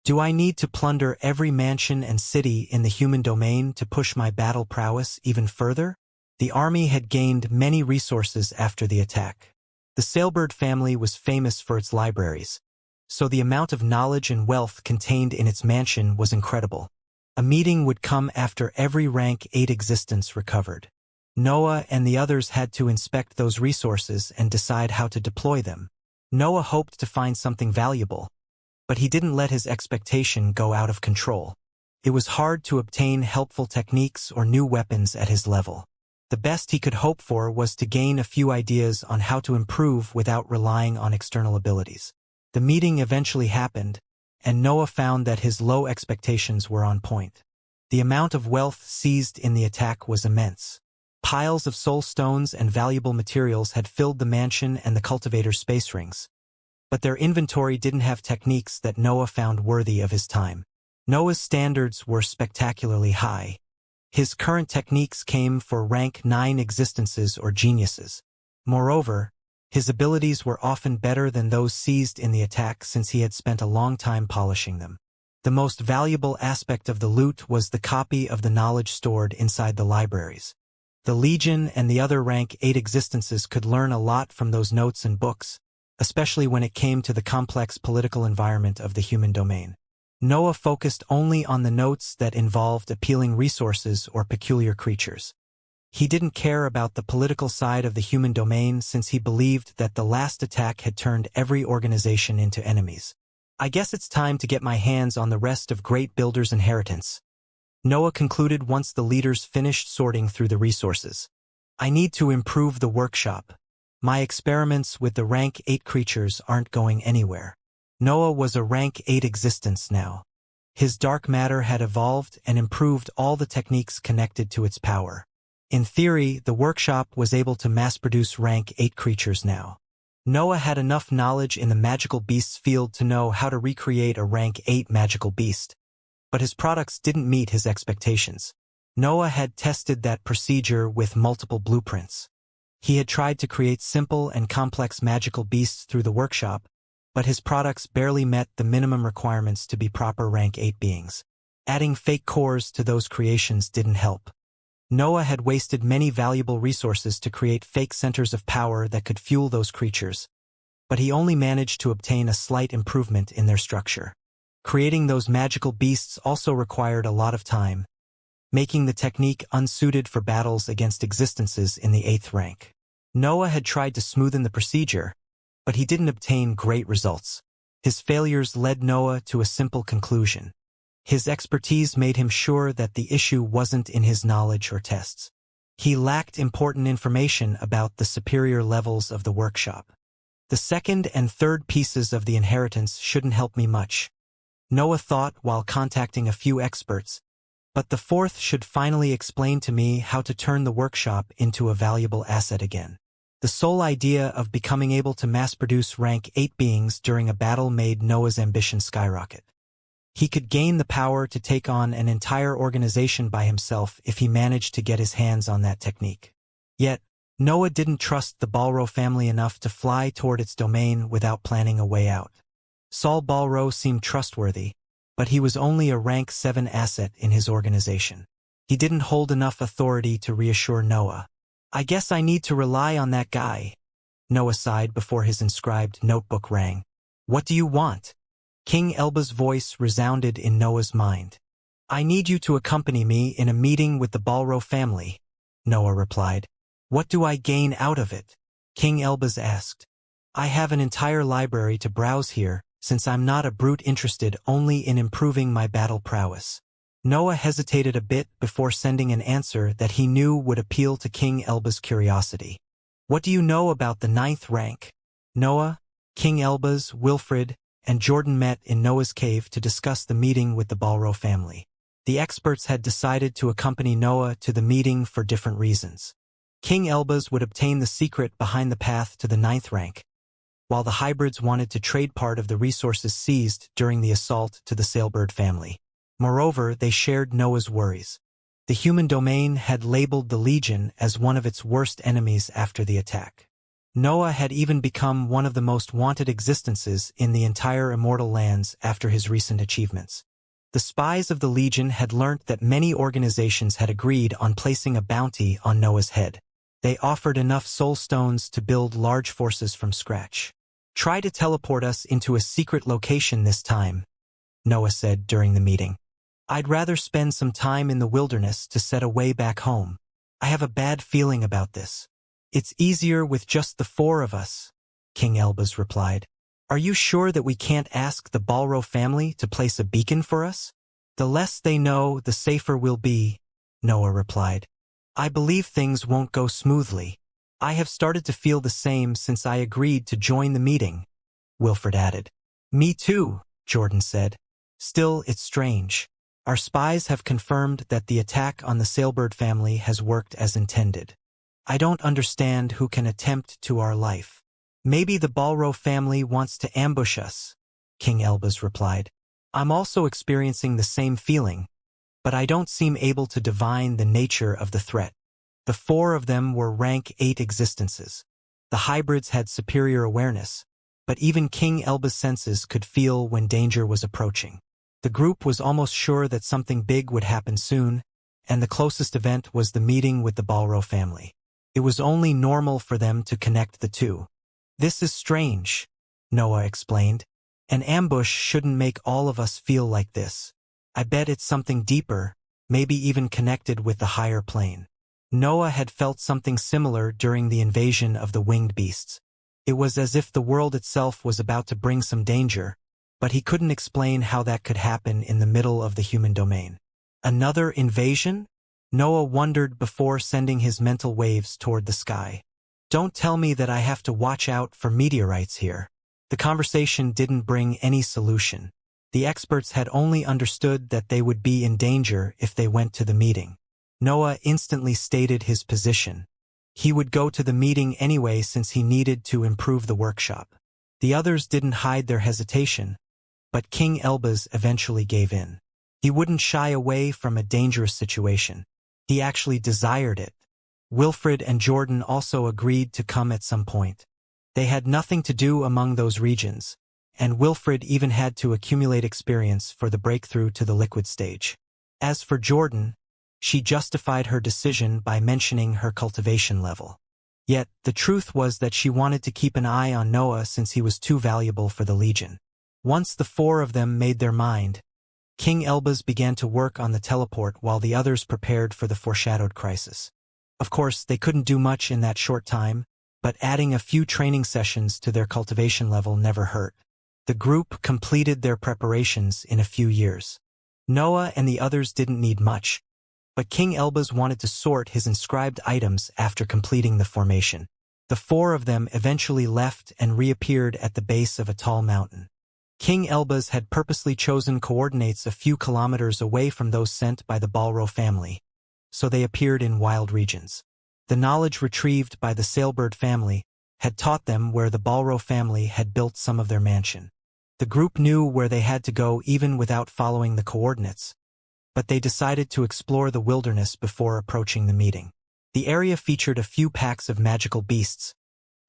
Do I need to plunder every mansion and city in the human domain to push my battle prowess even further? The army had gained many resources after the attack. The Sailbird family was famous for its libraries, so the amount of knowledge and wealth contained in its mansion was incredible. A meeting would come after every rank 8 existence recovered. Noah and the others had to inspect those resources and decide how to deploy them. Noah hoped to find something valuable, but he didn't let his expectation go out of control. It was hard to obtain helpful techniques or new weapons at his level. The best he could hope for was to gain a few ideas on how to improve without relying on external abilities. The meeting eventually happened, and Noah found that his low expectations were on point. The amount of wealth seized in the attack was immense. Piles of soul stones and valuable materials had filled the mansion and the cultivator's space rings. But their inventory didn't have techniques that Noah found worthy of his time. Noah's standards were spectacularly high. His current techniques came for rank 9 existences or geniuses. Moreover, his abilities were often better than those seized in the attack since he had spent a long time polishing them. The most valuable aspect of the loot was the copy of the knowledge stored inside the libraries. The Legion and the other rank 8 existences could learn a lot from those notes and books, especially when it came to the complex political environment of the human domain. Noah focused only on the notes that involved appealing resources or peculiar creatures. He didn't care about the political side of the human domain since he believed that the last attack had turned every organization into enemies. I guess it's time to get my hands on the rest of Great Builder's inheritance, Noah concluded once the leaders finished sorting through the resources. I need to improve the workshop. My experiments with the rank 8 creatures aren't going anywhere. Noah was a rank 8 existence now. His dark matter had evolved and improved all the techniques connected to its power. In theory, the workshop was able to mass-produce rank 8 creatures now. Noah had enough knowledge in the magical beasts field to know how to recreate a rank 8 magical beast. But his products didn't meet his expectations. Noah had tested that procedure with multiple blueprints. He had tried to create simple and complex magical beasts through the workshop, but his products barely met the minimum requirements to be proper rank 8 beings. Adding fake cores to those creations didn't help. Noah had wasted many valuable resources to create fake centers of power that could fuel those creatures, but he only managed to obtain a slight improvement in their structure. Creating those magical beasts also required a lot of time, making the technique unsuited for battles against existences in the 8th rank. Noah had tried to smoothen the procedure, but he didn't obtain great results. His failures led Noah to a simple conclusion. His expertise made him sure that the issue wasn't in his knowledge or tests. He lacked important information about the superior levels of the workshop. The second and third pieces of the inheritance shouldn't help me much, Noah thought while contacting a few experts, but the fourth should finally explain to me how to turn the workshop into a valuable asset again. The sole idea of becoming able to mass-produce rank 8 beings during a battle made Noah's ambition skyrocket. He could gain the power to take on an entire organization by himself if he managed to get his hands on that technique. Yet, Noah didn't trust the Balro family enough to fly toward its domain without planning a way out. Saul Balro seemed trustworthy, but he was only a rank 7 asset in his organization. He didn't hold enough authority to reassure Noah. I guess I need to rely on that guy, Noah sighed before his inscribed notebook rang. What do you want? King Elba's voice resounded in Noah's mind. I need you to accompany me in a meeting with the Balro family, Noah replied. What do I gain out of it? King Elbas asked. I have an entire library to browse here, since I'm not a brute interested only in improving my battle prowess. Noah hesitated a bit before sending an answer that he knew would appeal to King Elba's curiosity. What do you know about the 9th rank? Noah, King Elbas, Wilfred, and Jordan met in Noah's cave to discuss the meeting with the Balro family. The experts had decided to accompany Noah to the meeting for different reasons. King Elbas would obtain the secret behind the path to the 9th rank, while the hybrids wanted to trade part of the resources seized during the assault to the Sailbird family. Moreover, they shared Noah's worries. The human domain had labeled the Legion as one of its worst enemies after the attack. Noah had even become one of the most wanted existences in the entire Immortal lands after his recent achievements. The spies of the Legion had learnt that many organizations had agreed on placing a bounty on Noah's head. They offered enough soul stones to build large forces from scratch. Try to teleport us into a secret location this time, Noah said during the meeting. I'd rather spend some time in the wilderness to set a way back home. I have a bad feeling about this. It's easier with just the four of us, King Elbaz replied. Are you sure that we can't ask the Balro family to place a beacon for us? The less they know, the safer we'll be, Noah replied. I believe things won't go smoothly. I have started to feel the same since I agreed to join the meeting, Wilfred added. Me too, Jordan said. Still, it's strange. Our spies have confirmed that the attack on the Sailbird family has worked as intended. I don't understand who can attempt to our life. Maybe the Balro family wants to ambush us, King Elbaz replied. I'm also experiencing the same feeling, but I don't seem able to divine the nature of the threat. The four of them were rank 8 existences. The hybrids had superior awareness, but even King Elbaz's senses could feel when danger was approaching. The group was almost sure that something big would happen soon, and the closest event was the meeting with the Balro family. It was only normal for them to connect the two. This is strange, Noah explained. An ambush shouldn't make all of us feel like this. I bet it's something deeper, maybe even connected with the higher plane. Noah had felt something similar during the invasion of the winged beasts. It was as if the world itself was about to bring some danger, but he couldn't explain how that could happen in the middle of the human domain. Another invasion? Noah wondered before sending his mental waves toward the sky. Don't tell me that I have to watch out for meteorites here. The conversation didn't bring any solution. The experts had only understood that they would be in danger if they went to the meeting. Noah instantly stated his position. He would go to the meeting anyway since he needed to improve the workshop. The others didn't hide their hesitation, but King Elbaz eventually gave in. He wouldn't shy away from a dangerous situation. He actually desired it. Wilfred and Jordan also agreed to come at some point. They had nothing to do among those regions, and Wilfred even had to accumulate experience for the breakthrough to the liquid stage. As for Jordan, she justified her decision by mentioning her cultivation level. Yet, the truth was that she wanted to keep an eye on Noah since he was too valuable for the Legion. Once the four of them made their mind, King Elbaz began to work on the teleport while the others prepared for the foreshadowed crisis. Of course, they couldn't do much in that short time, but adding a few training sessions to their cultivation level never hurt. The group completed their preparations in a few years. Noah and the others didn't need much, but King Elbaz wanted to sort his inscribed items after completing the formation. The four of them eventually left and reappeared at the base of a tall mountain. King Elbaz had purposely chosen coordinates a few kilometers away from those sent by the Balro family, so they appeared in wild regions. The knowledge retrieved by the Sailbird family had taught them where the Balro family had built some of their mansion. The group knew where they had to go even without following the coordinates, but they decided to explore the wilderness before approaching the meeting. The area featured a few packs of magical beasts,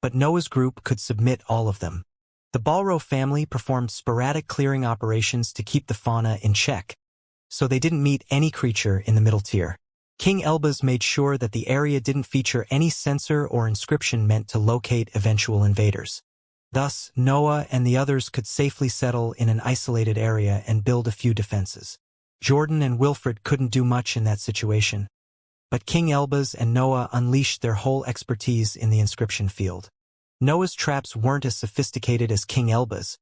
but Noah's group could submit all of them. The Balro family performed sporadic clearing operations to keep the fauna in check, so they didn't meet any creature in the middle tier. King Elbaz made sure that the area didn't feature any sensor or inscription meant to locate eventual invaders. Thus, Noah and the others could safely settle in an isolated area and build a few defenses. Jordan and Wilfred couldn't do much in that situation, but King Elbaz and Noah unleashed their whole expertise in the inscription field. Noah's traps weren't as sophisticated as King Elbaz,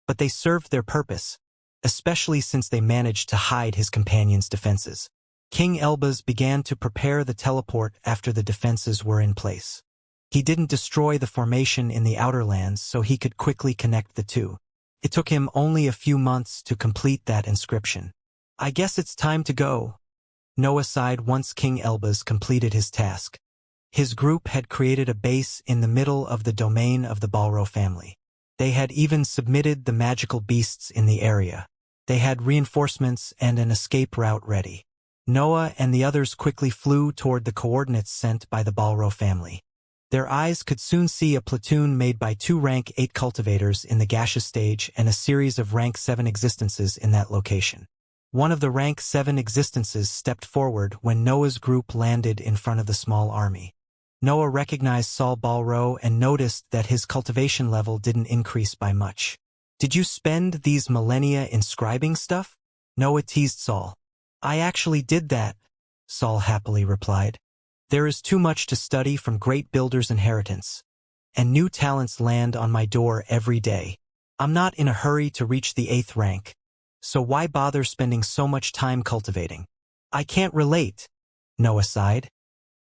but they served their purpose, especially since they managed to hide his companion's defenses. King Elbaz began to prepare the teleport after the defenses were in place. He didn't destroy the formation in the outer lands so he could quickly connect the two. It took him only a few months to complete that inscription. I guess it's time to go, Noah sighed once King Elbaz completed his task. His group had created a base in the middle of the domain of the Balro family. They had even submitted the magical beasts in the area. They had reinforcements and an escape route ready. Noah and the others quickly flew toward the coordinates sent by the Balro family. Their eyes could soon see a platoon made by 2 rank 8 cultivators in the gaseous stage and a series of rank 7 existences in that location. One of the rank 7 existences stepped forward when Noah's group landed in front of the small army. Noah recognized Saul Balro and noticed that his cultivation level didn't increase by much. Did you spend these millennia inscribing stuff? Noah teased Saul. I actually did that, Saul happily replied. There is too much to study from great builders' inheritance, and new talents land on my door every day. I'm not in a hurry to reach the 8th rank, so why bother spending so much time cultivating? I can't relate, Noah sighed,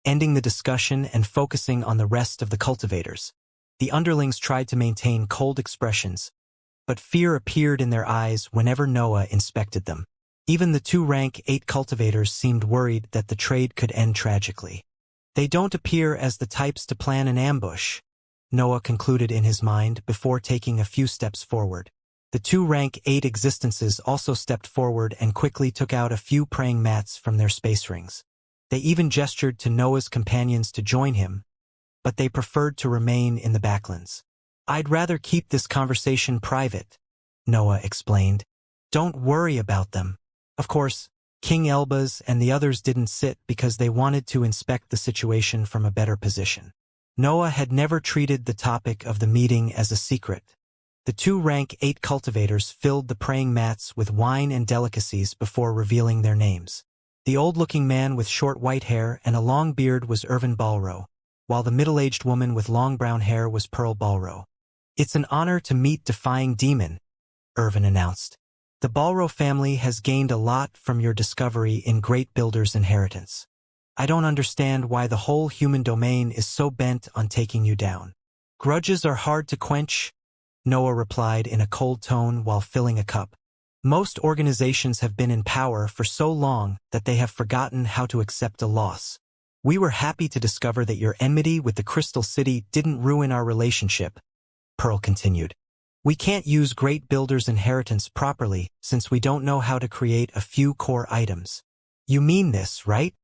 ending the discussion and focusing on the rest of the cultivators. The underlings tried to maintain cold expressions, but fear appeared in their eyes whenever Noah inspected them. Even the 2 rank 8 cultivators seemed worried that the trade could end tragically. They don't appear as the types to plan an ambush, Noah concluded in his mind before taking a few steps forward. The 2 rank 8 existences also stepped forward and quickly took out a few praying mats from their space rings. They even gestured to Noah's companions to join him, but they preferred to remain in the backlands. I'd rather keep this conversation private, Noah explained. Don't worry about them. Of course, King Elbaz and the others didn't sit because they wanted to inspect the situation from a better position. Noah had never treated the topic of the meeting as a secret. The 2 rank 8 cultivators filled the praying mats with wine and delicacies before revealing their names. The old-looking man with short white hair and a long beard was Irvin Balro, while the middle-aged woman with long brown hair was Pearl Balro. It's an honor to meet Defying Demon, Irvin announced. The Balro family has gained a lot from your discovery in Great Builder's Inheritance. I don't understand why the whole human domain is so bent on taking you down. Grudges are hard to quench, Noah replied in a cold tone while filling a cup. Most organizations have been in power for so long that they have forgotten how to accept a loss. We were happy to discover that your enmity with the Crystal City didn't ruin our relationship, Pearl continued. We can't use Great Builder's Inheritance properly since we don't know how to create a few core items. You mean this, right?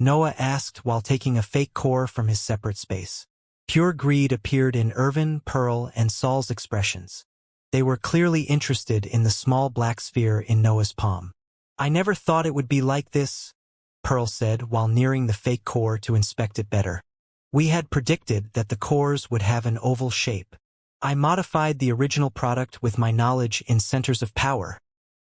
Noah asked while taking a fake core from his separate space. Pure greed appeared in Irvin, Pearl, and Saul's expressions. They were clearly interested in the small black sphere in Noah's palm. I never thought it would be like this, Pearl said while nearing the fake core to inspect it better. We had predicted that the cores would have an oval shape. I modified the original product with my knowledge in centers of power,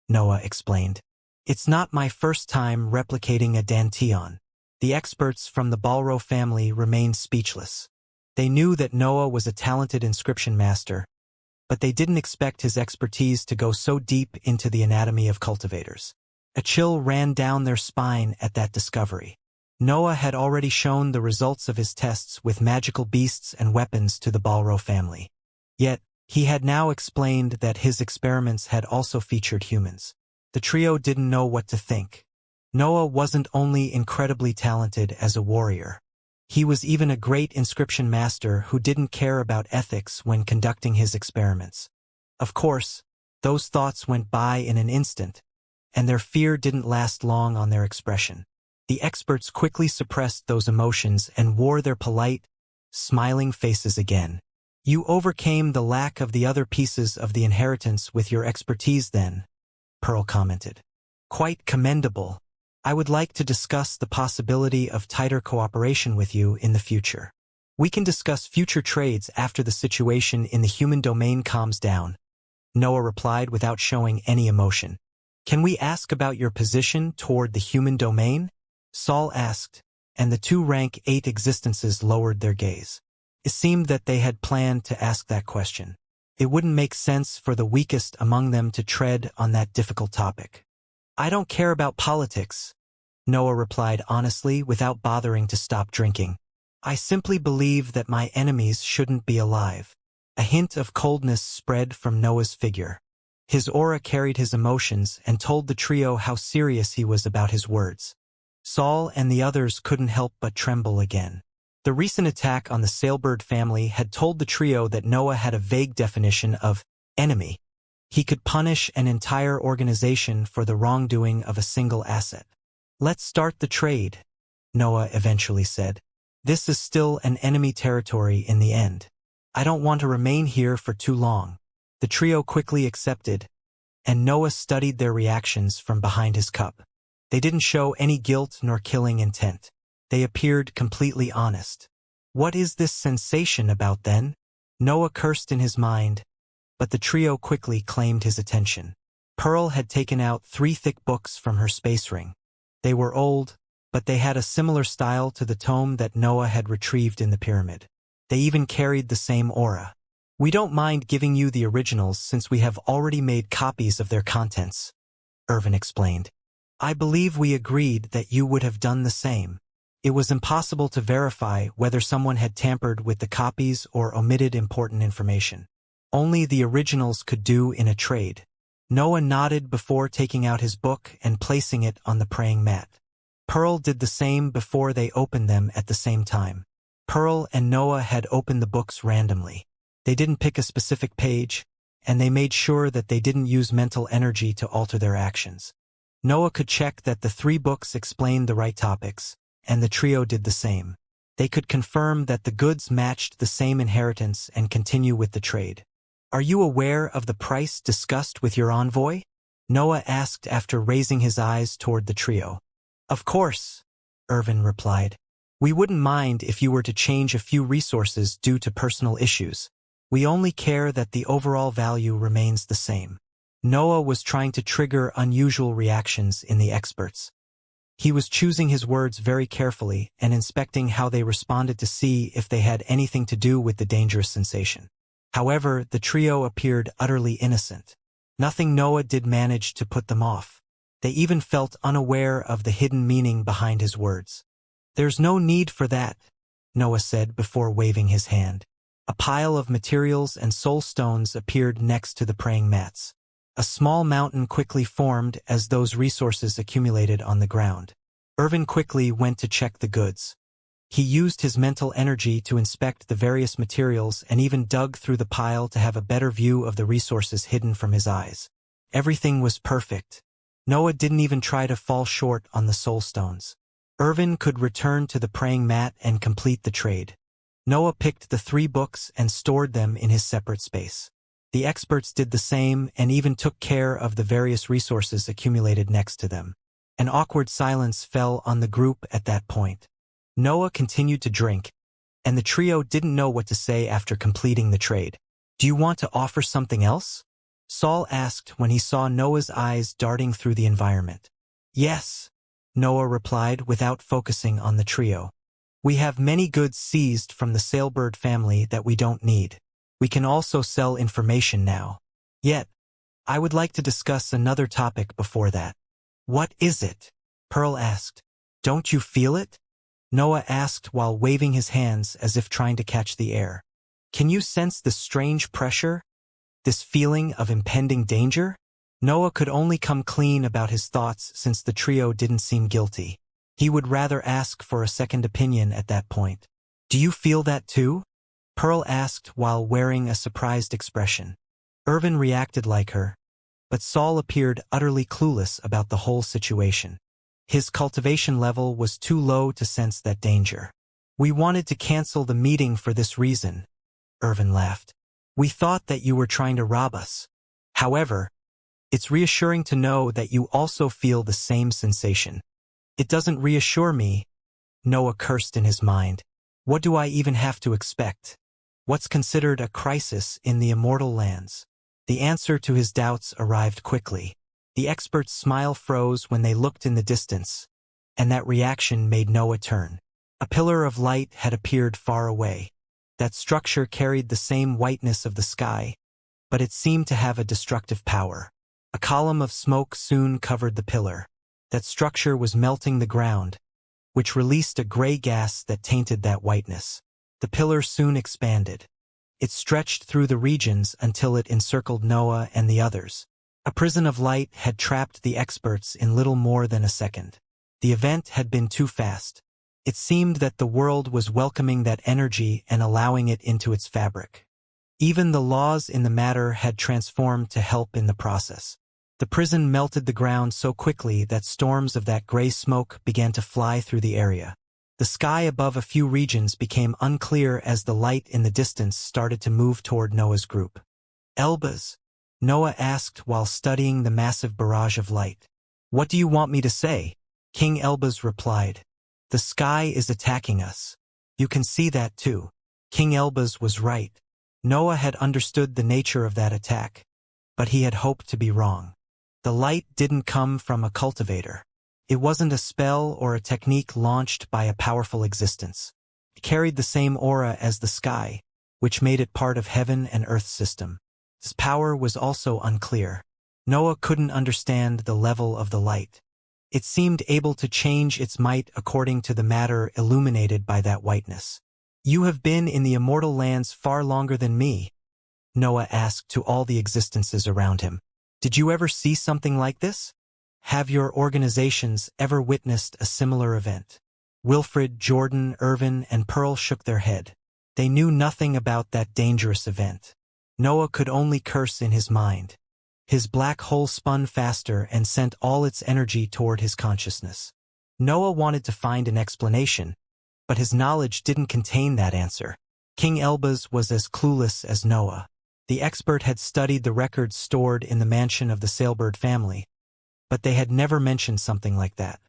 Noah explained. It's not my first time replicating a Danteon. The experts from the Balro family remained speechless. They knew that Noah was a talented inscription master, but they didn't expect his expertise to go so deep into the anatomy of cultivators. A chill ran down their spine at that discovery. Noah had already shown the results of his tests with magical beasts and weapons to the Balro family. Yet, he had now explained that his experiments had also featured humans. The trio didn't know what to think. Noah wasn't only incredibly talented as a warrior. He was even a great inscription master who didn't care about ethics when conducting his experiments. Of course, those thoughts went by in an instant, and their fear didn't last long on their expression. The experts quickly suppressed those emotions and wore their polite, smiling faces again. You overcame the lack of the other pieces of the inheritance with your expertise then, Pearl commented. Quite commendable. I would like to discuss the possibility of tighter cooperation with you in the future. We can discuss future trades after the situation in the human domain calms down, Noah replied without showing any emotion. Can we ask about your position toward the human domain? Saul asked, and the 2 rank 8 existences lowered their gaze. It seemed that they had planned to ask that question. It wouldn't make sense for the weakest among them to tread on that difficult topic. I don't care about politics, Noah replied honestly without bothering to stop drinking. I simply believe that my enemies shouldn't be alive. A hint of coldness spread from Noah's figure. His aura carried his emotions and told the trio how serious he was about his words. Saul and the others couldn't help but tremble again. The recent attack on the Sailbird family had told the trio that Noah had a vague definition of enemy. He could punish an entire organization for the wrongdoing of a single asset. Let's start the trade, Noah eventually said. This is still an enemy territory in the end. I don't want to remain here for too long. The trio quickly accepted, and Noah studied their reactions from behind his cup. They didn't show any guilt nor killing intent. They appeared completely honest. What is this sensation about then? Noah cursed in his mind, but the trio quickly claimed his attention. Pearl had taken out 3 thick books from her space ring. They were old, but they had a similar style to the tome that Noah had retrieved in the pyramid. They even carried the same aura. "We don't mind giving you the originals since we have already made copies of their contents," Irvin explained. "I believe we agreed that you would have done the same." It was impossible to verify whether someone had tampered with the copies or omitted important information. Only the originals could do in a trade. Noah nodded before taking out his book and placing it on the praying mat. Pearl did the same before they opened them at the same time. Pearl and Noah had opened the books randomly. They didn't pick a specific page, and they made sure that they didn't use mental energy to alter their actions. Noah could check that the 3 books explained the right topics, and the trio did the same. They could confirm that the goods matched the same inheritance and continue with the trade. "Are you aware of the price discussed with your envoy?" Noah asked after raising his eyes toward the trio. "Of course," Irvin replied. "We wouldn't mind if you were to change a few resources due to personal issues. We only care that the overall value remains the same." Noah was trying to trigger unusual reactions in the experts. He was choosing his words very carefully and inspecting how they responded to see if they had anything to do with the dangerous sensation. However, the trio appeared utterly innocent. Nothing Noah did manage to put them off. They even felt unaware of the hidden meaning behind his words. "There's no need for that," Noah said before waving his hand. A pile of materials and soul stones appeared next to the praying mats. A small mountain quickly formed as those resources accumulated on the ground. Irvin quickly went to check the goods. He used his mental energy to inspect the various materials and even dug through the pile to have a better view of the resources hidden from his eyes. Everything was perfect. Noah didn't even try to fall short on the soul stones. Irvin could return to the praying mat and complete the trade. Noah picked the 3 books and stored them in his separate space. The experts did the same and even took care of the various resources accumulated next to them. An awkward silence fell on the group at that point. Noah continued to drink, and the trio didn't know what to say after completing the trade. "Do you want to offer something else?" Saul asked when he saw Noah's eyes darting through the environment. "Yes," Noah replied without focusing on the trio. "We have many goods seized from the Sailbird family that we don't need. We can also sell information now. Yet, I would like to discuss another topic before that." "What is it?" Pearl asked. "Don't you feel it?" Noah asked while waving his hands as if trying to catch the air. "Can you sense the strange pressure? This feeling of impending danger?" Noah could only come clean about his thoughts since the trio didn't seem guilty. He would rather ask for a second opinion at that point. "Do you feel that too?" Pearl asked while wearing a surprised expression. Irvin reacted like her, but Saul appeared utterly clueless about the whole situation. His cultivation level was too low to sense that danger. "We wanted to cancel the meeting for this reason," Irvin laughed. "We thought that you were trying to rob us. However, it's reassuring to know that you also feel the same sensation." "It doesn't reassure me," Noah cursed in his mind. "What do I even have to expect? What's considered a crisis in the Immortal lands?" The answer to his doubts arrived quickly. The expert's smile froze when they looked in the distance, and that reaction made Noah turn. A pillar of light had appeared far away. That structure carried the same whiteness of the sky, but it seemed to have a destructive power. A column of smoke soon covered the pillar. That structure was melting the ground, which released a gray gas that tainted that whiteness. The pillar soon expanded. It stretched through the regions until it encircled Noah and the others. A prison of light had trapped the experts in little more than a second. The event had been too fast. It seemed that the world was welcoming that energy and allowing it into its fabric. Even the laws in the matter had transformed to help in the process. The prison melted the ground so quickly that storms of that gray smoke began to fly through the area. The sky above a few regions became unclear as the light in the distance started to move toward Noah's group. "Elbas?" Noah asked while studying the massive barrage of light. "What do you want me to say?" King Elbas replied. "The sky is attacking us. You can see that too." King Elbas was right. Noah had understood the nature of that attack, but he had hoped to be wrong. The light didn't come from a cultivator. It wasn't a spell or a technique launched by a powerful existence. It carried the same aura as the sky, which made it part of heaven and earth's system. Its power was also unclear. Noah couldn't understand the level of the light. It seemed able to change its might according to the matter illuminated by that whiteness. "You have been in the immortal lands far longer than me," Noah asked to all the existences around him. "Did you ever see something like this? Have your organizations ever witnessed a similar event?" Wilfred, Jordan, Irvin, and Pearl shook their head. They knew nothing about that dangerous event. Noah could only curse in his mind. His black hole spun faster and sent all its energy toward his consciousness. Noah wanted to find an explanation, but his knowledge didn't contain that answer. King Elbaz was as clueless as Noah. The expert had studied the records stored in the mansion of the Sailbird family, but they had never mentioned something like that.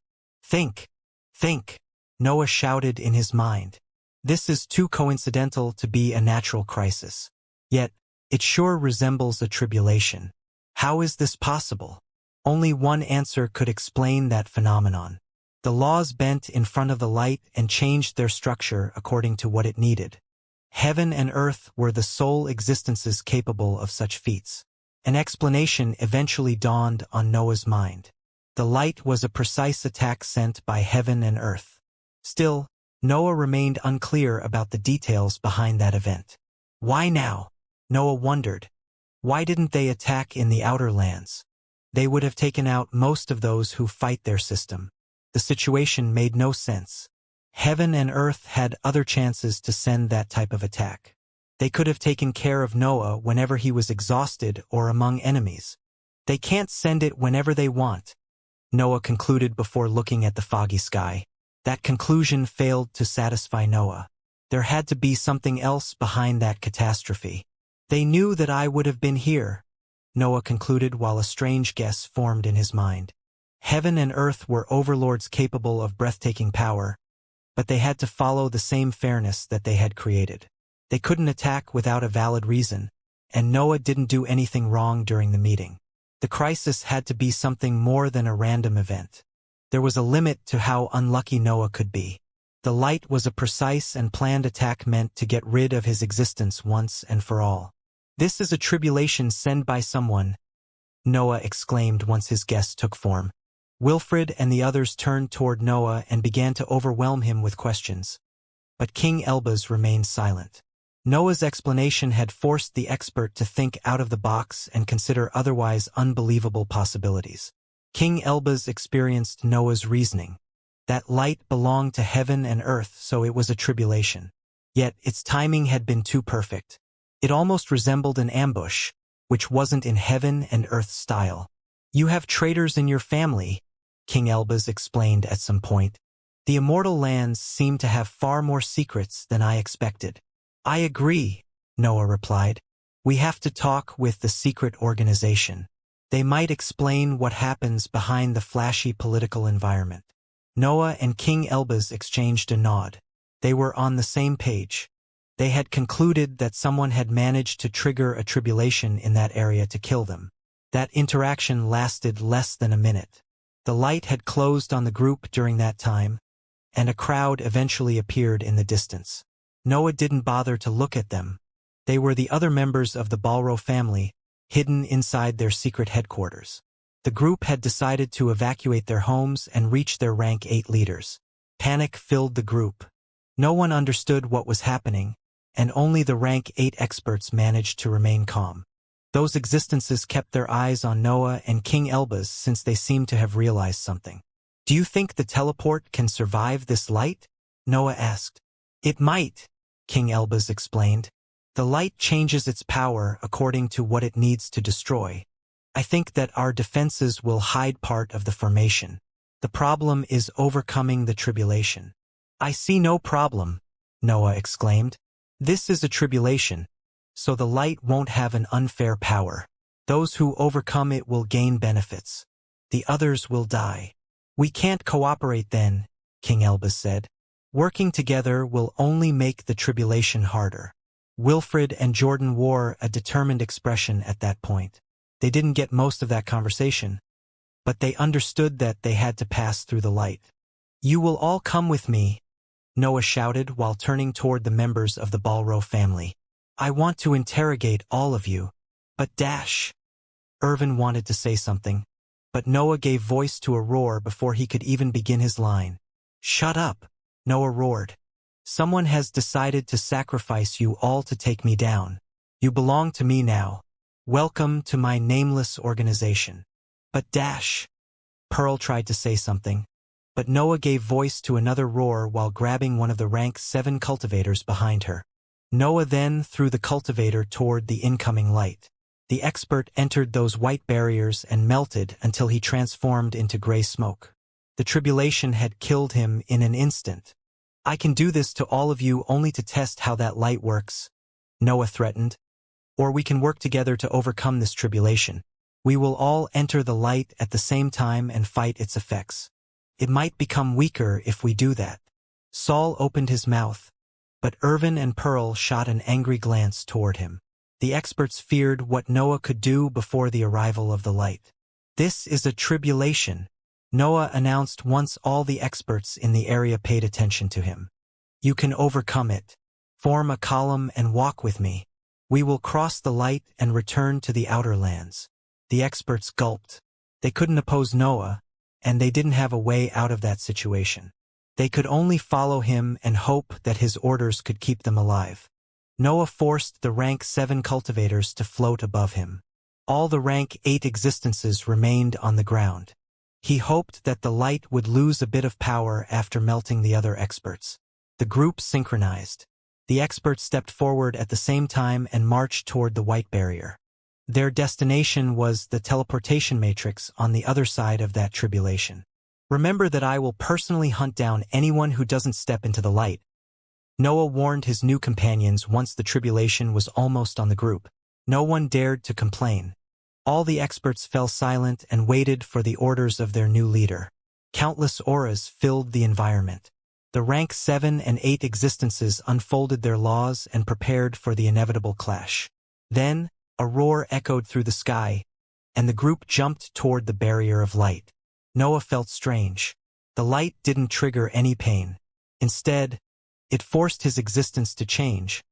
Think! Think! Noah shouted in his mind. This is too coincidental to be a natural crisis. Yet, it sure resembles a tribulation. How is this possible? Only one answer could explain that phenomenon. The laws bent in front of the light and changed their structure according to what it needed. Heaven and earth were the sole existences capable of such feats. An explanation eventually dawned on Noah's mind. The light was a precise attack sent by heaven and earth. Still, Noah remained unclear about the details behind that event. Why now? Noah wondered. Why didn't they attack in the outer lands? They would have taken out most of those who fight their system. The situation made no sense. Heaven and earth had other chances to send that type of attack. They could have taken care of Noah whenever he was exhausted or among enemies. They can't send it whenever they want, Noah concluded before looking at the foggy sky. That conclusion failed to satisfy Noah. There had to be something else behind that catastrophe. They knew that I would have been here, Noah concluded while a strange guess formed in his mind. Heaven and earth were overlords capable of breathtaking power, but they had to follow the same fairness that they had created. They couldn't attack without a valid reason, and Noah didn't do anything wrong during the meeting. The crisis had to be something more than a random event. There was a limit to how unlucky Noah could be. The light was a precise and planned attack meant to get rid of his existence once and for all. "This is a tribulation sent by someone," Noah exclaimed once his guest took form. Wilfred and the others turned toward Noah and began to overwhelm him with questions. But King Elbaz remained silent. Noah's explanation had forced the expert to think out of the box and consider otherwise unbelievable possibilities. King Elbaz experienced Noah's reasoning. That light belonged to heaven and earth, so it was a tribulation. Yet its timing had been too perfect. It almost resembled an ambush, which wasn't in heaven and earth style. "You have traitors in your family," King Elbaz explained at some point. "The immortal lands seem to have far more secrets than I expected." "I agree," Noah replied. "We have to talk with the secret organization. They might explain what happens behind the flashy political environment." Noah and King Elbaz exchanged a nod. They were on the same page. They had concluded that someone had managed to trigger a tribulation in that area to kill them. That interaction lasted less than a minute. The light had closed on the group during that time, and a crowd eventually appeared in the distance. Noah didn't bother to look at them. They were the other members of the Balro family, hidden inside their secret headquarters. The group had decided to evacuate their homes and reach their rank 8 leaders. Panic filled the group. No one understood what was happening, and only the rank 8 experts managed to remain calm. Those existences kept their eyes on Noah and King Elbaz since they seemed to have realized something. "Do you think the teleport can survive this light?" Noah asked. "It might," King Elbaz explained. "The light changes its power according to what it needs to destroy. I think that our defenses will hide part of the formation. The problem is overcoming the tribulation." "I see no problem," Noah exclaimed. "This is a tribulation, so the light won't have an unfair power. Those who overcome it will gain benefits. The others will die." "We can't cooperate then," King Elbaz said. "Working together will only make the tribulation harder." Wilfred and Jordan wore a determined expression at that point. They didn't get most of that conversation, but they understood that they had to pass through the light. "You will all come with me," Noah shouted while turning toward the members of the Balro family. "I want to interrogate all of you." "But Dash." Irvin wanted to say something, but Noah gave voice to a roar before he could even begin his line. "Shut up," Noah roared. "Someone has decided to sacrifice you all to take me down. You belong to me now. Welcome to my nameless organization." "But Dash." Pearl tried to say something, but Noah gave voice to another roar while grabbing one of the rank 7 cultivators behind her. Noah then threw the cultivator toward the incoming light. The expert entered those white barriers and melted until he transformed into gray smoke. The tribulation had killed him in an instant. "I can do this to all of you only to test how that light works," Noah threatened. "Or we can work together to overcome this tribulation. We will all enter the light at the same time and fight its effects. It might become weaker if we do that." Saul opened his mouth, but Irvin and Pearl shot an angry glance toward him. The experts feared what Noah could do before the arrival of the light. "This is a tribulation," Noah announced once all the experts in the area paid attention to him. "You can overcome it. Form a column and walk with me. We will cross the light and return to the outer lands." The experts gulped. They couldn't oppose Noah, and they didn't have a way out of that situation. They could only follow him and hope that his orders could keep them alive. Noah forced the rank 7 cultivators to float above him. All the rank 8 existences remained on the ground. He hoped that the light would lose a bit of power after melting the other experts. The group synchronized. The experts stepped forward at the same time and marched toward the white barrier. Their destination was the teleportation matrix on the other side of that tribulation. "Remember that I will personally hunt down anyone who doesn't step into the light," Noah warned his new companions once the tribulation was almost on the group. No one dared to complain. All the experts fell silent and waited for the orders of their new leader. Countless auras filled the environment. The rank 7 and 8 existences unfolded their laws and prepared for the inevitable clash. Then, a roar echoed through the sky, and the group jumped toward the barrier of light. Noah felt strange. The light didn't trigger any pain. Instead, it forced his existence to change,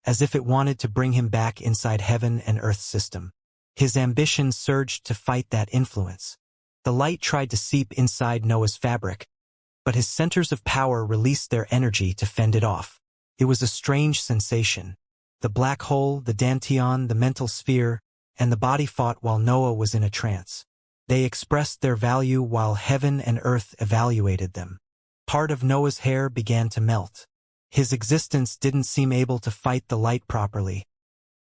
as if it wanted to bring him back inside heaven and earth's system. His ambition surged to fight that influence. The light tried to seep inside Noah's fabric, but his centers of power released their energy to fend it off. It was a strange sensation. The black hole, the dantian, the mental sphere, and the body fought while Noah was in a trance. They expressed their value while heaven and earth evaluated them. Part of Noah's hair began to melt. His existence didn't seem able to fight the light properly,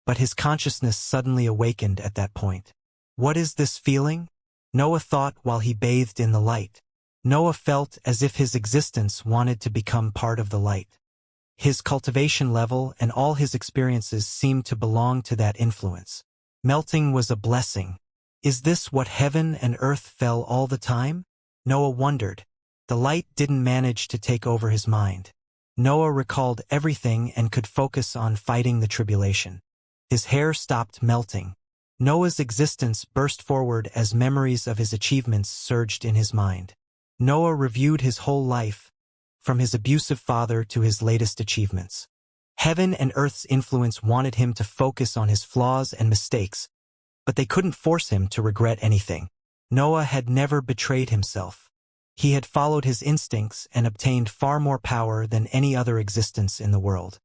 but his consciousness suddenly awakened at that point. "What is this feeling?" Noah thought while he bathed in the light. Noah felt as if his existence wanted to become part of the light. His cultivation level and all his experiences seemed to belong to that influence. Melting was a blessing. Is this what heaven and earth fell all the time? Noah wondered. The light didn't manage to take over his mind. Noah recalled everything and could focus on fighting the tribulation. His hair stopped melting. Noah's existence burst forward as memories of his achievements surged in his mind. Noah reviewed his whole life, from his abusive father to his latest achievements. Heaven and earth's influence wanted him to focus on his flaws and mistakes, but they couldn't force him to regret anything. Noah had never betrayed himself. He had followed his instincts and obtained far more power than any other existence in the world.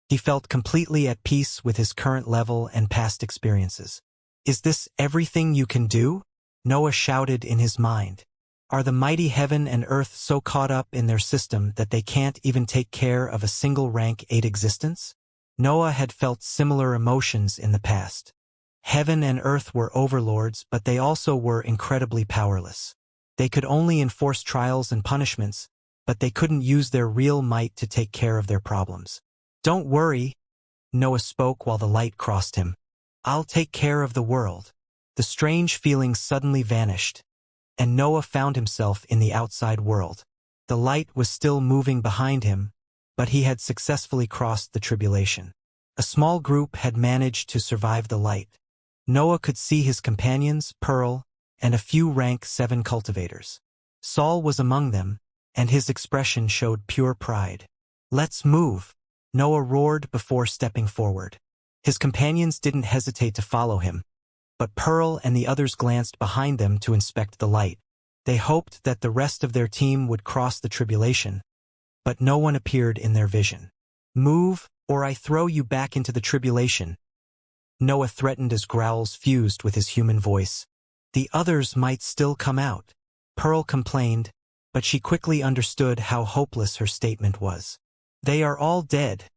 He felt completely at peace with his current level and past experiences. "Is this everything you can do?" Noah shouted in his mind. Are the mighty heaven and earth so caught up in their system that they can't even take care of a single rank 8 existence? Noah had felt similar emotions in the past. Heaven and earth were overlords, but they also were incredibly powerless. They could only enforce trials and punishments, but they couldn't use their real might to take care of their problems. "Don't worry," Noah spoke while the light crossed him. "I'll take care of the world." The strange feeling suddenly vanished, and Noah found himself in the outside world. The light was still moving behind him, but he had successfully crossed the tribulation. A small group had managed to survive the light. Noah could see his companions, Pearl, and a few rank 7 cultivators. Saul was among them, and his expression showed pure pride. "Let's move," Noah roared before stepping forward. His companions didn't hesitate to follow him, but Pearl and the others glanced behind them to inspect the light. They hoped that the rest of their team would cross the tribulation, but no one appeared in their vision. "Move, or I throw you back into the tribulation," Noah threatened as growls fused with his human voice. "The others might still come out," Pearl complained, but she quickly understood how hopeless her statement was. "They are all dead,"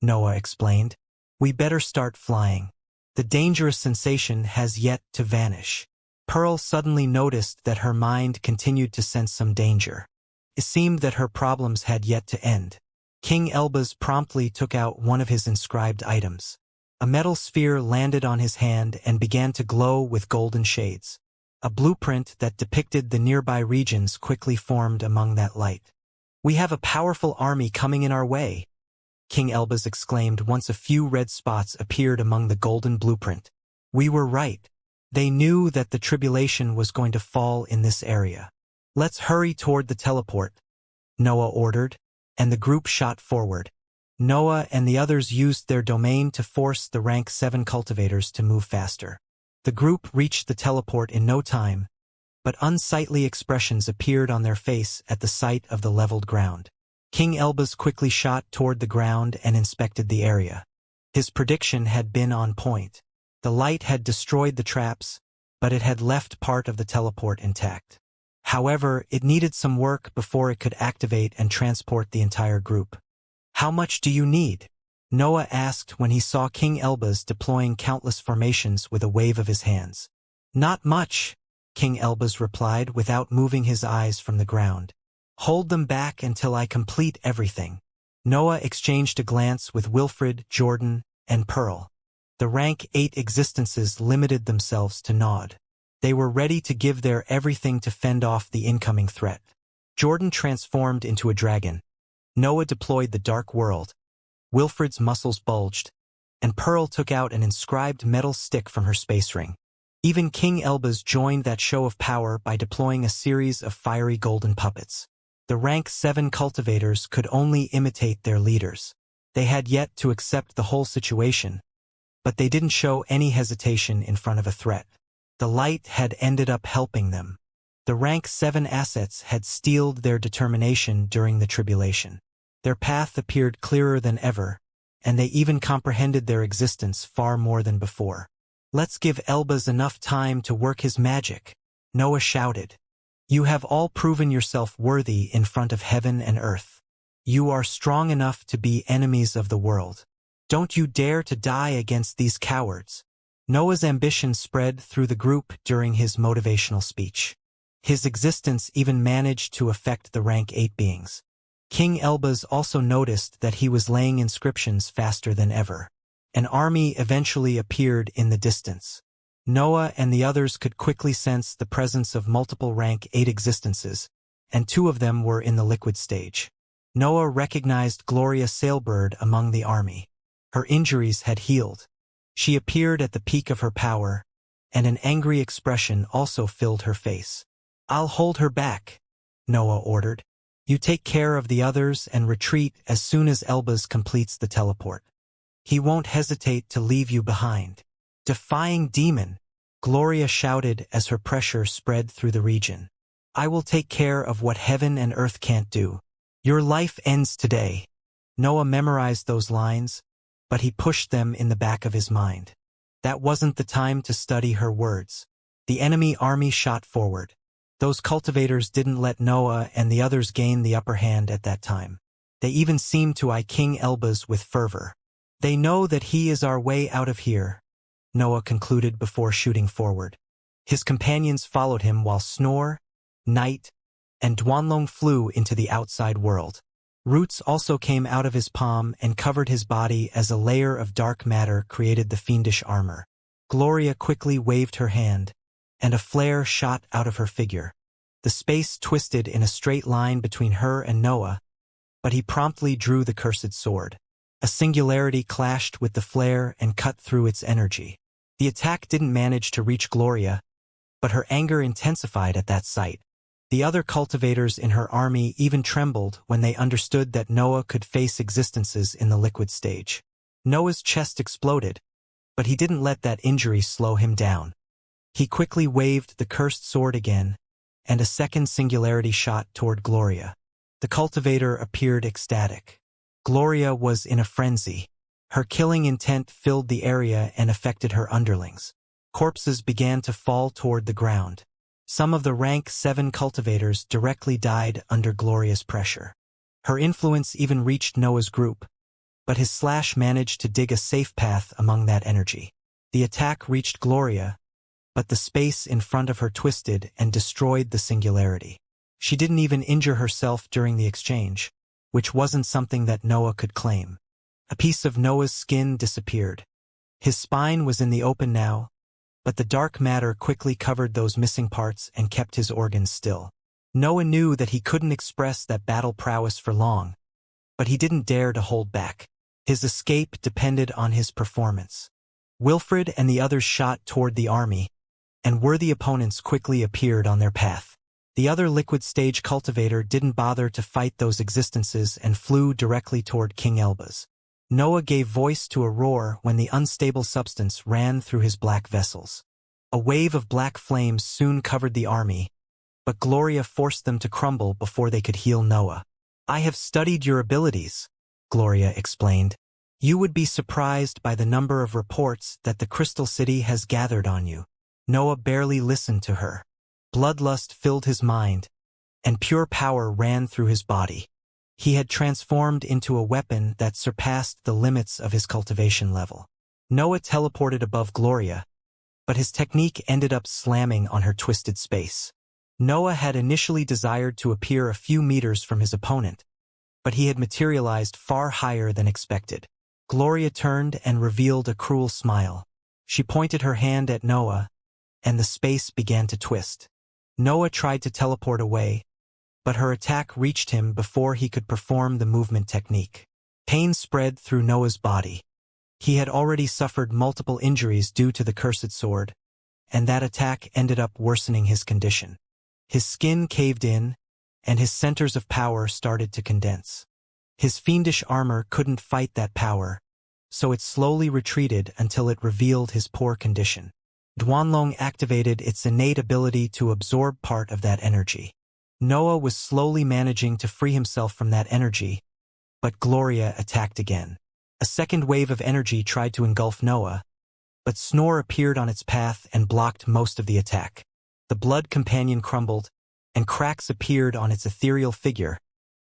Noah explained. "We better start flying. The dangerous sensation has yet to vanish." Pearl suddenly noticed that her mind continued to sense some danger. It seemed that her problems had yet to end. King Elbaz promptly took out one of his inscribed items. A metal sphere landed on his hand and began to glow with golden shades. A blueprint that depicted the nearby regions quickly formed among that light. "We have a powerful army coming in our way," King Elbaz exclaimed once a few red spots appeared among the golden blueprint. "We were right. They knew that the tribulation was going to fall in this area. Let's hurry toward the teleport," Noah ordered, and the group shot forward. Noah and the others used their domain to force the rank 7 cultivators to move faster. The group reached the teleport in no time, but unsightly expressions appeared on their face at the sight of the leveled ground. King Elbaz quickly shot toward the ground and inspected the area. His prediction had been on point. The light had destroyed the traps, but it had left part of the teleport intact. However, it needed some work before it could activate and transport the entire group. "How much do you need?" Noah asked when he saw King Elbaz deploying countless formations with a wave of his hands. "Not much," King Elbaz replied without moving his eyes from the ground. "Hold them back until I complete everything." Noah exchanged a glance with Wilfred, Jordan, and Pearl. The rank 8 existences limited themselves to nod. They were ready to give their everything to fend off the incoming threat. Jordan transformed into a dragon. Noah deployed the Dark World. Wilfred's muscles bulged, and Pearl took out an inscribed metal stick from her space ring. Even King Elbaz joined that show of power by deploying a series of fiery golden puppets. The rank 7 cultivators could only imitate their leaders. They had yet to accept the whole situation, but they didn't show any hesitation in front of a threat. The light had ended up helping them. The rank 7 assets had steeled their determination during the tribulation. Their path appeared clearer than ever, and they even comprehended their existence far more than before. "Let's give Elbaz enough time to work his magic," Noah shouted. "You have all proven yourself worthy in front of heaven and earth. You are strong enough to be enemies of the world. Don't you dare to die against these cowards." Noah's ambition spread through the group during his motivational speech. His existence even managed to affect the rank 8 beings. King Elbaz also noticed that he was laying inscriptions faster than ever. An army eventually appeared in the distance. Noah and the others could quickly sense the presence of multiple rank 8 existences, and 2 of them were in the liquid stage. Noah recognized Gloria Sailbird among the army. Her injuries had healed. She appeared at the peak of her power, and an angry expression also filled her face. "I'll hold her back," Noah ordered. "You take care of the others and retreat as soon as Elbaz completes the teleport. He won't hesitate to leave you behind." "Defying demon," Gloria shouted as her pressure spread through the region. "I will take care of what heaven and earth can't do. Your life ends today." Noah memorized those lines, but he pushed them in the back of his mind. That wasn't the time to study her words. The enemy army shot forward. Those cultivators didn't let Noah and the others gain the upper hand at that time. They even seemed to eye King Elbaz with fervor. "They know that he is our way out of here," Noah concluded before shooting forward. His companions followed him while Snore, Night, and Duanlong flew into the outside world. Roots also came out of his palm and covered his body as a layer of dark matter created the fiendish armor. Gloria quickly waved her hand, and a flare shot out of her figure. The space twisted in a straight line between her and Noah, but he promptly drew the cursed sword. A singularity clashed with the flare and cut through its energy. The attack didn't manage to reach Gloria, but her anger intensified at that sight. The other cultivators in her army even trembled when they understood that Noah could face existences in the liquid stage. Noah's chest exploded, but he didn't let that injury slow him down. He quickly waved the cursed sword again, and a second singularity shot toward Gloria. The cultivator appeared ecstatic. Gloria was in a frenzy. Her killing intent filled the area and affected her underlings. Corpses began to fall toward the ground. Some of the rank 7 cultivators directly died under Gloria's pressure. Her influence even reached Noah's group, but his slash managed to dig a safe path among that energy. The attack reached Gloria, but the space in front of her twisted and destroyed the singularity. She didn't even injure herself during the exchange, which wasn't something that Noah could claim. A piece of Noah's skin disappeared. His spine was in the open now, but the dark matter quickly covered those missing parts and kept his organs still. Noah knew that he couldn't express that battle prowess for long, but he didn't dare to hold back. His escape depended on his performance. Wilfred and the others shot toward the army, and worthy opponents quickly appeared on their path. The other liquid stage cultivator didn't bother to fight those existences and flew directly toward King Elbaz. Noah gave voice to a roar when the unstable substance ran through his black vessels. A wave of black flames soon covered the army, but Gloria forced them to crumble before they could heal Noah. "I have studied your abilities," Gloria explained. "You would be surprised by the number of reports that the Crystal City has gathered on you." Noah barely listened to her. Bloodlust filled his mind, and pure power ran through his body. He had transformed into a weapon that surpassed the limits of his cultivation level. Noah teleported above Gloria, but his technique ended up slamming on her twisted space. Noah had initially desired to appear a few meters from his opponent, but he had materialized far higher than expected. Gloria turned and revealed a cruel smile. She pointed her hand at Noah, and the space began to twist. Noah tried to teleport away, but her attack reached him before he could perform the movement technique. Pain spread through Noah's body. He had already suffered multiple injuries due to the cursed sword, and that attack ended up worsening his condition. His skin caved in, and his centers of power started to condense. His fiendish armor couldn't fight that power, so it slowly retreated until it revealed his poor condition. Duanlong activated its innate ability to absorb part of that energy. Noah was slowly managing to free himself from that energy, but Gloria attacked again. A second wave of energy tried to engulf Noah, but Snore appeared on its path and blocked most of the attack. The blood companion crumbled, and cracks appeared on its ethereal figure,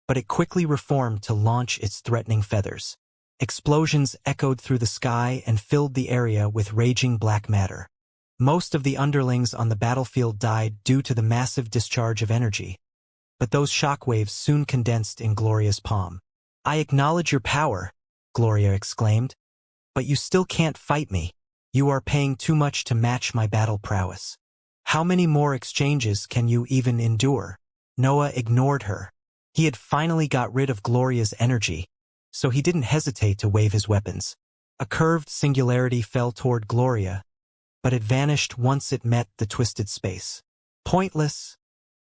but it quickly reformed to launch its threatening feathers. Explosions echoed through the sky and filled the area with raging black matter. Most of the underlings on the battlefield died due to the massive discharge of energy, but those shockwaves soon condensed in Gloria's palm. "I acknowledge your power," Gloria exclaimed, "but you still can't fight me. You are paying too much to match my battle prowess. How many more exchanges can you even endure?" Noah ignored her. He had finally got rid of Gloria's energy, so he didn't hesitate to wave his weapons. A curved singularity fell toward Gloria, but it vanished once it met the twisted space. "Pointless,"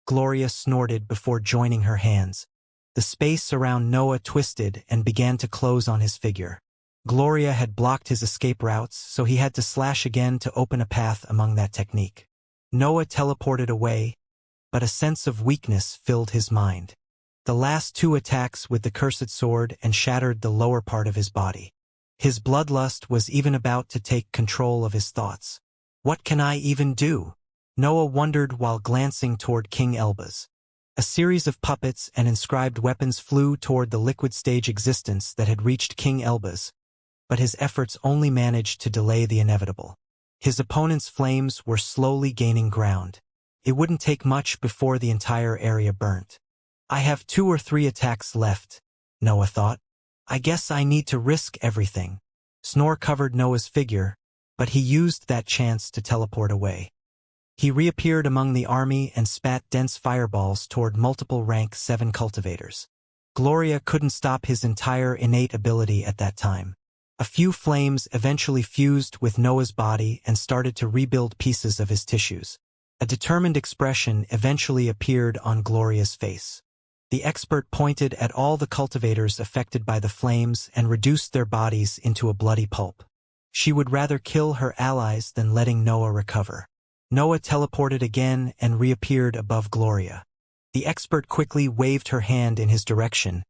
Gloria snorted before joining her hands. The space around Noah twisted and began to close on his figure. Gloria had blocked his escape routes, so he had to slash again to open a path among that technique. Noah teleported away, but a sense of weakness filled his mind. The last 2 attacks with the cursed sword and shattered the lower part of his body. His bloodlust was even about to take control of his thoughts. "What can I even do?" Noah wondered while glancing toward King Elbaz. A series of puppets and inscribed weapons flew toward the liquid stage existence that had reached King Elbaz, but his efforts only managed to delay the inevitable. His opponent's flames were slowly gaining ground. It wouldn't take much before the entire area burnt. "I have 2 or 3 attacks left," Noah thought. "I guess I need to risk everything." Snore covered Noah's figure, but he used that chance to teleport away. He reappeared among the army and spat dense fireballs toward multiple rank 7 cultivators. Gloria couldn't stop his entire innate ability at that time. A few flames eventually fused with Noah's body and started to rebuild pieces of his tissues. A determined expression eventually appeared on Gloria's face. The expert pointed at all the cultivators affected by the flames and reduced their bodies into a bloody pulp. She would rather kill her allies than letting Noah recover. Noah teleported again and reappeared above Gloria. The expert quickly waved her hand in his direction,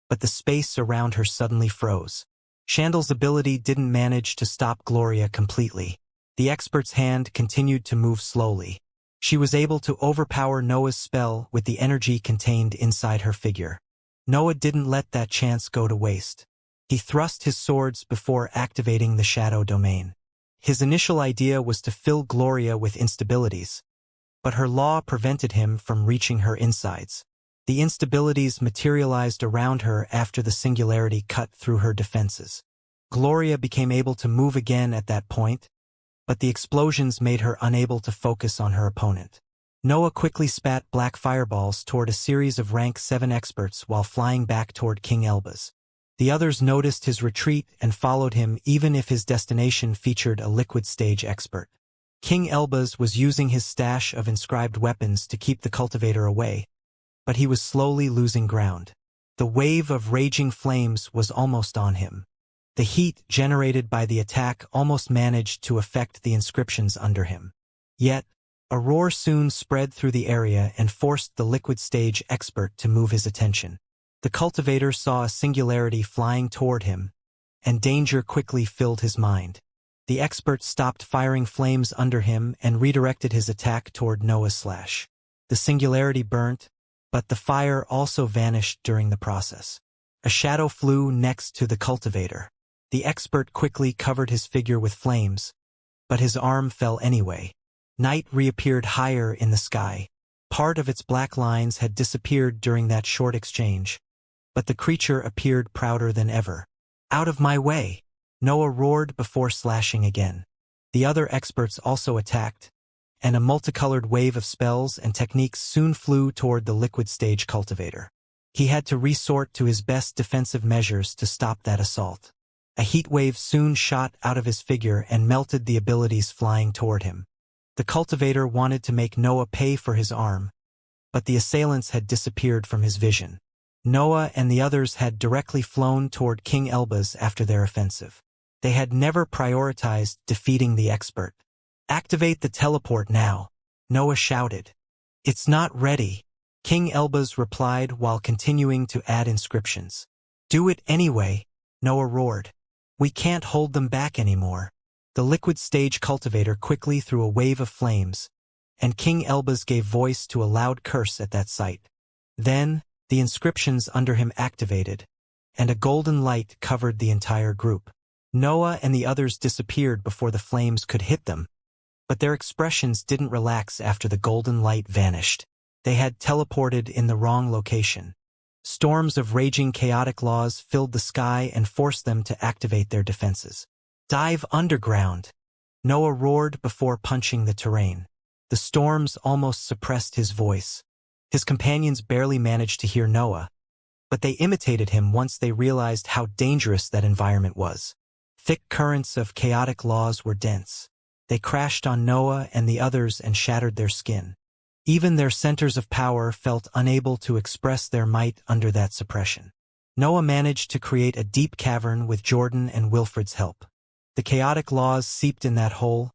but the space around her suddenly froze. Chandle's ability didn't manage to stop Gloria completely. The expert's hand continued to move slowly. She was able to overpower Noah's spell with the energy contained inside her figure. Noah didn't let that chance go to waste. He thrust his swords before activating the shadow domain. His initial idea was to fill Gloria with instabilities, but her law prevented him from reaching her insides. The instabilities materialized around her after the singularity cut through her defenses. Gloria became able to move again at that point, but the explosions made her unable to focus on her opponent. Noah quickly spat black fireballs toward a series of rank 7 experts while flying back toward King Elbaz. The others noticed his retreat and followed him even if his destination featured a liquid stage expert. King Elbaz was using his stash of inscribed weapons to keep the cultivator away, but he was slowly losing ground. The wave of raging flames was almost on him. The heat generated by the attack almost managed to affect the inscriptions under him. Yet, a roar soon spread through the area and forced the liquid stage expert to move his attention. The cultivator saw a singularity flying toward him, and danger quickly filled his mind. The expert stopped firing flames under him and redirected his attack toward Noah's slash. The singularity burnt, but the fire also vanished during the process. A shadow flew next to the cultivator. The expert quickly covered his figure with flames, but his arm fell anyway. Night reappeared higher in the sky. Part of its black lines had disappeared during that short exchange, but the creature appeared prouder than ever. "Out of my way!" Noah roared before slashing again. The other experts also attacked, and a multicolored wave of spells and techniques soon flew toward the liquid stage cultivator. He had to resort to his best defensive measures to stop that assault. A heat wave soon shot out of his figure and melted the abilities flying toward him. The cultivator wanted to make Noah pay for his arm, but the assailants had disappeared from his vision. Noah and the others had directly flown toward King Elbaz after their offensive. They had never prioritized defeating the expert. "Activate the teleport now," Noah shouted. "It's not ready," King Elbaz replied while continuing to add inscriptions. "Do it anyway," Noah roared. "We can't hold them back anymore." The liquid stage cultivator quickly threw a wave of flames, and King Elbaz gave voice to a loud curse at that sight. Then, the inscriptions under him activated, and a golden light covered the entire group. Noah and the others disappeared before the flames could hit them, but their expressions didn't relax after the golden light vanished. They had teleported in the wrong location. Storms of raging chaotic laws filled the sky and forced them to activate their defenses. "Dive underground," Noah roared before punching the terrain. The storms almost suppressed his voice. His companions barely managed to hear Noah, but they imitated him once they realized how dangerous that environment was. Thick currents of chaotic laws were dense. They crashed on Noah and the others and shattered their skin. Even their centers of power felt unable to express their might under that suppression. Noah managed to create a deep cavern with Jordan and Wilfred's help. The chaotic laws seeped in that hole,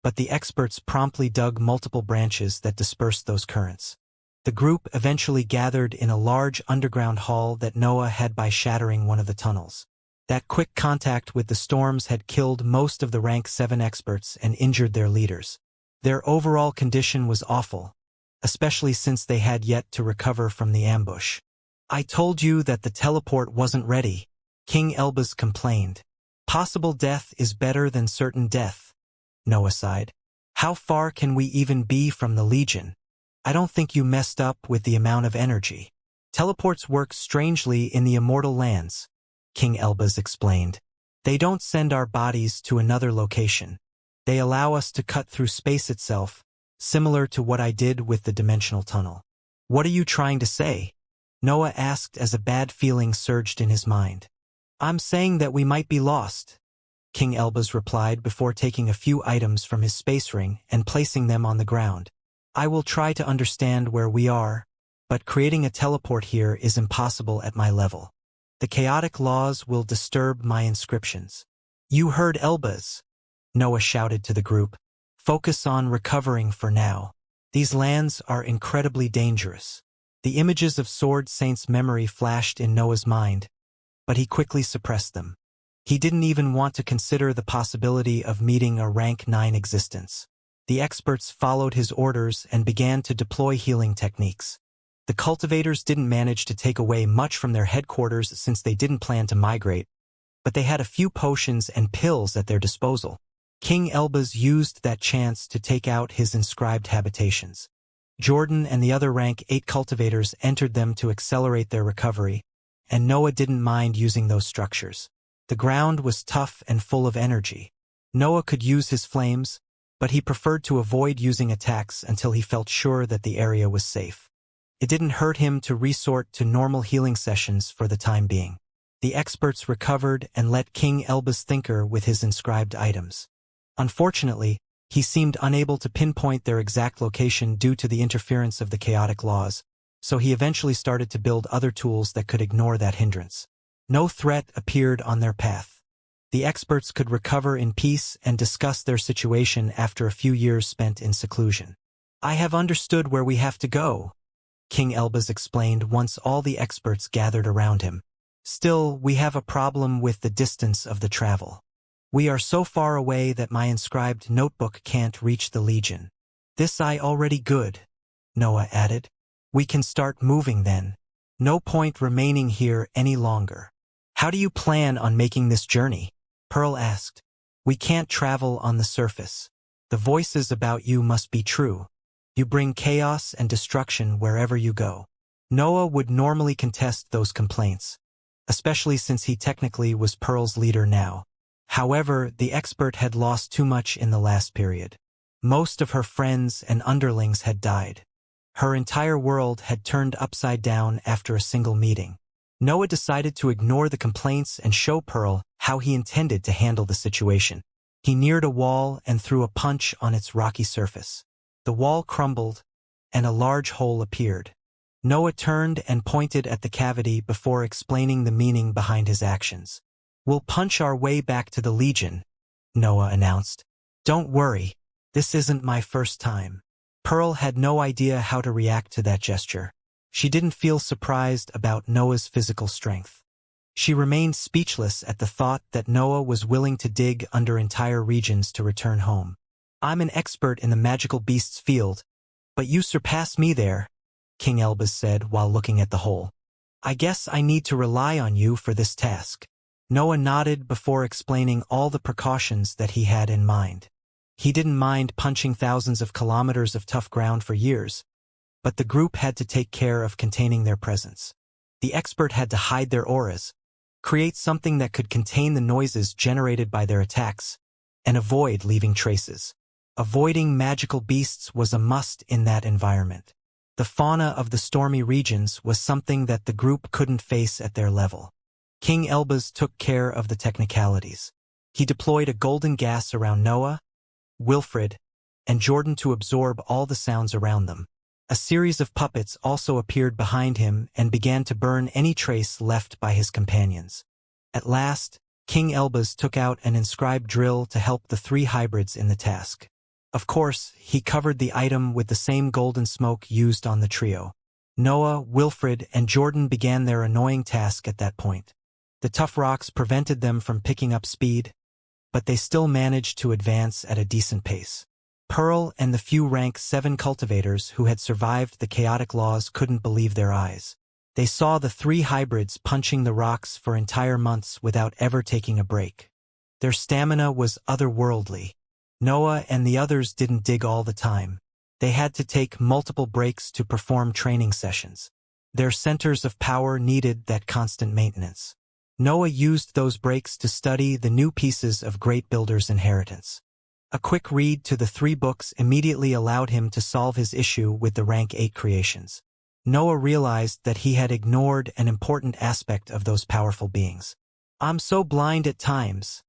but the experts promptly dug multiple branches that dispersed those currents. The group eventually gathered in a large underground hall that Noah had by shattering one of the tunnels. That quick contact with the storms had killed most of the rank 7 experts and injured their leaders. Their overall condition was awful, especially since they had yet to recover from the ambush. "I told you that the teleport wasn't ready," King Elbaz complained. "Possible death is better than certain death," Noah sighed. "How far can we even be from the Legion? I don't think you messed up with the amount of energy. Teleports work strangely in the Immortal lands," King Elbaz explained. "They don't send our bodies to another location. They allow us to cut through space itself, similar to what I did with the dimensional tunnel." "What are you trying to say?" Noah asked as a bad feeling surged in his mind. "I'm saying that we might be lost," King Elbaz replied before taking a few items from his space ring and placing them on the ground. I will try to understand where we are, but creating a teleport here is impossible at my level. The chaotic laws will disturb my inscriptions. You heard Elbaz, Noah shouted to the group. Focus on recovering for now. These lands are incredibly dangerous. The images of Sword Saint's memory flashed in Noah's mind, but he quickly suppressed them. He didn't even want to consider the possibility of meeting a rank 9 existence. The experts followed his orders and began to deploy healing techniques. The cultivators didn't manage to take away much from their headquarters since they didn't plan to migrate, but they had a few potions and pills at their disposal. King Elbaz used that chance to take out his inscribed habitations. Jordan and the other rank 8 cultivators entered them to accelerate their recovery, and Noah didn't mind using those structures. The ground was tough and full of energy. Noah could use his flames, but he preferred to avoid using attacks until he felt sure that the area was safe. It didn't hurt him to resort to normal healing sessions for the time being. The experts recovered and let King Elbaz tinker with his inscribed items. Unfortunately, he seemed unable to pinpoint their exact location due to the interference of the chaotic laws, so he eventually started to build other tools that could ignore that hindrance. No threat appeared on their path. The experts could recover in peace and discuss their situation after a few years spent in seclusion. I have understood where we have to go, King Elbaz explained once all the experts gathered around him. Still, we have a problem with the distance of the travel. We are so far away that my inscribed notebook can't reach the Legion. This I already good, Noah added. We can start moving then. No point remaining here any longer. How do you plan on making this journey? Pearl asked. We can't travel on the surface. The voices about you must be true. You bring chaos and destruction wherever you go. Noah would normally contest those complaints, especially since he technically was Pearl's leader now. However, the expert had lost too much in the last period. Most of her friends and underlings had died. Her entire world had turned upside down after a single meeting. Noah decided to ignore the complaints and show Pearl how he intended to handle the situation. He neared a wall and threw a punch on its rocky surface. The wall crumbled, and a large hole appeared. Noah turned and pointed at the cavity before explaining the meaning behind his actions. We'll punch our way back to the Legion, Noah announced. Don't worry, this isn't my first time. Pearl had no idea how to react to that gesture. She didn't feel surprised about Noah's physical strength. She remained speechless at the thought that Noah was willing to dig under entire regions to return home. I'm an expert in the magical beasts field, but you surpass me there, King Elbaz said while looking at the hole. I guess I need to rely on you for this task. Noah nodded before explaining all the precautions that he had in mind. He didn't mind punching thousands of kilometers of tough ground for years, but the group had to take care of containing their presence. The expert had to hide their auras, create something that could contain the noises generated by their attacks, and avoid leaving traces. Avoiding magical beasts was a must in that environment. The fauna of the stormy regions was something that the group couldn't face at their level. King Elbaz took care of the technicalities. He deployed a golden gas around Noah, Wilfred, and Jordan to absorb all the sounds around them. A series of puppets also appeared behind him and began to burn any trace left by his companions. At last, King Elbaz took out an inscribed drill to help the 3 hybrids in the task. Of course, he covered the item with the same golden smoke used on the trio. Noah, Wilfred, and Jordan began their annoying task at that point. The tough rocks prevented them from picking up speed, but they still managed to advance at a decent pace. Pearl and the few rank 7 cultivators who had survived the chaotic laws couldn't believe their eyes. They saw the 3 hybrids punching the rocks for entire months without ever taking a break. Their stamina was otherworldly. Noah and the others didn't dig all the time. They had to take multiple breaks to perform training sessions. Their centers of power needed that constant maintenance. Noah used those breaks to study the new pieces of Great Builder's inheritance. A quick read to the 3 books immediately allowed him to solve his issue with the rank 8 creations. Noah realized that he had ignored an important aspect of those powerful beings. I'm so blind at times,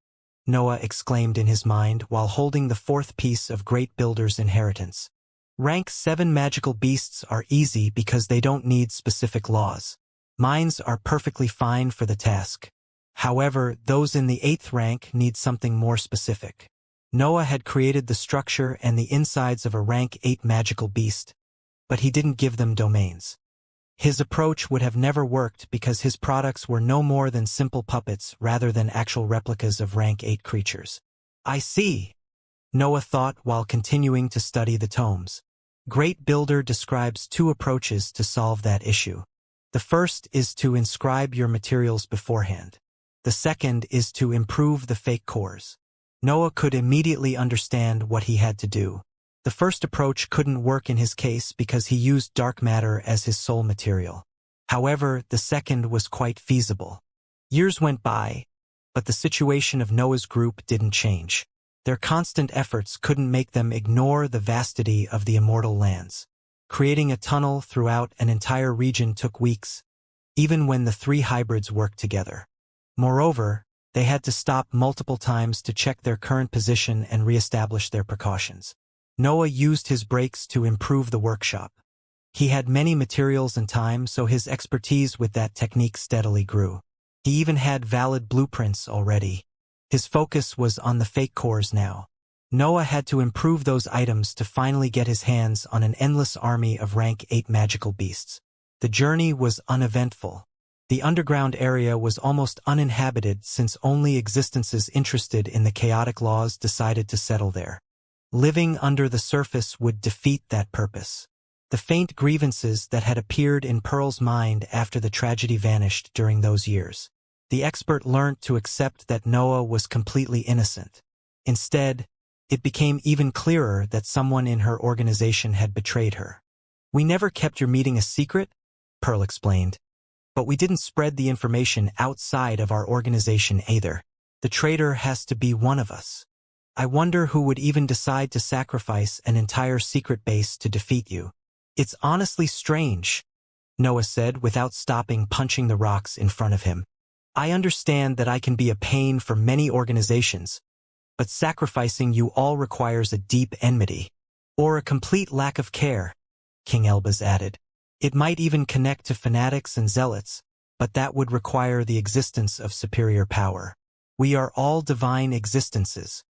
Noah exclaimed in his mind while holding the 4th piece of Great Builder's inheritance. Rank 7 magical beasts are easy because they don't need specific laws. Mines are perfectly fine for the task. However, those in the 8th rank need something more specific. Noah had created the structure and the insides of a rank 8 magical beast, but he didn't give them domains. His approach would have never worked because his products were no more than simple puppets rather than actual replicas of rank 8 creatures. I see, Noah thought while continuing to study the tomes. Great Builder describes 2 approaches to solve that issue. The first is to inscribe your materials beforehand. The second is to improve the fake cores. Noah could immediately understand what he had to do. The first approach couldn't work in his case because he used dark matter as his sole material. However, the second was quite feasible. Years went by, but the situation of Noah's group didn't change. Their constant efforts couldn't make them ignore the vastity of the Immortal lands. Creating a tunnel throughout an entire region took weeks, even when the 3 hybrids worked together. Moreover, they had to stop multiple times to check their current position and re-establish their precautions. Noah used his breaks to improve the workshop. He had many materials and time, so his expertise with that technique steadily grew. He even had valid blueprints already. His focus was on the fake cores now. Noah had to improve those items to finally get his hands on an endless army of rank 8 magical beasts. The journey was uneventful. The underground area was almost uninhabited since only existences interested in the chaotic laws decided to settle there. Living under the surface would defeat that purpose. The faint grievances that had appeared in Pearl's mind after the tragedy vanished during those years. The expert learned to accept that Noah was completely innocent. Instead, it became even clearer that someone in her organization had betrayed her. "We never kept your meeting a secret," Pearl explained. "But we didn't spread the information outside of our organization either. The traitor has to be one of us. I wonder who would even decide to sacrifice an entire secret base to defeat you." "It's honestly strange," Noah said without stopping punching the rocks in front of him. "I understand that I can be a pain for many organizations, but sacrificing you all requires a deep enmity. Or a complete lack of care," King Elbaz added. "It might even connect to fanatics and zealots, but that would require the existence of superior power. We are all divine existences.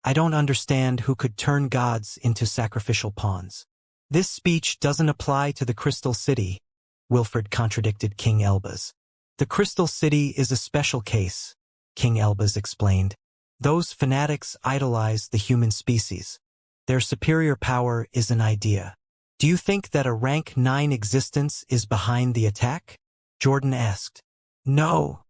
I don't understand who could turn gods into sacrificial pawns." "This speech doesn't apply to the Crystal City," Wilfred contradicted King Elbaz. "The Crystal City is a special case," King Elbaz explained. "Those fanatics idolize the human species. Their superior power is an idea." "Do you think that a rank 9 existence is behind the attack?" Jordan asked. "No,"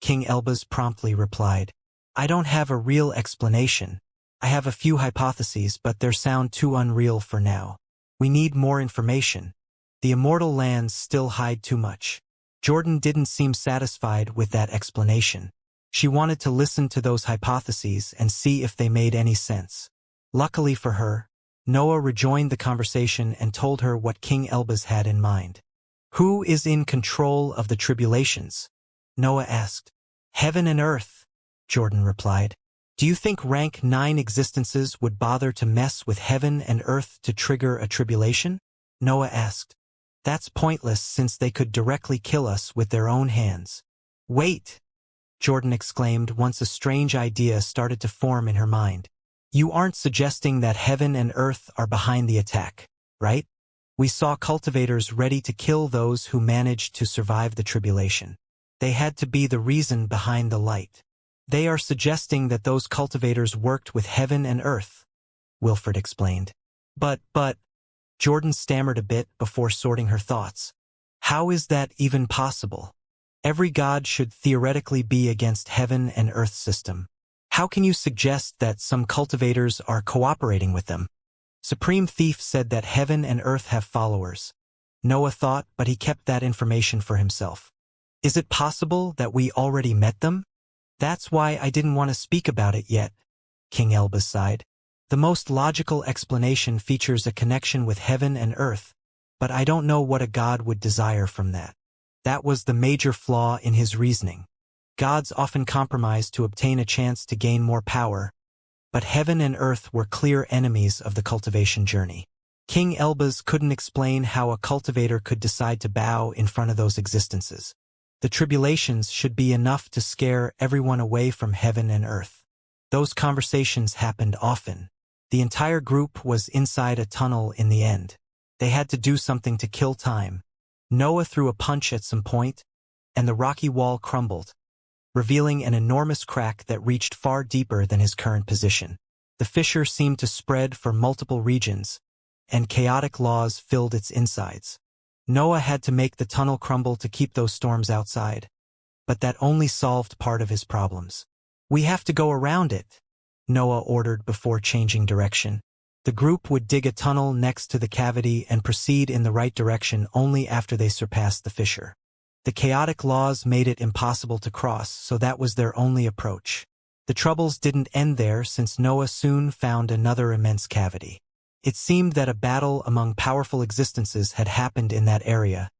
King Elbaz promptly replied. "I don't have a real explanation. I have a few hypotheses, but they sound too unreal for now. We need more information. The Immortal lands still hide too much." Jordan didn't seem satisfied with that explanation. She wanted to listen to those hypotheses and see if they made any sense. Luckily for her, Noah rejoined the conversation and told her what King Elbaz had in mind. "Who is in control of the tribulations?" Noah asked. "Heaven and earth," Jordan replied. "Do you think rank 9 existences would bother to mess with heaven and earth to trigger a tribulation?" Noah asked. "That's pointless since they could directly kill us with their own hands." "Wait," Jordan exclaimed once a strange idea started to form in her mind. "You aren't suggesting that heaven and earth are behind the attack, right? We saw cultivators ready to kill those who managed to survive the tribulation. They had to be the reason behind the light." "They are suggesting that those cultivators worked with heaven and earth," Wilfred explained. But, Jordan stammered a bit before sorting her thoughts. "How is that even possible? Every god should theoretically be against heaven and earth system. How can you suggest that some cultivators are cooperating with them?" "Supreme Thief said that heaven and earth have followers," Noah thought, but he kept that information for himself. "Is it possible that we already met them?" "That's why I didn't want to speak about it yet," King Elbaz sighed. "The most logical explanation features a connection with heaven and earth, but I don't know what a god would desire from that." That was the major flaw in his reasoning. Gods often compromised to obtain a chance to gain more power, but heaven and earth were clear enemies of the cultivation journey. King Elbaz couldn't explain how a cultivator could decide to bow in front of those existences. The tribulations should be enough to scare everyone away from heaven and earth. Those conversations happened often. The entire group was inside a tunnel in the end. They had to do something to kill time. Noah threw a punch at some point, and the rocky wall crumbled, revealing an enormous crack that reached far deeper than his current position. The fissure seemed to spread for multiple regions, and chaotic laws filled its insides. Noah had to make the tunnel crumble to keep those storms outside, but that only solved part of his problems. "We have to go around it," Noah ordered before changing direction. The group would dig a tunnel next to the cavity and proceed in the right direction only after they surpassed the fissure. The chaotic laws made it impossible to cross, so that was their only approach. The troubles didn't end there, since Noah soon found another immense cavity. It seemed that a battle among powerful existences had happened in that area,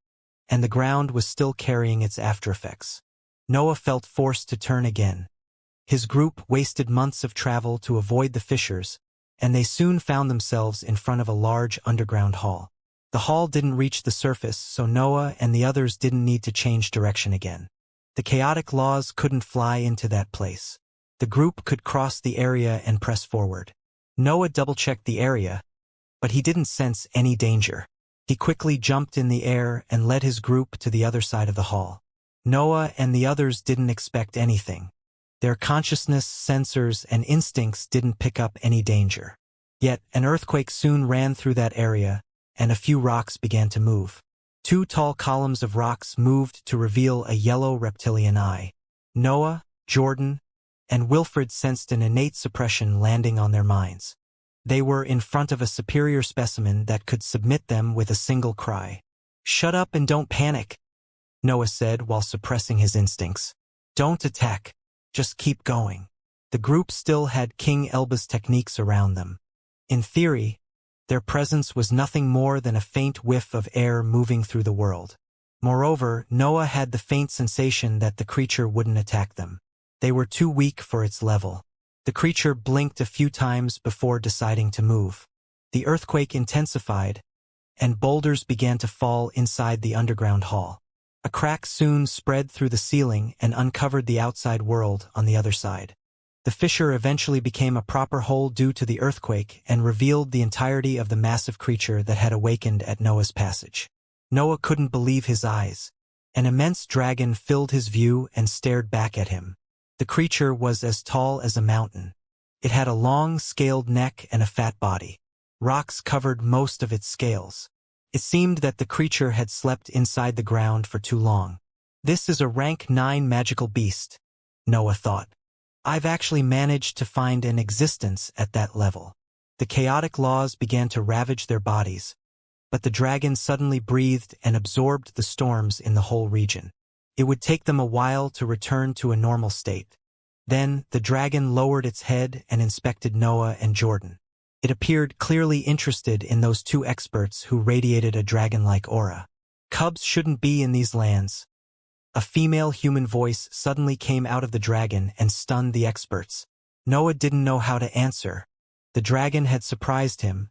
and the ground was still carrying its aftereffects. Noah felt forced to turn again. His group wasted months of travel to avoid the fissures, and they soon found themselves in front of a large underground hall. The hall didn't reach the surface, so Noah and the others didn't need to change direction again. The chaotic laws couldn't fly into that place. The group could cross the area and press forward. Noah double-checked the area, but he didn't sense any danger. He quickly jumped in the air and led his group to the other side of the hall. Noah and the others didn't expect anything. Their consciousness, sensors, and instincts didn't pick up any danger. Yet, an earthquake soon ran through that area, and a few rocks began to move. 2 tall columns of rocks moved to reveal a yellow reptilian eye. Noah, Jordan, and Wilfred sensed an innate suppression landing on their minds. They were in front of a superior specimen that could submit them with a single cry. "Shut up and don't panic," Noah said while suppressing his instincts. "Don't attack. Just keep going." The group still had King Elbaz techniques around them. In theory, their presence was nothing more than a faint whiff of air moving through the world. Moreover, Noah had the faint sensation that the creature wouldn't attack them. They were too weak for its level. The creature blinked a few times before deciding to move. The earthquake intensified, and boulders began to fall inside the underground hall. A crack soon spread through the ceiling and uncovered the outside world on the other side. The fissure eventually became a proper hole due to the earthquake and revealed the entirety of the massive creature that had awakened at Noah's passage. Noah couldn't believe his eyes. An immense dragon filled his view and stared back at him. The creature was as tall as a mountain. It had a long, scaled neck and a fat body. Rocks covered most of its scales. It seemed that the creature had slept inside the ground for too long. "This is a rank 9 magical beast," Noah thought. "I've actually managed to find an existence at that level." The chaotic laws began to ravage their bodies, but the dragon suddenly breathed and absorbed the storms in the whole region. It would take them a while to return to a normal state. Then, the dragon lowered its head and inspected Noah and Jordan. It appeared clearly interested in those 2 experts who radiated a dragon-like aura. "Cubs shouldn't be in these lands." A female human voice suddenly came out of the dragon and stunned the experts. Noah didn't know how to answer. The dragon had surprised him,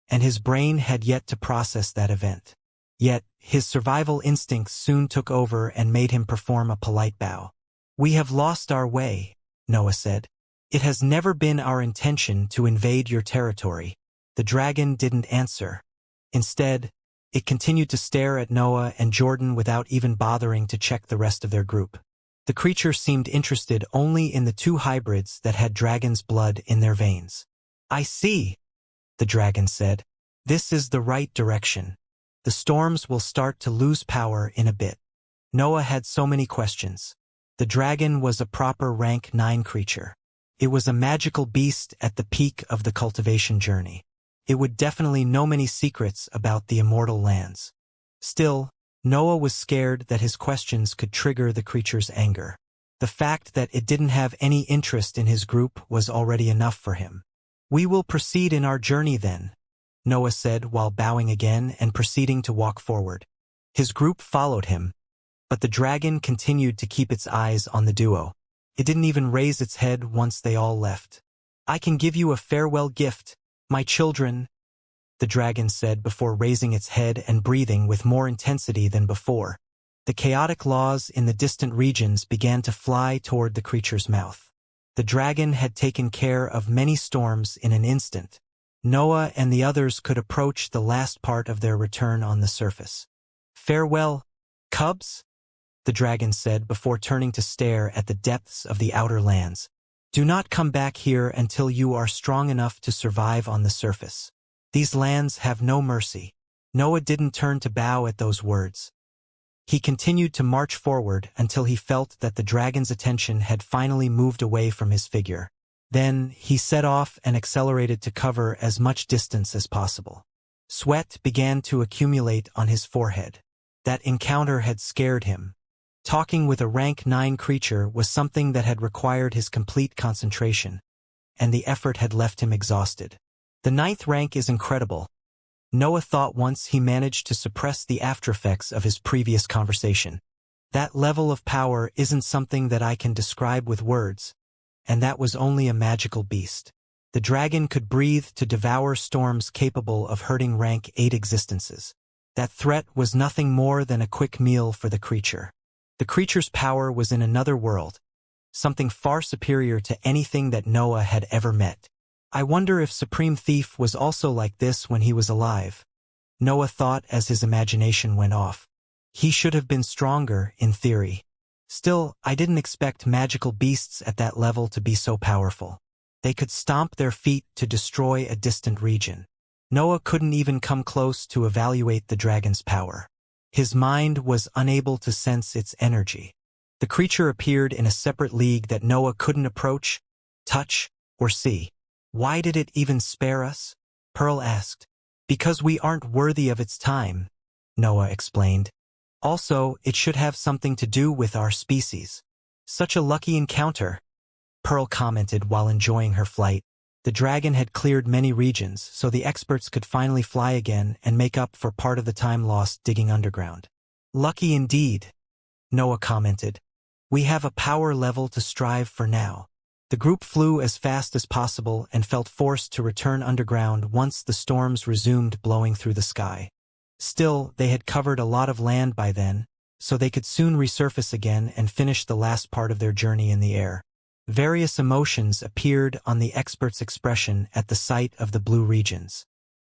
and his brain had yet to process that event. Yet, his survival instincts soon took over and made him perform a polite bow. "We have lost our way," Noah said. "It has never been our intention to invade your territory." The dragon didn't answer. Instead, it continued to stare at Noah and Jordan without even bothering to check the rest of their group. The creature seemed interested only in the 2 hybrids that had dragon's blood in their veins. "I see," the dragon said. "This is the right direction. The storms will start to lose power in a bit." Noah had so many questions. The dragon was a proper rank 9 creature. It was a magical beast at the peak of the cultivation journey. It would definitely know many secrets about the immortal lands. Still, Noah was scared that his questions could trigger the creature's anger. The fact that it didn't have any interest in his group was already enough for him. "We will proceed in our journey then," Noah said while bowing again and proceeding to walk forward. His group followed him, but the dragon continued to keep its eyes on the duo. It didn't even raise its head once they all left. "I can give you a farewell gift, my children," the dragon said before raising its head and breathing with more intensity than before. The chaotic laws in the distant regions began to fly toward the creature's mouth. The dragon had taken care of many storms in an instant. Noah and the others could approach the last part of their return on the surface. "Farewell, cubs," the dragon said before turning to stare at the depths of the outer lands. "Do not come back here until you are strong enough to survive on the surface. These lands have no mercy." Noah didn't turn to bow at those words. He continued to march forward until he felt that the dragon's attention had finally moved away from his figure. Then, he set off and accelerated to cover as much distance as possible. Sweat began to accumulate on his forehead. That encounter had scared him. Talking with a rank 9 creature was something that had required his complete concentration, and the effort had left him exhausted. The 9th rank is incredible, Noah thought once he managed to suppress the aftereffects of his previous conversation. That level of power isn't something that I can describe with words, and that was only a magical beast. The dragon could breathe to devour storms capable of hurting rank 8 existences. That threat was nothing more than a quick meal for the creature. The creature's power was in another world, something far superior to anything that Noah had ever met. I wonder if Supreme Thief was also like this when he was alive, Noah thought as his imagination went off. He should have been stronger, in theory. Still, I didn't expect magical beasts at that level to be so powerful. They could stomp their feet to destroy a distant region. Noah couldn't even come close to evaluate the dragon's power. His mind was unable to sense its energy. The creature appeared in a separate league that Noah couldn't approach, touch, or see. "Why did it even spare us?" Pearl asked. "Because we aren't worthy of its time," Noah explained. "Also, it should have something to do with our species." "Such a lucky encounter," Pearl commented while enjoying her flight. The dragon had cleared many regions, so the experts could finally fly again and make up for part of the time lost digging underground. "Lucky indeed," Noah commented. "We have a power level to strive for now." The group flew as fast as possible and felt forced to return underground once the storms resumed blowing through the sky. Still, they had covered a lot of land by then, so they could soon resurface again and finish the last part of their journey in the air. Various emotions appeared on the experts' expression at the sight of the blue regions.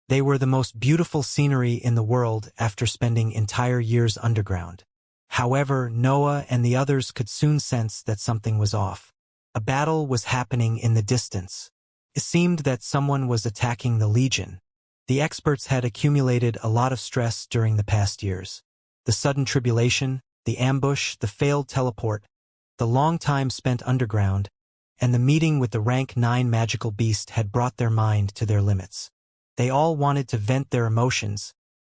They were the most beautiful scenery in the world after spending entire years underground. However, Noah and the others could soon sense that something was off. A battle was happening in the distance. It seemed that someone was attacking the Legion. The experts had accumulated a lot of stress during the past years. The sudden tribulation, the ambush, the failed teleport, the long time spent underground, and the meeting with the rank 9 magical beast had brought their mind to their limits. They all wanted to vent their emotions,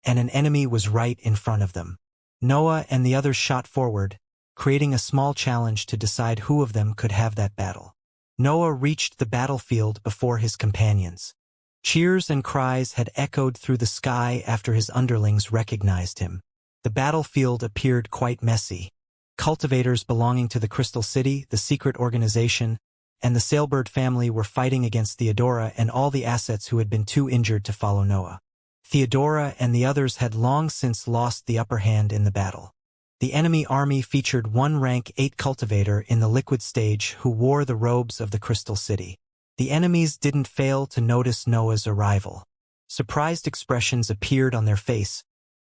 and an enemy was right in front of them. Noah and the others shot forward, creating a small challenge to decide who of them could have that battle. Noah reached the battlefield before his companions. Cheers and cries had echoed through the sky after his underlings recognized him. The battlefield appeared quite messy. Cultivators belonging to the Crystal City, the secret organization, and the Sailbird family were fighting against Theodora and all the assets who had been too injured to follow Noah. Theodora and the others had long since lost the upper hand in the battle. The enemy army featured one rank 8 cultivator in the liquid stage who wore the robes of the Crystal City. The enemies didn't fail to notice Noah's arrival. Surprised expressions appeared on their face,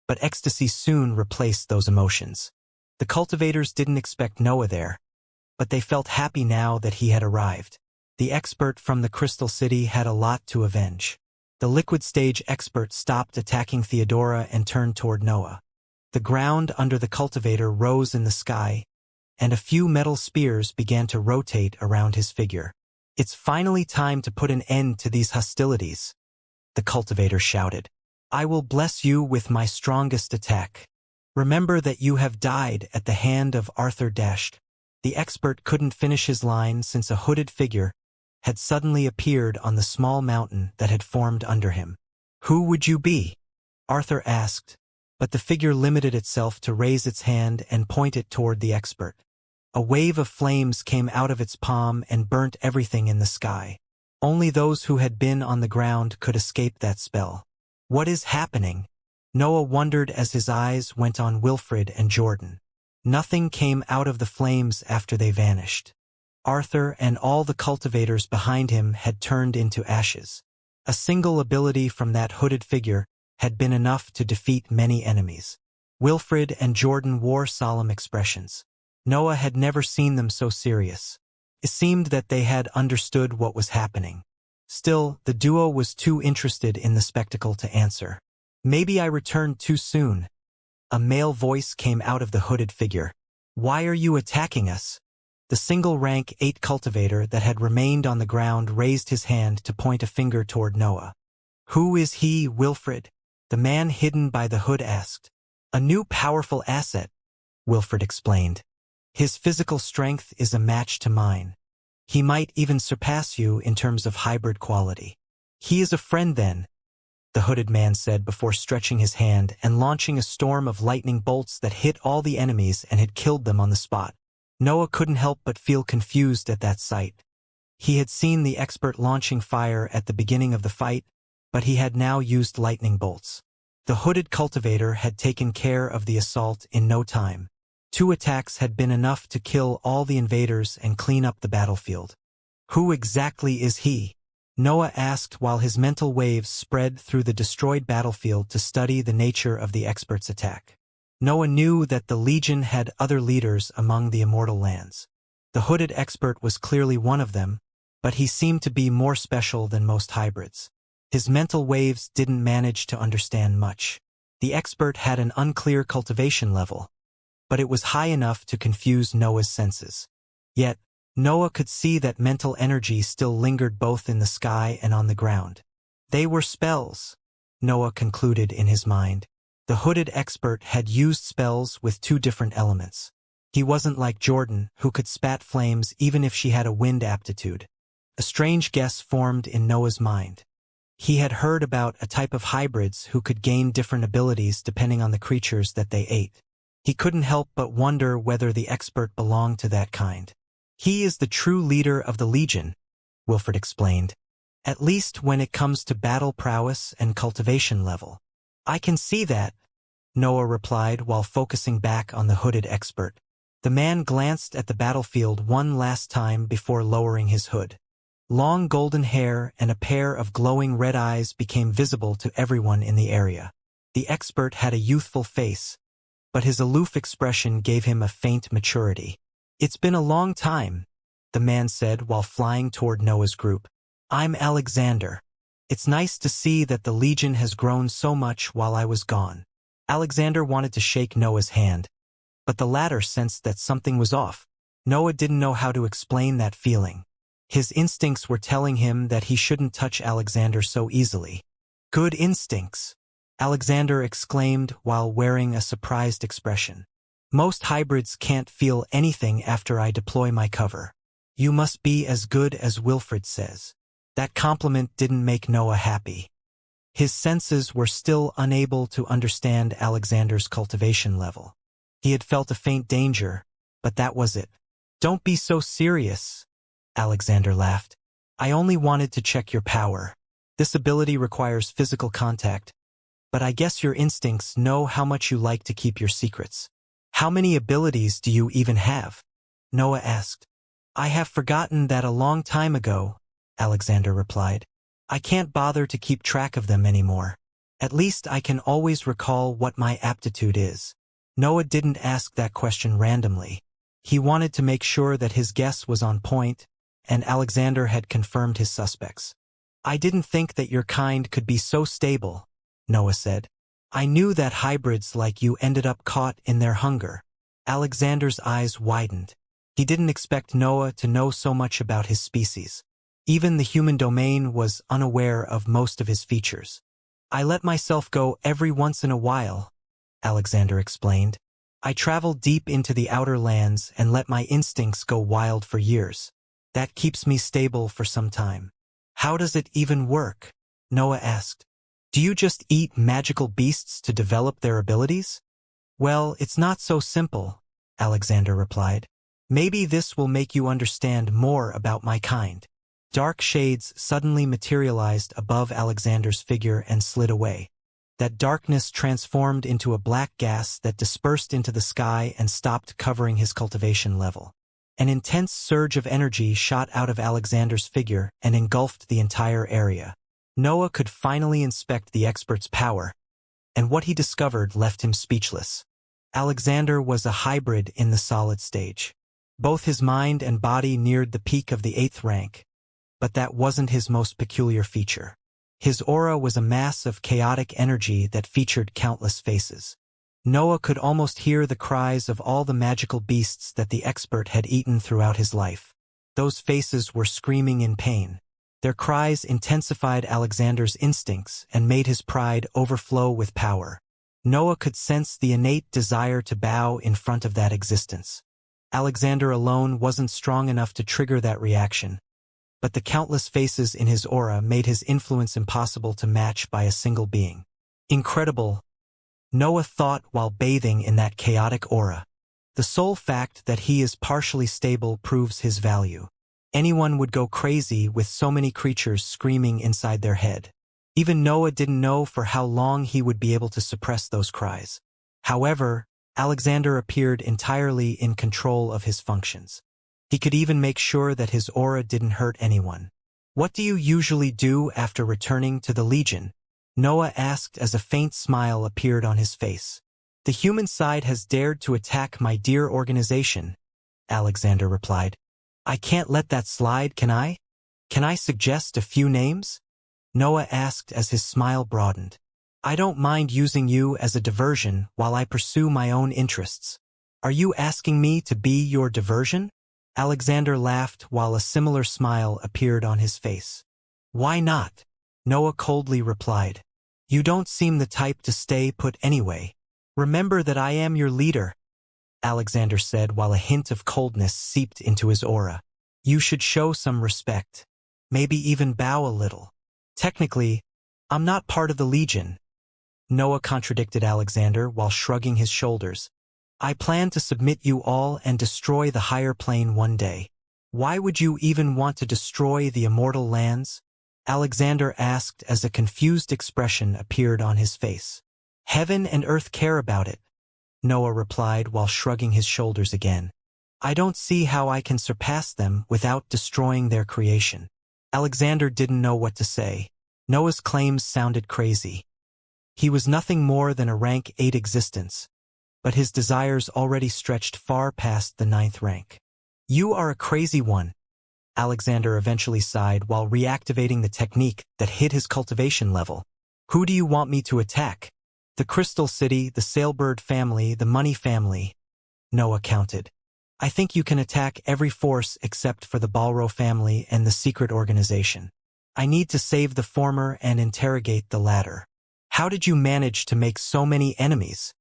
but ecstasy soon replaced those emotions. The cultivators didn't expect Noah there, but they felt happy now that he had arrived. The expert from the Crystal City had a lot to avenge. The liquid stage expert stopped attacking Theodora and turned toward Noah. The ground under the cultivator rose in the sky, and a few metal spears began to rotate around his figure. "It's finally time to put an end to these hostilities," the cultivator shouted. "I will bless you with my strongest attack. Remember that you have died at the hand of Arthur Dashed." The expert couldn't finish his line since a hooded figure had suddenly appeared on the small mountain that had formed under him. "Who would you be?" Arthur asked, but the figure limited itself to raise its hand and point it toward the expert. A wave of flames came out of its palm and burnt everything in the sky. Only those who had been on the ground could escape that spell. What is happening? Noah wondered as his eyes went on Wilfred and Jordan. Nothing came out of the flames after they vanished. Arthur and all the cultivators behind him had turned into ashes. A single ability from that hooded figure had been enough to defeat many enemies. Wilfred and Jordan wore solemn expressions. Noah had never seen them so serious. It seemed that they had understood what was happening. Still, the duo was too interested in the spectacle to answer. Maybe I returned too soon. A male voice came out of the hooded figure. Why are you attacking us? The single-rank 8 cultivator that had remained on the ground raised his hand to point a finger toward Noah. Who is he, Wilfred? The man hidden by the hood asked. A new powerful asset, Wilfred explained. His physical strength is a match to mine. He might even surpass you in terms of hybrid quality. He is a friend then, the hooded man said before stretching his hand and launching a storm of lightning bolts that hit all the enemies and had killed them on the spot. Noah couldn't help but feel confused at that sight. He had seen the expert launching fire at the beginning of the fight, but he had now used lightning bolts. The hooded cultivator had taken care of the assault in no time. 2 attacks had been enough to kill all the invaders and clean up the battlefield. Who exactly is he? Noah asked while his mental waves spread through the destroyed battlefield to study the nature of the expert's attack. Noah knew that the Legion had other leaders among the immortal lands. The hooded expert was clearly one of them, but he seemed to be more special than most hybrids. His mental waves didn't manage to understand much. The expert had an unclear cultivation level, but it was high enough to confuse Noah's senses. Yet, Noah could see that mental energy still lingered both in the sky and on the ground. They were spells, Noah concluded in his mind. The hooded expert had used spells with 2 different elements. He wasn't like Jordan, who could spat flames even if she had a wind aptitude. A strange guess formed in Noah's mind. He had heard about a type of hybrids who could gain different abilities depending on the creatures that they ate. He couldn't help but wonder whether the expert belonged to that kind. He is the true leader of the Legion, Wilfred explained. At least when it comes to battle prowess and cultivation level. I can see that, Noah replied while focusing back on the hooded expert. The man glanced at the battlefield one last time before lowering his hood. Long golden hair and a pair of glowing red eyes became visible to everyone in the area. The expert had a youthful face, but his aloof expression gave him a faint maturity. It's been a long time, the man said while flying toward Noah's group. I'm Alexander. It's nice to see that the Legion has grown so much while I was gone. Alexander wanted to shake Noah's hand, but the latter sensed that something was off. Noah didn't know how to explain that feeling. His instincts were telling him that he shouldn't touch Alexander so easily. Good instincts, Alexander exclaimed while wearing a surprised expression. Most hybrids can't feel anything after I deploy my cover. You must be as good as Wilfred says. That compliment didn't make Noah happy. His senses were still unable to understand Alexander's cultivation level. He had felt a faint danger, but that was it. Don't be so serious, Alexander laughed. I only wanted to check your power. This ability requires physical contact, but I guess your instincts know how much you like to keep your secrets. How many abilities do you even have? Noah asked. I have forgotten that a long time ago, Alexander replied. I can't bother to keep track of them anymore. At least I can always recall what my aptitude is. Noah didn't ask that question randomly. He wanted to make sure that his guess was on point, and Alexander had confirmed his suspects. I didn't think that your kind could be so stable, Noah said. I knew that hybrids like you ended up caught in their hunger. Alexander's eyes widened. He didn't expect Noah to know so much about his species. Even the human domain was unaware of most of his features. I let myself go every once in a while, Alexander explained. I travel deep into the outer lands and let my instincts go wild for years. That keeps me stable for some time. How does it even work? Noah asked. Do you just eat magical beasts to develop their abilities? Well, it's not so simple, Alexander replied. Maybe this will make you understand more about my kind. Dark shades suddenly materialized above Alexander's figure and slid away. That darkness transformed into a black gas that dispersed into the sky and stopped covering his cultivation level. An intense surge of energy shot out of Alexander's figure and engulfed the entire area. Noah could finally inspect the expert's power, and what he discovered left him speechless. Alexander was a hybrid in the solid stage. Both his mind and body neared the peak of the 8th rank, but that wasn't his most peculiar feature. His aura was a mass of chaotic energy that featured countless faces. Noah could almost hear the cries of all the magical beasts that the expert had eaten throughout his life. Those faces were screaming in pain. Their cries intensified Alexander's instincts and made his pride overflow with power. Noah could sense the innate desire to bow in front of that existence. Alexander alone wasn't strong enough to trigger that reaction, but the countless faces in his aura made his influence impossible to match by a single being. Incredible, Noah thought while bathing in that chaotic aura. The sole fact that he is partially stable proves his value. Anyone would go crazy with so many creatures screaming inside their head. Even Noah didn't know for how long he would be able to suppress those cries. However, Alexander appeared entirely in control of his functions. He could even make sure that his aura didn't hurt anyone. "What do you usually do after returning to the Legion?" Noah asked as a faint smile appeared on his face. "The human side has dared to attack my dear organization," Alexander replied. "I can't let that slide, can I? Can I suggest a few names?" Noah asked as his smile broadened. "I don't mind using you as a diversion while I pursue my own interests." "Are you asking me to be your diversion?" Alexander laughed while a similar smile appeared on his face. "Why not?" Noah coldly replied. "You don't seem the type to stay put anyway. Remember that I am your leader," Alexander said while a hint of coldness seeped into his aura. "You should show some respect. Maybe even bow a little." "Technically, I'm not part of the Legion," Noah contradicted Alexander while shrugging his shoulders. "I plan to submit you all and destroy the higher plane one day." "Why would you even want to destroy the immortal lands?" Alexander asked as a confused expression appeared on his face. "Heaven and earth care about it," Noah replied while shrugging his shoulders again. "I don't see how I can surpass them without destroying their creation." Alexander didn't know what to say. Noah's claims sounded crazy. He was nothing more than a rank 8 existence, but his desires already stretched far past the 9th rank. "You are a crazy one," Alexander eventually sighed while reactivating the technique that hid his cultivation level. "Who do you want me to attack?" "The Crystal City, the Sailbird family, the Money family," Noah counted. "I think you can attack every force except for the Balro family and the secret organization. I need to save the former and interrogate the latter." "How did you manage to make so many enemies?"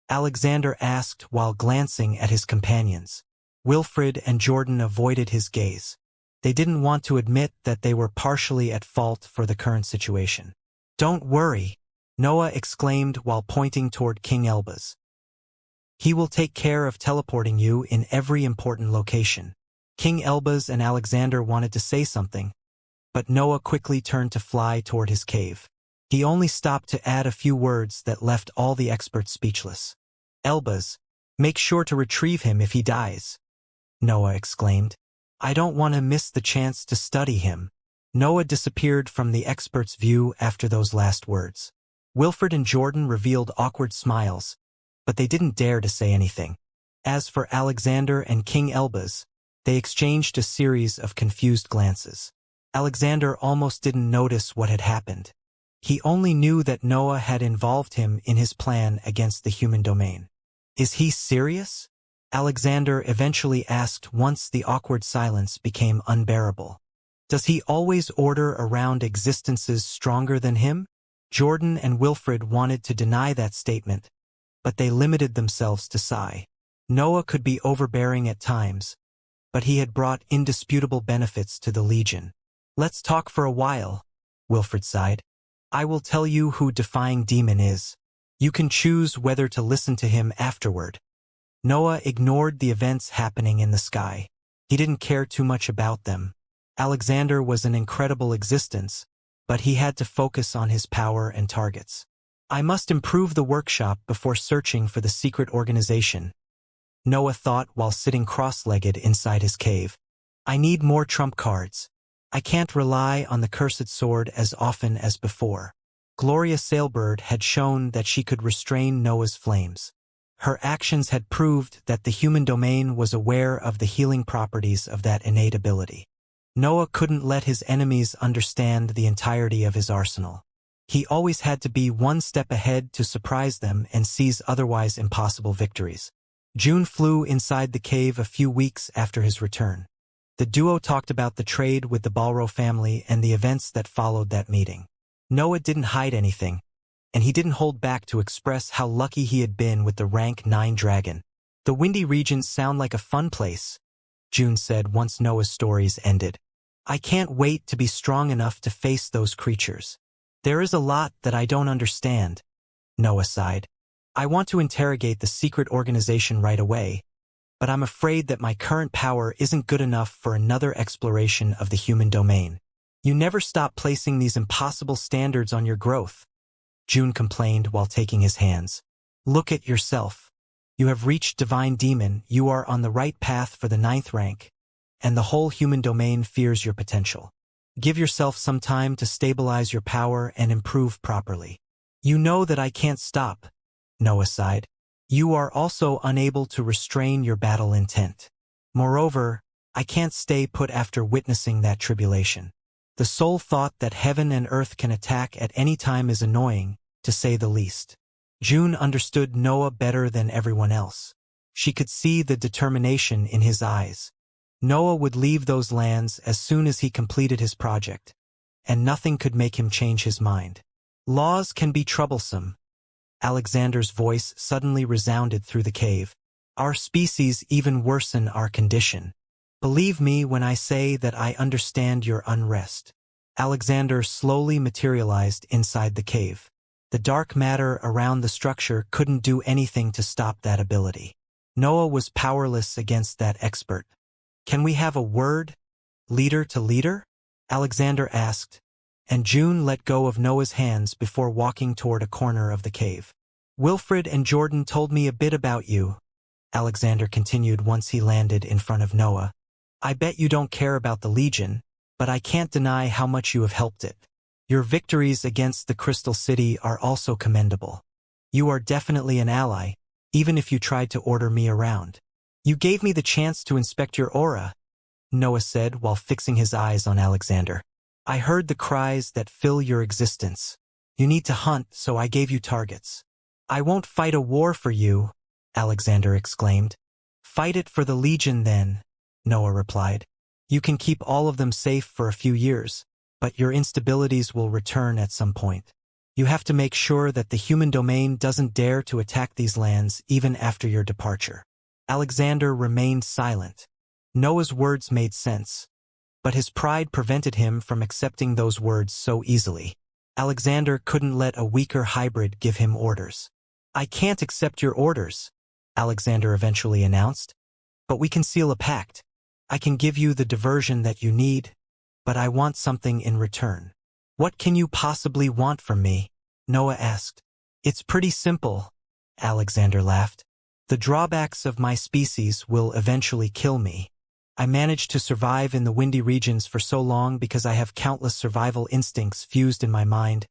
Alexander asked while glancing at his companions. Wilfred and Jordan avoided his gaze. They didn't want to admit that they were partially at fault for the current situation. "Don't worry," Noah exclaimed while pointing toward King Elbaz. "He will take care of teleporting you in every important location." King Elbaz and Alexander wanted to say something, but Noah quickly turned to fly toward his cave. He only stopped to add a few words that left all the experts speechless. "Elbaz, make sure to retrieve him if he dies," Noah exclaimed. "I don't want to miss the chance to study him." Noah disappeared from the expert's view after those last words. Wilfred and Jordan revealed awkward smiles, but they didn't dare to say anything. As for Alexander and King Elbaz, they exchanged a series of confused glances. Alexander almost didn't notice what had happened. He only knew that Noah had involved him in his plan against the human domain. "Is he serious?" Alexander eventually asked once the awkward silence became unbearable. "Does he always order around existences stronger than him?" Jordan and Wilfred wanted to deny that statement, but they limited themselves to sigh. Noah could be overbearing at times, but he had brought indisputable benefits to the Legion. "Let's talk for a while," Wilfred sighed. "I will tell you who Defying Demon is. You can choose whether to listen to him afterward." Noah ignored the events happening in the sky. He didn't care too much about them. Alexander was an incredible existence, but he had to focus on his power and targets. I must improve the workshop before searching for the secret organization, Noah thought while sitting cross-legged inside his cave. I need more trump cards. I can't rely on the cursed sword as often as before. Gloria Sailbird had shown that she could restrain Noah's flames. Her actions had proved that the human domain was aware of the healing properties of that innate ability. Noah couldn't let his enemies understand the entirety of his arsenal. He always had to be one step ahead to surprise them and seize otherwise impossible victories. June flew inside the cave a few weeks after his return. The duo talked about the trade with the Balro family and the events that followed that meeting. Noah didn't hide anything, and he didn't hold back to express how lucky he had been with the rank 9 dragon. The windy regions sound like a fun place, June said once Noah's stories ended. I can't wait to be strong enough to face those creatures. There is a lot that I don't understand, Noah sighed. I want to interrogate the secret organization right away, but I'm afraid that my current power isn't good enough for another exploration of the human domain. You never stop placing these impossible standards on your growth, June complained while taking his hands. Look at yourself. You have reached Divine Demon, you are on the right path for the 9th rank, and the whole human domain fears your potential. Give yourself some time to stabilize your power and improve properly. You know that I can't stop, Noah sighed. You are also unable to restrain your battle intent. Moreover, I can't stay put after witnessing that tribulation. The sole thought that heaven and earth can attack at any time is annoying, to say the least. June understood Noah better than everyone else. She could see the determination in his eyes. Noah would leave those lands as soon as he completed his project, and nothing could make him change his mind. Laws can be troublesome. Alexander's voice suddenly resounded through the cave. Our species even worsen our condition. Believe me when I say that I understand your unrest. Alexander slowly materialized inside the cave. The dark matter around the structure couldn't do anything to stop that ability. Noah was powerless against that expert. Can we have a word, leader to leader? Alexander asked, and June let go of Noah's hands before walking toward a corner of the cave. Wilfred and Jordan told me a bit about you, Alexander continued once he landed in front of Noah. I bet you don't care about the Legion, but I can't deny how much you have helped it. Your victories against the Crystal City are also commendable. You are definitely an ally, even if you tried to order me around. You gave me the chance to inspect your aura, Noah said while fixing his eyes on Alexander. I heard the cries that fill your existence. You need to hunt, so I gave you targets. I won't fight a war for you, Alexander exclaimed. Fight it for the Legion then, Noah replied. You can keep all of them safe for a few years, but your instabilities will return at some point. You have to make sure that the human domain doesn't dare to attack these lands even after your departure. Alexander remained silent. Noah's words made sense, but his pride prevented him from accepting those words so easily. Alexander couldn't let a weaker hybrid give him orders. I can't accept your orders, Alexander eventually announced, but we can seal a pact. I can give you the diversion that you need, but I want something in return. What can you possibly want from me? Noah asked. It's pretty simple, Alexander laughed. The drawbacks of my species will eventually kill me. I managed to survive in the windy regions for so long because I have countless survival instincts fused in my mind,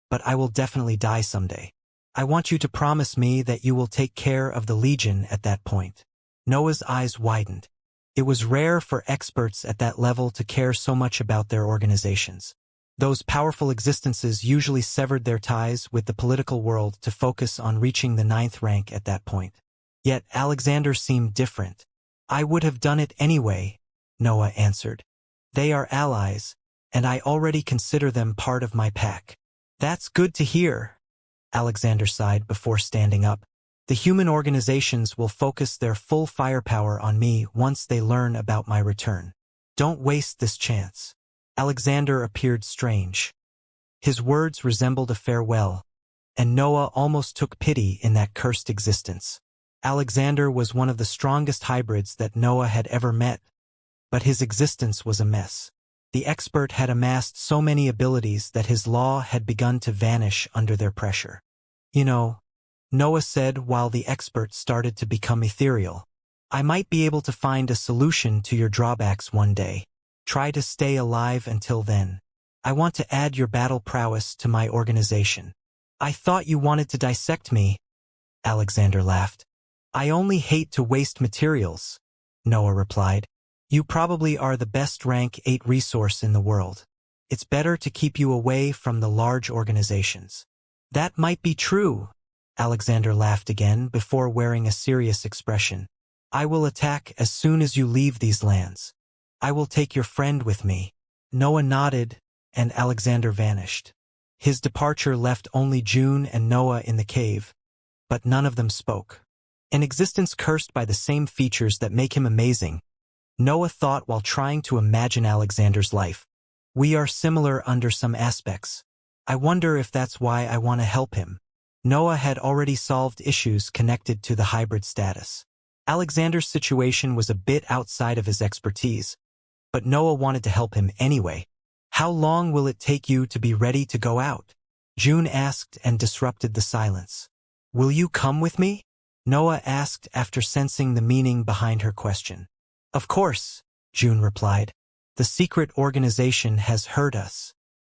but I will definitely die someday. I want you to promise me that you will take care of the Legion at that point. Noah's eyes widened. It was rare for experts at that level to care so much about their organizations. Those powerful existences usually severed their ties with the political world to focus on reaching the 9th rank at that point. Yet Alexander seemed different. I would have done it anyway, Noah answered. They are allies, and I already consider them part of my pack. That's good to hear, Alexander sighed before standing up. The human organizations will focus their full firepower on me once they learn about my return. Don't waste this chance. Alexander appeared strange. His words resembled a farewell, and Noah almost took pity in that cursed existence. Alexander was one of the strongest hybrids that Noah had ever met, but his existence was a mess. The expert had amassed so many abilities that his law had begun to vanish under their pressure. You know, Noah said while the expert started to become ethereal. I might be able to find a solution to your drawbacks one day. Try to stay alive until then. I want to add your battle prowess to my organization. I thought you wanted to dissect me, Alexander laughed. I only hate to waste materials, Noah replied. You probably are the best rank 8 resource in the world. It's better to keep you away from the large organizations. That might be true, Alexander laughed again before wearing a serious expression. I will attack as soon as you leave these lands. I will take your friend with me. Noah nodded, and Alexander vanished. His departure left only June and Noah in the cave, but none of them spoke. An existence cursed by the same features that make him amazing, Noah thought while trying to imagine Alexander's life. We are similar under some aspects. I wonder if that's why I want to help him. Noah had already solved issues connected to the hybrid status. Alexander's situation was a bit outside of his expertise, but Noah wanted to help him anyway. How long will it take you to be ready to go out? June asked and disrupted the silence. Will you come with me? Noah asked after sensing the meaning behind her question. Of course, June replied. The secret organization has hurt us.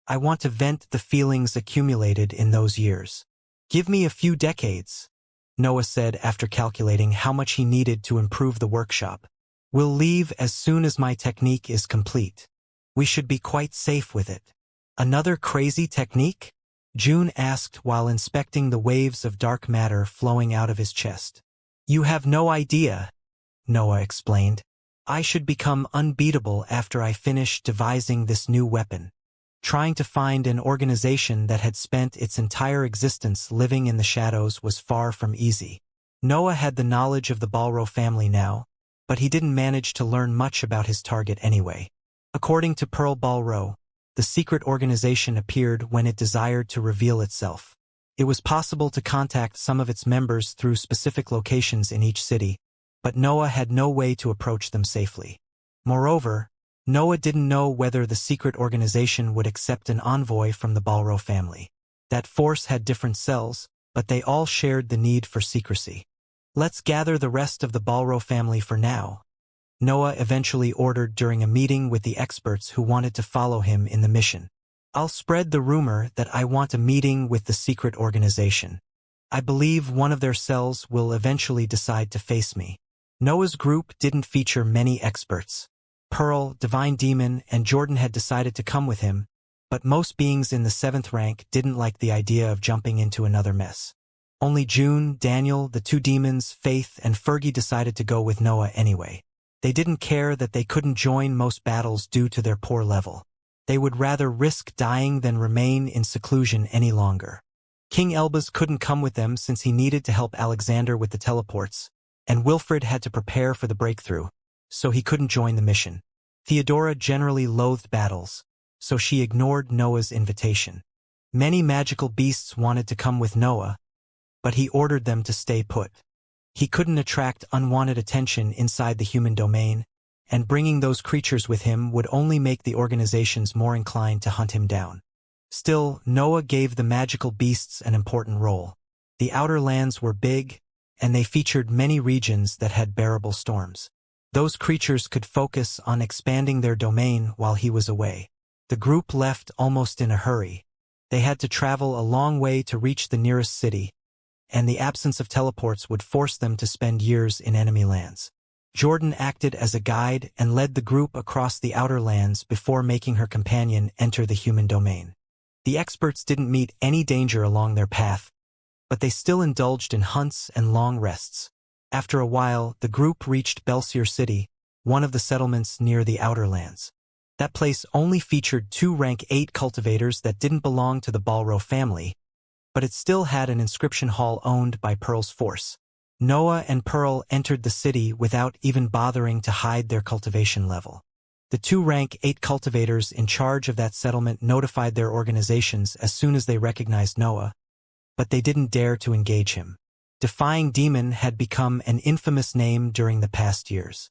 I want to vent the feelings accumulated in those years. Give me a few decades, Noah said after calculating how much he needed to improve the workshop. We'll leave as soon as my technique is complete. We should be quite safe with it. Another crazy technique? June asked while inspecting the waves of dark matter flowing out of his chest. You have no idea, Noah explained. I should become unbeatable after I finish devising this new weapon. Trying to find an organization that had spent its entire existence living in the shadows was far from easy. Noah had the knowledge of the Balro family now, but he didn't manage to learn much about his target anyway. According to Pearl Balro, the secret organization appeared when it desired to reveal itself. It was possible to contact some of its members through specific locations in each city, but Noah had no way to approach them safely. Moreover, Noah didn't know whether the secret organization would accept an envoy from the Balro family. That force had different cells, but they all shared the need for secrecy. Let's gather the rest of the Balro family for now, Noah eventually ordered during a meeting with the experts who wanted to follow him in the mission. I'll spread the rumor that I want a meeting with the secret organization. I believe one of their cells will eventually decide to face me. Noah's group didn't feature many experts. Pearl, Divine Demon, and Jordan had decided to come with him, but most beings in the 7th rank didn't like the idea of jumping into another mess. Only June, Daniel, the 2 demons, Faith, and Fergie decided to go with Noah anyway. They didn't care that they couldn't join most battles due to their poor level. They would rather risk dying than remain in seclusion any longer. King Elbaz couldn't come with them since he needed to help Alexander with the teleports, and Wilfred had to prepare for the breakthrough, so he couldn't join the mission. Theodora generally loathed battles, so she ignored Noah's invitation. Many magical beasts wanted to come with Noah, but he ordered them to stay put. He couldn't attract unwanted attention inside the human domain, and bringing those creatures with him would only make the organizations more inclined to hunt him down. Still, Noah gave the magical beasts an important role. The outer lands were big, and they featured many regions that had bearable storms. Those creatures could focus on expanding their domain while he was away. The group left almost in a hurry. They had to travel a long way to reach the nearest city, and the absence of teleports would force them to spend years in enemy lands. Jordan acted as a guide and led the group across the outer lands before making her companion enter the human domain. The experts didn't meet any danger along their path, but they still indulged in hunts and long rests. After a while, the group reached Belsier City, one of the settlements near the outer lands. That place only featured 2 rank 8 cultivators that didn't belong to the Balro family, but it still had an inscription hall owned by Pearl's force. Noah and Pearl entered the city without even bothering to hide their cultivation level. The 2 rank 8 cultivators in charge of that settlement notified their organizations as soon as they recognized Noah, but they didn't dare to engage him. Defying Demon had become an infamous name during the past years.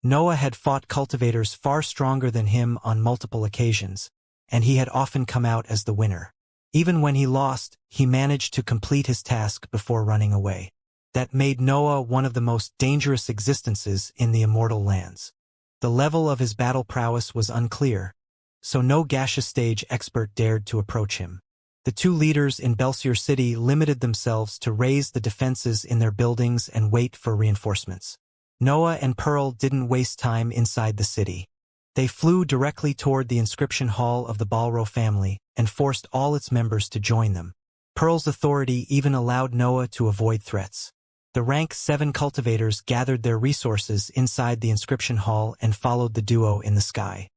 Noah had fought cultivators far stronger than him on multiple occasions, and he had often come out as the winner. Even when he lost, he managed to complete his task before running away. That made Noah one of the most dangerous existences in the Immortal lands. The level of his battle prowess was unclear, so no gaseous stage expert dared to approach him. The two leaders in Belsier City limited themselves to raise the defenses in their buildings and wait for reinforcements. Noah and Pearl didn't waste time inside the city. They flew directly toward the inscription hall of the Balro family and forced all its members to join them. Pearl's authority even allowed Noah to avoid threats. The rank 7 cultivators gathered their resources inside the inscription hall and followed the duo in the sky.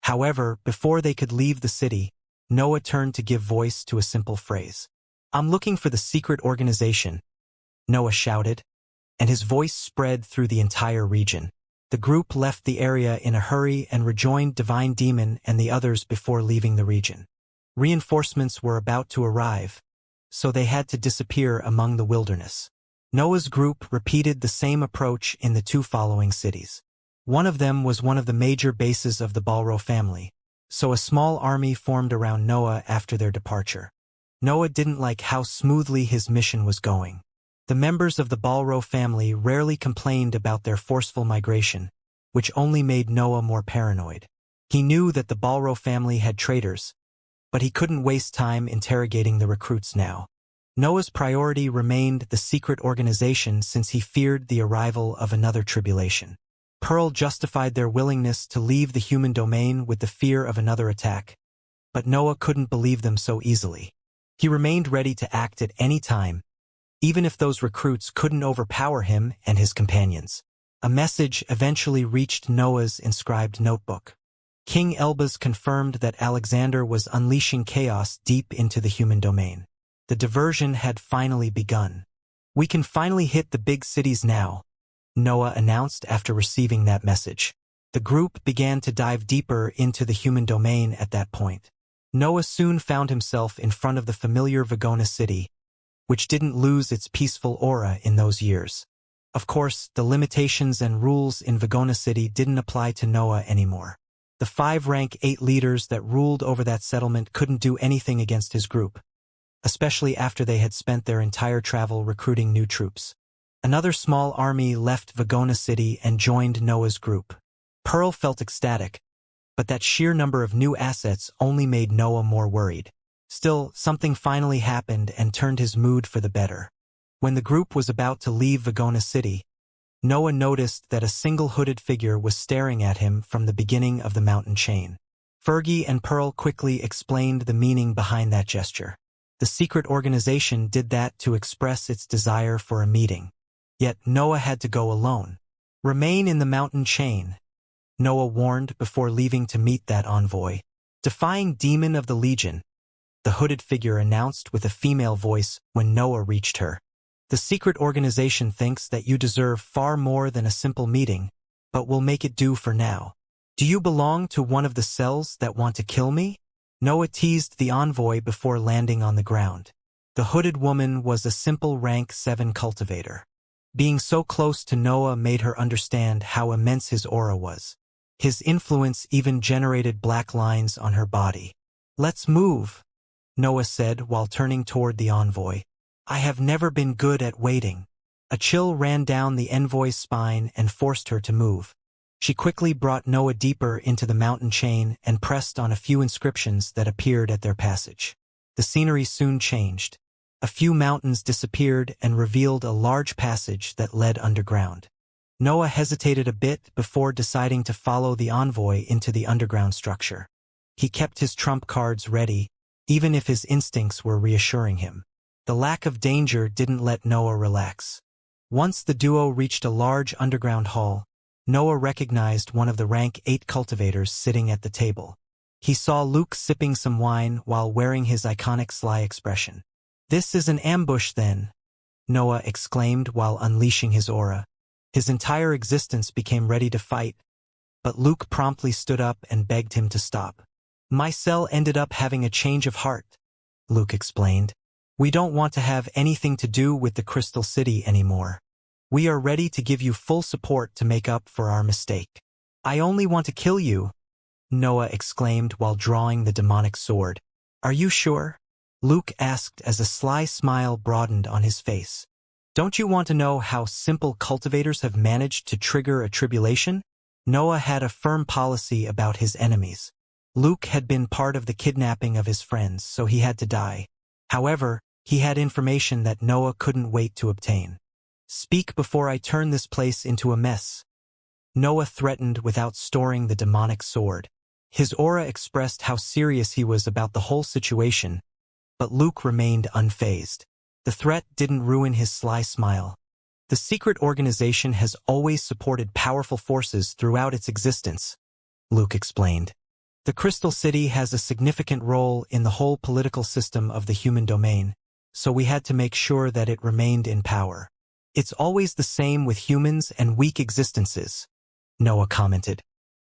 However, before they could leave the city, Noah turned to give voice to a simple phrase. "I'm looking for the secret organization," Noah shouted, and his voice spread through the entire region. The group left the area in a hurry and rejoined Divine Demon and the others before leaving the region. Reinforcements were about to arrive, so they had to disappear among the wilderness. Noah's group repeated the same approach in the two following cities. One of them was one of the major bases of the Balro family, so a small army formed around Noah after their departure. Noah didn't like how smoothly his mission was going. The members of the Balro family rarely complained about their forceful migration, which only made Noah more paranoid. He knew that the Balro family had traitors, but he couldn't waste time interrogating the recruits now. Noah's priority remained the secret organization since he feared the arrival of another tribulation. Pearl justified their willingness to leave the human domain with the fear of another attack, but Noah couldn't believe them so easily. He remained ready to act at any time, even if those recruits couldn't overpower him and his companions. A message eventually reached Noah's inscribed notebook. King Elbaz confirmed that Alexander was unleashing chaos deep into the human domain. The diversion had finally begun. "We can finally hit the big cities now," Noah announced after receiving that message. The group began to dive deeper into the human domain at that point. Noah soon found himself in front of the familiar Vagona city, which didn't lose its peaceful aura in those years. Of course, the limitations and rules in Vagona City didn't apply to Noah anymore. The 5 rank 8 leaders that ruled over that settlement couldn't do anything against his group, especially after they had spent their entire travel recruiting new troops. Another small army left Vagona City and joined Noah's group. Pearl felt ecstatic, but that sheer number of new assets only made Noah more worried. Still, something finally happened and turned his mood for the better. When the group was about to leave Vagona City, Noah noticed that a single hooded figure was staring at him from the beginning of the mountain chain. Fergie and Pearl quickly explained the meaning behind that gesture. The secret organization did that to express its desire for a meeting. Yet Noah had to go alone. "Remain in the mountain chain," Noah warned before leaving to meet that envoy. "Defying Demon of the Legion," the hooded figure announced with a female voice when Noah reached her. "The secret organization thinks that you deserve far more than a simple meeting, but we'll make it do for now. Do you belong to one of the cells that want to kill me?" Noah teased the envoy before landing on the ground. The hooded woman was a simple rank 7 cultivator. Being so close to Noah made her understand how immense his aura was. His influence even generated black lines on her body. "Let's move," Noah said while turning toward the envoy. "I have never been good at waiting." A chill ran down the envoy's spine and forced her to move. She quickly brought Noah deeper into the mountain chain and pressed on a few inscriptions that appeared at their passage. The scenery soon changed. A few mountains disappeared and revealed a large passage that led underground. Noah hesitated a bit before deciding to follow the envoy into the underground structure. He kept his trump cards ready, even if his instincts were reassuring him. The lack of danger didn't let Noah relax. Once the duo reached a large underground hall, Noah recognized one of the rank 8 cultivators sitting at the table. He saw Luke sipping some wine while wearing his iconic sly expression. "This is an ambush then," Noah exclaimed while unleashing his aura. His entire existence became ready to fight, but Luke promptly stood up and begged him to stop. "My cell ended up having a change of heart," Luke explained. "We don't want to have anything to do with the Crystal City anymore. We are ready to give you full support to make up for our mistake." "I only want to kill you," Noah exclaimed while drawing the demonic sword. "Are you sure?" Luke asked as a sly smile broadened on his face. Don't you want to know how simple cultivators have managed to trigger a tribulation? Noah had a firm policy about his enemies. Luke had been part of the kidnapping of his friends, so he had to die. However, he had information that Noah couldn't wait to obtain. Speak before I turn this place into a mess. Noah threatened without storing the demonic sword. His aura expressed how serious he was about the whole situation, but Luke remained unfazed. The threat didn't ruin his sly smile. The secret organization has always supported powerful forces throughout its existence, Luke explained. The Crystal City has a significant role in the whole political system of the human domain, so we had to make sure that it remained in power. It's always the same with humans and weak existences, Noah commented.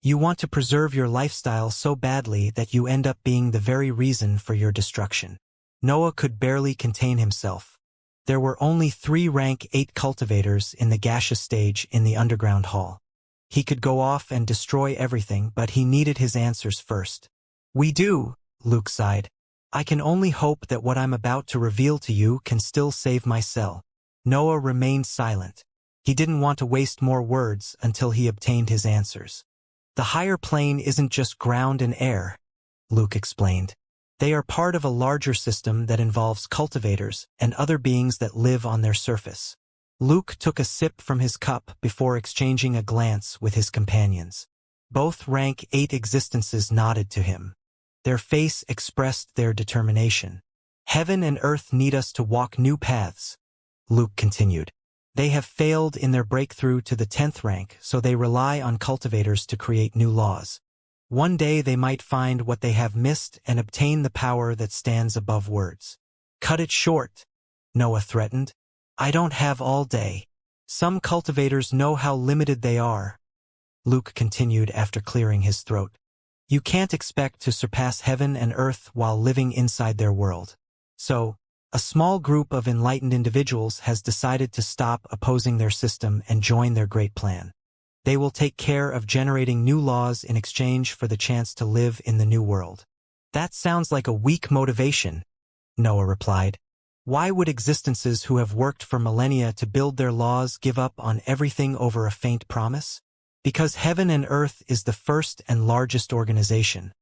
You want to preserve your lifestyle so badly that you end up being the very reason for your destruction. Noah could barely contain himself. There were only 3 rank 8 cultivators in the gaseous stage in the underground hall. He could go off and destroy everything, but he needed his answers first. We do, Luke sighed. I can only hope that what I'm about to reveal to you can still save my cell. Noah remained silent. He didn't want to waste more words until he obtained his answers. The higher plane isn't just ground and air, Luke explained. They are part of a larger system that involves cultivators and other beings that live on their surface. Luke took a sip from his cup before exchanging a glance with his companions. Both rank 8 existences nodded to him. Their face expressed their determination. Heaven and earth need us to walk new paths, Luke continued. They have failed in their breakthrough to the 10th rank, so they rely on cultivators to create new laws. One day they might find what they have missed and obtain the power that stands above words. Cut it short, Noah threatened. I don't have all day. Some cultivators know how limited they are, Luke continued after clearing his throat. You can't expect to surpass heaven and earth while living inside their world. So, a small group of enlightened individuals has decided to stop opposing their system and join their great plan. They will take care of generating new laws in exchange for the chance to live in the new world. That sounds like a weak motivation, Noah replied. Why would existences who have worked for millennia to build their laws give up on everything over a faint promise? Because heaven and earth is the first and largest organization,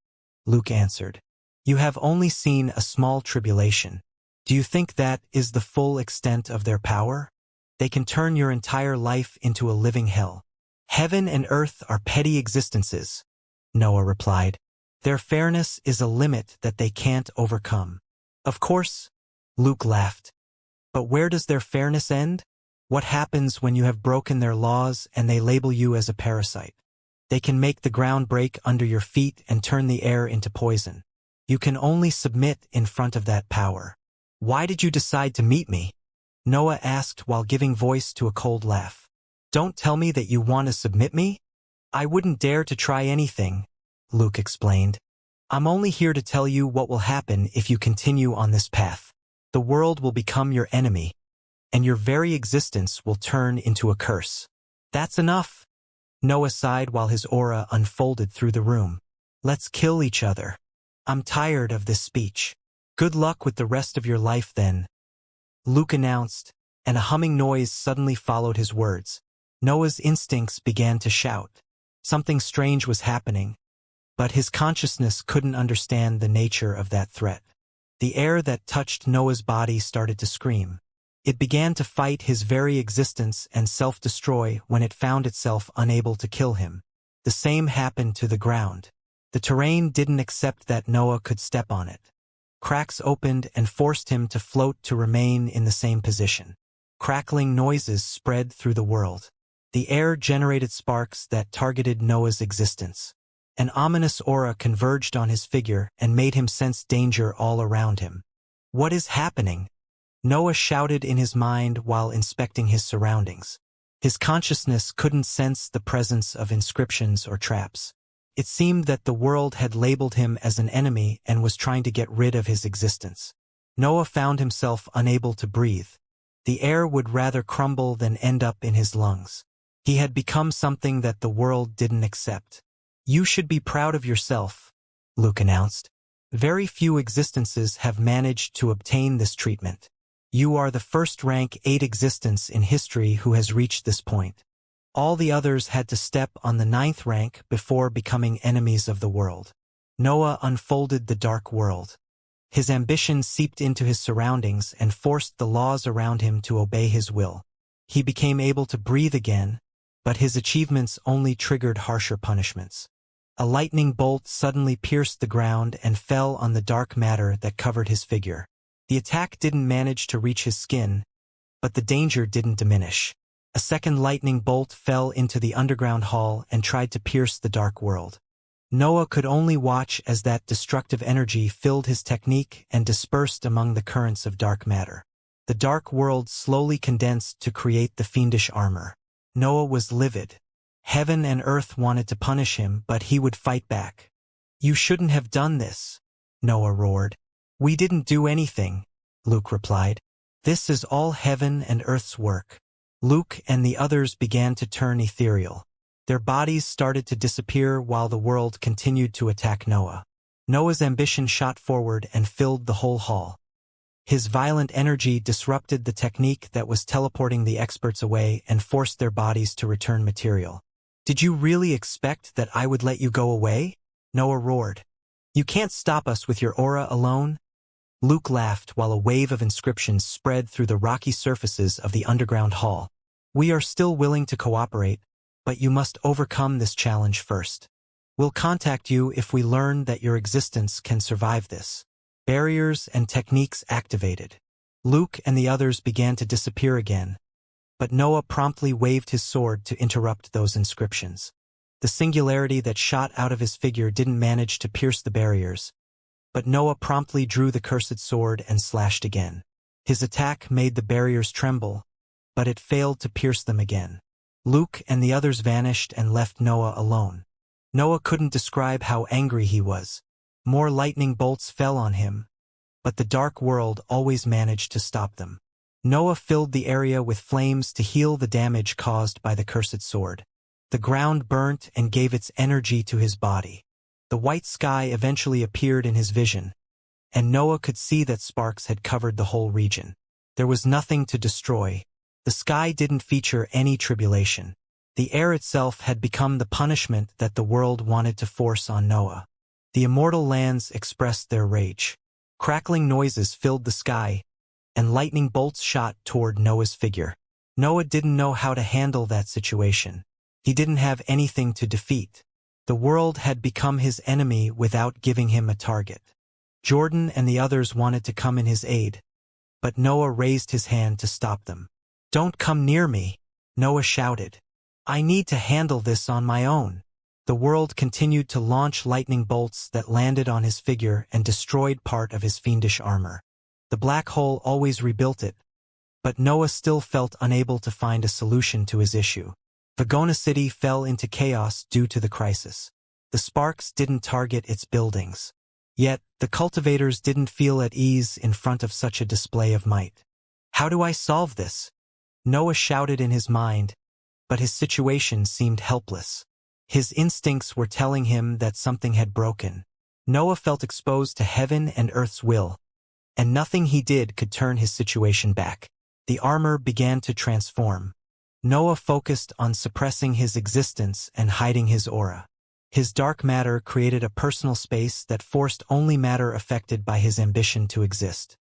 Luke answered. You have only seen a small tribulation. Do you think that is the full extent of their power? They can turn your entire life into a living hell. Heaven and earth are petty existences, Noah replied. Their fairness is a limit that they can't overcome. Of course, Luke laughed. But where does their fairness end? What happens when you have broken their laws and they label you as a parasite? They can make the ground break under your feet and turn the air into poison. You can only submit in front of that power. Why did you decide to meet me? Noah asked while giving voice to a cold laugh. Don't tell me that you want to submit me? I wouldn't dare to try anything, Luke explained. I'm only here to tell you what will happen if you continue on this path. The world will become your enemy, and your very existence will turn into a curse. That's enough. Noah sighed while his aura unfolded through the room. Let's kill each other. I'm tired of this speech. Good luck with the rest of your life then, Luke announced, and a humming noise suddenly followed his words. Noah's instincts began to shout. Something strange was happening, but his consciousness couldn't understand the nature of that threat. The air that touched Noah's body started to scream. It began to fight his very existence and self-destroy when it found itself unable to kill him. The same happened to the ground. The terrain didn't accept that Noah could step on it. Cracks opened and forced him to float to remain in the same position. Crackling noises spread through the world. The air generated sparks that targeted Noah's existence. An ominous aura converged on his figure and made him sense danger all around him. What is happening? Noah shouted in his mind while inspecting his surroundings. His consciousness couldn't sense the presence of inscriptions or traps. It seemed that the world had labeled him as an enemy and was trying to get rid of his existence. Noah found himself unable to breathe. The air would rather crumble than end up in his lungs. He had become something that the world didn't accept. You should be proud of yourself, Luke announced. Very few existences have managed to obtain this treatment. You are the first rank 8 existence in history who has reached this point. All the others had to step on the 9th rank before becoming enemies of the world. Noah unfolded the dark world. His ambition seeped into his surroundings and forced the laws around him to obey his will. He became able to breathe again, but his achievements only triggered harsher punishments. A lightning bolt suddenly pierced the ground and fell on the dark matter that covered his figure. The attack didn't manage to reach his skin, but the danger didn't diminish. A second lightning bolt fell into the underground hall and tried to pierce the dark world. Noah could only watch as that destructive energy filled his technique and dispersed among the currents of dark matter. The dark world slowly condensed to create the fiendish armor. Noah was livid. Heaven and earth wanted to punish him, but he would fight back. "You shouldn't have done this," Noah roared. "We didn't do anything," Luke replied. "This is all heaven and earth's work." Luke and the others began to turn ethereal. Their bodies started to disappear while the world continued to attack Noah. Noah's ambition shot forward and filled the whole hall. His violent energy disrupted the technique that was teleporting the experts away and forced their bodies to return material. "Did you really expect that I would let you go away?" Noah roared. "You can't stop us with your aura alone." Luke laughed while a wave of inscriptions spread through the rocky surfaces of the underground hall. "We are still willing to cooperate, but you must overcome this challenge first. We'll contact you if we learn that your existence can survive this." Barriers and techniques activated. Luke and the others began to disappear again, but Noah promptly waved his sword to interrupt those inscriptions. The singularity that shot out of his figure didn't manage to pierce the barriers, but Noah promptly drew the cursed sword and slashed again. His attack made the barriers tremble, but it failed to pierce them again. Luke and the others vanished and left Noah alone. Noah couldn't describe how angry he was. More lightning bolts fell on him, but the dark world always managed to stop them. Noah filled the area with flames to heal the damage caused by the cursed sword. The ground burnt and gave its energy to his body. The white sky eventually appeared in his vision, and Noah could see that sparks had covered the whole region. There was nothing to destroy. The sky didn't feature any tribulation. The air itself had become the punishment that the world wanted to force on Noah. The immortal lands expressed their rage. Crackling noises filled the sky, and lightning bolts shot toward Noah's figure. Noah didn't know how to handle that situation. He didn't have anything to defeat. The world had become his enemy without giving him a target. Jordan and the others wanted to come in his aid, but Noah raised his hand to stop them. "Don't come near me," Noah shouted. "I need to handle this on my own." The world continued to launch lightning bolts that landed on his figure and destroyed part of his fiendish armor. The black hole always rebuilt it, but Noah still felt unable to find a solution to his issue. Vagona City fell into chaos due to the crisis. The sparks didn't target its buildings. Yet, the cultivators didn't feel at ease in front of such a display of might. "How do I solve this?" Noah shouted in his mind, but his situation seemed helpless. His instincts were telling him that something had broken. Noah felt exposed to heaven and earth's will, and nothing he did could turn his situation back. The armor began to transform. Noah focused on suppressing his existence and hiding his aura. His dark matter created a personal space that forced only matter affected by his ambition to exist.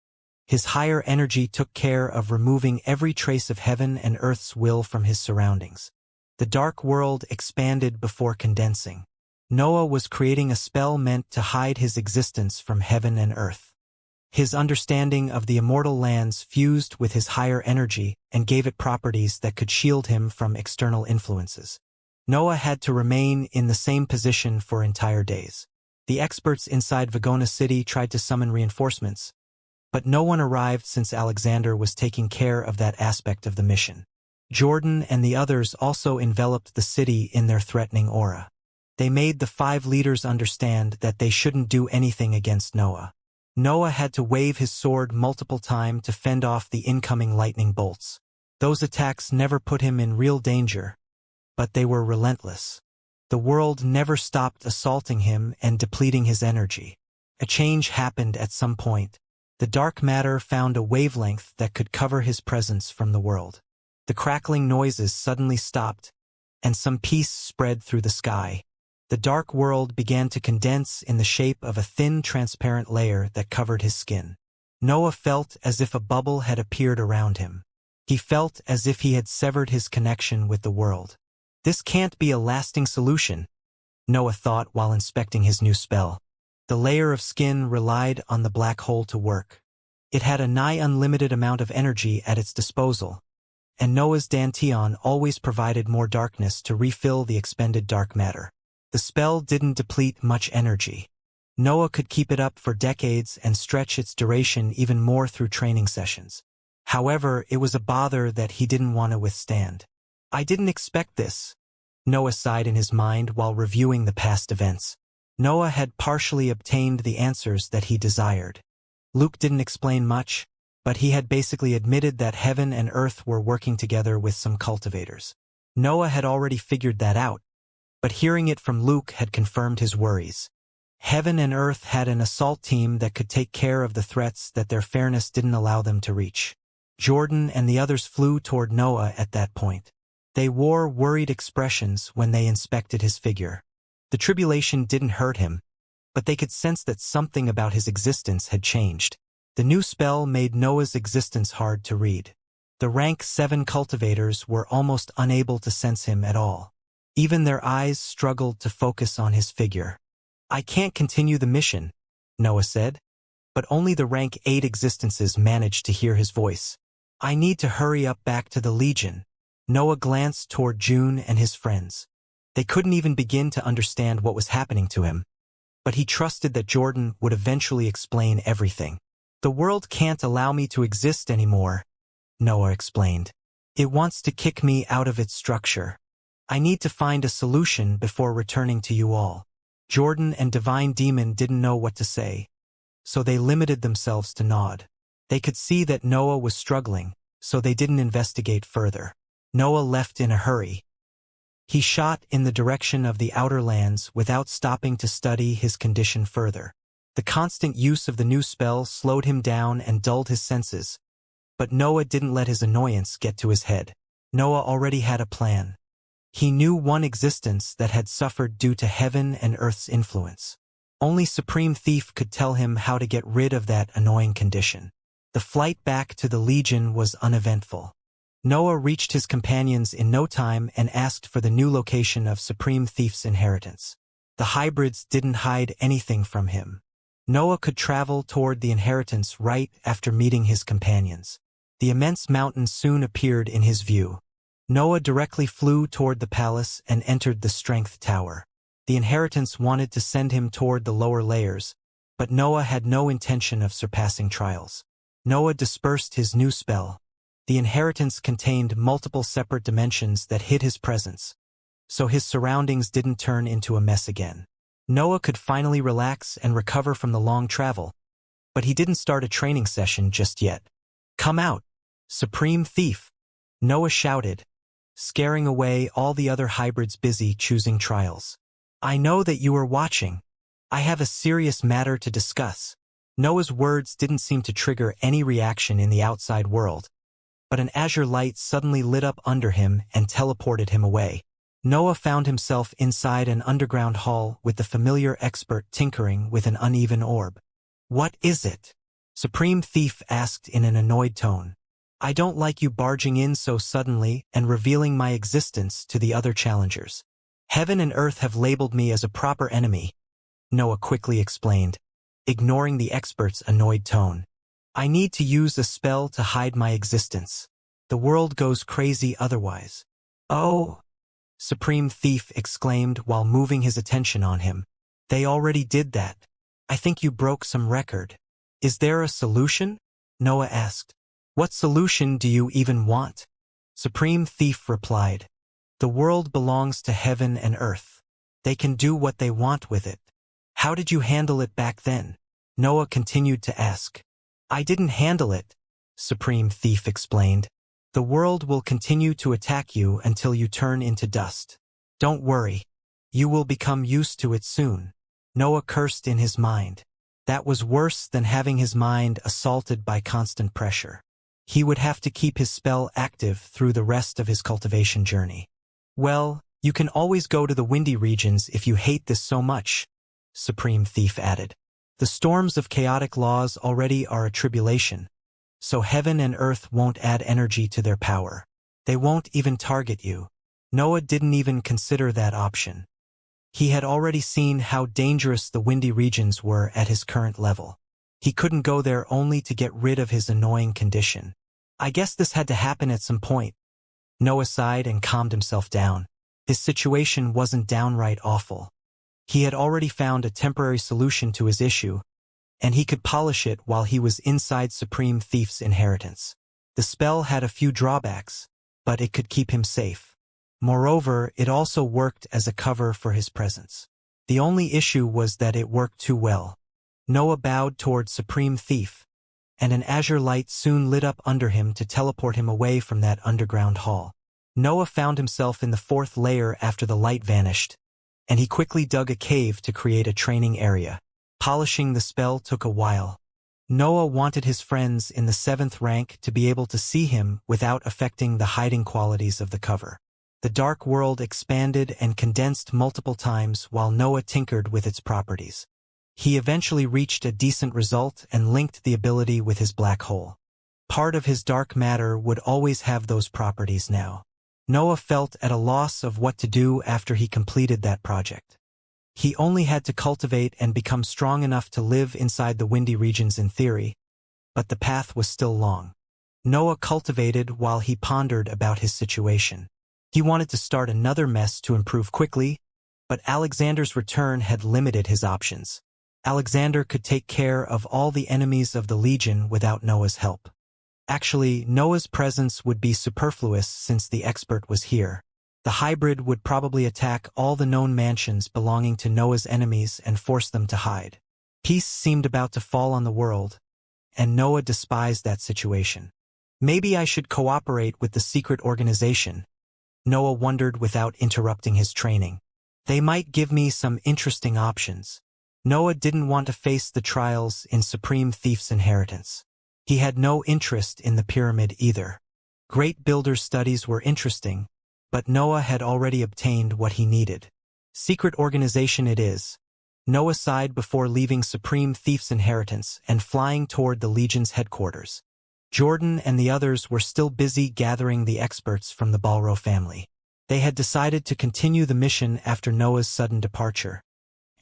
His higher energy took care of removing every trace of heaven and earth's will from his surroundings. The dark world expanded before condensing. Noah was creating a spell meant to hide his existence from heaven and earth. His understanding of the immortal lands fused with his higher energy and gave it properties that could shield him from external influences. Noah had to remain in the same position for entire days. The experts inside Vagona City tried to summon reinforcements, but no one arrived since Alexander was taking care of that aspect of the mission. Jordan and the others also enveloped the city in their threatening aura. They made the 5 leaders understand that they shouldn't do anything against Noah. Noah had to wave his sword multiple times to fend off the incoming lightning bolts. Those attacks never put him in real danger, but they were relentless. The world never stopped assaulting him and depleting his energy. A change happened at some point. The dark matter found a wavelength that could cover his presence from the world. The crackling noises suddenly stopped, and some peace spread through the sky. The dark world began to condense in the shape of a thin, transparent layer that covered his skin. Noah felt as if a bubble had appeared around him. He felt as if he had severed his connection with the world. This can't be a lasting solution, Noah thought while inspecting his new spell. The layer of skin relied on the black hole to work. It had a nigh unlimited amount of energy at its disposal, and Noah's dantian always provided more darkness to refill the expended dark matter. The spell didn't deplete much energy. Noah could keep it up for decades and stretch its duration even more through training sessions. However, it was a bother that he didn't want to withstand. I didn't expect this, Noah sighed in his mind while reviewing the past events. Noah had partially obtained the answers that he desired. Luke didn't explain much, but he had basically admitted that heaven and earth were working together with some cultivators. Noah had already figured that out, but hearing it from Luke had confirmed his worries. Heaven and earth had an assault team that could take care of the threats that their fairness didn't allow them to reach. Jordan and the others flew toward Noah at that point. They wore worried expressions when they inspected his figure. The tribulation didn't hurt him, but they could sense that something about his existence had changed. The new spell made Noah's existence hard to read. The rank 7 cultivators were almost unable to sense him at all. Even their eyes struggled to focus on his figure. I can't continue the mission, Noah said, but only the rank 8 existences managed to hear his voice. I need to hurry up back to the Legion. Noah glanced toward June and his friends. They couldn't even begin to understand what was happening to him, but he trusted that Jordan would eventually explain everything. The world can't allow me to exist anymore, Noah explained. It wants to kick me out of its structure. I need to find a solution before returning to you all. Jordan and Divine Demon didn't know what to say, so they limited themselves to nod. They could see that Noah was struggling, so they didn't investigate further. Noah left in a hurry. He shot in the direction of the outer lands without stopping to study his condition further. The constant use of the new spell slowed him down and dulled his senses, but Noah didn't let his annoyance get to his head. Noah already had a plan. He knew one existence that had suffered due to heaven and earth's influence. Only Supreme Thief could tell him how to get rid of that annoying condition. The flight back to the Legion was uneventful. Noah reached his companions in no time and asked for the new location of Supreme Thief's inheritance. The hybrids didn't hide anything from him. Noah could travel toward the inheritance right after meeting his companions. The immense mountain soon appeared in his view. Noah directly flew toward the palace and entered the Strength Tower. The inheritance wanted to send him toward the lower layers, but Noah had no intention of surpassing trials. Noah dispersed his new spell. The inheritance contained multiple separate dimensions that hid his presence, so his surroundings didn't turn into a mess again. Noah could finally relax and recover from the long travel, but he didn't start a training session just yet. Come out, Supreme Thief, Noah shouted, scaring away all the other hybrids busy choosing trials. I know that you are watching. I have a serious matter to discuss. Noah's words didn't seem to trigger any reaction in the outside world, but an azure light suddenly lit up under him and teleported him away. Noah found himself inside an underground hall with the familiar expert tinkering with an uneven orb. What is it? Supreme Thief asked in an annoyed tone. I don't like you barging in so suddenly and revealing my existence to the other challengers. Heaven and earth have labeled me as a proper enemy, Noah quickly explained, ignoring the expert's annoyed tone. I need to use a spell to hide my existence. The world goes crazy otherwise. Oh, Supreme Thief exclaimed while moving his attention on him. They already did that. I think you broke some record. Is there a solution? Noah asked. What solution do you even want? Supreme Thief replied. The world belongs to heaven and earth. They can do what they want with it. How did you handle it back then? Noah continued to ask. I didn't handle it, Supreme Thief explained. The world will continue to attack you until you turn into dust. Don't worry. You will become used to it soon. Noah cursed in his mind. That was worse than having his mind assaulted by constant pressure. He would have to keep his spell active through the rest of his cultivation journey. Well, you can always go to the windy regions if you hate this so much, Supreme Thief added. The storms of chaotic laws already are a tribulation, so heaven and earth won't add energy to their power. They won't even target you. Noah didn't even consider that option. He had already seen how dangerous the windy regions were at his current level. He couldn't go there only to get rid of his annoying condition. I guess this had to happen at some point. Noah sighed and calmed himself down. His situation wasn't downright awful. He had already found a temporary solution to his issue, and he could polish it while he was inside Supreme Thief's inheritance. The spell had a few drawbacks, but it could keep him safe. Moreover, it also worked as a cover for his presence. The only issue was that it worked too well. Noah bowed toward Supreme Thief, and an azure light soon lit up under him to teleport him away from that underground hall. Noah found himself in the 4th layer after the light vanished, and he quickly dug a cave to create a training area. Polishing the spell took a while. Noah wanted his friends in the 7th rank to be able to see him without affecting the hiding qualities of the cover. The dark world expanded and condensed multiple times while Noah tinkered with its properties. He eventually reached a decent result and linked the ability with his black hole. Part of his dark matter would always have those properties now. Noah felt at a loss of what to do after he completed that project. He only had to cultivate and become strong enough to live inside the windy regions in theory, but the path was still long. Noah cultivated while he pondered about his situation. He wanted to start another mess to improve quickly, but Alexander's return had limited his options. Alexander could take care of all the enemies of the Legion without Noah's help. Actually, Noah's presence would be superfluous since the expert was here. The hybrid would probably attack all the known mansions belonging to Noah's enemies and force them to hide. Peace seemed about to fall on the world, and Noah despised that situation. Maybe I should cooperate with the secret organization, Noah wondered without interrupting his training. They might give me some interesting options. Noah didn't want to face the trials in Supreme Thief's inheritance. He had no interest in the pyramid either. Great builder studies were interesting, but Noah had already obtained what he needed. Secret organization it is. Noah sighed before leaving Supreme Thief's inheritance and flying toward the Legion's headquarters. Jordan and the others were still busy gathering the experts from the Balro family. They had decided to continue the mission after Noah's sudden departure,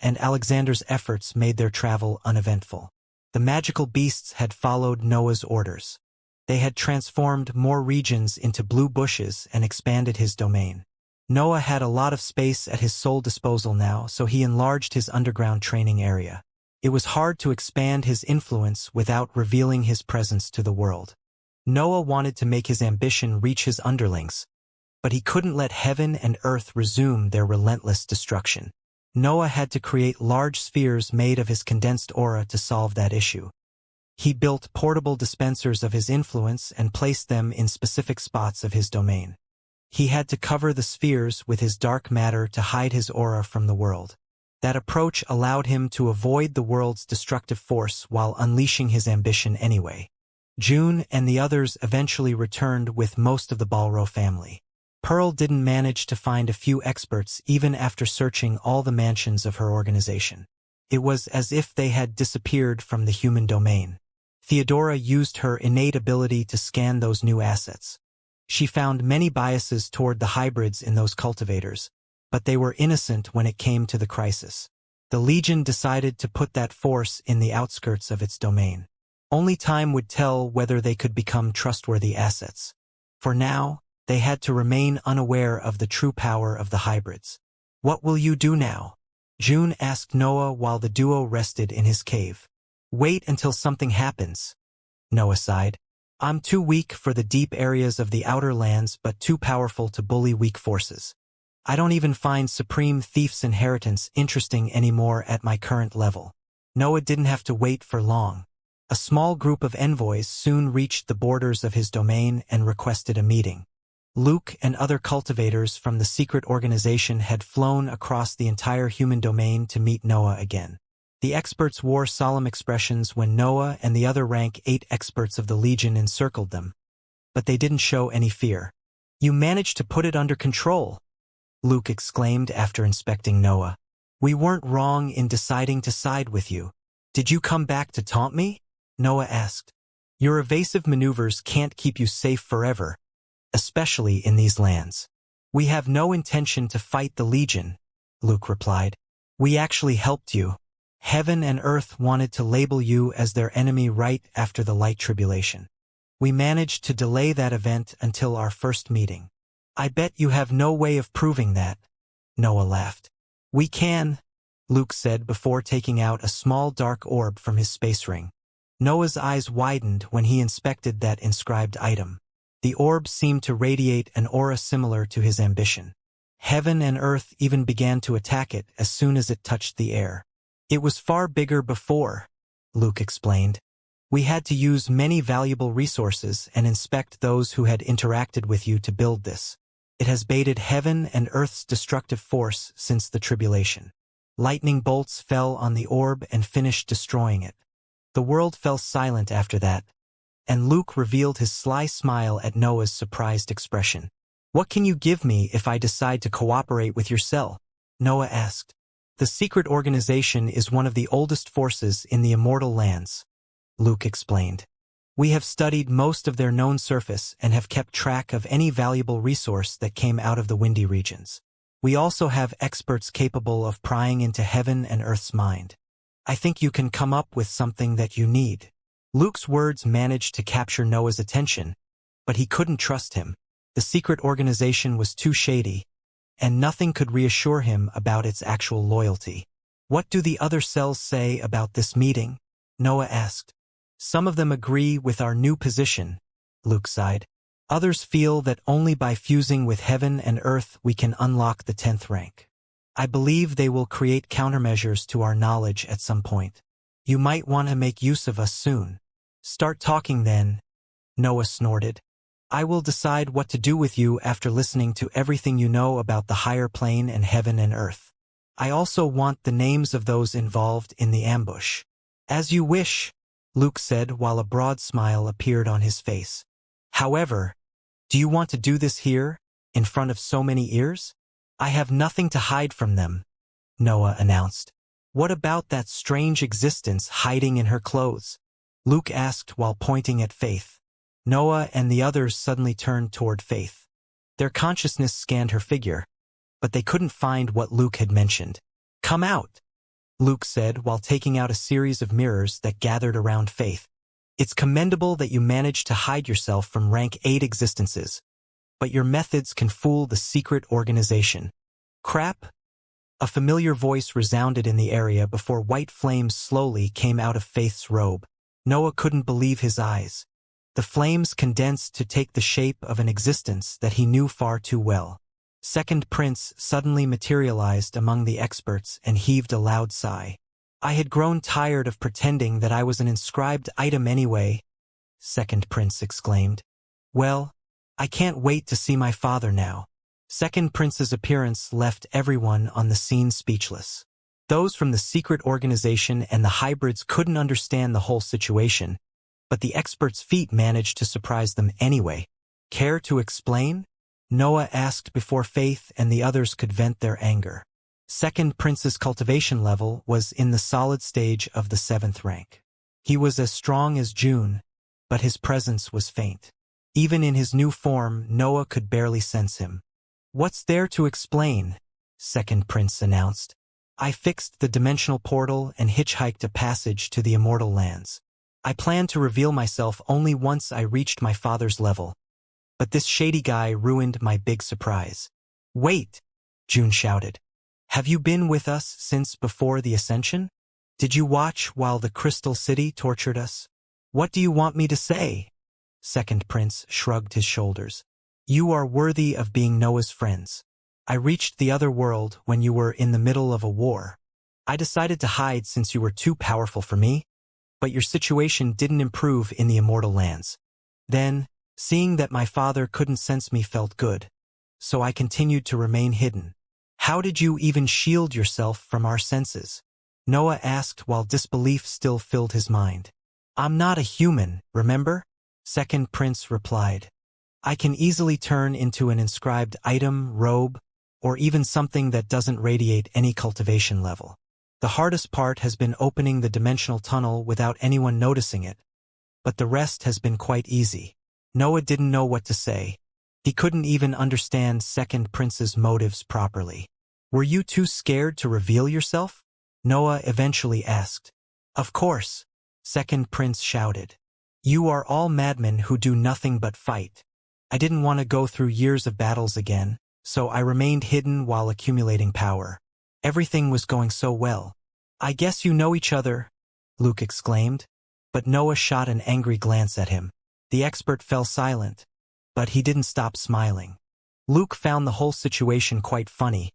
and Alexander's efforts made their travel uneventful. The magical beasts had followed Noah's orders. They had transformed more regions into blue bushes and expanded his domain. Noah had a lot of space at his sole disposal now, so he enlarged his underground training area. It was hard to expand his influence without revealing his presence to the world. Noah wanted to make his ambition reach his underlings, but he couldn't let heaven and earth resume their relentless destruction. Noah had to create large spheres made of his condensed aura to solve that issue. He built portable dispensers of his influence and placed them in specific spots of his domain. He had to cover the spheres with his dark matter to hide his aura from the world. That approach allowed him to avoid the world's destructive force while unleashing his ambition anyway. June and the others eventually returned with most of the Balro family. Pearl didn't manage to find a few experts even after searching all the mansions of her organization. It was as if they had disappeared from the human domain. Theodora used her innate ability to scan those new assets. She found many biases toward the hybrids in those cultivators, but they were innocent when it came to the crisis. The Legion decided to put that force in the outskirts of its domain. Only time would tell whether they could become trustworthy assets. For now, they had to remain unaware of the true power of the hybrids. "What will you do now?" June asked Noah while the duo rested in his cave. "Wait until something happens," Noah sighed. "I'm too weak for the deep areas of the outer lands but too powerful to bully weak forces. I don't even find Supreme Thief's inheritance interesting anymore at my current level." Noah didn't have to wait for long. A small group of envoys soon reached the borders of his domain and requested a meeting. Luke and other cultivators from the secret organization had flown across the entire human domain to meet Noah again. The experts wore solemn expressions when Noah and the other rank 8 experts of the Legion encircled them. But they didn't show any fear. "You managed to put it under control," Luke exclaimed after inspecting Noah. "We weren't wrong in deciding to side with you. Did you come back to taunt me?" Noah asked. "Your evasive maneuvers can't keep you safe forever, especially in these lands." "We have no intention to fight the Legion," Luke replied. "We actually helped you. Heaven and Earth wanted to label you as their enemy right after the Light Tribulation. We managed to delay that event until our first meeting." "I bet you have no way of proving that," Noah laughed. "We can," Luke said before taking out a small dark orb from his space ring. Noah's eyes widened when he inspected that inscribed item. The orb seemed to radiate an aura similar to his ambition. Heaven and Earth even began to attack it as soon as it touched the air. "It was far bigger before," Luke explained. "We had to use many valuable resources and inspect those who had interacted with you to build this. It has baited Heaven and Earth's destructive force since the tribulation." Lightning bolts fell on the orb and finished destroying it. The world fell silent after that, and Luke revealed his sly smile at Noah's surprised expression. "What can you give me if I decide to cooperate with your cell?" Noah asked. "The secret organization is one of the oldest forces in the Immortal lands," Luke explained. "We have studied most of their known surface and have kept track of any valuable resource that came out of the windy regions. We also have experts capable of prying into Heaven and Earth's mind. I think you can come up with something that you need." Luke's words managed to capture Noah's attention, but he couldn't trust him. The secret organization was too shady, and nothing could reassure him about its actual loyalty. "What do the other cells say about this meeting?" Noah asked. "Some of them agree with our new position," Luke sighed. "Others feel that only by fusing with Heaven and Earth we can unlock the 10th rank. I believe they will create countermeasures to our knowledge at some point. You might want to make use of us soon." "Start talking then," Noah snorted. "I will decide what to do with you after listening to everything you know about the higher plane and Heaven and Earth. I also want the names of those involved in the ambush." "As you wish," Luke said while a broad smile appeared on his face. "However, do you want to do this here, in front of so many ears?" "I have nothing to hide from them," Noah announced. "What about that strange existence hiding in her clothes?" Luke asked while pointing at Faith. Noah and the others suddenly turned toward Faith. Their consciousness scanned her figure, but they couldn't find what Luke had mentioned. "Come out," Luke said while taking out a series of mirrors that gathered around Faith. "It's commendable that you managed to hide yourself from rank 8 existences, but your methods can fool the secret organization." "Crap?" A familiar voice resounded in the area before white flames slowly came out of Faith's robe. Noah couldn't believe his eyes. The flames condensed to take the shape of an existence that he knew far too well. Second Prince suddenly materialized among the experts and heaved a loud sigh. "I had grown tired of pretending that I was an inscribed item anyway," Second Prince exclaimed. "Well, I can't wait to see my father now." Second Prince's appearance left everyone on the scene speechless. Those from the secret organization and the hybrids couldn't understand the whole situation, but the experts' feat managed to surprise them anyway. "Care to explain?" Noah asked before Faith and the others could vent their anger. Second Prince's cultivation level was in the solid stage of the 7th rank. He was as strong as June, but his presence was faint. Even in his new form, Noah could barely sense him. "What's there to explain?" Second Prince announced. "I fixed the dimensional portal and hitchhiked a passage to the Immortal lands. I planned to reveal myself only once I reached my father's level, but this shady guy ruined my big surprise." "Wait!" June shouted. "Have you been with us since before the Ascension? Did you watch while the Crystal City tortured us?" "What do you want me to say?" Second Prince shrugged his shoulders. "You are worthy of being Noah's friends. I reached the other world when you were in the middle of a war. I decided to hide since you were too powerful for me, but your situation didn't improve in the Immortal lands. Then, seeing that my father couldn't sense me felt good, so I continued to remain hidden. How did you even shield yourself from our senses?" Noah asked while disbelief still filled his mind. I'm not a human, remember? Second Prince replied. I can easily turn into an inscribed item, robe, or even something that doesn't radiate any cultivation level. The hardest part has been opening the dimensional tunnel without anyone noticing it, but the rest has been quite easy. Noah didn't know what to say. He couldn't even understand Second Prince's motives properly. Were you too scared to reveal yourself? Noah eventually asked. Of course, Second Prince shouted. You are all madmen who do nothing but fight. I didn't want to go through years of battles again, so I remained hidden while accumulating power. Everything was going so well. I guess you know each other, Luke exclaimed, but Noah shot an angry glance at him. The expert fell silent, but he didn't stop smiling. Luke found the whole situation quite funny,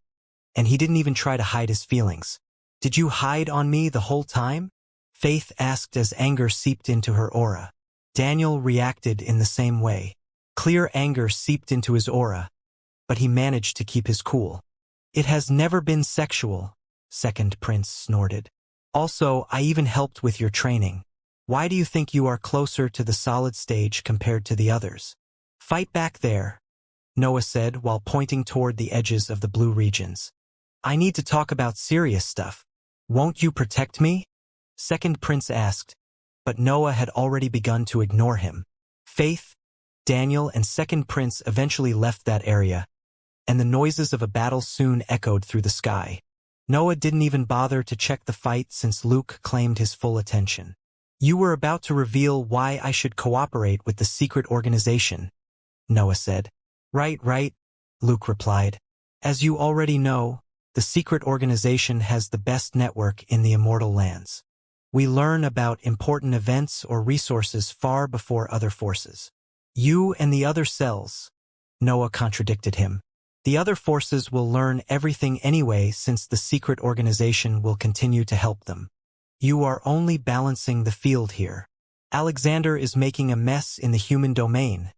and he didn't even try to hide his feelings. Did you hide on me the whole time? Faith asked as anger seeped into her aura. Daniel reacted in the same way. Clear anger seeped into his aura, but he managed to keep his cool. It has never been sexual, Second Prince snorted. Also, I even helped with your training. Why do you think you are closer to the solid stage compared to the others? Fight back there, Noah said while pointing toward the edges of the blue regions. I need to talk about serious stuff. Won't you protect me? Second Prince asked, but Noah had already begun to ignore him. Faith, Daniel, and Second Prince eventually left that area, and the noises of a battle soon echoed through the sky. Noah didn't even bother to check the fight since Luke claimed his full attention. You were about to reveal why I should cooperate with the secret organization, Noah said. Right, Luke replied. As you already know, the secret organization has the best network in the Immortal lands. We learn about important events or resources far before other forces. You and the other cells, Noah contradicted him. The other forces will learn everything anyway since the secret organization will continue to help them. You are only balancing the field here. Alexander is making a mess in the human domain,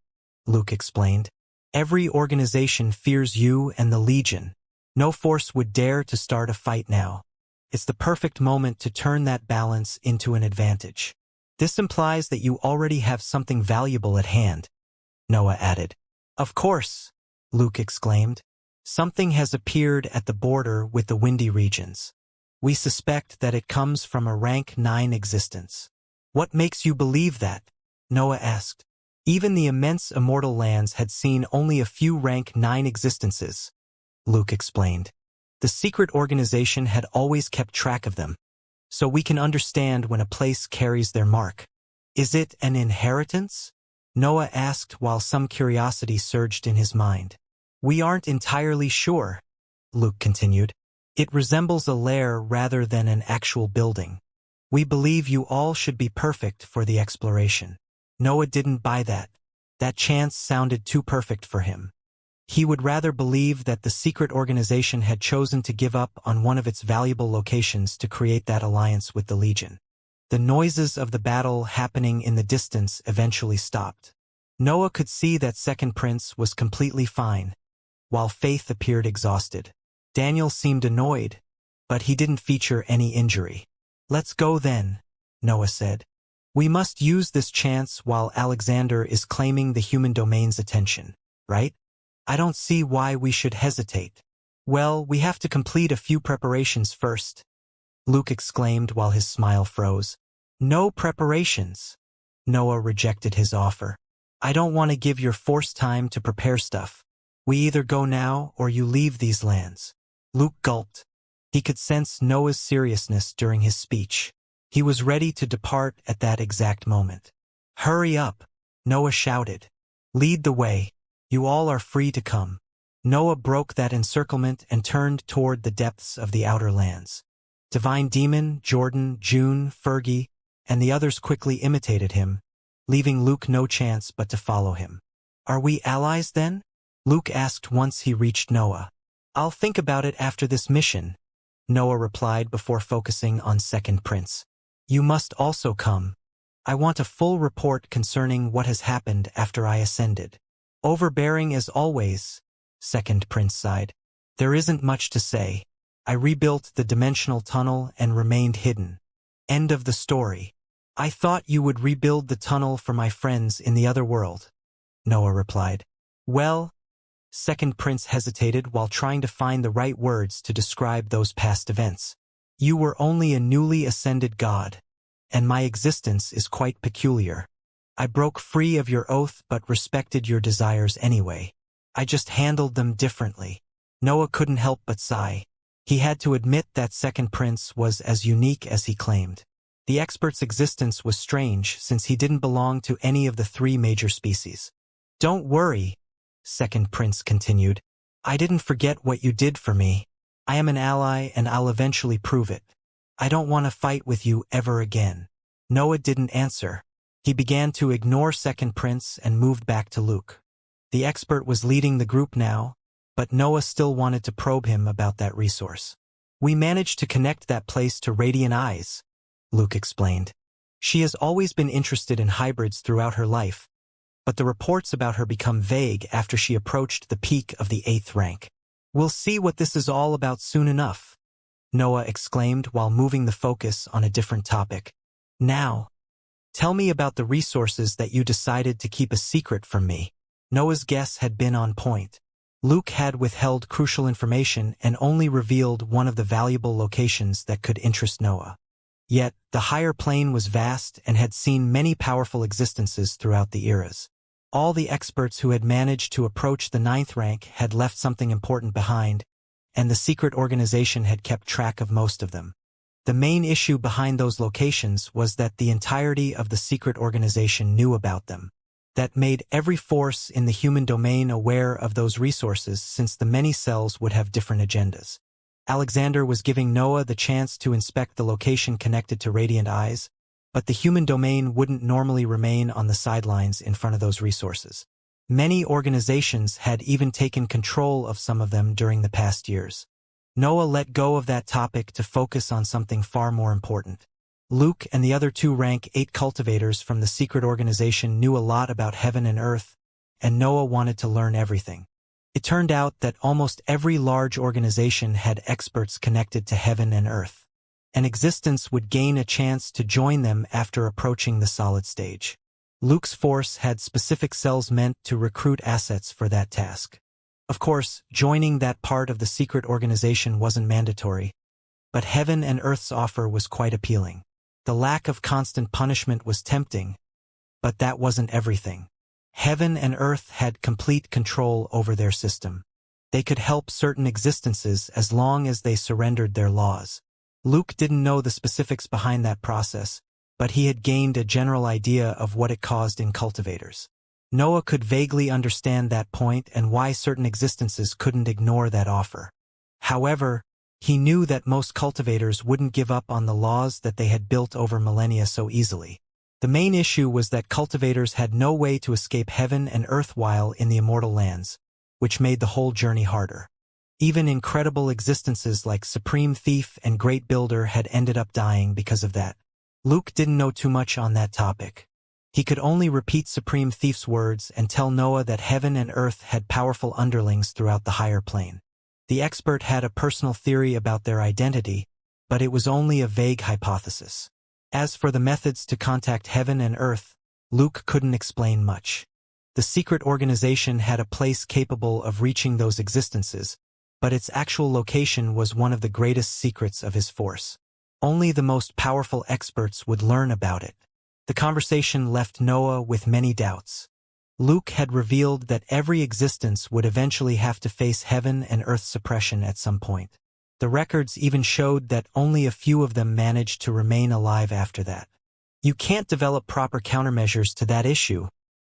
Luke explained. Every organization fears you and the Legion. No force would dare to start a fight now. It's the perfect moment to turn that balance into an advantage. This implies that you already have something valuable at hand, Noah added. Of course, Luke exclaimed. Something has appeared at the border with the windy regions. We suspect that it comes from a rank 9 existence. What makes you believe that? Noah asked. Even the immense Immortal lands had seen only a few rank 9 existences, Luke explained. The secret organization had always kept track of them, so we can understand when a place carries their mark. Is it an inheritance? Noah asked while some curiosity surged in his mind. We aren't entirely sure, Luke continued. It resembles a lair rather than an actual building. We believe you all should be perfect for the exploration. Noah didn't buy that. That chance sounded too perfect for him. He would rather believe that the secret organization had chosen to give up on one of its valuable locations to create that alliance with the Legion. The noises of the battle happening in the distance eventually stopped. Noah could see that Second Prince was completely fine, while Faith appeared exhausted. Daniel seemed annoyed, but he didn't feature any injury. Let's go then, Noah said. We must use this chance while Alexander is claiming the human domain's attention, right? I don't see why we should hesitate. Well, we have to complete a few preparations first, Luke exclaimed while his smile froze. No preparations. Noah rejected his offer. I don't want to give your force time to prepare stuff. We either go now or you leave these lands. Luke gulped. He could sense Noah's seriousness during his speech. He was ready to depart at that exact moment. Hurry up, Noah shouted. Lead the way. You all are free to come. Noah broke that encirclement and turned toward the depths of the outer lands. Divine Demon, Jordan, June, Fergie, and the others quickly imitated him, leaving Luke no chance but to follow him. Are we allies then? Luke asked once he reached Noah. I'll think about it after this mission, Noah replied before focusing on Second Prince. You must also come. I want a full report concerning what has happened after I ascended. Overbearing as always, Second Prince sighed. There isn't much to say. I rebuilt the dimensional tunnel and remained hidden. End of the story. I thought you would rebuild the tunnel for my friends in the other world, Noah replied. Well, Second Prince hesitated while trying to find the right words to describe those past events. You were only a newly ascended god, and my existence is quite peculiar. I broke free of your oath but respected your desires anyway. I just handled them differently. Noah couldn't help but sigh. He had to admit that Second Prince was as unique as he claimed. The expert's existence was strange since he didn't belong to any of the three major species. Don't worry, Second Prince continued. I didn't forget what you did for me. I am an ally and I'll eventually prove it. I don't want to fight with you ever again. Noah didn't answer. He began to ignore Second Prince and moved back to Luke. The expert was leading the group now, but Noah still wanted to probe him about that resource. We managed to connect that place to Radiant Eyes, Luke explained. She has always been interested in hybrids throughout her life, but the reports about her become vague after she approached the peak of the 8th rank. We'll see what this is all about soon enough, Noah exclaimed while moving the focus on a different topic. Now, tell me about the resources that you decided to keep a secret from me. Noah's guess had been on point. Luke had withheld crucial information and only revealed one of the valuable locations that could interest Noah. Yet, the higher plane was vast and had seen many powerful existences throughout the eras. All the experts who had managed to approach the 9th rank had left something important behind, and the secret organization had kept track of most of them. The main issue behind those locations was that the entirety of the secret organization knew about them. That made every force in the human domain aware of those resources since the many cells would have different agendas. Alexander was giving Noah the chance to inspect the location connected to Radiant Eyes, but the human domain wouldn't normally remain on the sidelines in front of those resources. Many organizations had even taken control of some of them during the past years. Noah let go of that topic to focus on something far more important. Luke and the other 2 rank 8 cultivators from the secret organization knew a lot about heaven and earth, and Noah wanted to learn everything. It turned out that almost every large organization had experts connected to heaven and earth. An existence would gain a chance to join them after approaching the solid stage. Luke's force had specific cells meant to recruit assets for that task. Of course, joining that part of the secret organization wasn't mandatory, but heaven and earth's offer was quite appealing. The lack of constant punishment was tempting, but that wasn't everything. Heaven and earth had complete control over their system. They could help certain existences as long as they surrendered their laws. Luke didn't know the specifics behind that process, but he had gained a general idea of what it caused in cultivators. Noah could vaguely understand that point and why certain existences couldn't ignore that offer. However, he knew that most cultivators wouldn't give up on the laws that they had built over millennia so easily. The main issue was that cultivators had no way to escape heaven and earth while in the immortal lands, which made the whole journey harder. Even incredible existences like Supreme Thief and Great Builder had ended up dying because of that. Luke didn't know too much on that topic. He could only repeat Supreme Thief's words and tell Noah that heaven and earth had powerful underlings throughout the higher plane. The expert had a personal theory about their identity, but it was only a vague hypothesis. As for the methods to contact heaven and earth, Luke couldn't explain much. The secret organization had a place capable of reaching those existences, but its actual location was one of the greatest secrets of his force. Only the most powerful experts would learn about it. The conversation left Noah with many doubts. Luke had revealed that every existence would eventually have to face heaven and earth suppression at some point. The records even showed that only a few of them managed to remain alive after that. You can't develop proper countermeasures to that issue,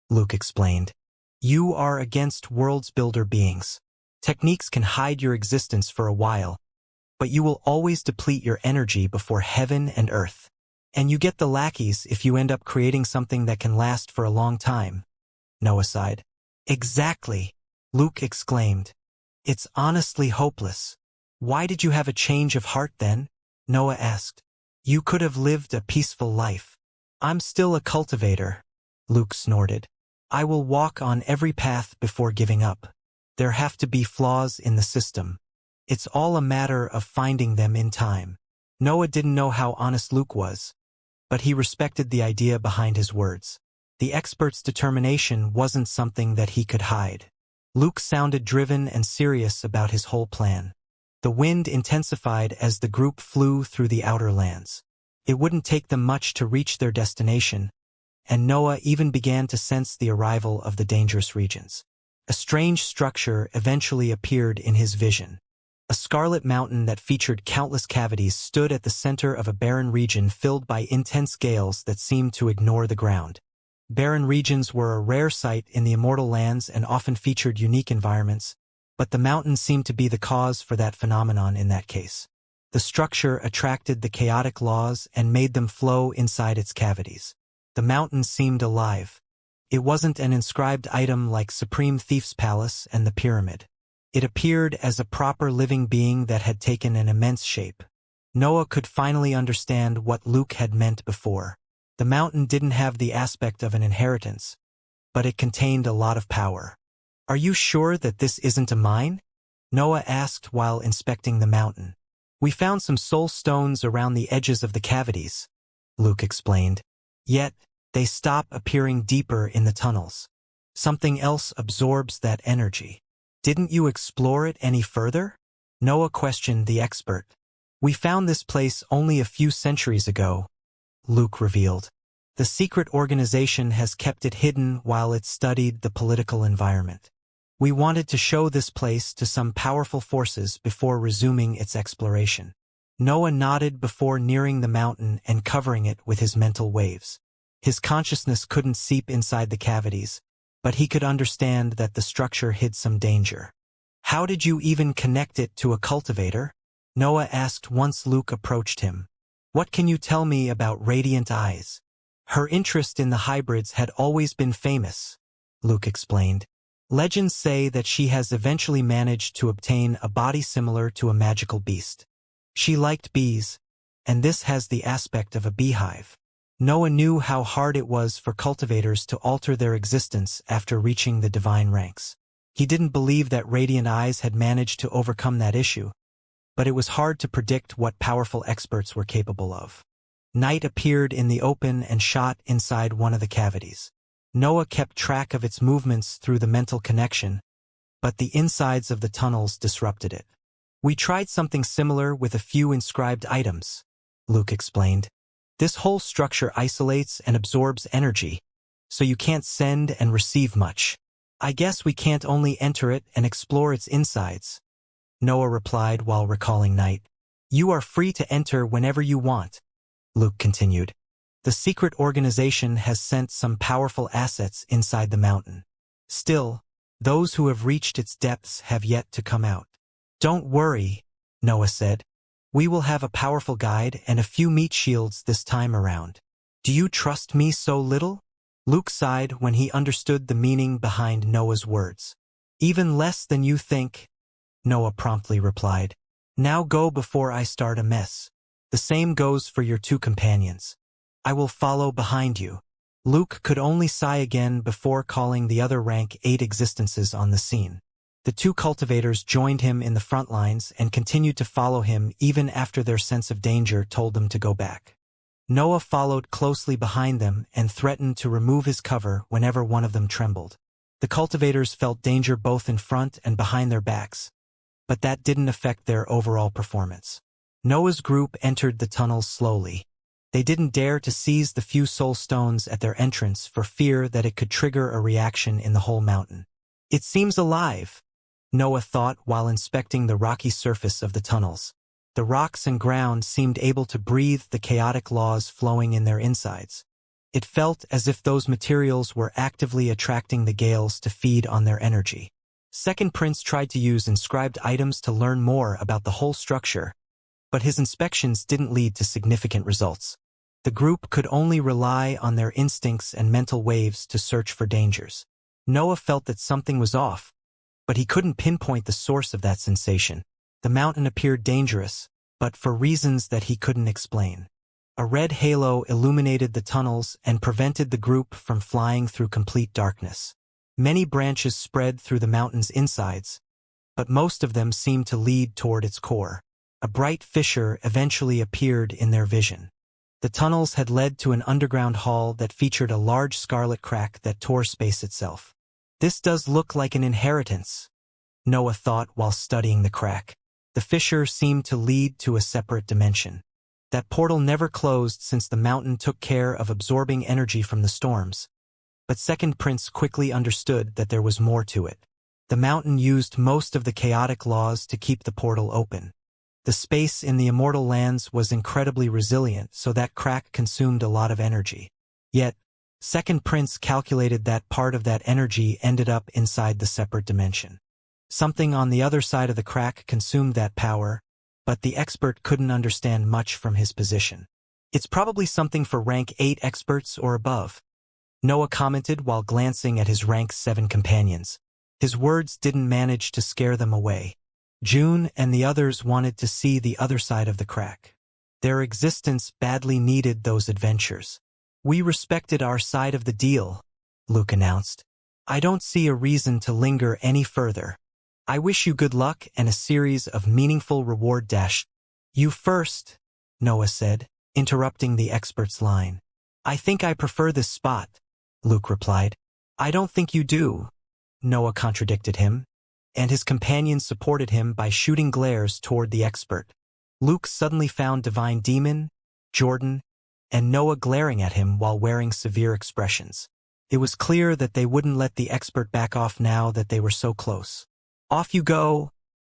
Luke explained. You are against worlds builder beings. Techniques can hide your existence for a while, but you will always deplete your energy before heaven and earth. And you get the lackeys if you end up creating something that can last for a long time, Noah sighed. Exactly, Luke exclaimed. It's honestly hopeless. Why did you have a change of heart then? Noah asked. You could have lived a peaceful life. I'm still a cultivator, Luke snorted. I will walk on every path before giving up. There have to be flaws in the system. It's all a matter of finding them in time. Noah didn't know how honest Luke was, but he respected the idea behind his words. The expert's determination wasn't something that he could hide. Luke sounded driven and serious about his whole plan. The wind intensified as the group flew through the outer lands. It wouldn't take them much to reach their destination, and Noah even began to sense the arrival of the dangerous regions. A strange structure eventually appeared in his vision. A scarlet mountain that featured countless cavities stood at the center of a barren region filled by intense gales that seemed to ignore the ground. Barren regions were a rare sight in the Immortal lands and often featured unique environments, but the mountain seemed to be the cause for that phenomenon in that case. The structure attracted the chaotic laws and made them flow inside its cavities. The mountain seemed alive. It wasn't an inscribed item like Supreme Thief's Palace and the Pyramid. It appeared as a proper living being that had taken an immense shape. Noah could finally understand what Luke had meant before. The mountain didn't have the aspect of an inheritance, but it contained a lot of power. "Are you sure that this isn't a mine?" Noah asked while inspecting the mountain. "We found some soul stones around the edges of the cavities," Luke explained. "Yet, they stop appearing deeper in the tunnels. Something else absorbs that energy. Didn't you explore it any further?" Noah questioned the expert. "We found this place only a few centuries ago," Luke revealed. "The secret organization has kept it hidden while it studied the political environment. We wanted to show this place to some powerful forces before resuming its exploration." Noah nodded before nearing the mountain and covering it with his mental waves. His consciousness couldn't seep inside the cavities, but he could understand that the structure hid some danger. "How did you even connect it to a cultivator?" Noah asked once Luke approached him. "What can you tell me about Radiant Eyes?" "Her interest in the hybrids had always been famous," Luke explained. "Legends say that she has eventually managed to obtain a body similar to a magical beast. She liked bees, and this has the aspect of a beehive." Noah knew how hard it was for cultivators to alter their existence after reaching the divine ranks. He didn't believe that Radiant Eyes had managed to overcome that issue, but it was hard to predict what powerful experts were capable of. Night appeared in the open and shot inside one of the cavities. Noah kept track of its movements through the mental connection, but the insides of the tunnels disrupted it. "We tried something similar with a few inscribed items," Luke explained. "This whole structure isolates and absorbs energy, so you can't send and receive much. I guess we can't only enter it and explore its insides," Noah replied while recalling Night. "You are free to enter whenever you want," Luke continued. "The secret organization has sent some powerful assets inside the mountain. Still, those who have reached its depths have yet to come out." "Don't worry," Noah said. "We will have a powerful guide and a few meat shields this time around." "Do you trust me so little?" Luke sighed when he understood the meaning behind Noah's words. "Even less than you think," Noah promptly replied. "Now go before I start a mess. The same goes for your two companions. I will follow behind you." Luke could only sigh again before calling the other rank 8 existences on the scene. The 2 cultivators joined him in the front lines and continued to follow him even after their sense of danger told them to go back. Noah followed closely behind them and threatened to remove his cover whenever one of them trembled. The cultivators felt danger both in front and behind their backs, but that didn't affect their overall performance. Noah's group entered the tunnels slowly. They didn't dare to seize the few soul stones at their entrance for fear that it could trigger a reaction in the whole mountain. "It seems alive," Noah thought while inspecting the rocky surface of the tunnels. The rocks and ground seemed able to breathe the chaotic laws flowing in their insides. It felt as if those materials were actively attracting the gales to feed on their energy. Second Prince tried to use inscribed items to learn more about the whole structure, but his inspections didn't lead to significant results. The group could only rely on their instincts and mental waves to search for dangers. Noah felt that something was off, but he couldn't pinpoint the source of that sensation. The mountain appeared dangerous, but for reasons that he couldn't explain. A red halo illuminated the tunnels and prevented the group from flying through complete darkness. Many branches spread through the mountain's insides, but most of them seemed to lead toward its core. A bright fissure eventually appeared in their vision. The tunnels had led to an underground hall that featured a large scarlet crack that tore space itself. This does look like an inheritance, Noah thought while studying the crack. The fissure seemed to lead to a separate dimension. That portal never closed since the mountain took care of absorbing energy from the storms. But Second Prince quickly understood that there was more to it. The mountain used most of the chaotic laws to keep the portal open. The space in the Immortal lands was incredibly resilient, so that crack consumed a lot of energy. Yet, Second Prince calculated that part of that energy ended up inside the separate dimension. Something on the other side of the crack consumed that power, but the expert couldn't understand much from his position. It's probably something for rank 8 experts or above, Noah commented while glancing at his rank 7 companions. His words didn't manage to scare them away. June and the others wanted to see the other side of the crack. Their existence badly needed those adventures. We respected our side of the deal, Luke announced. I don't see a reason to linger any further. I wish you good luck and a series of meaningful reward dash. You first, Noah said, interrupting the expert's line. I think I prefer this spot, Luke replied. I don't think you do, Noah contradicted him, and his companions supported him by shooting glares toward the expert. Luke suddenly found Divine Demon, Jordan, and Noah glaring at him while wearing severe expressions. It was clear that they wouldn't let the expert back off now that they were so close. Off you go,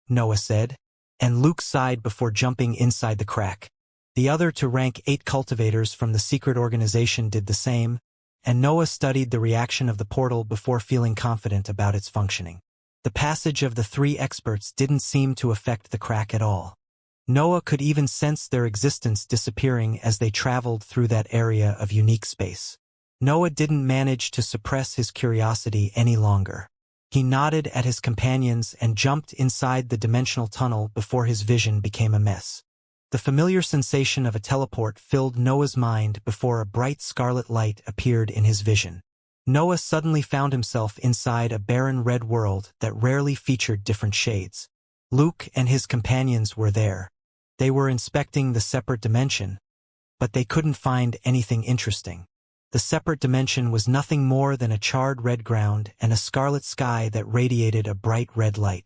Noah said, and Luke sighed before jumping inside the crack. The other to rank 8 cultivators from the secret organization did the same, and Noah studied the reaction of the portal before feeling confident about its functioning. The passage of the 3 experts didn't seem to affect the crack at all. Noah could even sense their existence disappearing as they traveled through that area of unique space. Noah didn't manage to suppress his curiosity any longer. He nodded at his companions and jumped inside the dimensional tunnel before his vision became a mess. The familiar sensation of a teleport filled Noah's mind before a bright scarlet light appeared in his vision. Noah suddenly found himself inside a barren red world that rarely featured different shades. Luke and his companions were there. They were inspecting the separate dimension, but they couldn't find anything interesting. The separate dimension was nothing more than a charred red ground and a scarlet sky that radiated a bright red light.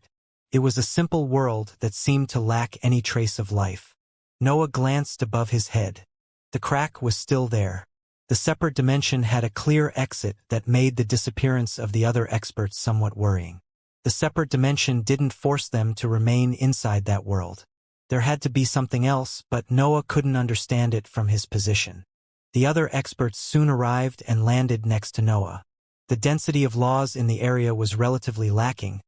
It was a simple world that seemed to lack any trace of life. Noah glanced above his head. The crack was still there. The separate dimension had a clear exit that made the disappearance of the other experts somewhat worrying. The separate dimension didn't force them to remain inside that world. There had to be something else, but Noah couldn't understand it from his position. The other experts soon arrived and landed next to Noah. The density of laws in the area was relatively lacking,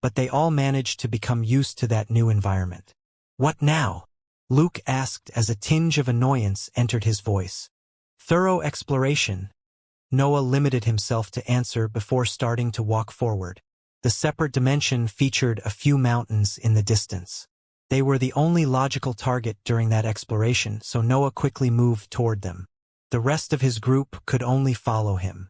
but they all managed to become used to that new environment. What now? Luke asked as a tinge of annoyance entered his voice. Thorough exploration. Noah limited himself to answer before starting to walk forward. The separate dimension featured a few mountains in the distance. They were the only logical target during that exploration, so Noah quickly moved toward them. The rest of his group could only follow him.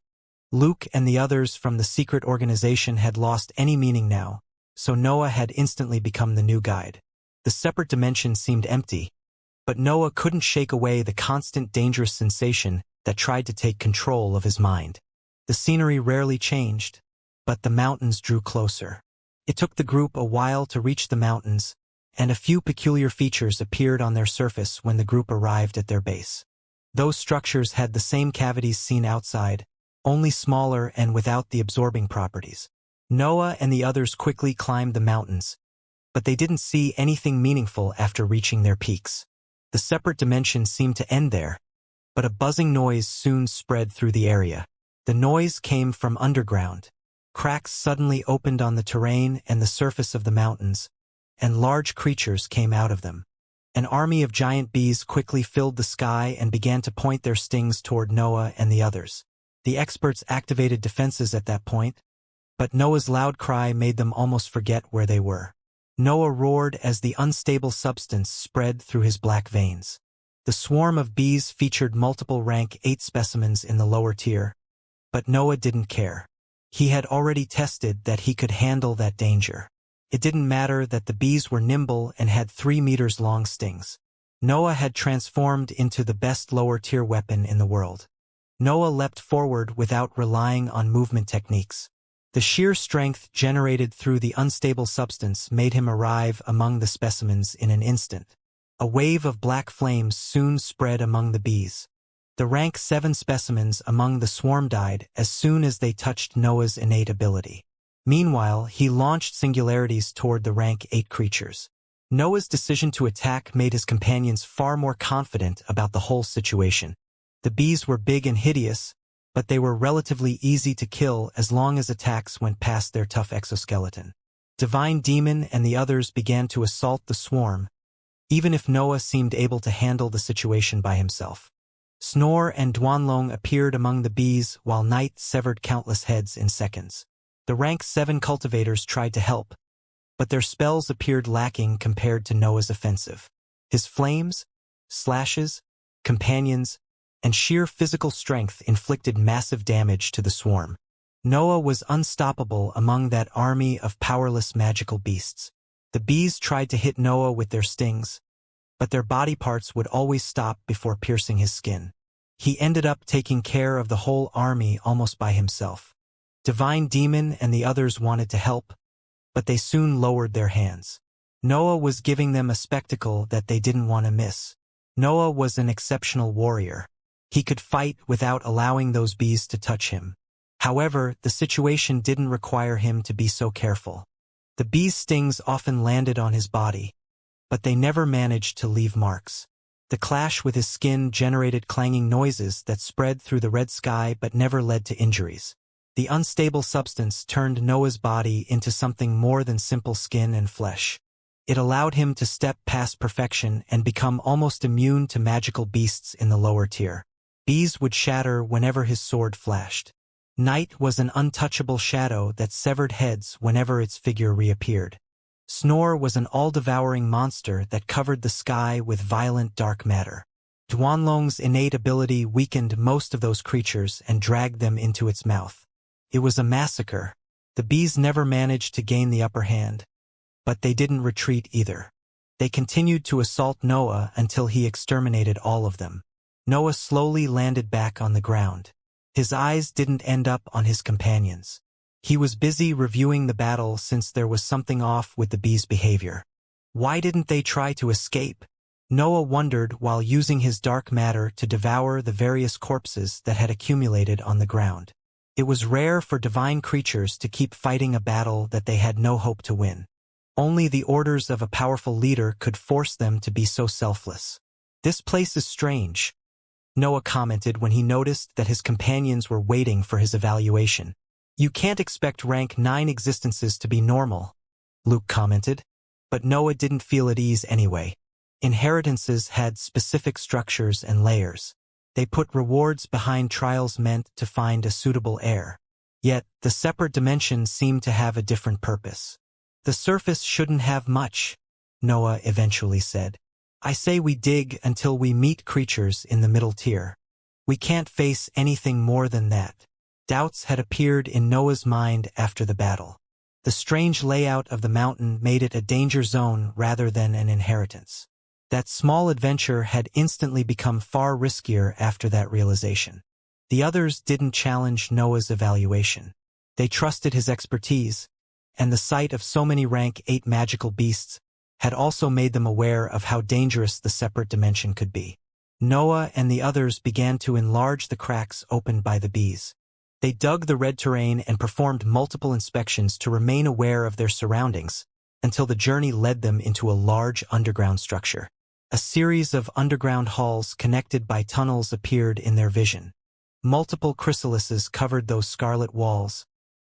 Luke and the others from the secret organization had lost any meaning now, so Noah had instantly become the new guide. The separate dimension seemed empty, but Noah couldn't shake away the constant dangerous sensation that tried to take control of his mind. The scenery rarely changed, but the mountains drew closer. It took the group a while to reach the mountains, and a few peculiar features appeared on their surface when the group arrived at their base. Those structures had the same cavities seen outside, only smaller and without the absorbing properties. Noah and the others quickly climbed the mountains, but they didn't see anything meaningful after reaching their peaks. The separate dimension seemed to end there, but a buzzing noise soon spread through the area. The noise came from underground. Cracks suddenly opened on the terrain and the surface of the mountains, and large creatures came out of them. An army of giant bees quickly filled the sky and began to point their stings toward Noah and the others. The experts activated defenses at that point, but Noah's loud cry made them almost forget where they were. Noah roared as the unstable substance spread through his black veins. The swarm of bees featured multiple rank 8 specimens in the lower tier, but Noah didn't care. He had already tested that he could handle that danger. It didn't matter that the bees were nimble and had 3 meters long stings. Noah had transformed into the best lower-tier weapon in the world. Noah leapt forward without relying on movement techniques. The sheer strength generated through the unstable substance made him arrive among the specimens in an instant. A wave of black flames soon spread among the bees. The rank 7 specimens among the swarm died as soon as they touched Noah's innate ability. Meanwhile, he launched singularities toward the rank 8 creatures. Noah's decision to attack made his companions far more confident about the whole situation. The bees were big and hideous, but they were relatively easy to kill as long as attacks went past their tough exoskeleton. Divine Demon and the others began to assault the swarm, even if Noah seemed able to handle the situation by himself. Snore and Duanlong appeared among the bees while Night severed countless heads in seconds. The rank 7 cultivators tried to help, but their spells appeared lacking compared to Noah's offensive. His flames, slashes, companions, and sheer physical strength inflicted massive damage to the swarm. Noah was unstoppable among that army of powerless magical beasts. The bees tried to hit Noah with their stings, but their body parts would always stop before piercing his skin. He ended up taking care of the whole army almost by himself. Divine Demon and the others wanted to help, but they soon lowered their hands. Noah was giving them a spectacle that they didn't want to miss. Noah was an exceptional warrior. He could fight without allowing those bees to touch him. However, the situation didn't require him to be so careful. The bees' stings often landed on his body, but they never managed to leave marks. The clash with his skin generated clanging noises that spread through the red sky but never led to injuries. The unstable substance turned Noah's body into something more than simple skin and flesh. It allowed him to step past perfection and become almost immune to magical beasts in the lower tier. Bees would shatter whenever his sword flashed. Night was an untouchable shadow that severed heads whenever its figure reappeared. Snore was an all-devouring monster that covered the sky with violent dark matter. Duanlong's innate ability weakened most of those creatures and dragged them into its mouth. It was a massacre. The bees never managed to gain the upper hand, but they didn't retreat either. They continued to assault Noah until he exterminated all of them. Noah slowly landed back on the ground. His eyes didn't end up on his companions. He was busy reviewing the battle since there was something off with the bees' behavior. Why didn't they try to escape? Noah wondered while using his dark matter to devour the various corpses that had accumulated on the ground. It was rare for divine creatures to keep fighting a battle that they had no hope to win. Only the orders of a powerful leader could force them to be so selfless. "This place is strange," Noah commented when he noticed that his companions were waiting for his evaluation. "You can't expect rank 9 existences to be normal," Luke commented. But Noah didn't feel at ease anyway. Inheritances had specific structures and layers. They put rewards behind trials meant to find a suitable heir. Yet, the separate dimensions seemed to have a different purpose. "The surface shouldn't have much," Noah eventually said. "I say we dig until we meet creatures in the middle tier. We can't face anything more than that." Doubts had appeared in Noah's mind after the battle. The strange layout of the mountain made it a danger zone rather than an inheritance. That small adventure had instantly become far riskier after that realization. The others didn't challenge Noah's evaluation. They trusted his expertise, and the sight of so many rank 8 magical beasts had also made them aware of how dangerous the separate dimension could be. Noah and the others began to enlarge the cracks opened by the bees. They dug the red terrain and performed multiple inspections to remain aware of their surroundings, until the journey led them into a large underground structure. A series of underground halls connected by tunnels appeared in their vision. Multiple chrysalises covered those scarlet walls,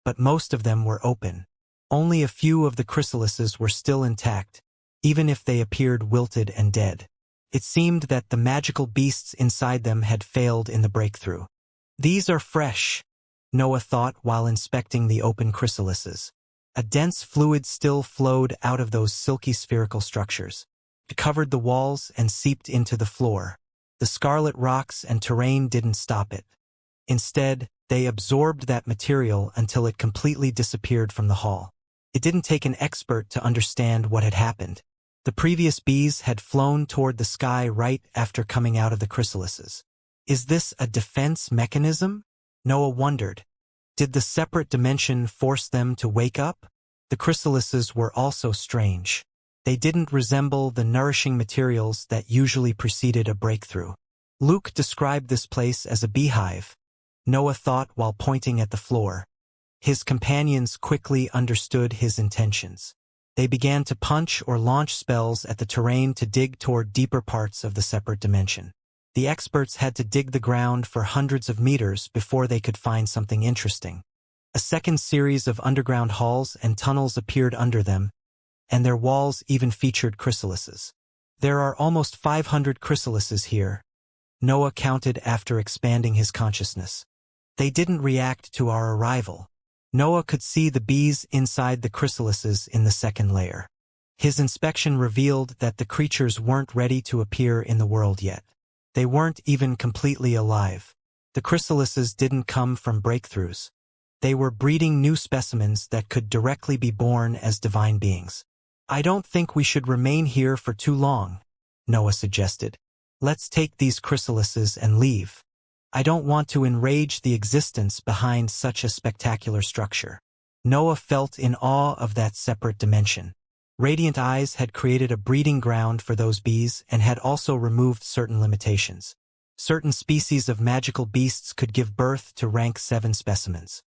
but most of them were open. Only a few of the chrysalises were still intact, even if they appeared wilted and dead. It seemed that the magical beasts inside them had failed in the breakthrough. "These are fresh," Noah thought while inspecting the open chrysalises. A dense fluid still flowed out of those silky spherical structures. It covered the walls and seeped into the floor. The scarlet rocks and terrain didn't stop it. Instead, they absorbed that material until it completely disappeared from the hall. It didn't take an expert to understand what had happened. The previous bees had flown toward the sky right after coming out of the chrysalises. Is this a defense mechanism? Noah wondered. Did the separate dimension force them to wake up? The chrysalises were also strange. They didn't resemble the nourishing materials that usually preceded a breakthrough. Luke described this place as a beehive, Noah thought while pointing at the floor. His companions quickly understood his intentions. They began to punch or launch spells at the terrain to dig toward deeper parts of the separate dimension. The experts had to dig the ground for hundreds of meters before they could find something interesting. A second series of underground halls and tunnels appeared under them, and their walls even featured chrysalises. There are almost 500 chrysalises here, Noah counted after expanding his consciousness. They didn't react to our arrival. Noah could see the bees inside the chrysalises in the second layer. His inspection revealed that the creatures weren't ready to appear in the world yet. They weren't even completely alive. The chrysalises didn't come from breakthroughs. They were breeding new specimens that could directly be born as divine beings. I don't think we should remain here for too long, Noah suggested. Let's take these chrysalises and leave. I don't want to enrage the existence behind such a spectacular structure. Noah felt in awe of that separate dimension. Radiant Eyes had created a breeding ground for those bees and had also removed certain limitations. Certain species of magical beasts could give birth to rank 7 specimens.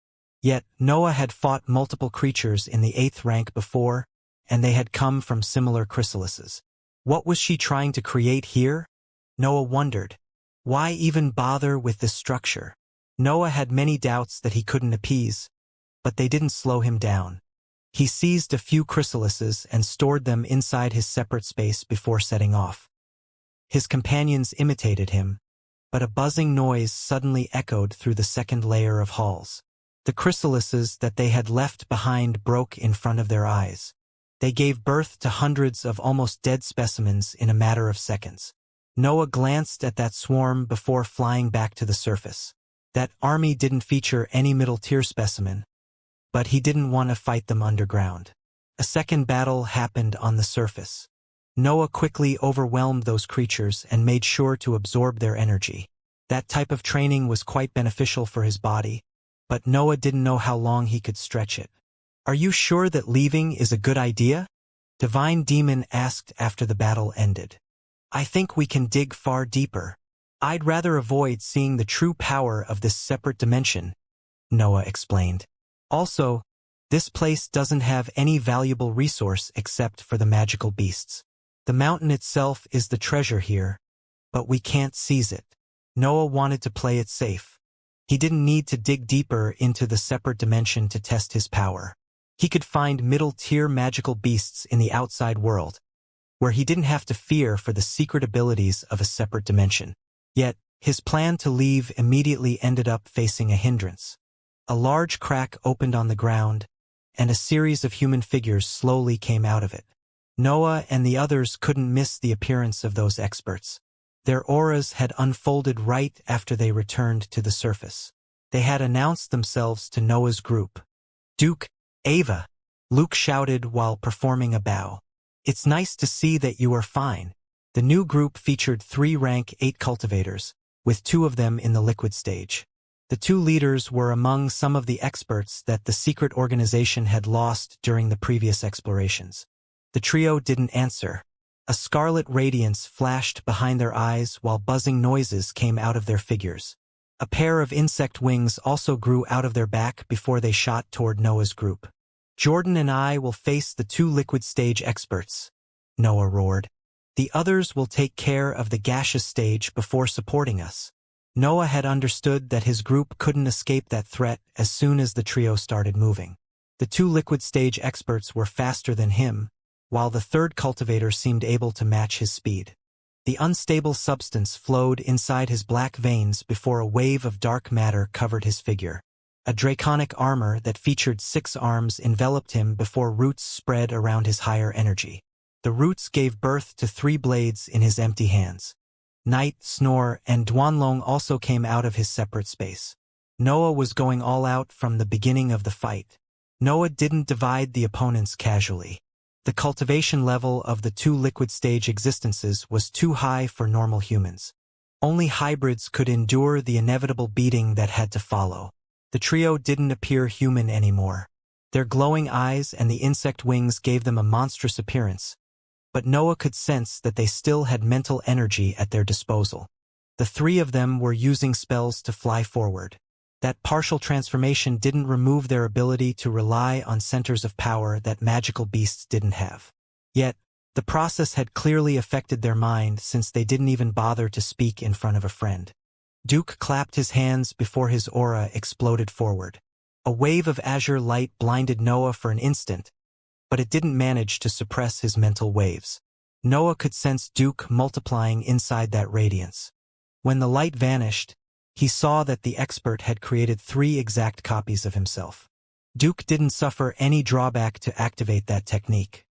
Yet, Noah had fought multiple creatures in the 8th rank before, and they had come from similar chrysalises. What was she trying to create here? Noah wondered. Why even bother with this structure? Noah had many doubts that he couldn't appease, but they didn't slow him down. He seized a few chrysalises and stored them inside his separate space before setting off. His companions imitated him, but a buzzing noise suddenly echoed through the second layer of halls. The chrysalises that they had left behind broke in front of their eyes. They gave birth to hundreds of almost dead specimens in a matter of seconds. Noah glanced at that swarm before flying back to the surface. That army didn't feature any middle-tier specimen, but he didn't want to fight them underground. A second battle happened on the surface. Noah quickly overwhelmed those creatures and made sure to absorb their energy. That type of training was quite beneficial for his body, but Noah didn't know how long he could stretch it. Are you sure that leaving is a good idea? Divine Demon asked after the battle ended. I think we can dig far deeper. I'd rather avoid seeing the true power of this separate dimension, Noah explained. Also, this place doesn't have any valuable resource except for the magical beasts. The mountain itself is the treasure here, but we can't seize it. Noah wanted to play it safe. He didn't need to dig deeper into the separate dimension to test his power. He could find middle-tier magical beasts in the outside world, where he didn't have to fear for the secret abilities of a separate dimension. Yet, his plan to leave immediately ended up facing a hindrance. A large crack opened on the ground, and a series of human figures slowly came out of it. Noah and the others couldn't miss the appearance of those experts. Their auras had unfolded right after they returned to the surface. They had announced themselves to Noah's group. Duke, Ava, Luke shouted while performing a bow. It's nice to see that you are fine. The new group featured 3 rank 8 cultivators, with 2 of them in the liquid stage. The 2 leaders were among some of the experts that the secret organization had lost during the previous explorations. The trio didn't answer. A scarlet radiance flashed behind their eyes while buzzing noises came out of their figures. A pair of insect wings also grew out of their back before they shot toward Noah's group. Jordan and I will face the 2 liquid stage experts, Noah roared. The others will take care of the gaseous stage before supporting us. Noah had understood that his group couldn't escape that threat as soon as the trio started moving. The 2 liquid stage experts were faster than him, while the 3rd cultivator seemed able to match his speed. The unstable substance flowed inside his black veins before a wave of dark matter covered his figure. A draconic armor that featured 6 arms enveloped him before roots spread around his higher energy. The roots gave birth to 3 blades in his empty hands. Night, Snore, and Duanlong also came out of his separate space. Noah was going all out from the beginning of the fight. Noah didn't divide the opponents casually. The cultivation level of the two liquid stage existences was too high for normal humans. Only hybrids could endure the inevitable beating that had to follow. The trio didn't appear human anymore. Their glowing eyes and the insect wings gave them a monstrous appearance, but Noah could sense that they still had mental energy at their disposal. The three of them were using spells to fly forward. That partial transformation didn't remove their ability to rely on centers of power that magical beasts didn't have. Yet, the process had clearly affected their mind since they didn't even bother to speak in front of a friend. Duke clapped his hands before his aura exploded forward. A wave of azure light blinded Noah for an instant, but it didn't manage to suppress his mental waves. Noah could sense Duke multiplying inside that radiance. When the light vanished, he saw that the expert had created 3 exact copies of himself. Duke didn't suffer any drawback to activate that technique.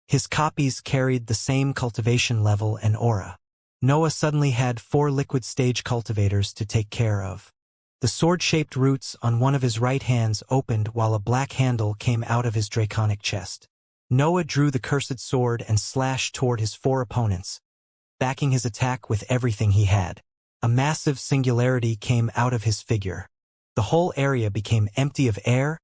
His copies carried the same cultivation level and aura. Noah suddenly had 4 liquid stage cultivators to take care of. The sword-shaped roots on one of his right hands opened while a black handle came out of his draconic chest. Noah drew the cursed sword and slashed toward his 4 opponents, backing his attack with everything he had. A massive singularity came out of his figure. The whole area became empty of air,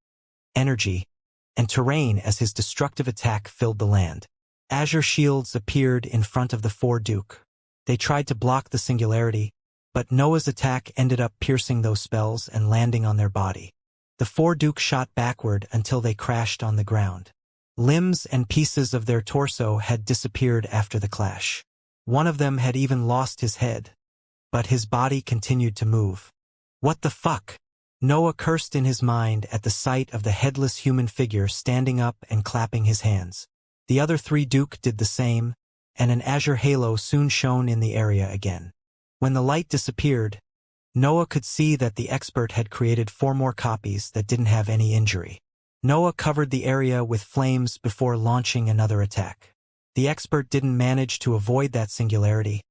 energy, and terrain as his destructive attack filled the land. Azure shields appeared in front of the 4 Duke. They tried to block the singularity, but Noah's attack ended up piercing those spells and landing on their body. The 4 Duke shot backward until they crashed on the ground. Limbs and pieces of their torso had disappeared after the clash. One of them had even lost his head, but his body continued to move. What the fuck? Noah cursed in his mind at the sight of the headless human figure standing up and clapping his hands. The other 3 Duke did the same, and an azure halo soon shone in the area again. When the light disappeared, Noah could see that the expert had created 4 more copies that didn't have any injury. Noah covered the area with flames before launching another attack. The expert didn't manage to avoid that singularity,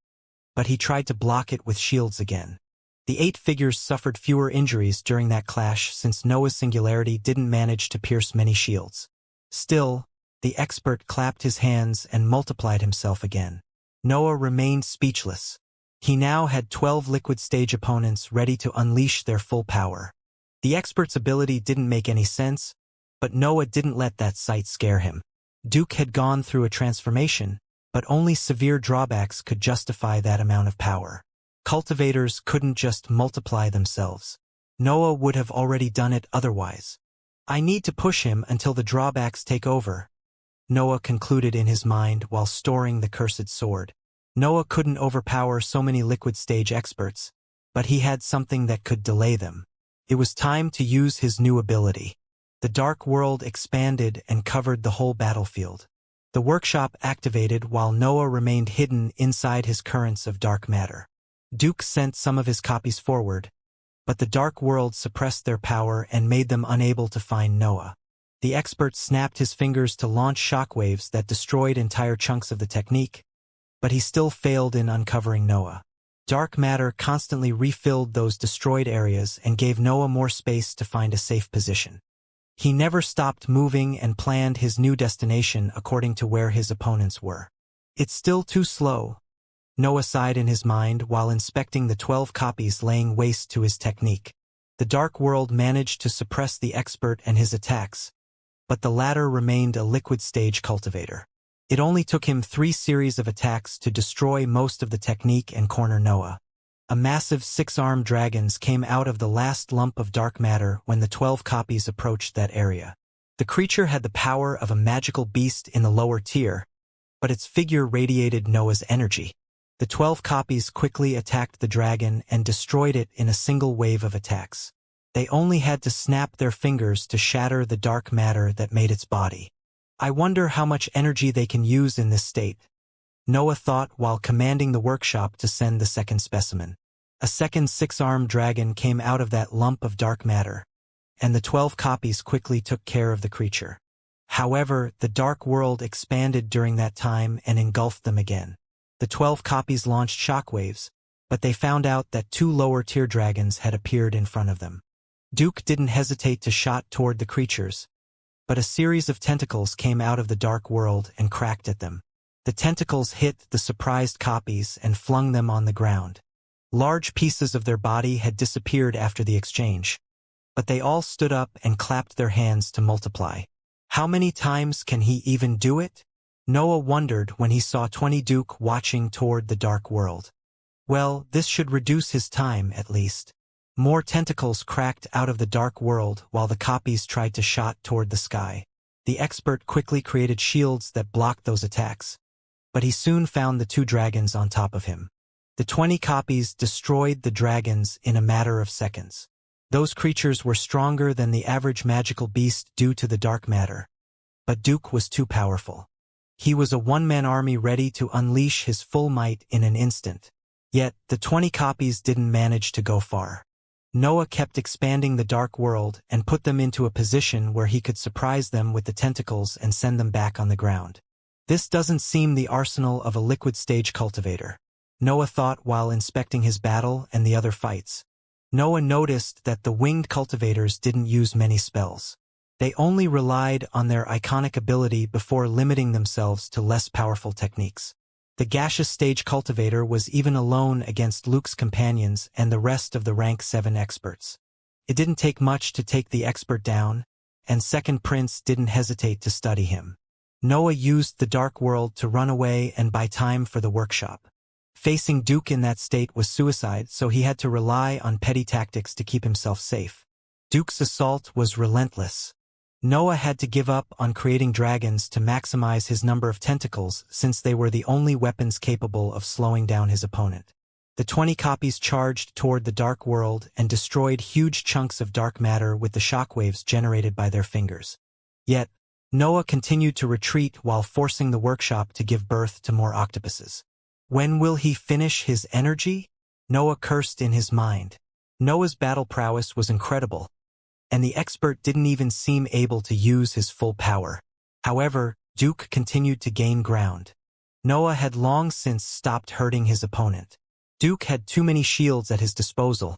but he tried to block it with shields again. The 8 figures suffered fewer injuries during that clash since Noah's singularity didn't manage to pierce many shields. Still, the expert clapped his hands and multiplied himself again. Noah remained speechless. He now had 12 liquid stage opponents ready to unleash their full power. The expert's ability didn't make any sense, but Noah didn't let that sight scare him. Duke had gone through a transformation, but only severe drawbacks could justify that amount of power. Cultivators couldn't just multiply themselves. Noah would have already done it otherwise. I need to push him until the drawbacks take over, Noah concluded in his mind while storing the cursed sword. Noah couldn't overpower so many liquid stage experts, but he had something that could delay them. It was time to use his new ability. The dark world expanded and covered the whole battlefield. The workshop activated while Noah remained hidden inside his currents of dark matter. Duke sent some of his copies forward, but the dark world suppressed their power and made them unable to find Noah. The expert snapped his fingers to launch shockwaves that destroyed entire chunks of the technique, but he still failed in uncovering Noah. Dark matter constantly refilled those destroyed areas and gave Noah more space to find a safe position. He never stopped moving and planned his new destination according to where his opponents were. It's still too slow, Noah sighed in his mind while inspecting the 12 copies laying waste to his technique. The dark world managed to suppress the expert and his attacks, but the latter remained a liquid stage cultivator. It only took him 3 series of attacks to destroy most of the technique and corner Noah. A massive 6-armed dragons came out of the last lump of dark matter when the 12 copies approached that area. The creature had the power of a magical beast in the lower tier, but its figure radiated Noah's energy. The 12 copies quickly attacked the dragon and destroyed it in a single wave of attacks. They only had to snap their fingers to shatter the dark matter that made its body. I wonder how much energy they can use in this state, Noah thought while commanding the workshop to send the second specimen. A second 6-armed dragon came out of that lump of dark matter, and the 12 copies quickly took care of the creature. However, the dark world expanded during that time and engulfed them again. The 12 copies launched shockwaves, but they found out that 2 lower-tier dragons had appeared in front of them. Duke didn't hesitate to shot toward the creatures, but a series of tentacles came out of the dark world and cracked at them. The tentacles hit the surprised copies and flung them on the ground. Large pieces of their body had disappeared after the exchange, but they all stood up and clapped their hands to multiply. How many times can he even do it? Noah wondered when he saw 20 Duke watching toward the dark world. Well, this should reduce his time, at least. More tentacles cracked out of the dark world while the copies tried to shot toward the sky. The expert quickly created shields that blocked those attacks, but he soon found the 2 dragons on top of him. The 20 copies destroyed the dragons in a matter of seconds. Those creatures were stronger than the average magical beast due to the dark matter. But Duke was too powerful. He was a one-man army ready to unleash his full might in an instant. Yet, the 20 copies didn't manage to go far. Noah kept expanding the dark world and put them into a position where he could surprise them with the tentacles and send them back on the ground. This doesn't seem the arsenal of a liquid-stage cultivator, Noah thought while inspecting his battle and the other fights. Noah noticed that the winged cultivators didn't use many spells. They only relied on their iconic ability before limiting themselves to less powerful techniques. The gaseous stage cultivator was even alone against Luke's companions and the rest of the rank 7 experts. It didn't take much to take the expert down, and Second Prince didn't hesitate to study him. Noah used the dark world to run away and buy time for the workshop. Facing Duke in that state was suicide, so he had to rely on petty tactics to keep himself safe. Duke's assault was relentless. Noah had to give up on creating dragons to maximize his number of tentacles since they were the only weapons capable of slowing down his opponent. The 20 copies charged toward the dark world and destroyed huge chunks of dark matter with the shockwaves generated by their fingers. Yet, Noah continued to retreat while forcing the workshop to give birth to more octopuses. When will he finish his energy? Noah cursed in his mind. Noah's battle prowess was incredible, and the expert didn't even seem able to use his full power. However, Duke continued to gain ground. Noah had long since stopped hurting his opponent. Duke had too many shields at his disposal,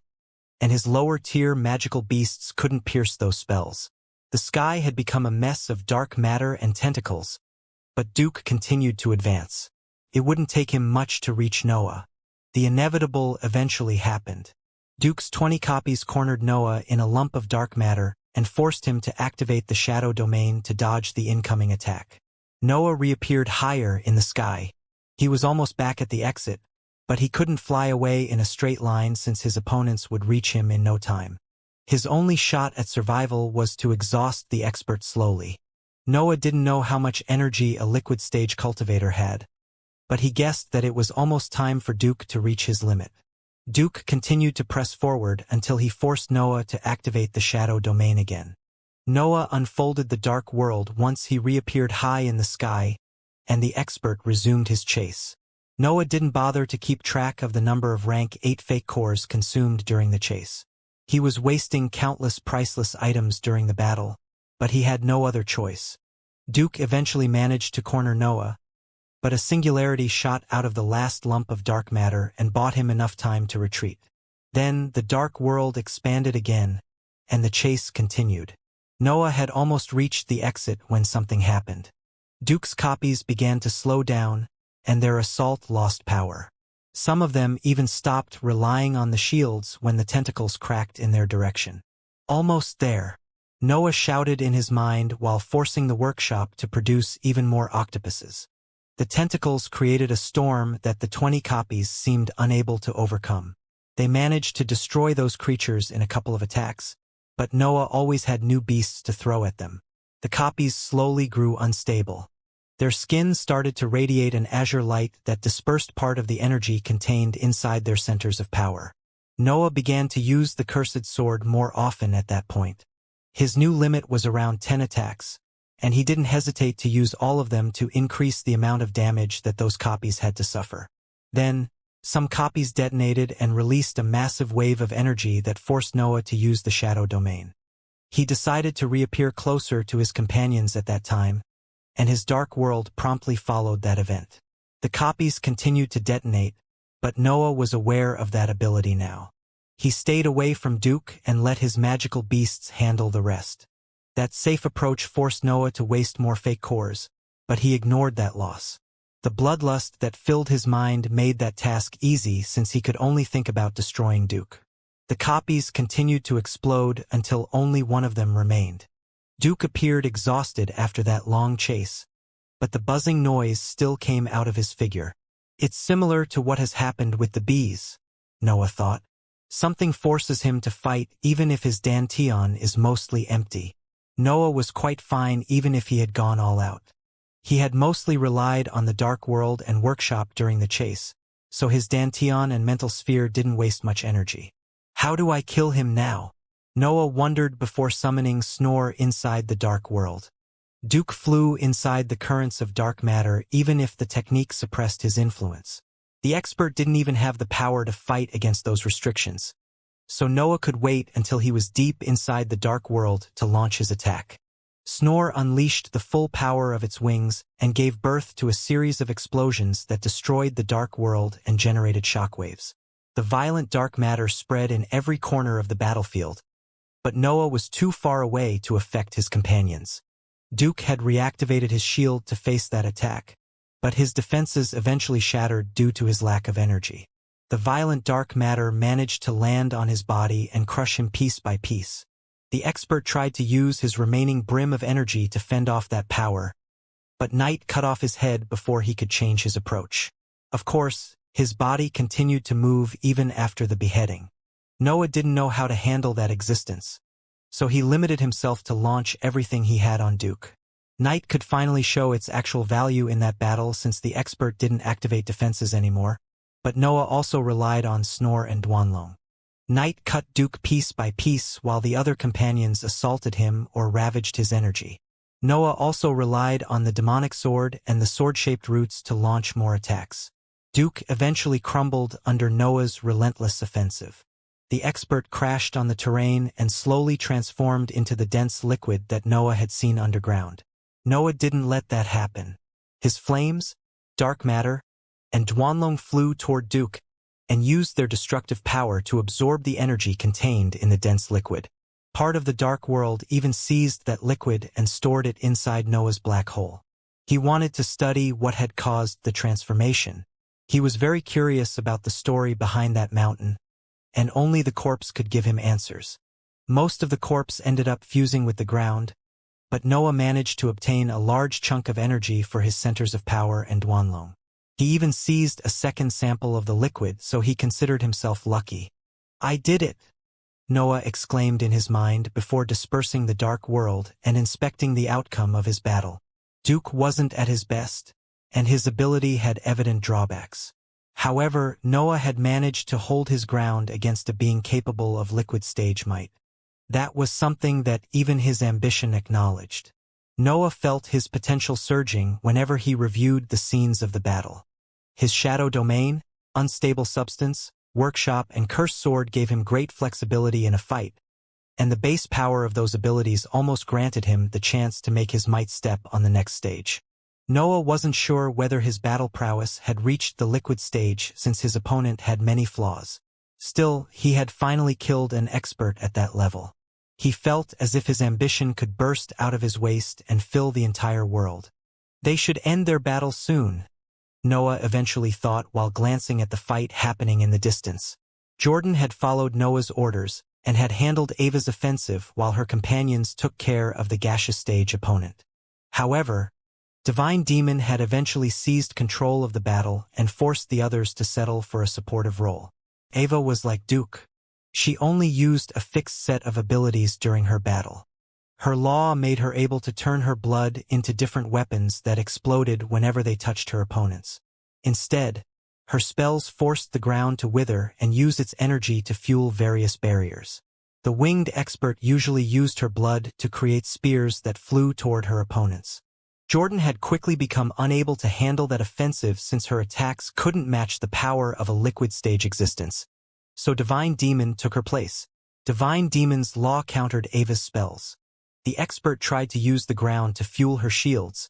and his lower-tier magical beasts couldn't pierce those spells. The sky had become a mess of dark matter and tentacles, but Duke continued to advance. It wouldn't take him much to reach Noah. The inevitable eventually happened. Duke's 20 copies cornered Noah in a lump of dark matter and forced him to activate the shadow domain to dodge the incoming attack. Noah reappeared higher in the sky. He was almost back at the exit, but he couldn't fly away in a straight line since his opponents would reach him in no time. His only shot at survival was to exhaust the expert slowly. Noah didn't know how much energy a liquid stage cultivator had, but he guessed that it was almost time for Duke to reach his limit. Duke continued to press forward until he forced Noah to activate the shadow domain again. Noah unfolded the dark world once he reappeared high in the sky, and the expert resumed his chase. Noah didn't bother to keep track of the number of rank 8 fake cores consumed during the chase. He was wasting countless priceless items during the battle, but he had no other choice. Duke eventually managed to corner Noah, but a singularity shot out of the last lump of dark matter and bought him enough time to retreat. Then the dark world expanded again, and the chase continued. Noah had almost reached the exit when something happened. Duke's copies began to slow down, and their assault lost power. Some of them even stopped relying on the shields when the tentacles cracked in their direction. Almost there, Noah shouted in his mind while forcing the workshop to produce even more octopuses. The tentacles created a storm that the 20 copies seemed unable to overcome. They managed to destroy those creatures in a couple of attacks, but Noah always had new beasts to throw at them. The copies slowly grew unstable. Their skin started to radiate an azure light that dispersed part of the energy contained inside their centers of power. Noah began to use the cursed sword more often at that point. His new limit was around 10 attacks, and he didn't hesitate to use all of them to increase the amount of damage that those copies had to suffer. Then, some copies detonated and released a massive wave of energy that forced Noah to use the shadow domain. He decided to reappear closer to his companions at that time, and his dark world promptly followed that event. The copies continued to detonate, but Noah was aware of that ability now. He stayed away from Duke and let his magical beasts handle the rest. That safe approach forced Noah to waste more fake cores, but he ignored that loss. The bloodlust that filled his mind made that task easy since he could only think about destroying Duke. The copies continued to explode until only one of them remained. Duke appeared exhausted after that long chase, but the buzzing noise still came out of his figure. It's similar to what has happened with the bees, Noah thought. Something forces him to fight even if his dantian is mostly empty. Noah was quite fine even if he had gone all out. He had mostly relied on the dark world and workshop during the chase, so his dantian and mental sphere didn't waste much energy. How do I kill him now? Noah wondered before summoning Snore inside the dark world. Duke flew inside the currents of dark matter even if the technique suppressed his influence. The expert didn't even have the power to fight against those restrictions, so Noah could wait until he was deep inside the dark world to launch his attack. Snore unleashed the full power of its wings and gave birth to a series of explosions that destroyed the dark world and generated shockwaves. The violent dark matter spread in every corner of the battlefield, but Noah was too far away to affect his companions. Duke had reactivated his shield to face that attack, but his defenses eventually shattered due to his lack of energy. The violent dark matter managed to land on his body and crush him piece by piece. The expert tried to use his remaining brim of energy to fend off that power, but night cut off his head before he could change his approach. Of course, his body continued to move even after the beheading. Noah didn't know how to handle that existence, so he limited himself to launch everything he had on Duke. Night could finally show its actual value in that battle since the expert didn't activate defenses anymore, but Noah also relied on Snore and Duanlong. Night cut Duke piece by piece while the other companions assaulted him or ravaged his energy. Noah also relied on the demonic sword and the sword-shaped roots to launch more attacks. Duke eventually crumbled under Noah's relentless offensive. The expert crashed on the terrain and slowly transformed into the dense liquid that Noah had seen underground. Noah didn't let that happen. His flames, dark matter, and Duanlong flew toward Duke and used their destructive power to absorb the energy contained in the dense liquid. Part of the dark world even seized that liquid and stored it inside Noah's black hole. He wanted to study what had caused the transformation. He was very curious about the story behind that mountain, and only the corpse could give him answers. Most of the corpse ended up fusing with the ground, but Noah managed to obtain a large chunk of energy for his centers of power and Duanlong. He even seized a second sample of the liquid, so he considered himself lucky. I did it, Noah exclaimed in his mind before dispersing the dark world and inspecting the outcome of his battle. Duke wasn't at his best, and his ability had evident drawbacks. However, Noah had managed to hold his ground against a being capable of liquid stage might. That was something that even his ambition acknowledged. Noah felt his potential surging whenever he reviewed the scenes of the battle. His shadow domain, unstable substance, workshop, and cursed sword gave him great flexibility in a fight, and the base power of those abilities almost granted him the chance to make his might step on the next stage. Noah wasn't sure whether his battle prowess had reached the liquid stage since his opponent had many flaws. Still, he had finally killed an expert at that level. He felt as if his ambition could burst out of his waist and fill the entire world. They should end their battle soon, Noah eventually thought while glancing at the fight happening in the distance. Jordan had followed Noah's orders and had handled Ava's offensive while her companions took care of the gaseous stage opponent. However, Divine Demon had eventually seized control of the battle and forced the others to settle for a supportive role. Ava was like Duke. She only used a fixed set of abilities during her battle. Her law made her able to turn her blood into different weapons that exploded whenever they touched her opponents. Instead, her spells forced the ground to wither and used its energy to fuel various barriers. The winged expert usually used her blood to create spears that flew toward her opponents. Jordan had quickly become unable to handle that offensive since her attacks couldn't match the power of a liquid stage existence. So Divine Demon took her place. Divine Demon's law countered Ava's spells. The expert tried to use the ground to fuel her shields,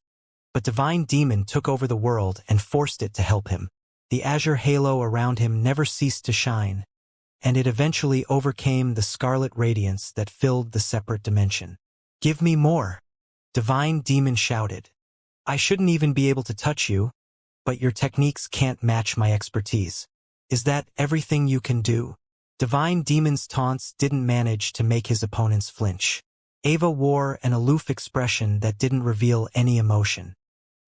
but Divine Demon took over the world and forced it to help him. The azure halo around him never ceased to shine, and it eventually overcame the scarlet radiance that filled the separate dimension. Give me more, Divine Demon shouted. I shouldn't even be able to touch you, but your techniques can't match my expertise. Is that everything you can do? Divine Demon's taunts didn't manage to make his opponents flinch. Ava wore an aloof expression that didn't reveal any emotion.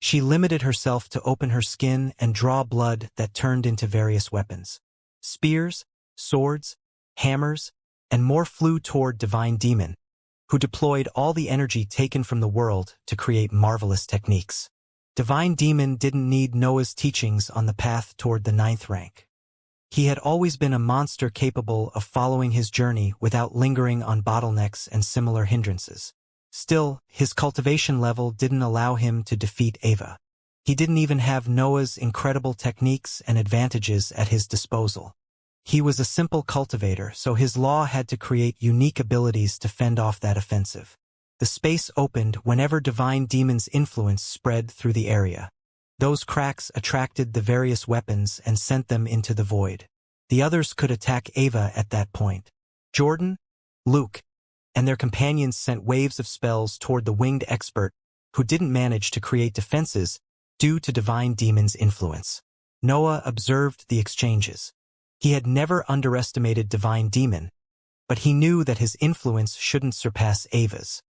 She limited herself to open her skin and draw blood that turned into various weapons. Spears, swords, hammers, and more flew toward Divine Demon, who deployed all the energy taken from the world to create marvelous techniques. Divine Demon didn't need Noah's teachings on the path toward the 9th rank. He had always been a monster capable of following his journey without lingering on bottlenecks and similar hindrances. Still, his cultivation level didn't allow him to defeat Ava. He didn't even have Noah's incredible techniques and advantages at his disposal. He was a simple cultivator, so his law had to create unique abilities to fend off that offensive. The space opened whenever Divine Demon's influence spread through the area. Those cracks attracted the various weapons and sent them into the void. The others could attack Ava at that point. Jordan, Luke, and their companions sent waves of spells toward the winged expert, who didn't manage to create defenses due to Divine Demon's influence. Noah observed the exchanges. He had never underestimated Divine Demon, but he knew that his influence shouldn't surpass Ava's.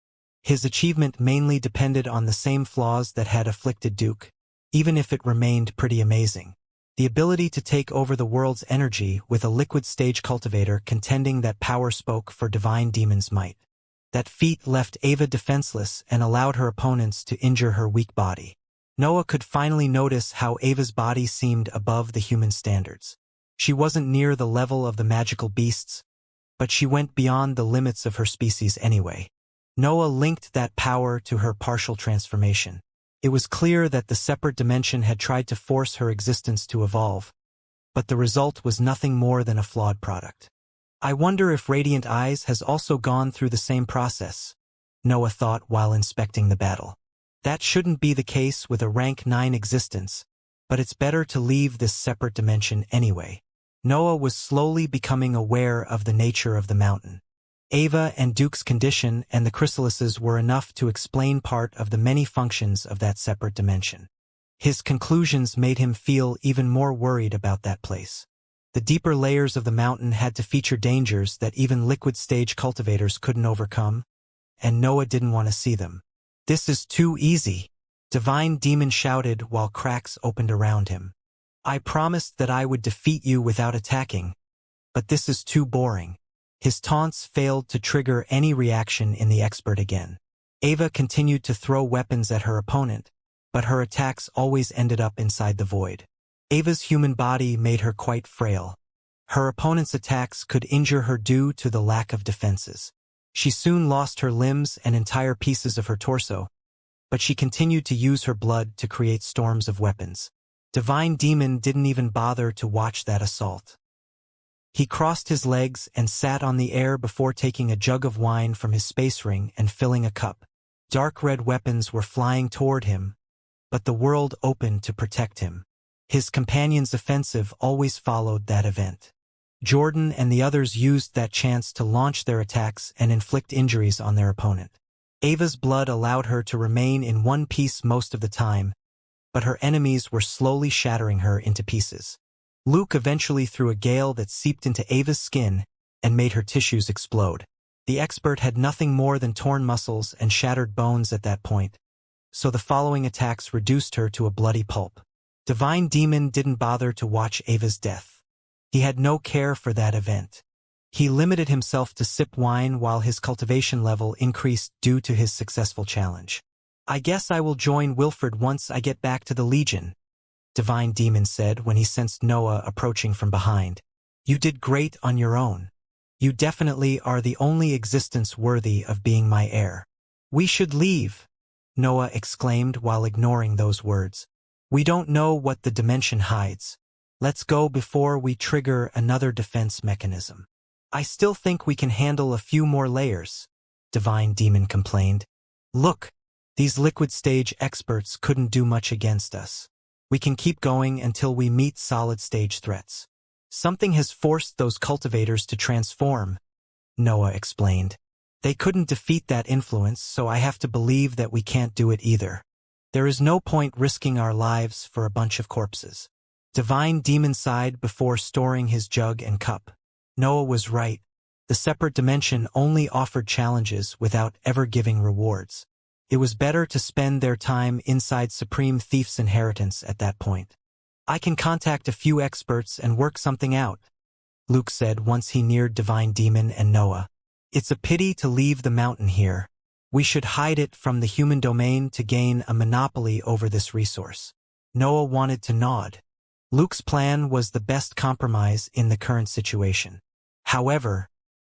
His achievement mainly depended on the same flaws that had afflicted Duke, even if it remained pretty amazing. The ability to take over the world's energy with a liquid stage cultivator contending that power spoke for Divine Demon's might. That feat left Ava defenseless and allowed her opponents to injure her weak body. Noah could finally notice how Ava's body seemed above the human standards. She wasn't near the level of the magical beasts, but she went beyond the limits of her species anyway. Noah linked that power to her partial transformation. It was clear that the separate dimension had tried to force her existence to evolve, but the result was nothing more than a flawed product. I wonder if Radiant Eyes has also gone through the same process, Noah thought while inspecting the battle. That shouldn't be the case with a rank 9 existence, but it's better to leave this separate dimension anyway. Noah was slowly becoming aware of the nature of the mountain. Ava and Duke's condition and the chrysalises were enough to explain part of the many functions of that separate dimension. His conclusions made him feel even more worried about that place. The deeper layers of the mountain had to feature dangers that even liquid stage cultivators couldn't overcome, and Noah didn't want to see them. This is too easy, Divine Demon shouted while cracks opened around him. I promised that I would defeat you without attacking, but this is too boring. His taunts failed to trigger any reaction in the expert again. Ava continued to throw weapons at her opponent, but her attacks always ended up inside the void. Ava's human body made her quite frail. Her opponent's attacks could injure her due to the lack of defenses. She soon lost her limbs and entire pieces of her torso, but she continued to use her blood to create storms of weapons. Divine Demon didn't even bother to watch that assault. He crossed his legs and sat on the air before taking a jug of wine from his space ring and filling a cup. Dark red weapons were flying toward him, but the world opened to protect him. His companion's offensive always followed that event. Jordan and the others used that chance to launch their attacks and inflict injuries on their opponent. Ava's blood allowed her to remain in one piece most of the time, but her enemies were slowly shattering her into pieces. Luke eventually threw a gale that seeped into Ava's skin and made her tissues explode. The expert had nothing more than torn muscles and shattered bones at that point, so the following attacks reduced her to a bloody pulp. Divine Demon didn't bother to watch Ava's death. He had no care for that event. He limited himself to sip wine while his cultivation level increased due to his successful challenge. I guess I will join Wilfred once I get back to the Legion, Divine Demon said when he sensed Noah approaching from behind. You did great on your own. You definitely are the only existence worthy of being my heir. We should leave, Noah exclaimed while ignoring those words. We don't know what the dimension hides. Let's go before we trigger another defense mechanism. I still think we can handle a few more layers, Divine Demon complained. Look, these liquid stage experts couldn't do much against us. We can keep going until we meet solid stage threats. Something has forced those cultivators to transform, Noah explained. They couldn't defeat that influence, so I have to believe that we can't do it either. There is no point risking our lives for a bunch of corpses. Divine Demon sighed before storing his jug and cup. Noah was right. The separate dimension only offered challenges without ever giving rewards. It was better to spend their time inside Supreme Thief's inheritance at that point. I can contact a few experts and work something out, Luke said once he neared Divine Demon and Noah. It's a pity to leave the mountain here. We should hide it from the human domain to gain a monopoly over this resource. Noah wanted to nod. Luke's plan was the best compromise in the current situation. However,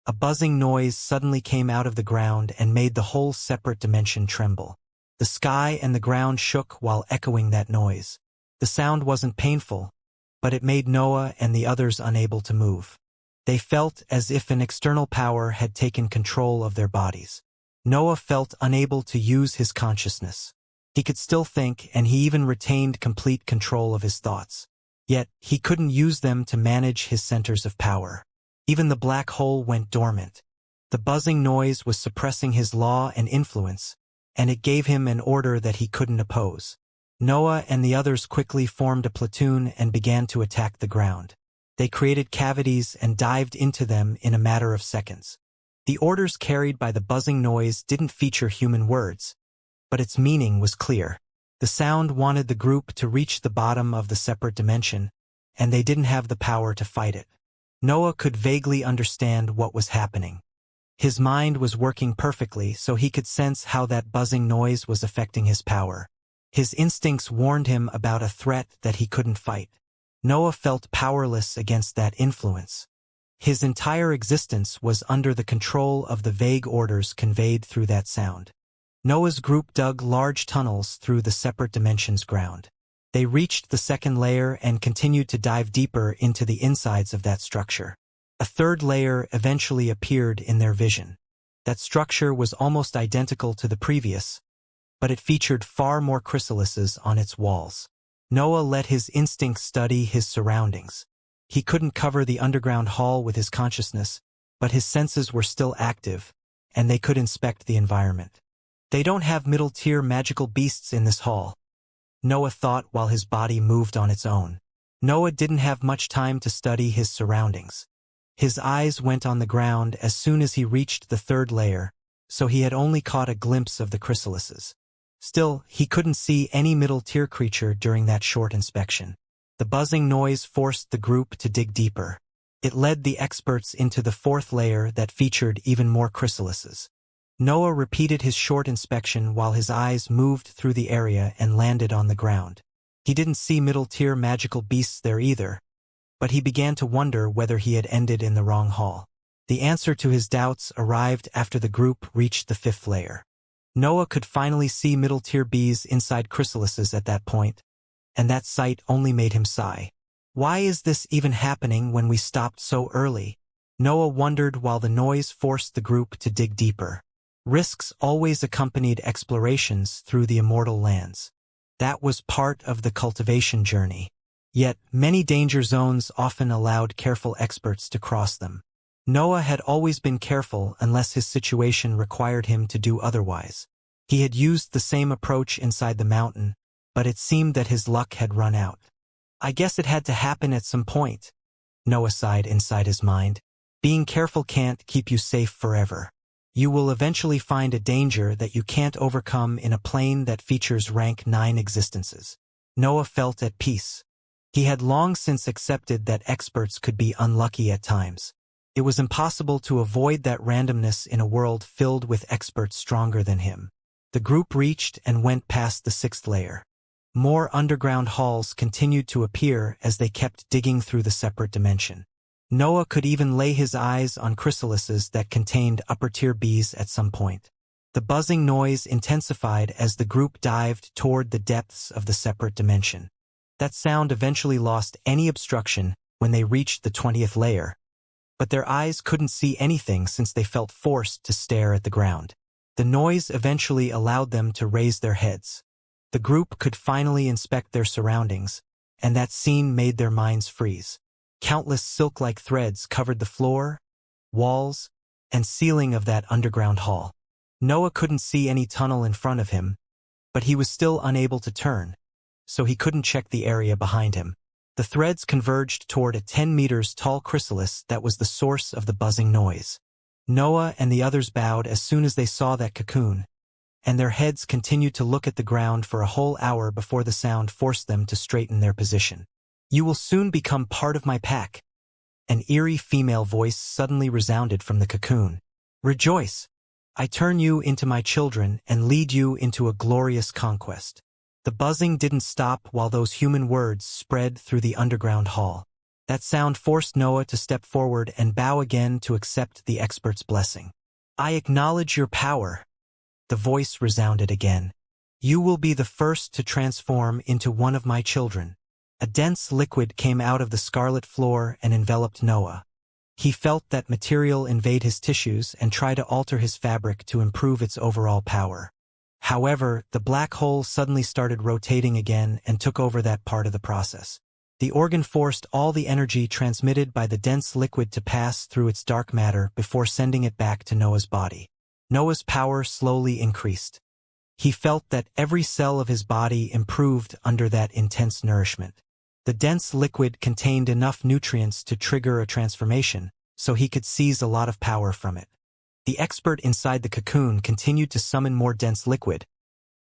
a buzzing noise suddenly came out of the ground and made the whole separate dimension tremble. The sky and the ground shook while echoing that noise. The sound wasn't painful, but it made Noah and the others unable to move. They felt as if an external power had taken control of their bodies. Noah felt unable to use his consciousness. He could still think, and he even retained complete control of his thoughts. Yet, he couldn't use them to manage his centers of power. Even the black hole went dormant. The buzzing noise was suppressing his law and influence, and it gave him an order that he couldn't oppose. Noah and the others quickly formed a platoon and began to attack the ground. They created cavities and dived into them in a matter of seconds. The orders carried by the buzzing noise didn't feature human words, but its meaning was clear. The sound wanted the group to reach the bottom of the separate dimension, and they didn't have the power to fight it. Noah could vaguely understand what was happening. His mind was working perfectly, so he could sense how that buzzing noise was affecting his power. His instincts warned him about a threat that he couldn't fight. Noah felt powerless against that influence. His entire existence was under the control of the vague orders conveyed through that sound. Noah's group dug large tunnels through the separate dimension's ground. They reached the second layer and continued to dive deeper into the insides of that structure. A third layer eventually appeared in their vision. That structure was almost identical to the previous, but it featured far more chrysalises on its walls. Noah let his instincts study his surroundings. He couldn't cover the underground hall with his consciousness, but his senses were still active, and they could inspect the environment. They don't have middle-tier magical beasts in this hall, Noah thought while his body moved on its own. Noah didn't have much time to study his surroundings. His eyes went on the ground as soon as he reached the third layer, so he had only caught a glimpse of the chrysalises. Still, he couldn't see any middle-tier creature during that short inspection. The buzzing noise forced the group to dig deeper. It led the experts into the fourth layer that featured even more chrysalises. Noah repeated his short inspection while his eyes moved through the area and landed on the ground. He didn't see middle-tier magical beasts there either, but he began to wonder whether he had ended in the wrong hall. The answer to his doubts arrived after the group reached the fifth layer. Noah could finally see middle-tier bees inside chrysalises at that point, and that sight only made him sigh. Why is this even happening when we stopped so early? Noah wondered while the noise forced the group to dig deeper. Risks always accompanied explorations through the immortal lands. That was part of the cultivation journey. Yet, many danger zones often allowed careful experts to cross them. Noah had always been careful unless his situation required him to do otherwise. He had used the same approach inside the mountain, but it seemed that his luck had run out. I guess it had to happen at some point, Noah sighed inside his mind. Being careful can't keep you safe forever. You will eventually find a danger that you can't overcome in a plane that features rank 9 existences. Noah felt at peace. He had long since accepted that experts could be unlucky at times. It was impossible to avoid that randomness in a world filled with experts stronger than him. The group reached and went past the 6th layer. More underground halls continued to appear as they kept digging through the separate dimension. Noah could even lay his eyes on chrysalises that contained upper-tier bees at some point. The buzzing noise intensified as the group dived toward the depths of the separate dimension. That sound eventually lost any obstruction when they reached the 20th layer, but their eyes couldn't see anything since they felt forced to stare at the ground. The noise eventually allowed them to raise their heads. The group could finally inspect their surroundings, and that scene made their minds freeze. Countless silk-like threads covered the floor, walls, and ceiling of that underground hall. Noah couldn't see any tunnel in front of him, but he was still unable to turn, so he couldn't check the area behind him. The threads converged toward a 10 meters tall chrysalis that was the source of the buzzing noise. Noah and the others bowed as soon as they saw that cocoon, and their heads continued to look at the ground for a whole hour before the sound forced them to straighten their position. "You will soon become part of my pack." An eerie female voice suddenly resounded from the cocoon. "Rejoice! I turn you into my children and lead you into a glorious conquest." The buzzing didn't stop while those human words spread through the underground hall. That sound forced Noah to step forward and bow again to accept the expert's blessing. "I acknowledge your power." The voice resounded again. "You will be the first to transform into one of my children." A dense liquid came out of the scarlet floor and enveloped Noah. He felt that material invade his tissues and try to alter his fabric to improve its overall power. However, the black hole suddenly started rotating again and took over that part of the process. The organ forced all the energy transmitted by the dense liquid to pass through its dark matter before sending it back to Noah's body. Noah's power slowly increased. He felt that every cell of his body improved under that intense nourishment. The dense liquid contained enough nutrients to trigger a transformation, so he could seize a lot of power from it. The expert inside the cocoon continued to summon more dense liquid,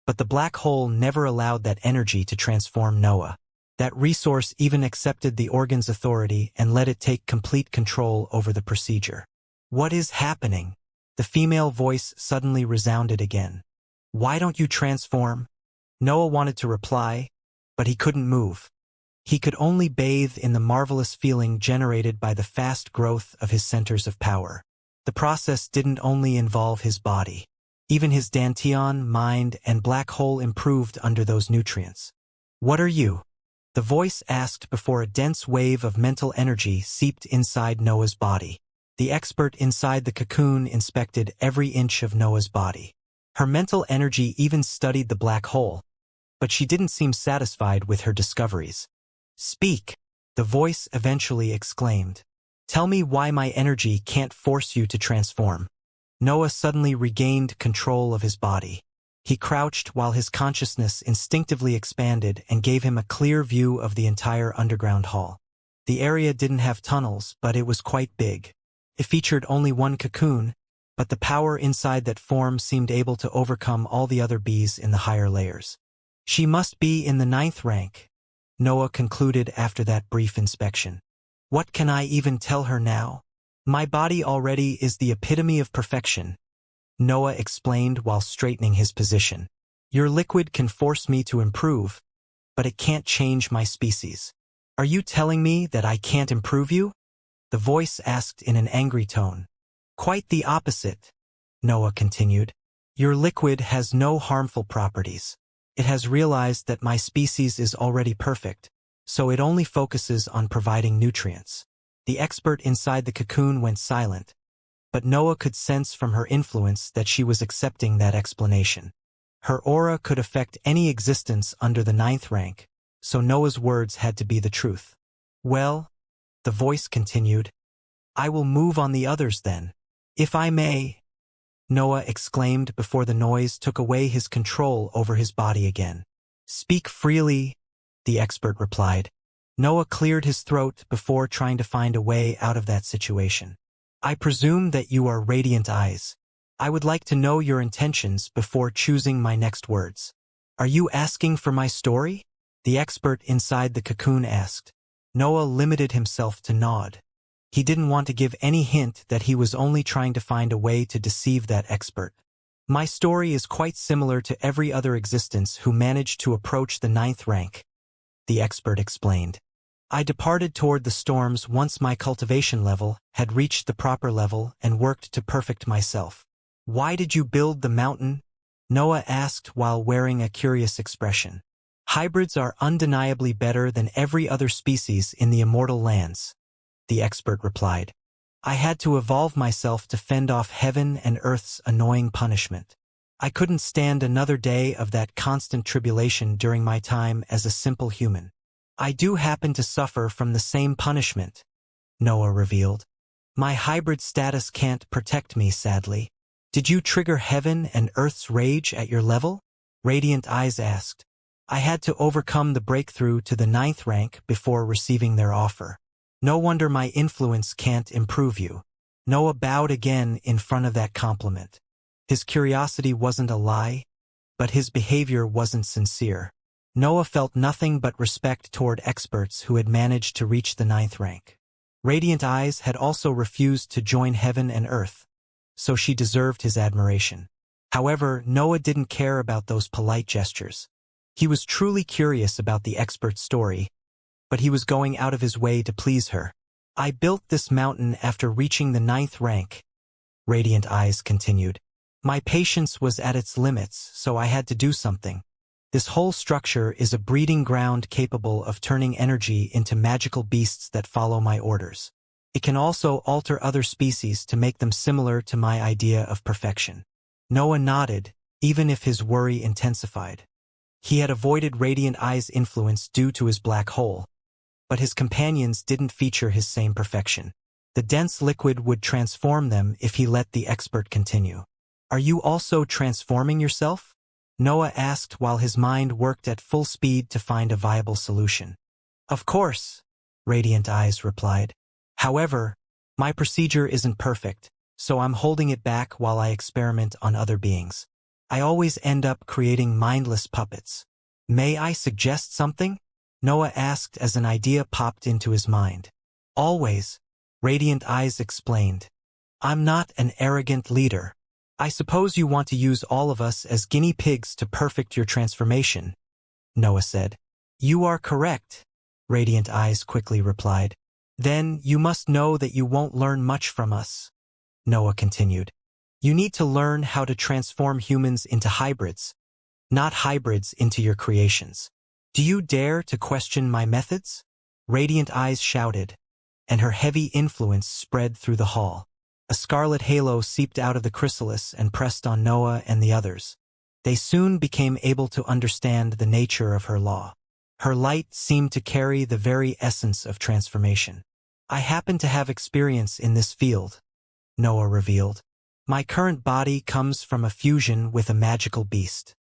but the black hole never allowed that energy to transform Noah. That resource even accepted the organ's authority and let it take complete control over the procedure. "What is happening?" The female voice suddenly resounded again. "Why don't you transform?" Noah wanted to reply, but he couldn't move. He could only bathe in the marvelous feeling generated by the fast growth of his centers of power. The process didn't only involve his body. Even his dantian, mind, and black hole improved under those nutrients. "What are you?" the voice asked before a dense wave of mental energy seeped inside Noah's body. The expert inside the cocoon inspected every inch of Noah's body. Her mental energy even studied the black hole, but she didn't seem satisfied with her discoveries. "Speak," the voice eventually exclaimed. "Tell me why my energy can't force you to transform." Noah suddenly regained control of his body. He crouched while his consciousness instinctively expanded and gave him a clear view of the entire underground hall. The area didn't have tunnels, but it was quite big. It featured only one cocoon, but the power inside that form seemed able to overcome all the other bees in the higher layers. "She must be in the 9th rank," Noah concluded after that brief inspection. "What can I even tell her now? My body already is the epitome of perfection," Noah explained while straightening his position. "Your liquid can force me to improve, but it can't change my species." "Are you telling me that I can't improve you?" the voice asked in an angry tone. "Quite the opposite," Noah continued. "Your liquid has no harmful properties. It has realized that my species is already perfect, so it only focuses on providing nutrients." The expert inside the cocoon went silent, but Noah could sense from her influence that she was accepting that explanation. Her aura could affect any existence under the 9th rank, so Noah's words had to be the truth. "Well," the voice continued, "I will move on the others then. If I may," Noah exclaimed before the noise took away his control over his body again. "Speak freely," the expert replied. Noah cleared his throat before trying to find a way out of that situation. "I presume that you are Radiant Eyes. I would like to know your intentions before choosing my next words." "Are you asking for my story?" the expert inside the cocoon asked. Noah limited himself to nod. He didn't want to give any hint that he was only trying to find a way to deceive that expert. "My story is quite similar to every other existence who managed to approach the 9th rank," the expert explained. "I departed toward the storms once my cultivation level had reached the proper level and worked to perfect myself." "Why did you build the mountain?" Noah asked while wearing a curious expression. "Hybrids are undeniably better than every other species in the immortal lands," the expert replied. "I had to evolve myself to fend off heaven and earth's annoying punishment. I couldn't stand another day of that constant tribulation during my time as a simple human." "I do happen to suffer from the same punishment," Noah revealed. My hybrid status can't protect me, sadly. Did you trigger heaven and earth's rage at your level? Radiant Eyes asked. I had to overcome the breakthrough to the 9th rank before receiving their offer. No wonder my influence can't improve you. Noah bowed again in front of that compliment. His curiosity wasn't a lie, but his behavior wasn't sincere. Noah felt nothing but respect toward experts who had managed to reach the 9th rank. Radiant Eyes had also refused to join heaven and earth, so she deserved his admiration. However, Noah didn't care about those polite gestures. He was truly curious about the expert's story, but he was going out of his way to please her. I built this mountain after reaching the 9th rank, Radiant Eyes continued. My patience was at its limits, so I had to do something. This whole structure is a breeding ground capable of turning energy into magical beasts that follow my orders. It can also alter other species to make them similar to my idea of perfection. Noah nodded, even if his worry intensified. He had avoided Radiant Eyes' influence due to his black hole, but his companions didn't feature his same perfection. The dense liquid would transform them if he let the expert continue. Are you also transforming yourself? Noah asked while his mind worked at full speed to find a viable solution. Of course, Radiant Eyes replied. However, my procedure isn't perfect, so I'm holding it back while I experiment on other beings. I always end up creating mindless puppets. May I suggest something? Noah asked as an idea popped into his mind. Always, Radiant Eyes explained. I'm not an arrogant leader. I suppose you want to use all of us as guinea pigs to perfect your transformation, Noah said. You are correct, Radiant Eyes quickly replied. Then you must know that you won't learn much from us, Noah continued. You need to learn how to transform humans into hybrids, not hybrids into your creations. Do you dare to question my methods? Radiant Eyes shouted, and her heavy influence spread through the hall. A scarlet halo seeped out of the chrysalis and pressed on Noah and the others. They soon became able to understand the nature of her law. Her light seemed to carry the very essence of transformation. I happen to have experience in this field, Noah revealed. My current body comes from a fusion with a magical beast.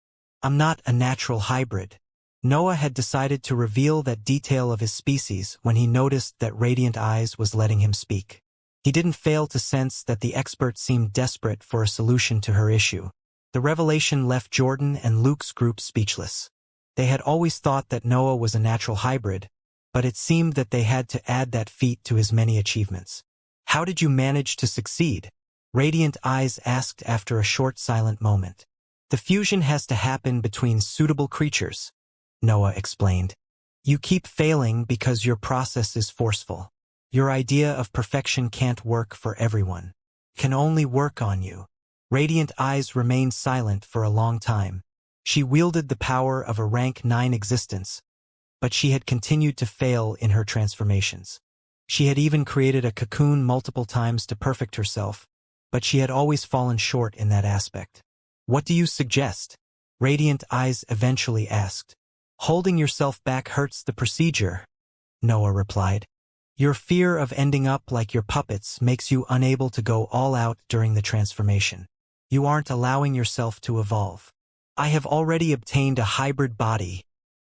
I'm not a natural hybrid. Noah had decided to reveal that detail of his species when he noticed that Radiant Eyes was letting him speak. He didn't fail to sense that the expert seemed desperate for a solution to her issue. The revelation left Jordan and Luke's group speechless. They had always thought that Noah was a natural hybrid, but it seemed that they had to add that feat to his many achievements. How did you manage to succeed? Radiant Eyes asked after a short silent moment. The fusion has to happen between suitable creatures, Noah explained. You keep failing because your process is forceful. Your idea of perfection can't work for everyone. It can only work on you. Radiant Eyes remained silent for a long time. She wielded the power of a rank 9 existence, but she had continued to fail in her transformations. She had even created a cocoon multiple times to perfect herself, but she had always fallen short in that aspect. What do you suggest? Radiant Eyes eventually asked. Holding yourself back hurts the procedure, Noah replied. Your fear of ending up like your puppets makes you unable to go all out during the transformation. You aren't allowing yourself to evolve. I have already obtained a hybrid body,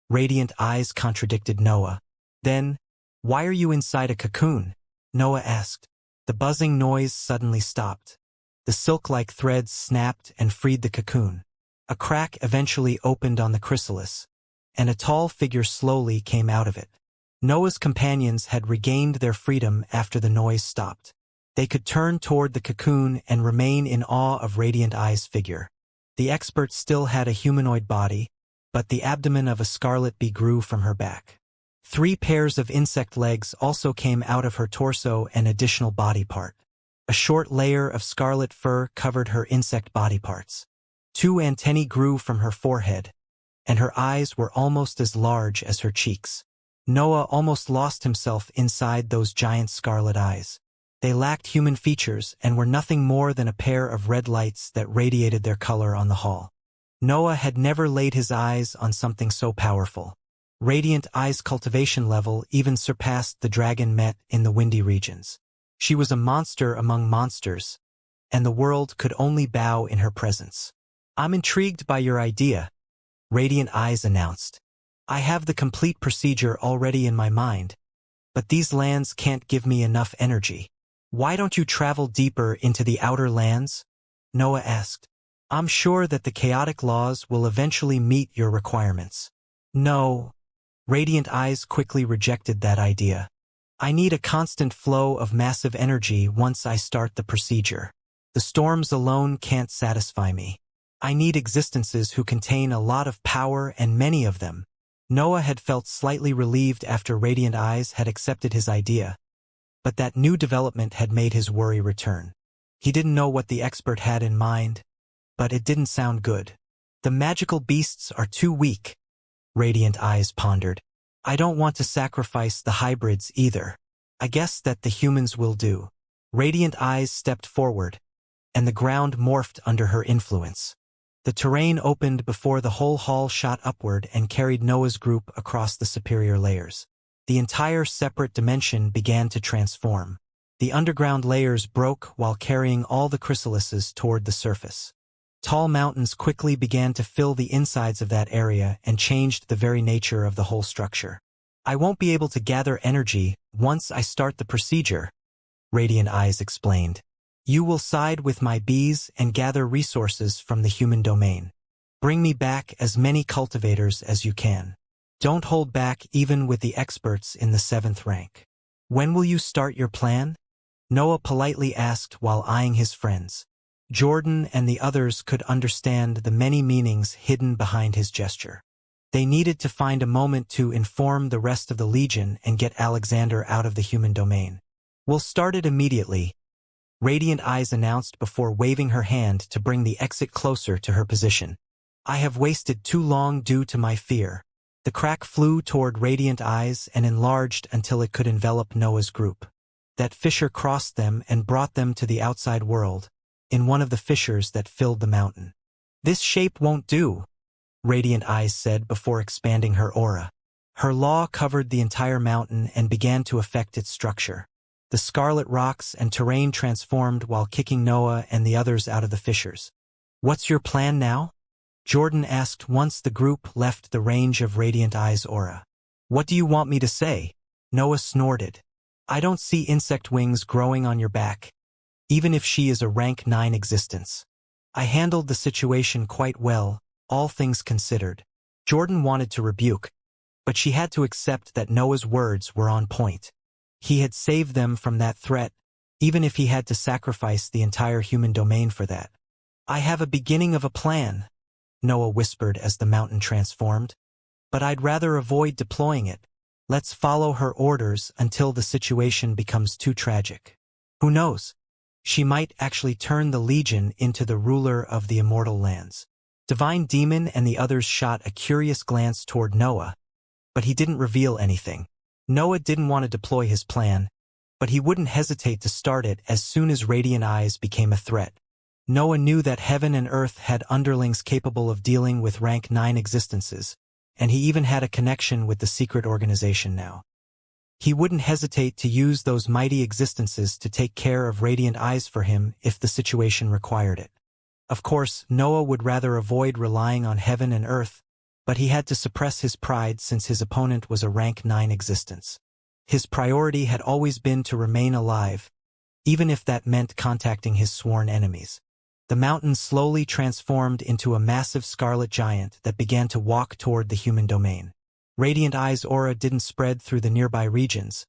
Radiant Eyes contradicted Noah. Then, why are you inside a cocoon? Noah asked. The buzzing noise suddenly stopped. The silk-like threads snapped and freed the cocoon. A crack eventually opened on the chrysalis, and a tall figure slowly came out of it. Noah's companions had regained their freedom after the noise stopped. They could turn toward the cocoon and remain in awe of Radiant Eyes' figure. The expert still had a humanoid body, but the abdomen of a scarlet bee grew from her back. 3 pairs of insect legs also came out of her torso, an additional body part. A short layer of scarlet fur covered her insect body parts. 2 antennae grew from her forehead, and her eyes were almost as large as her cheeks. Noah almost lost himself inside those giant scarlet eyes. They lacked human features and were nothing more than a pair of red lights that radiated their color on the hall. Noah had never laid his eyes on something so powerful. Radiant Eyes' cultivation level even surpassed the dragon met in the windy regions. She was a monster among monsters, and the world could only bow in her presence. I'm intrigued by your idea, Radiant Eyes announced. I have the complete procedure already in my mind, but these lands can't give me enough energy. Why don't you travel deeper into the outer lands? Noah asked. I'm sure that the chaotic laws will eventually meet your requirements. No. Radiant Eyes quickly rejected that idea. I need a constant flow of massive energy once I start the procedure. The storms alone can't satisfy me. I need existences who contain a lot of power, and many of them. Noah had felt slightly relieved after Radiant Eyes had accepted his idea, but that new development had made his worry return. He didn't know what the expert had in mind, but it didn't sound good. The magical beasts are too weak, Radiant Eyes pondered. I don't want to sacrifice the hybrids either. I guess that the humans will do. Radiant Eyes stepped forward, and the ground morphed under her influence. The terrain opened before the whole hall shot upward and carried Noah's group across the superior layers. The entire separate dimension began to transform. The underground layers broke while carrying all the chrysalises toward the surface. Tall mountains quickly began to fill the insides of that area and changed the very nature of the whole structure. I won't be able to gather energy once I start the procedure, Radiant Eyes explained. You will side with my bees and gather resources from the human domain. Bring me back as many cultivators as you can. Don't hold back even with the experts in the 7th rank. When will you start your plan? Noah politely asked while eyeing his friends. Jordan and the others could understand the many meanings hidden behind his gesture. They needed to find a moment to inform the rest of the Legion and get Alexander out of the human domain. We'll start it immediately, Radiant Eyes announced before waving her hand to bring the exit closer to her position. I have wasted too long due to my fear. The crack flew toward Radiant Eyes and enlarged until it could envelop Noah's group. That fissure crossed them and brought them to the outside world, in one of the fissures that filled the mountain. This shape won't do, Radiant Eyes said before expanding her aura. Her law covered the entire mountain and began to affect its structure. The scarlet rocks and terrain transformed while kicking Noah and the others out of the fissures. What's your plan now? Jordan asked once the group left the range of Radiant Eyes' aura. What do you want me to say? Noah snorted. I don't see insect wings growing on your back, even if she is a rank 9 existence. I handled the situation quite well, all things considered. Jordan wanted to rebuke, but she had to accept that Noah's words were on point. He had saved them from that threat, even if he had to sacrifice the entire human domain for that. I have a beginning of a plan, Noah whispered as the mountain transformed. But I'd rather avoid deploying it. Let's follow her orders until the situation becomes too tragic. Who knows? She might actually turn the Legion into the ruler of the immortal lands. Divine Demon and the others shot a curious glance toward Noah, but he didn't reveal anything. Noah didn't want to deploy his plan, but he wouldn't hesitate to start it as soon as Radiant Eyes became a threat. Noah knew that heaven and earth had underlings capable of dealing with rank 9 existences, and he even had a connection with the secret organization now. He wouldn't hesitate to use those mighty existences to take care of Radiant Eyes for him if the situation required it. Of course, Noah would rather avoid relying on heaven and earth, but he had to suppress his pride since his opponent was a rank 9 existence. His priority had always been to remain alive, even if that meant contacting his sworn enemies. The mountain slowly transformed into a massive scarlet giant that began to walk toward the human domain. Radiant Eyes' aura didn't spread through the nearby regions,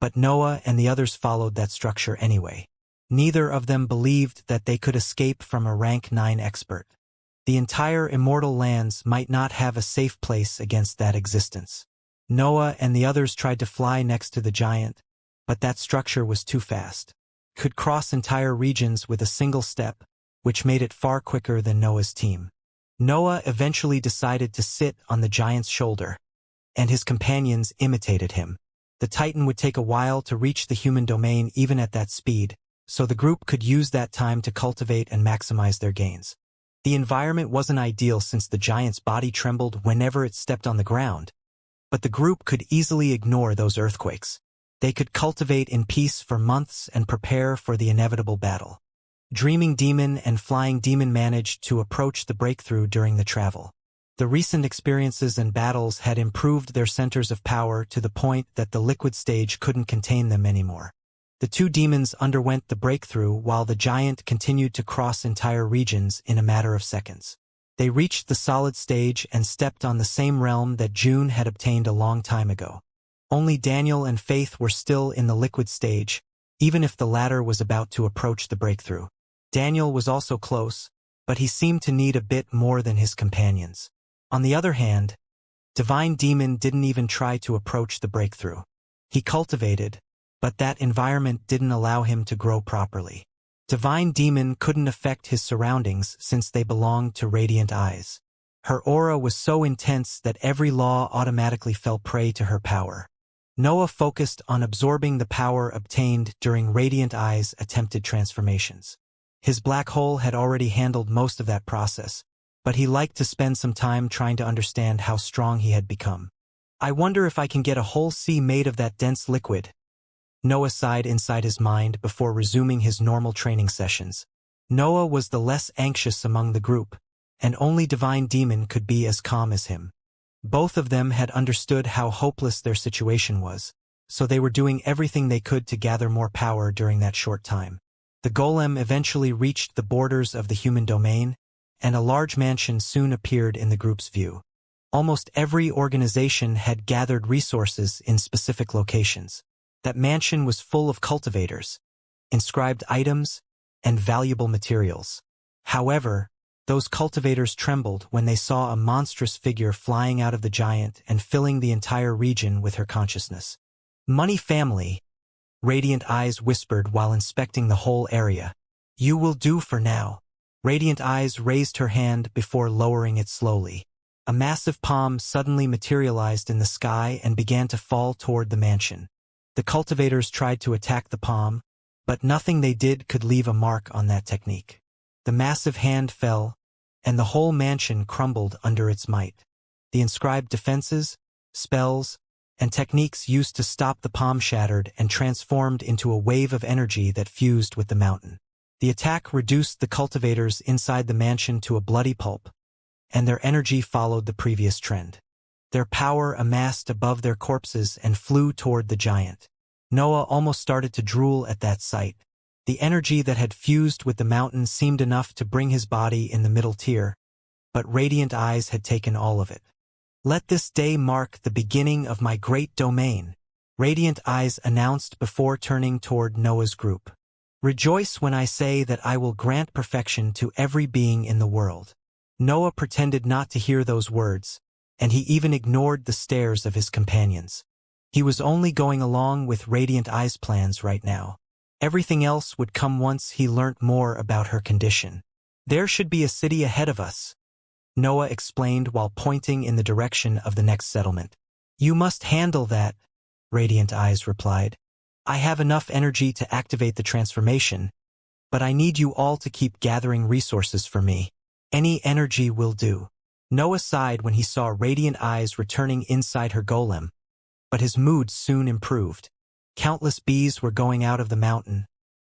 but Noah and the others followed that structure anyway. Neither of them believed that they could escape from a rank 9 expert. The entire immortal lands might not have a safe place against that existence. Noah and the others tried to fly next to the giant, but that structure was too fast. Could cross entire regions with a single step, which made it far quicker than Noah's team. Noah eventually decided to sit on the giant's shoulder, and his companions imitated him. The Titan would take a while to reach the human domain even at that speed, so the group could use that time to cultivate and maximize their gains. The environment wasn't ideal since the giant's body trembled whenever it stepped on the ground, but the group could easily ignore those earthquakes. They could cultivate in peace for months and prepare for the inevitable battle. Dreaming Demon and Flying Demon managed to approach the breakthrough during the travel. The recent experiences and battles had improved their centers of power to the point that the liquid stage couldn't contain them anymore. The two demons underwent the breakthrough while the giant continued to cross entire regions in a matter of seconds. They reached the solid stage and stepped on the same realm that June had obtained a long time ago. Only Daniel and Faith were still in the liquid stage, even if the latter was about to approach the breakthrough. Daniel was also close, but he seemed to need a bit more than his companions. On the other hand, Divine Demon didn't even try to approach the breakthrough. He cultivated, but that environment didn't allow him to grow properly. Divine Demon couldn't affect his surroundings since they belonged to Radiant Eyes. Her aura was so intense that every law automatically fell prey to her power. Noah focused on absorbing the power obtained during Radiant Eyes' attempted transformations. His black hole had already handled most of that process, but he liked to spend some time trying to understand how strong he had become. I wonder if I can get a whole sea made of that dense liquid. Noah sighed inside his mind before resuming his normal training sessions. Noah was the less anxious among the group, and only Divine Demon could be as calm as him. Both of them had understood how hopeless their situation was, so they were doing everything they could to gather more power during that short time. The golem eventually reached the borders of the human domain, and a large mansion soon appeared in the group's view. Almost every organization had gathered resources in specific locations. That mansion was full of cultivators, inscribed items, and valuable materials. However, those cultivators trembled when they saw a monstrous figure flying out of the giant and filling the entire region with her consciousness. "Money family," Radiant Eyes whispered while inspecting the whole area. "You will do for now." Radiant Eyes raised her hand before lowering it slowly. A massive palm suddenly materialized in the sky and began to fall toward the mansion. The cultivators tried to attack the palm, but nothing they did could leave a mark on that technique. The massive hand fell, and the whole mansion crumbled under its might. The inscribed defenses, spells, and techniques used to stop the palm shattered and transformed into a wave of energy that fused with the mountain. The attack reduced the cultivators inside the mansion to a bloody pulp, and their energy followed the previous trend. Their power amassed above their corpses and flew toward the giant. Noah almost started to drool at that sight. The energy that had fused with the mountain seemed enough to bring his body in the middle tier, but Radiant Eyes had taken all of it. "Let this day mark the beginning of my great domain," Radiant Eyes announced before turning toward Noah's group. "Rejoice when I say that I will grant perfection to every being in the world." Noah pretended not to hear those words, and he even ignored the stares of his companions. He was only going along with Radiant Eyes' plans right now. Everything else would come once he learnt more about her condition. "There should be a city ahead of us," Noah explained while pointing in the direction of the next settlement. "You must handle that," Radiant Eyes replied. "I have enough energy to activate the transformation, but I need you all to keep gathering resources for me. Any energy will do." Noah sighed when he saw Radiant Eyes returning inside her golem, but his mood soon improved. Countless bees were going out of the mountain,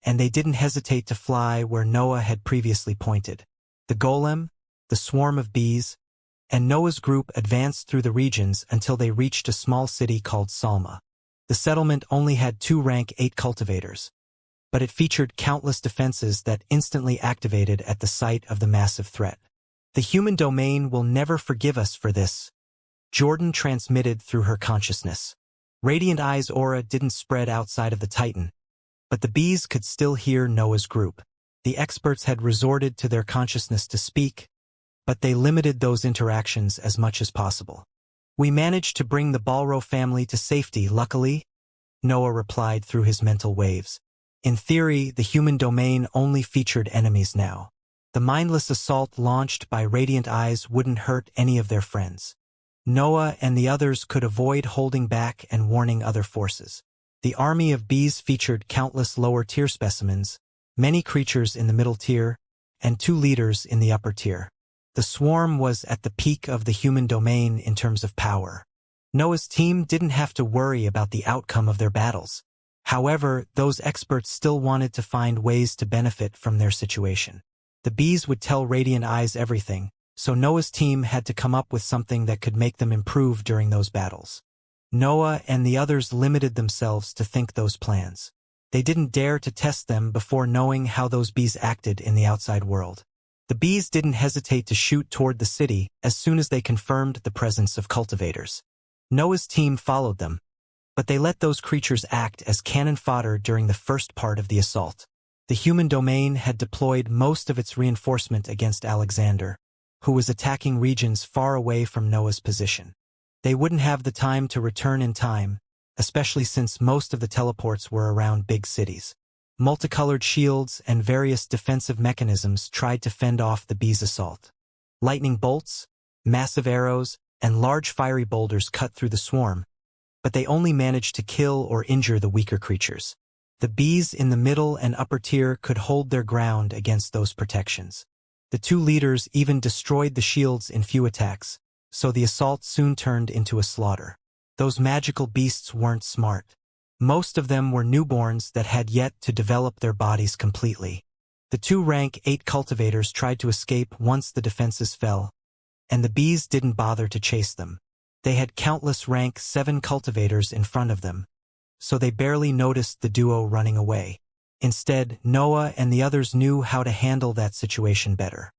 and they didn't hesitate to fly where Noah had previously pointed. The golem, the swarm of bees, and Noah's group advanced through the regions until they reached a small city called Salma. The settlement only had 2 rank 8 cultivators, but it featured countless defenses that instantly activated at the sight of the massive threat. "The human domain will never forgive us for this," Jordan transmitted through her consciousness. Radiant Eyes' aura didn't spread outside of the Titan, but the bees could still hear Noah's group. The experts had resorted to their consciousness to speak, but they limited those interactions as much as possible. "We managed to bring the Balro family to safety, luckily," Noah replied through his mental waves. In theory, the human domain only featured enemies now. The mindless assault launched by Radiant Eyes wouldn't hurt any of their friends. Noah and the others could avoid holding back and warning other forces. The army of bees featured countless lower-tier specimens, many creatures in the middle tier, and 2 leaders in the upper tier. The swarm was at the peak of the human domain in terms of power. Noah's team didn't have to worry about the outcome of their battles. However, those experts still wanted to find ways to benefit from their situation. The bees would tell Radiant Eyes everything, so Noah's team had to come up with something that could make them improve during those battles. Noah and the others limited themselves to think those plans. They didn't dare to test them before knowing how those bees acted in the outside world. The bees didn't hesitate to shoot toward the city as soon as they confirmed the presence of cultivators. Noah's team followed them, but they let those creatures act as cannon fodder during the first part of the assault. The human domain had deployed most of its reinforcement against Alexander, who was attacking regions far away from Noah's position. They wouldn't have the time to return in time, especially since most of the teleports were around big cities. Multicolored shields and various defensive mechanisms tried to fend off the bees' assault. Lightning bolts, massive arrows, and large fiery boulders cut through the swarm, but they only managed to kill or injure the weaker creatures. The bees in the middle and upper tier could hold their ground against those protections. The two leaders even destroyed the shields in few attacks, so the assault soon turned into a slaughter. Those magical beasts weren't smart. Most of them were newborns that had yet to develop their bodies completely. The two rank 8 cultivators tried to escape once the defenses fell, and the bees didn't bother to chase them. They had countless rank 7 cultivators in front of them, so they barely noticed the duo running away. Instead, Noah and the others knew how to handle that situation better.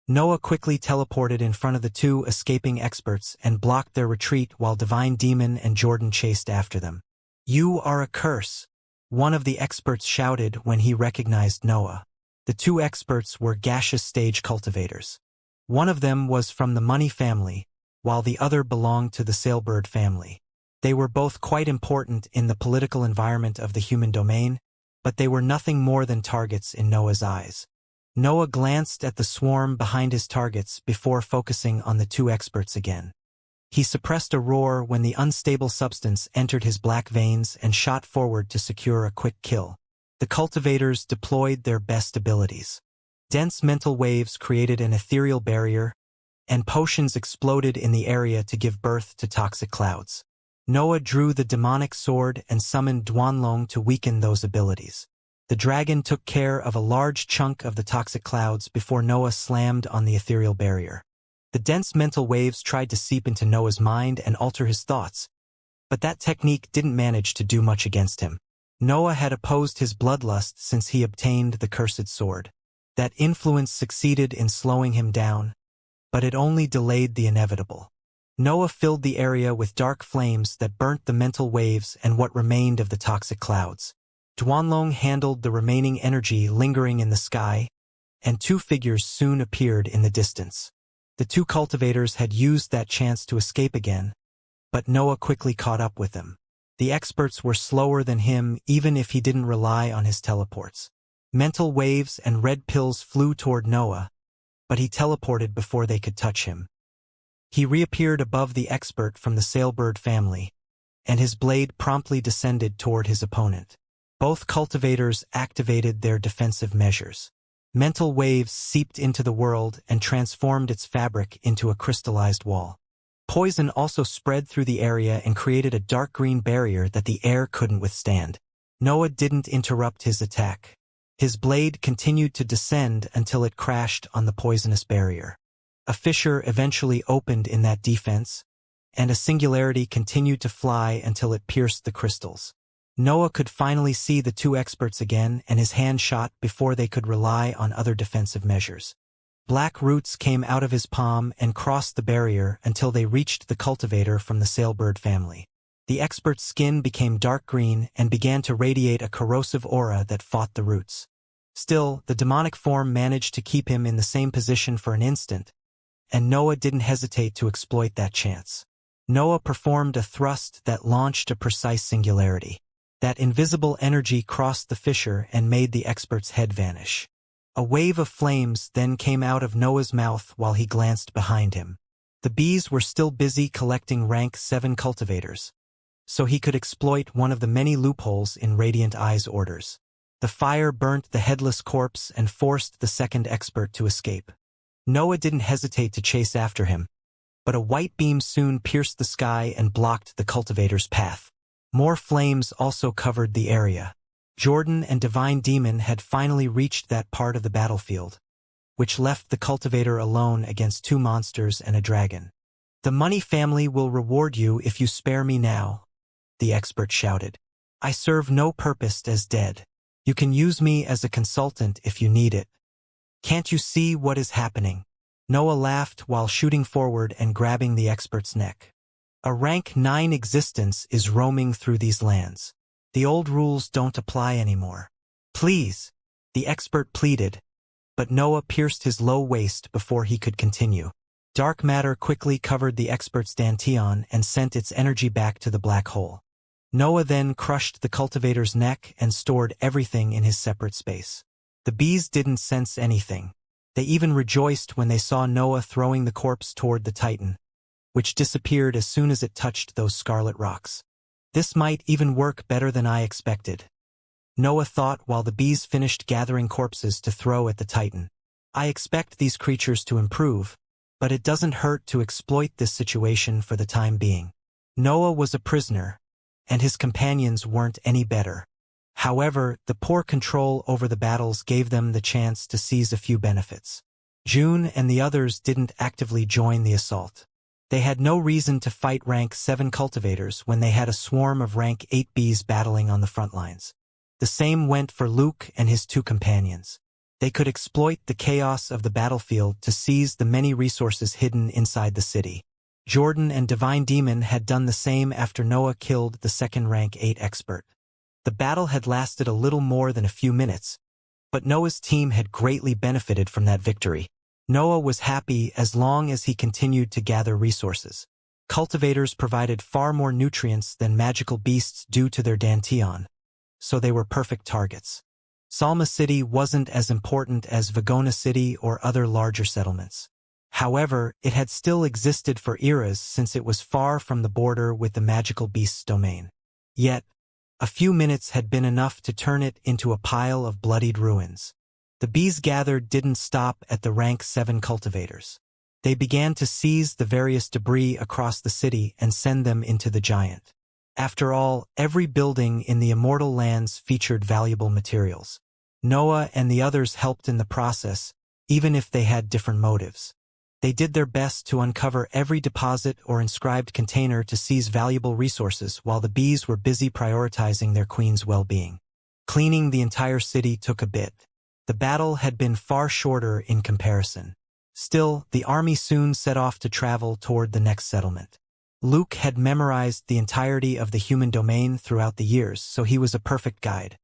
Noah quickly teleported in front of the two escaping experts and blocked their retreat while Divine Demon and Jordan chased after them. "You are a curse," one of the experts shouted when he recognized Noah. The two experts were gaseous stage cultivators. One of them was from the Money family, while the other belonged to the Sailbird family. They were both quite important in the political environment of the human domain, but they were nothing more than targets in Noah's eyes. Noah glanced at the swarm behind his targets before focusing on the two experts again. He suppressed a roar when the unstable substance entered his black veins and shot forward to secure a quick kill. The cultivators deployed their best abilities. Dense mental waves created an ethereal barrier, and potions exploded in the area to give birth to toxic clouds. Noah drew the demonic sword and summoned Duanlong to weaken those abilities. The dragon took care of a large chunk of the toxic clouds before Noah slammed on the ethereal barrier. The dense mental waves tried to seep into Noah's mind and alter his thoughts, but that technique didn't manage to do much against him. Noah had opposed his bloodlust since he obtained the cursed sword. That influence succeeded in slowing him down, but it only delayed the inevitable. Noah filled the area with dark flames that burnt the mental waves and what remained of the toxic clouds. Duanlong handled the remaining energy lingering in the sky, and two figures soon appeared in the distance. The two cultivators had used that chance to escape again, but Noah quickly caught up with them. The experts were slower than him even if he didn't rely on his teleports. Mental waves and red pills flew toward Noah, but he teleported before they could touch him. He reappeared above the expert from the Sailbird family, and his blade promptly descended toward his opponent. Both cultivators activated their defensive measures. Mental waves seeped into the world and transformed its fabric into a crystallized wall. Poison also spread through the area and created a dark green barrier that the air couldn't withstand. Noah didn't interrupt his attack. His blade continued to descend until it crashed on the poisonous barrier. A fissure eventually opened in that defense, and a singularity continued to fly until it pierced the crystals. Noah could finally see the two experts again, and his hand shot before they could rely on other defensive measures. Black roots came out of his palm and crossed the barrier until they reached the cultivator from the Sailbird family. The expert's skin became dark green and began to radiate a corrosive aura that fought the roots. Still, the demonic form managed to keep him in the same position for an instant, and Noah didn't hesitate to exploit that chance. Noah performed a thrust that launched a precise singularity. That invisible energy crossed the fissure and made the expert's head vanish. A wave of flames then came out of Noah's mouth while he glanced behind him. The bees were still busy collecting rank 7 cultivators, so he could exploit one of the many loopholes in Radiant Eye's orders. The fire burnt the headless corpse and forced the second expert to escape. Noah didn't hesitate to chase after him, but a white beam soon pierced the sky and blocked the cultivator's path. More flames also covered the area. Jordan and Divine Demon had finally reached that part of the battlefield, which left the cultivator alone against 2 monsters and a dragon. "The money family will reward you if you spare me now," the expert shouted. "I serve no purpose as dead. You can use me as a consultant if you need it. Can't you see what is happening?" Noah laughed while shooting forward and grabbing the expert's neck. "A rank 9 existence is roaming through these lands. The old rules don't apply anymore. Please," the expert pleaded, but Noah pierced his low waist before he could continue. Dark matter quickly covered the expert's dantian and sent its energy back to the black hole. Noah then crushed the cultivator's neck and stored everything in his separate space. The bees didn't sense anything. They even rejoiced when they saw Noah throwing the corpse toward the Titan, which disappeared as soon as it touched those scarlet rocks. "This might even work better than I expected," Noah thought while the bees finished gathering corpses to throw at the Titan. "I expect these creatures to improve, but it doesn't hurt to exploit this situation for the time being." Noah was a prisoner, and his companions weren't any better. However, the poor control over the battles gave them the chance to seize a few benefits. June and the others didn't actively join the assault. They had no reason to fight rank 7 cultivators when they had a swarm of rank 8 bees battling on the front lines. The same went for Luke and his 2 companions. They could exploit the chaos of the battlefield to seize the many resources hidden inside the city. Jordan and Divine Demon had done the same after Noah killed the second rank 8 expert. The battle had lasted a little more than a few minutes, but Noah's team had greatly benefited from that victory. Noah was happy as long as he continued to gather resources. Cultivators provided far more nutrients than magical beasts due to their dantian, so they were perfect targets. Salma City wasn't as important as Vagona City or other larger settlements. However, it had still existed for eras since it was far from the border with the magical beast's domain. Yet, a few minutes had been enough to turn it into a pile of bloodied ruins. The bees gathered didn't stop at the rank 7 cultivators. They began to seize the various debris across the city and send them into the giant. After all, every building in the Immortal lands featured valuable materials. Noah and the others helped in the process, even if they had different motives. They did their best to uncover every deposit or inscribed container to seize valuable resources while the bees were busy prioritizing their queen's well-being. Cleaning the entire city took a bit. The battle had been far shorter in comparison. Still, the army soon set off to travel toward the next settlement. Luke had memorized the entirety of the human domain throughout the years, so he was a perfect guide.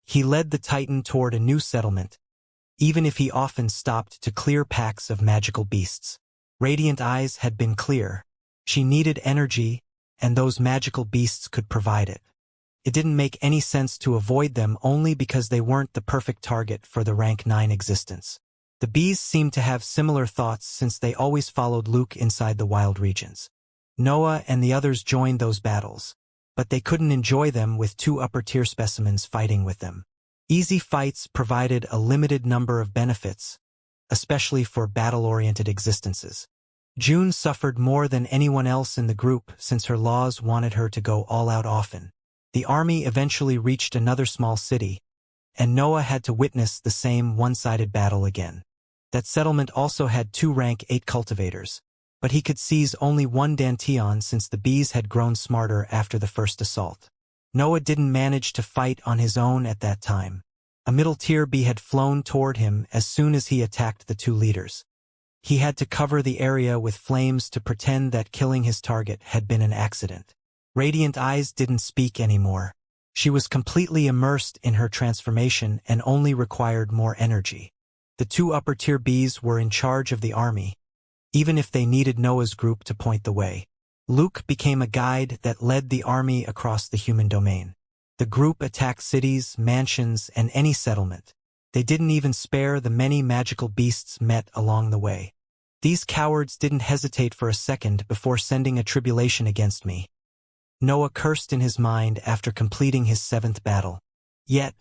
He led the Titan toward a new settlement, even if he often stopped to clear packs of magical beasts. Radiant Eyes had been clear. She needed energy, and those magical beasts could provide it. It didn't make any sense to avoid them only because they weren't the perfect target for the rank 9 existence. The bees seemed to have similar thoughts since they always followed Luke inside the wild regions. Noah and the others joined those battles, but they couldn't enjoy them with 2 upper-tier specimens fighting with them. Easy fights provided a limited number of benefits, especially for battle-oriented existences. June suffered more than anyone else in the group since her laws wanted her to go all out often. The army eventually reached another small city, and Noah had to witness the same one-sided battle again. That settlement also had 2 rank 8 cultivators, but he could seize only 1 dantian since the bees had grown smarter after the first assault. Noah didn't manage to fight on his own at that time. A middle-tier bee had flown toward him as soon as he attacked the 2 leaders. He had to cover the area with flames to pretend that killing his target had been an accident. Radiant Eyes didn't speak anymore. She was completely immersed in her transformation and only required more energy. The 2 upper-tier bees were in charge of the army, even if they needed Noah's group to point the way. Luke became a guide that led the army across the human domain. The group attacked cities, mansions, and any settlement. They didn't even spare the many magical beasts met along the way. These cowards didn't hesitate for a second before sending a tribulation against me. Noah cursed in his mind after completing his 7th battle. Yet,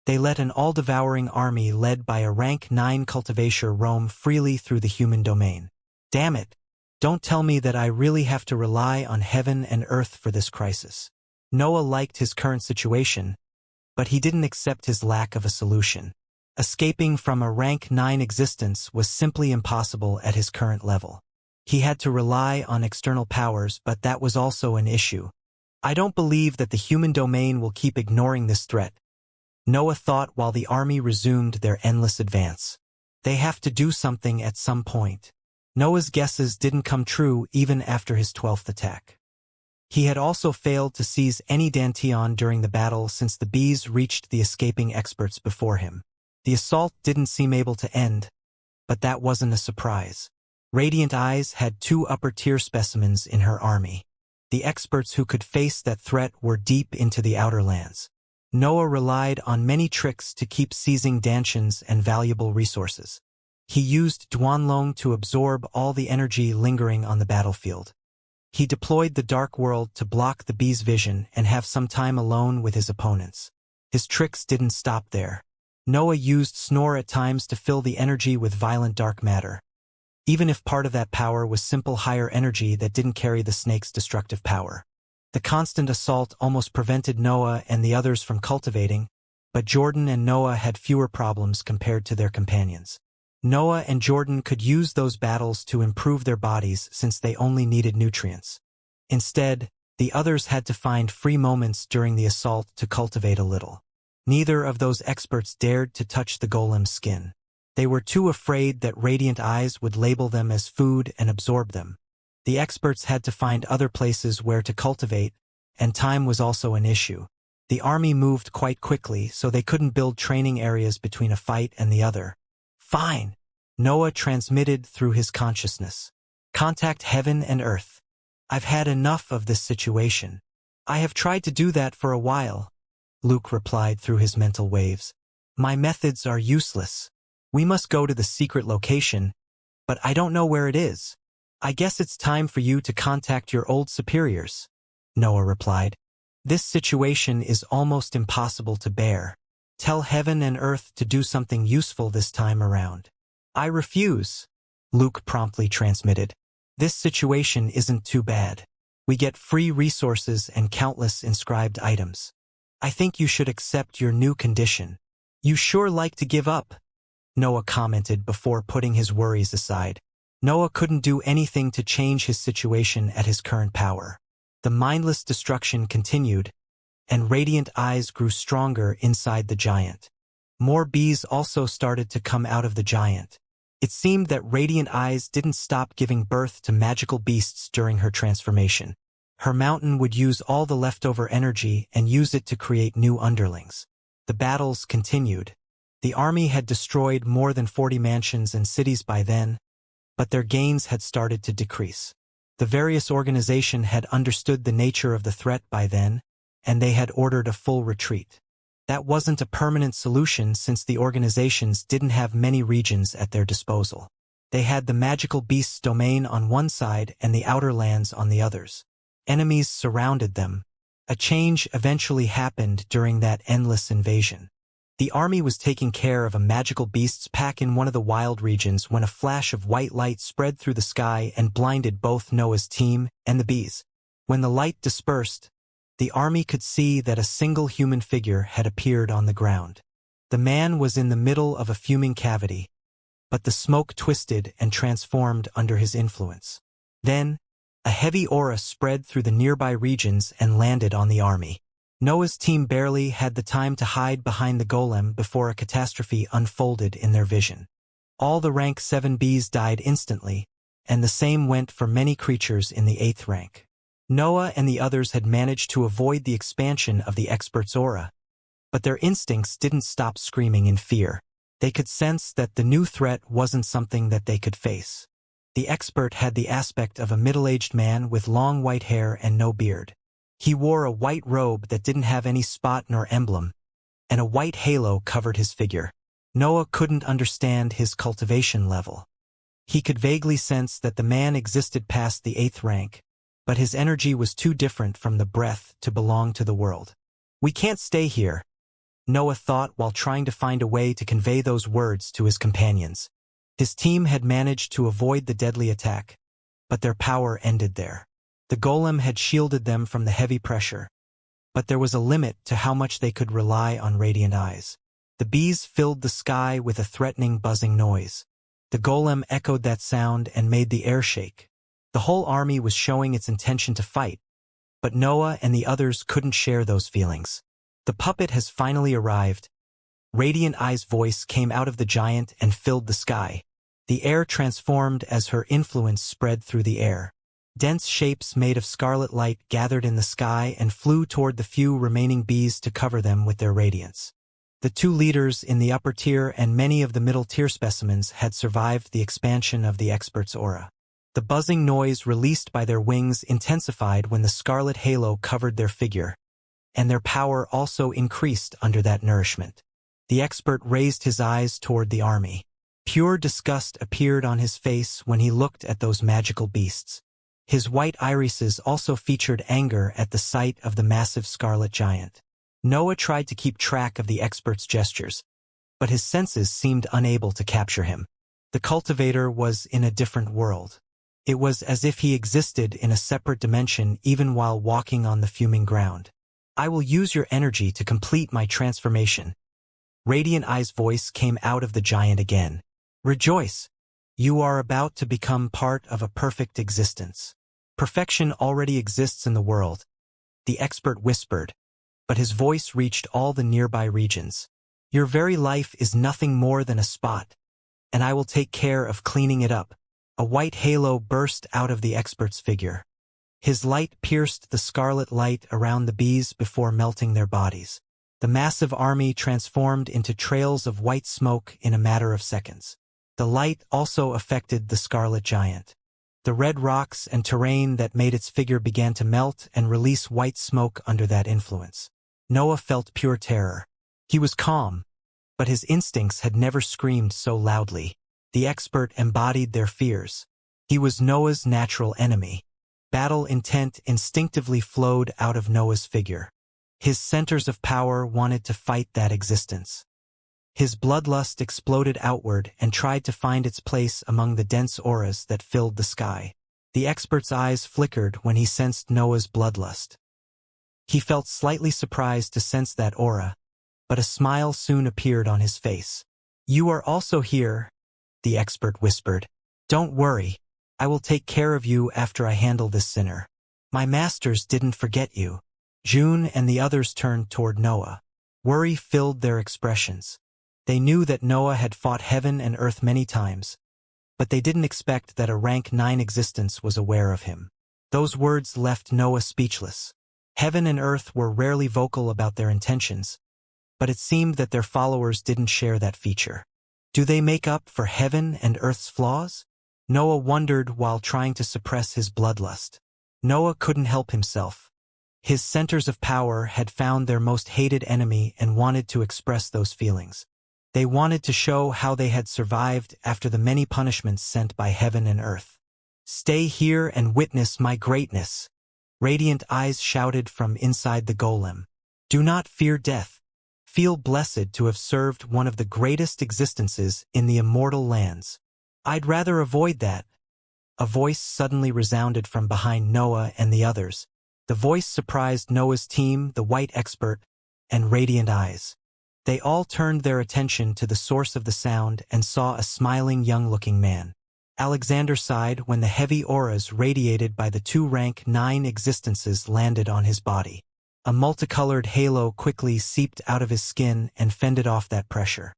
they let an all-devouring army led by a rank 9 cultivator roam freely through the human domain. Damn it! Don't tell me that I really have to rely on heaven and earth for this crisis. Noah liked his current situation, but he didn't accept his lack of a solution. Escaping from a rank 9 existence was simply impossible at his current level. He had to rely on external powers, but that was also an issue. I don't believe that the human domain will keep ignoring this threat, Noah thought while the army resumed their endless advance. They have to do something at some point. Noah's guesses didn't come true even after his 12th attack. He had also failed to seize any Danteon during the battle since the bees reached the escaping experts before him. The assault didn't seem able to end, but that wasn't a surprise. Radiant Eyes had 2 upper-tier specimens in her army. The experts who could face that threat were deep into the outer lands. Noah relied on many tricks to keep seizing Dantians and valuable resources. He used Duanlong to absorb all the energy lingering on the battlefield. He deployed the Dark World to block the bees' vision and have some time alone with his opponents. His tricks didn't stop there. Noah used Snore at times to fill the energy with violent dark matter, even if part of that power was simple higher energy that didn't carry the snake's destructive power. The constant assault almost prevented Noah and the others from cultivating, but Jordan and Noah had fewer problems compared to their companions. Noah and Jordan could use those battles to improve their bodies since they only needed nutrients. Instead, the others had to find free moments during the assault to cultivate a little. Neither of those experts dared to touch the golem's skin. They were too afraid that Radiant Eyes would label them as food and absorb them. The experts had to find other places where to cultivate, and time was also an issue. The army moved quite quickly, so they couldn't build training areas between a fight and the other. Fine, Noah transmitted through his consciousness. Contact heaven and earth. I've had enough of this situation. I have tried to do that for a while, Luke replied through his mental waves. My methods are useless. We must go to the secret location, but I don't know where it is. I guess it's time for you to contact your old superiors, Noah replied. This situation is almost impossible to bear. Tell heaven and earth to do something useful this time around. I refuse, Luke promptly transmitted. This situation isn't too bad. We get free resources and countless inscribed items. I think you should accept your new condition. You sure like to give up, Noah commented before putting his worries aside. Noah couldn't do anything to change his situation at his current power. The mindless destruction continued, and Radiant Eyes grew stronger inside the giant. More bees also started to come out of the giant. It seemed that Radiant Eyes didn't stop giving birth to magical beasts during her transformation. Her mountain would use all the leftover energy and use it to create new underlings. The battles continued. The army had destroyed more than 40 mansions and cities by then, but their gains had started to decrease. The various organizations had understood the nature of the threat by then, and they had ordered a full retreat. That wasn't a permanent solution since the organizations didn't have many regions at their disposal. They had the magical beasts domain on one side and the outer lands on the others. Enemies surrounded them. A change eventually happened during that endless invasion. The army was taking care of a magical beasts pack in one of the wild regions when a flash of white light spread through the sky and blinded both Noah's team and the bees. When the light dispersed, the army could see that a single human figure had appeared on the ground. The man was in the middle of a fuming cavity, but the smoke twisted and transformed under his influence. Then, a heavy aura spread through the nearby regions and landed on the army. Noah's team barely had the time to hide behind the golem before a catastrophe unfolded in their vision. All the rank 7 bees died instantly, and the same went for many creatures in the 8th rank. Noah and the others had managed to avoid the expansion of the expert's aura, but their instincts didn't stop screaming in fear. They could sense that the new threat wasn't something that they could face. The expert had the aspect of a middle-aged man with long white hair and no beard. He wore a white robe that didn't have any spot nor emblem, and a white halo covered his figure. Noah couldn't understand his cultivation level. He could vaguely sense that the man existed past the 8th rank, but his energy was too different from the breath to belong to the world. We can't stay here, Noah thought while trying to find a way to convey those words to his companions. His team had managed to avoid the deadly attack, but their power ended there. The golem had shielded them from the heavy pressure, but there was a limit to how much they could rely on radiant eyes. The bees filled the sky with a threatening buzzing noise. The golem echoed that sound and made the air shake. The whole army was showing its intention to fight, but Noah and the others couldn't share those feelings. The puppet has finally arrived. Radiant Eye's voice came out of the giant and filled the sky. The air transformed as her influence spread through the air. Dense shapes made of scarlet light gathered in the sky and flew toward the few remaining bees to cover them with their radiance. The two leaders in the upper tier and many of the middle tier specimens had survived the expansion of the expert's aura. The buzzing noise released by their wings intensified when the scarlet halo covered their figure, and their power also increased under that nourishment. The expert raised his eyes toward the army. Pure disgust appeared on his face when he looked at those magical beasts. His white irises also featured anger at the sight of the massive scarlet giant. Noah tried to keep track of the expert's gestures, but his senses seemed unable to capture him. The cultivator was in a different world. It was as if he existed in a separate dimension even while walking on the fuming ground. "I will use your energy to complete my transformation." Radiant Eye's voice came out of the giant again. "Rejoice! You are about to become part of a perfect existence. Perfection already exists in the world," the expert whispered, but his voice reached all the nearby regions. "Your very life is nothing more than a spot, and I will take care of cleaning it up." A white halo burst out of the expert's figure. His light pierced the scarlet light around the bees before melting their bodies. The massive army transformed into trails of white smoke in a matter of seconds. The light also affected the scarlet giant. The red rocks and terrain that made its figure began to melt and release white smoke under that influence. Noah felt pure terror. He was calm, but his instincts had never screamed so loudly. The expert embodied their fears. He was Noah's natural enemy. Battle intent instinctively flowed out of Noah's figure. His centers of power wanted to fight that existence. His bloodlust exploded outward and tried to find its place among the dense auras that filled the sky. The expert's eyes flickered when he sensed Noah's bloodlust. He felt slightly surprised to sense that aura, but a smile soon appeared on his face. "You are also here," the expert whispered. "Don't worry, I will take care of you after I handle this sinner. My masters didn't forget you." June and the others turned toward Noah. Worry filled their expressions. They knew that Noah had fought heaven and earth many times, but they didn't expect that a rank 9 existence was aware of him. Those words left Noah speechless. Heaven and earth were rarely vocal about their intentions, but it seemed that their followers didn't share that feature. Do they make up for heaven and earth's flaws? Noah wondered while trying to suppress his bloodlust. Noah couldn't help himself. His centers of power had found their most hated enemy and wanted to express those feelings. They wanted to show how they had survived after the many punishments sent by heaven and earth. "Stay here and witness my greatness," Radiant Eyes shouted from inside the golem. "Do not fear death. Feel blessed to have served one of the greatest existences in the immortal lands." "I'd rather avoid that." A voice suddenly resounded from behind Noah and the others. The voice surprised Noah's team, the white expert, and Radiant Eyes. They all turned their attention to the source of the sound and saw a smiling young-looking man. Alexander sighed when the heavy auras radiated by the 2 rank 9 existences landed on his body. A multicolored halo quickly seeped out of his skin and fended off that pressure.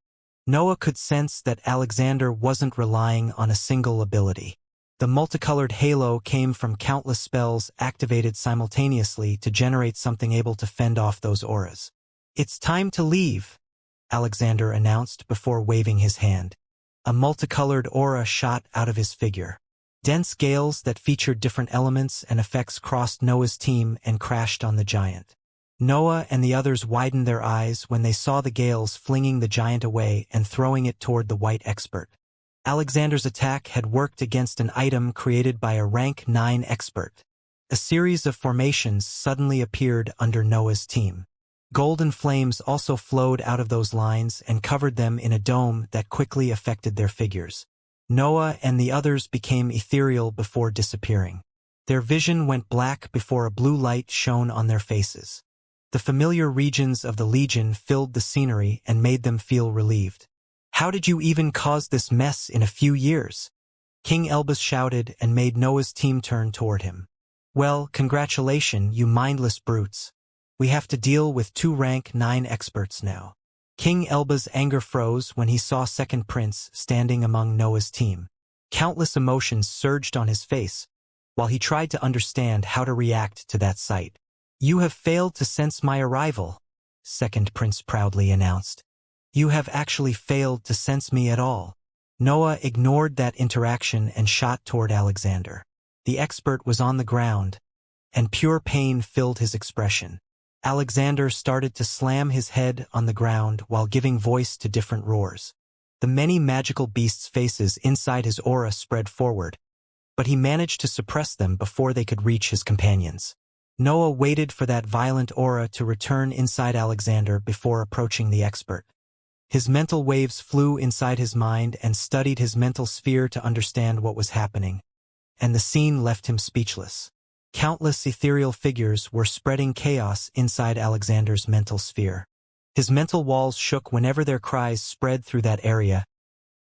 Noah could sense that Alexander wasn't relying on a single ability. The multicolored halo came from countless spells activated simultaneously to generate something able to fend off those auras. "It's time to leave," Alexander announced before waving his hand. A multicolored aura shot out of his figure. Dense gales that featured different elements and effects crossed Noah's team and crashed on the giant. Noah and the others widened their eyes when they saw the gales flinging the giant away and throwing it toward the white expert. Alexander's attack had worked against an item created by a rank 9 expert. A series of formations suddenly appeared under Noah's team. Golden flames also flowed out of those lines and covered them in a dome that quickly affected their figures. Noah and the others became ethereal before disappearing. Their vision went black before a blue light shone on their faces. The familiar regions of the Legion filled the scenery and made them feel relieved. "How did you even cause this mess in a few years?" King Elbas shouted and made Noah's team turn toward him. "Well, congratulations, you mindless brutes. We have to deal with 2 rank 9 experts now." King Elbas' anger froze when he saw Second Prince standing among Noah's team. Countless emotions surged on his face, while he tried to understand how to react to that sight. "You have failed to sense my arrival," Second Prince proudly announced. "You have actually failed to sense me at all." Noah ignored that interaction and shot toward Alexander. The expert was on the ground, and pure pain filled his expression. Alexander started to slam his head on the ground while giving voice to different roars. The many magical beasts' faces inside his aura spread forward, but he managed to suppress them before they could reach his companions. Noah waited for that violent aura to return inside Alexander before approaching the expert. His mental waves flew inside his mind and studied his mental sphere to understand what was happening, and the scene left him speechless. Countless ethereal figures were spreading chaos inside Alexander's mental sphere. His mental walls shook whenever their cries spread through that area,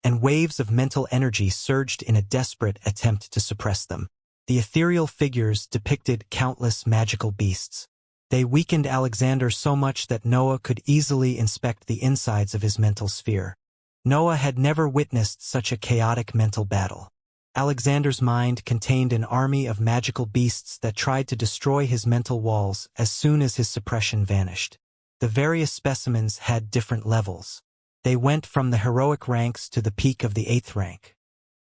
and waves of mental energy surged in a desperate attempt to suppress them. The ethereal figures depicted countless magical beasts. They weakened Alexander so much that Noah could easily inspect the insides of his mental sphere. Noah had never witnessed such a chaotic mental battle. Alexander's mind contained an army of magical beasts that tried to destroy his mental walls as soon as his suppression vanished. The various specimens had different levels. They went from the heroic ranks to the peak of the 8th rank.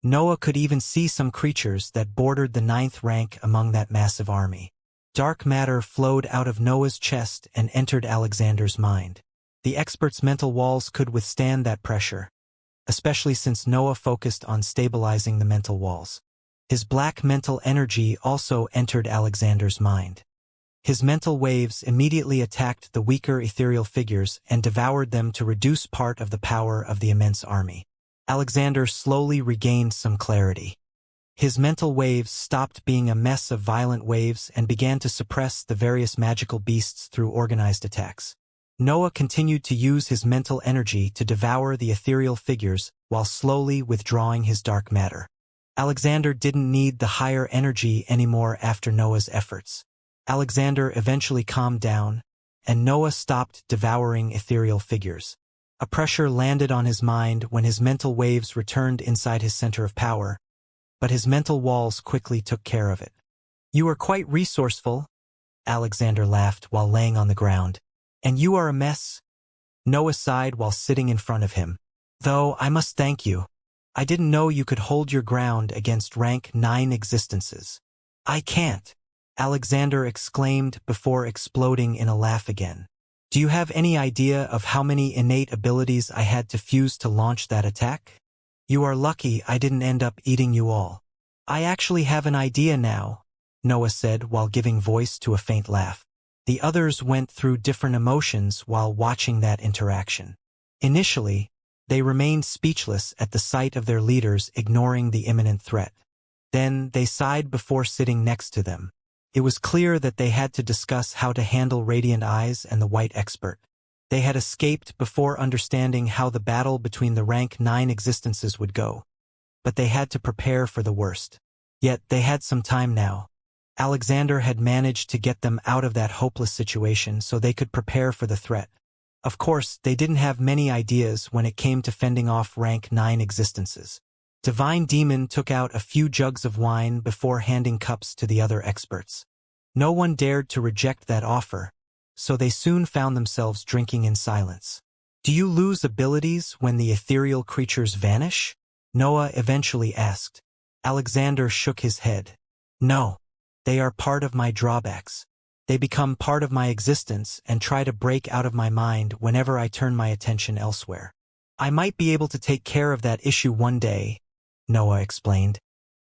Noah could even see some creatures that bordered the 9th rank among that massive army. Dark matter flowed out of Noah's chest and entered Alexander's mind. The expert's mental walls could withstand that pressure, especially since Noah focused on stabilizing the mental walls. His black mental energy also entered Alexander's mind. His mental waves immediately attacked the weaker ethereal figures and devoured them to reduce part of the power of the immense army. Alexander slowly regained some clarity. His mental waves stopped being a mess of violent waves and began to suppress the various magical beasts through organized attacks. Noah continued to use his mental energy to devour the ethereal figures while slowly withdrawing his dark matter. Alexander didn't need the higher energy anymore after Noah's efforts. Alexander eventually calmed down, and Noah stopped devouring ethereal figures. A pressure landed on his mind when his mental waves returned inside his center of power, but his mental walls quickly took care of it. "You are quite resourceful," Alexander laughed while laying on the ground. "And you are a mess," Noah sighed while sitting in front of him. "Though I must thank you. I didn't know you could hold your ground against rank 9 existences." "I can't," Alexander exclaimed before exploding in a laugh again. "Do you have any idea of how many innate abilities I had to fuse to launch that attack? You are lucky I didn't end up eating you all." "I actually have an idea now," Noah said while giving voice to a faint laugh. The others went through different emotions while watching that interaction. Initially, they remained speechless at the sight of their leaders ignoring the imminent threat. Then they sighed before sitting next to them. It was clear that they had to discuss how to handle Radiant Eyes and the White Expert. They had escaped before understanding how the battle between the rank 9 existences would go, but they had to prepare for the worst. Yet they had some time now. Alexander had managed to get them out of that hopeless situation so they could prepare for the threat. Of course, they didn't have many ideas when it came to fending off rank 9 existences. Divine Demon took out a few jugs of wine before handing cups to the other experts. No one dared to reject that offer, so they soon found themselves drinking in silence. "Do you lose abilities when the ethereal creatures vanish?" Noah eventually asked. Alexander shook his head. "No. They are part of my drawbacks. They become part of my existence and try to break out of my mind whenever I turn my attention elsewhere. I might be able to take care of that issue one day," Noah explained.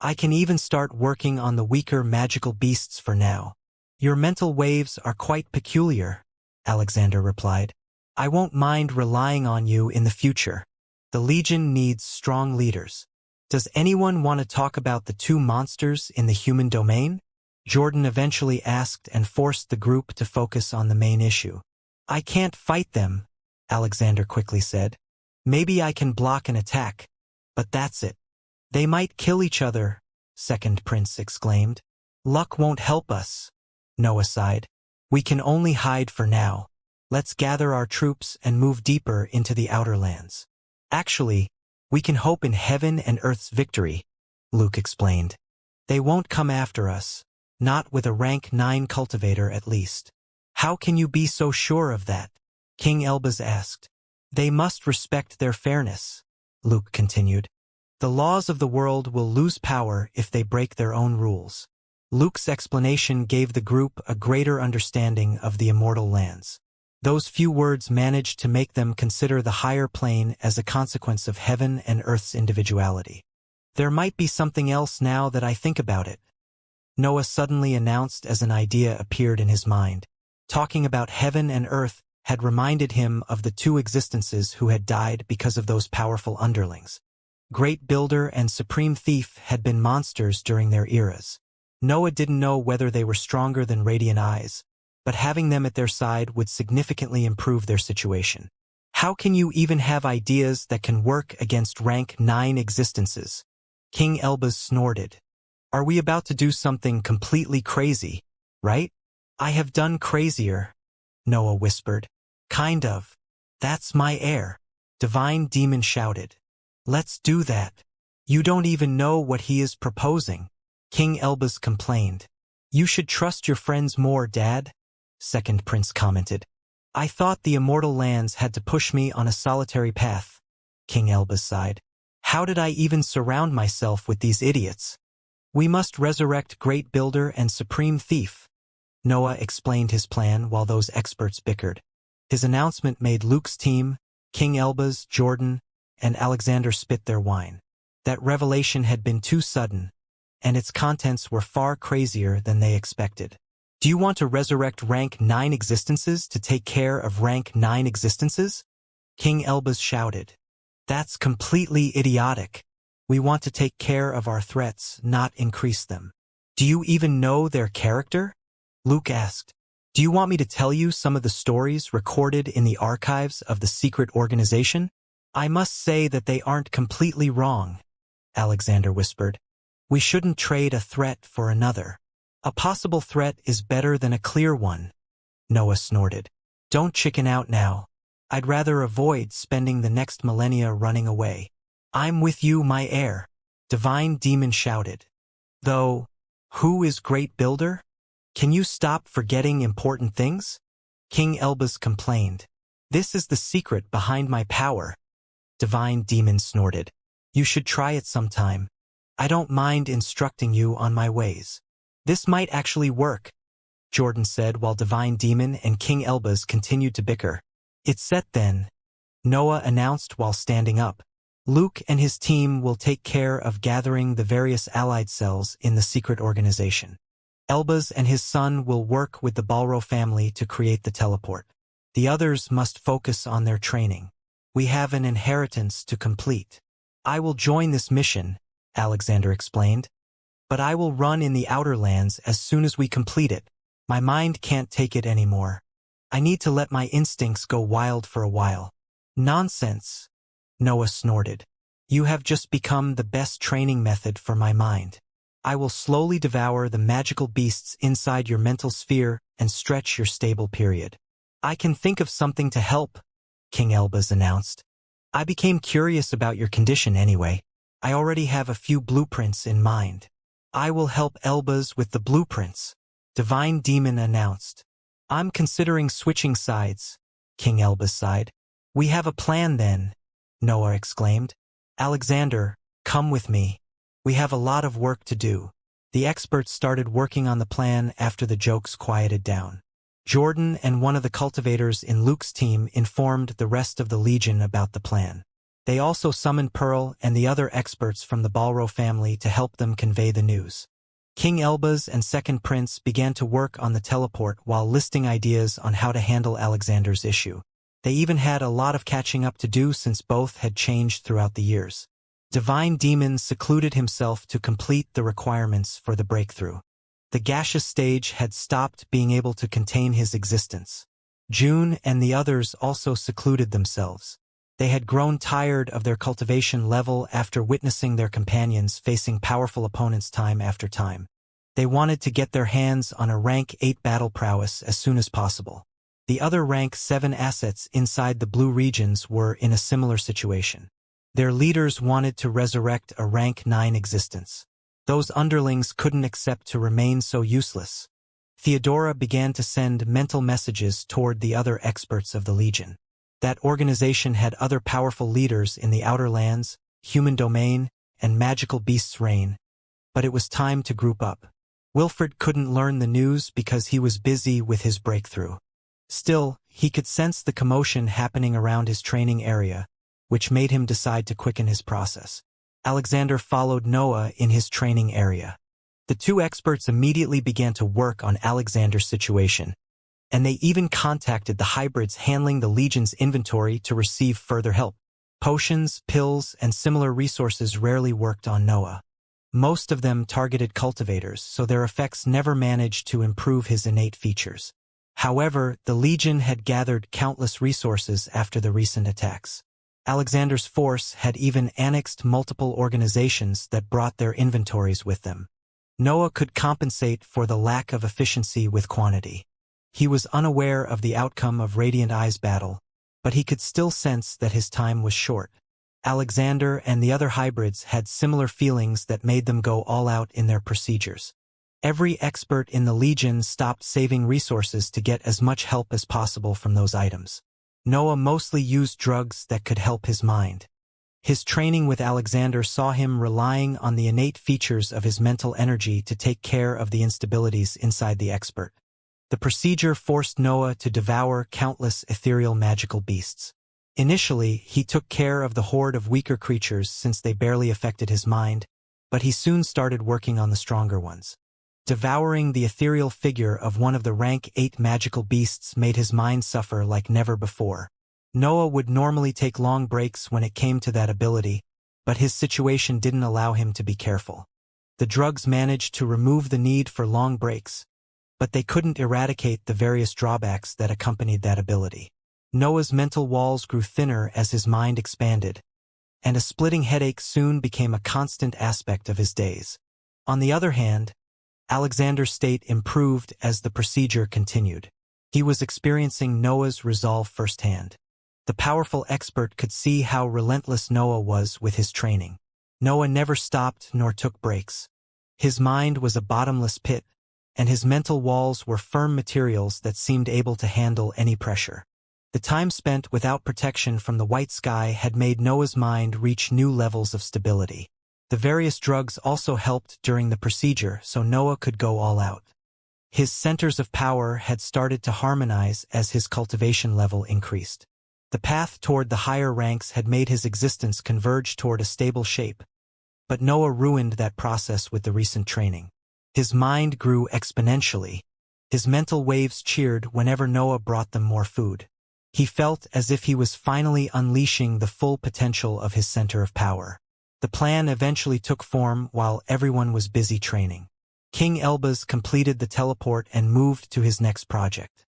"I can even start working on the weaker magical beasts for now." "Your mental waves are quite peculiar," Alexander replied. "I won't mind relying on you in the future. The Legion needs strong leaders." Does anyone want to talk about the two monsters in the human domain? Jordan eventually asked and forced the group to focus on the main issue. I can't fight them, Alexander quickly said. Maybe I can block an attack, but that's it. They might kill each other, Second Prince exclaimed. Luck won't help us, Noah sighed. We can only hide for now. Let's gather our troops and move deeper into the outer lands. Actually, we can hope in heaven and earth's victory, Luke explained. They won't come after us, not with a rank 9 cultivator at least. How can you be so sure of that? King Elbaz asked. They must respect their fairness, Luke continued. The laws of the world will lose power if they break their own rules. Luke's explanation gave the group a greater understanding of the immortal lands. Those few words managed to make them consider the higher plane as a consequence of heaven and earth's individuality. There might be something else now that I think about it, Noah suddenly announced as an idea appeared in his mind. Talking about heaven and earth had reminded him of the two existences who had died because of those powerful underlings. Great Builder and Supreme Thief had been monsters during their eras. Noah didn't know whether they were stronger than Radiant Eyes, but having them at their side would significantly improve their situation. How can you even have ideas that can work against rank 9 existences? King Elbaz snorted. Are we about to do something completely crazy, right? I have done crazier, Noah whispered. Kind of. That's my heir, Divine Demon shouted. Let's do that. You don't even know what he is proposing, King Elbaz complained. You should trust your friends more, Dad, Second Prince commented. I thought the immortal lands had to push me on a solitary path, King Elbaz sighed. How did I even surround myself with these idiots? We must resurrect Great Builder and Supreme Thief. Noah explained his plan while those experts bickered. His announcement made Luke's team, King Elbaz, Jordan, and Alexander spit their wine. That revelation had been too sudden, and its contents were far crazier than they expected. Do you want to resurrect rank 9 existences to take care of rank 9 existences? King Elbaz shouted. That's completely idiotic. We want to take care of our threats, not increase them. Do you even know their character? Luke asked. Do you want me to tell you some of the stories recorded in the archives of the secret organization? I must say that they aren't completely wrong, Alexander whispered. We shouldn't trade a threat for another. A possible threat is better than a clear one, Noah snorted. Don't chicken out now. I'd rather avoid spending the next millennia running away. I'm with you, my heir, Divine Demon shouted. Though, who is Great Builder? Can you stop forgetting important things? King Elbaz complained. This is the secret behind my power, Divine Demon snorted. You should try it sometime. I don't mind instructing you on my ways. This might actually work, Jordan said while Divine Demon and King Elbaz continued to bicker. It's set then, Noah announced while standing up. Luke and his team will take care of gathering the various allied cells in the secret organization. Elbaz and his son will work with the Balro family to create the teleport. The others must focus on their training. We have an inheritance to complete. I will join this mission, Alexander explained. But I will run in the outer lands as soon as we complete it. My mind can't take it anymore. I need to let my instincts go wild for a while. Nonsense, Noah snorted. You have just become the best training method for my mind. I will slowly devour the magical beasts inside your mental sphere and stretch your stable period. I can think of something to help, King Elbaz announced. I became curious about your condition anyway. I already have a few blueprints in mind. I will help Elbaz with the blueprints, Divine Demon announced. I'm considering switching sides, King Elbaz sighed. We have a plan then, Noah exclaimed. Alexander, come with me. We have a lot of work to do. The experts started working on the plan after the jokes quieted down. Jordan and one of the cultivators in Luke's team informed the rest of the Legion about the plan. They also summoned Pearl and the other experts from the Balro family to help them convey the news. King Elbaz and Second Prince began to work on the teleport while listing ideas on how to handle Alexander's issue. They even had a lot of catching up to do since both had changed throughout the years. Divine Demon secluded himself to complete the requirements for the breakthrough. The gaseous stage had stopped being able to contain his existence. June and the others also secluded themselves. They had grown tired of their cultivation level after witnessing their companions facing powerful opponents time after time. They wanted to get their hands on a rank 8 battle prowess as soon as possible. The other rank 7 assets inside the blue regions were in a similar situation. Their leaders wanted to resurrect a rank 9 existence. Those underlings couldn't accept to remain so useless. Theodora began to send mental messages toward the other experts of the Legion. That organization had other powerful leaders in the Outer Lands, Human Domain, and Magical Beasts' Reign. But it was time to group up. Wilfred couldn't learn the news because he was busy with his breakthrough. Still, he could sense the commotion happening around his training area, which made him decide to quicken his process. Alexander followed Noah in his training area. The two experts immediately began to work on Alexander's situation, and they even contacted the hybrids handling the Legion's inventory to receive further help. Potions, pills, and similar resources rarely worked on Noah. Most of them targeted cultivators, so their effects never managed to improve his innate features. However, the Legion had gathered countless resources after the recent attacks. Alexander's force had even annexed multiple organizations that brought their inventories with them. Noah could compensate for the lack of efficiency with quantity. He was unaware of the outcome of Radiant Eye's battle, but he could still sense that his time was short. Alexander and the other hybrids had similar feelings that made them go all out in their procedures. Every expert in the Legion stopped saving resources to get as much help as possible from those items. Noah mostly used drugs that could help his mind. His training with Alexander saw him relying on the innate features of his mental energy to take care of the instabilities inside the expert. The procedure forced Noah to devour countless ethereal magical beasts. Initially, he took care of the horde of weaker creatures since they barely affected his mind, but he soon started working on the stronger ones. Devouring the ethereal figure of one of the rank 8 magical beasts made his mind suffer like never before. Noah would normally take long breaks when it came to that ability, but his situation didn't allow him to be careful. The drugs managed to remove the need for long breaks, but they couldn't eradicate the various drawbacks that accompanied that ability. Noah's mental walls grew thinner as his mind expanded, and a splitting headache soon became a constant aspect of his days. On the other hand, Alexander's state improved as the procedure continued. He was experiencing Noah's resolve firsthand. The powerful expert could see how relentless Noah was with his training. Noah never stopped nor took breaks. His mind was a bottomless pit, and his mental walls were firm materials that seemed able to handle any pressure. The time spent without protection from the white sky had made Noah's mind reach new levels of stability. The various drugs also helped during the procedure, so Noah could go all out. His centers of power had started to harmonize as his cultivation level increased. The path toward the higher ranks had made his existence converge toward a stable shape, but Noah ruined that process with the recent training. His mind grew exponentially. His mental waves cheered whenever Noah brought them more food. He felt as if he was finally unleashing the full potential of his center of power. The plan eventually took form while everyone was busy training. King Elbaz completed the teleport and moved to his next project.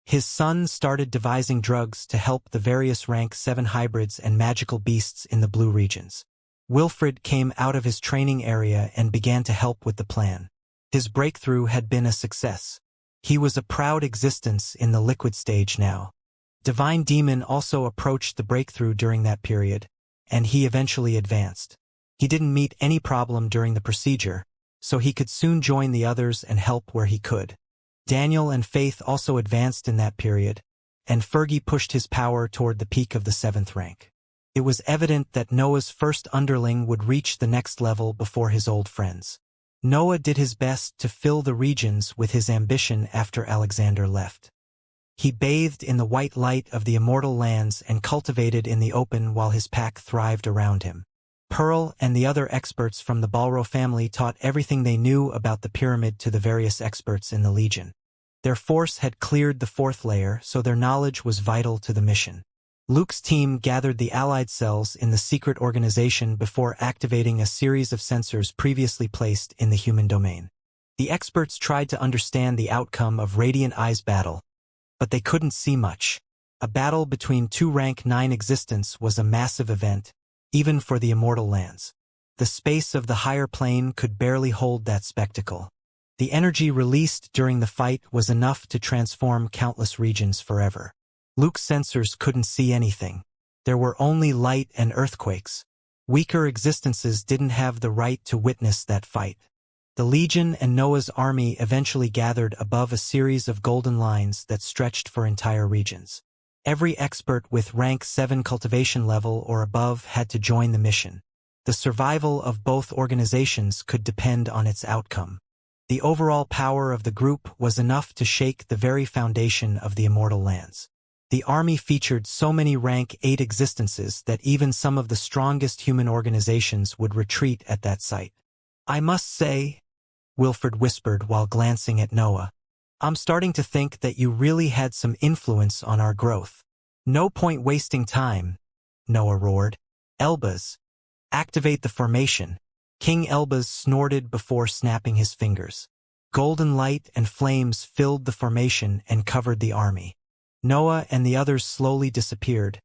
His son started devising drugs to help the various rank 7 hybrids and magical beasts in the blue regions. Wilfred came out of his training area and began to help with the plan. His breakthrough had been a success. He was a proud existence in the liquid stage now. Divine Demon also approached the breakthrough during that period, and he eventually advanced. He didn't meet any problem during the procedure, so he could soon join the others and help where he could. Daniel and Faith also advanced in that period, and Fergie pushed his power toward the peak of the 7th rank. It was evident that Noah's first underling would reach the next level before his old friends. Noah did his best to fill the regions with his ambition after Alexander left. He bathed in the white light of the immortal lands and cultivated in the open while his pack thrived around him. Pearl and the other experts from the Balro family taught everything they knew about the pyramid to the various experts in the Legion. Their force had cleared the 4th layer, so their knowledge was vital to the mission. Luke's team gathered the allied cells in the secret organization before activating a series of sensors previously placed in the human domain. The experts tried to understand the outcome of Radiant Eye's battle, but they couldn't see much. A battle between two rank 9 existents was a massive event, even for the immortal lands. The space of the higher plane could barely hold that spectacle. The energy released during the fight was enough to transform countless regions forever. Luke's sensors couldn't see anything. There were only light and earthquakes. Weaker existences didn't have the right to witness that fight. The Legion and Noah's army eventually gathered above a series of golden lines that stretched for entire regions. Every expert with rank 7 cultivation level or above had to join the mission. The survival of both organizations could depend on its outcome. The overall power of the group was enough to shake the very foundation of the immortal lands. The army featured so many rank 8 existences that even some of the strongest human organizations would retreat at that sight. "I must say," Wilfred whispered while glancing at Noah, "I'm starting to think that you really had some influence on our growth." "No point wasting time," Noah roared. "Elbaz, activate the formation." King Elbaz snorted before snapping his fingers. Golden light and flames filled the formation and covered the army. Noah and the others slowly disappeared,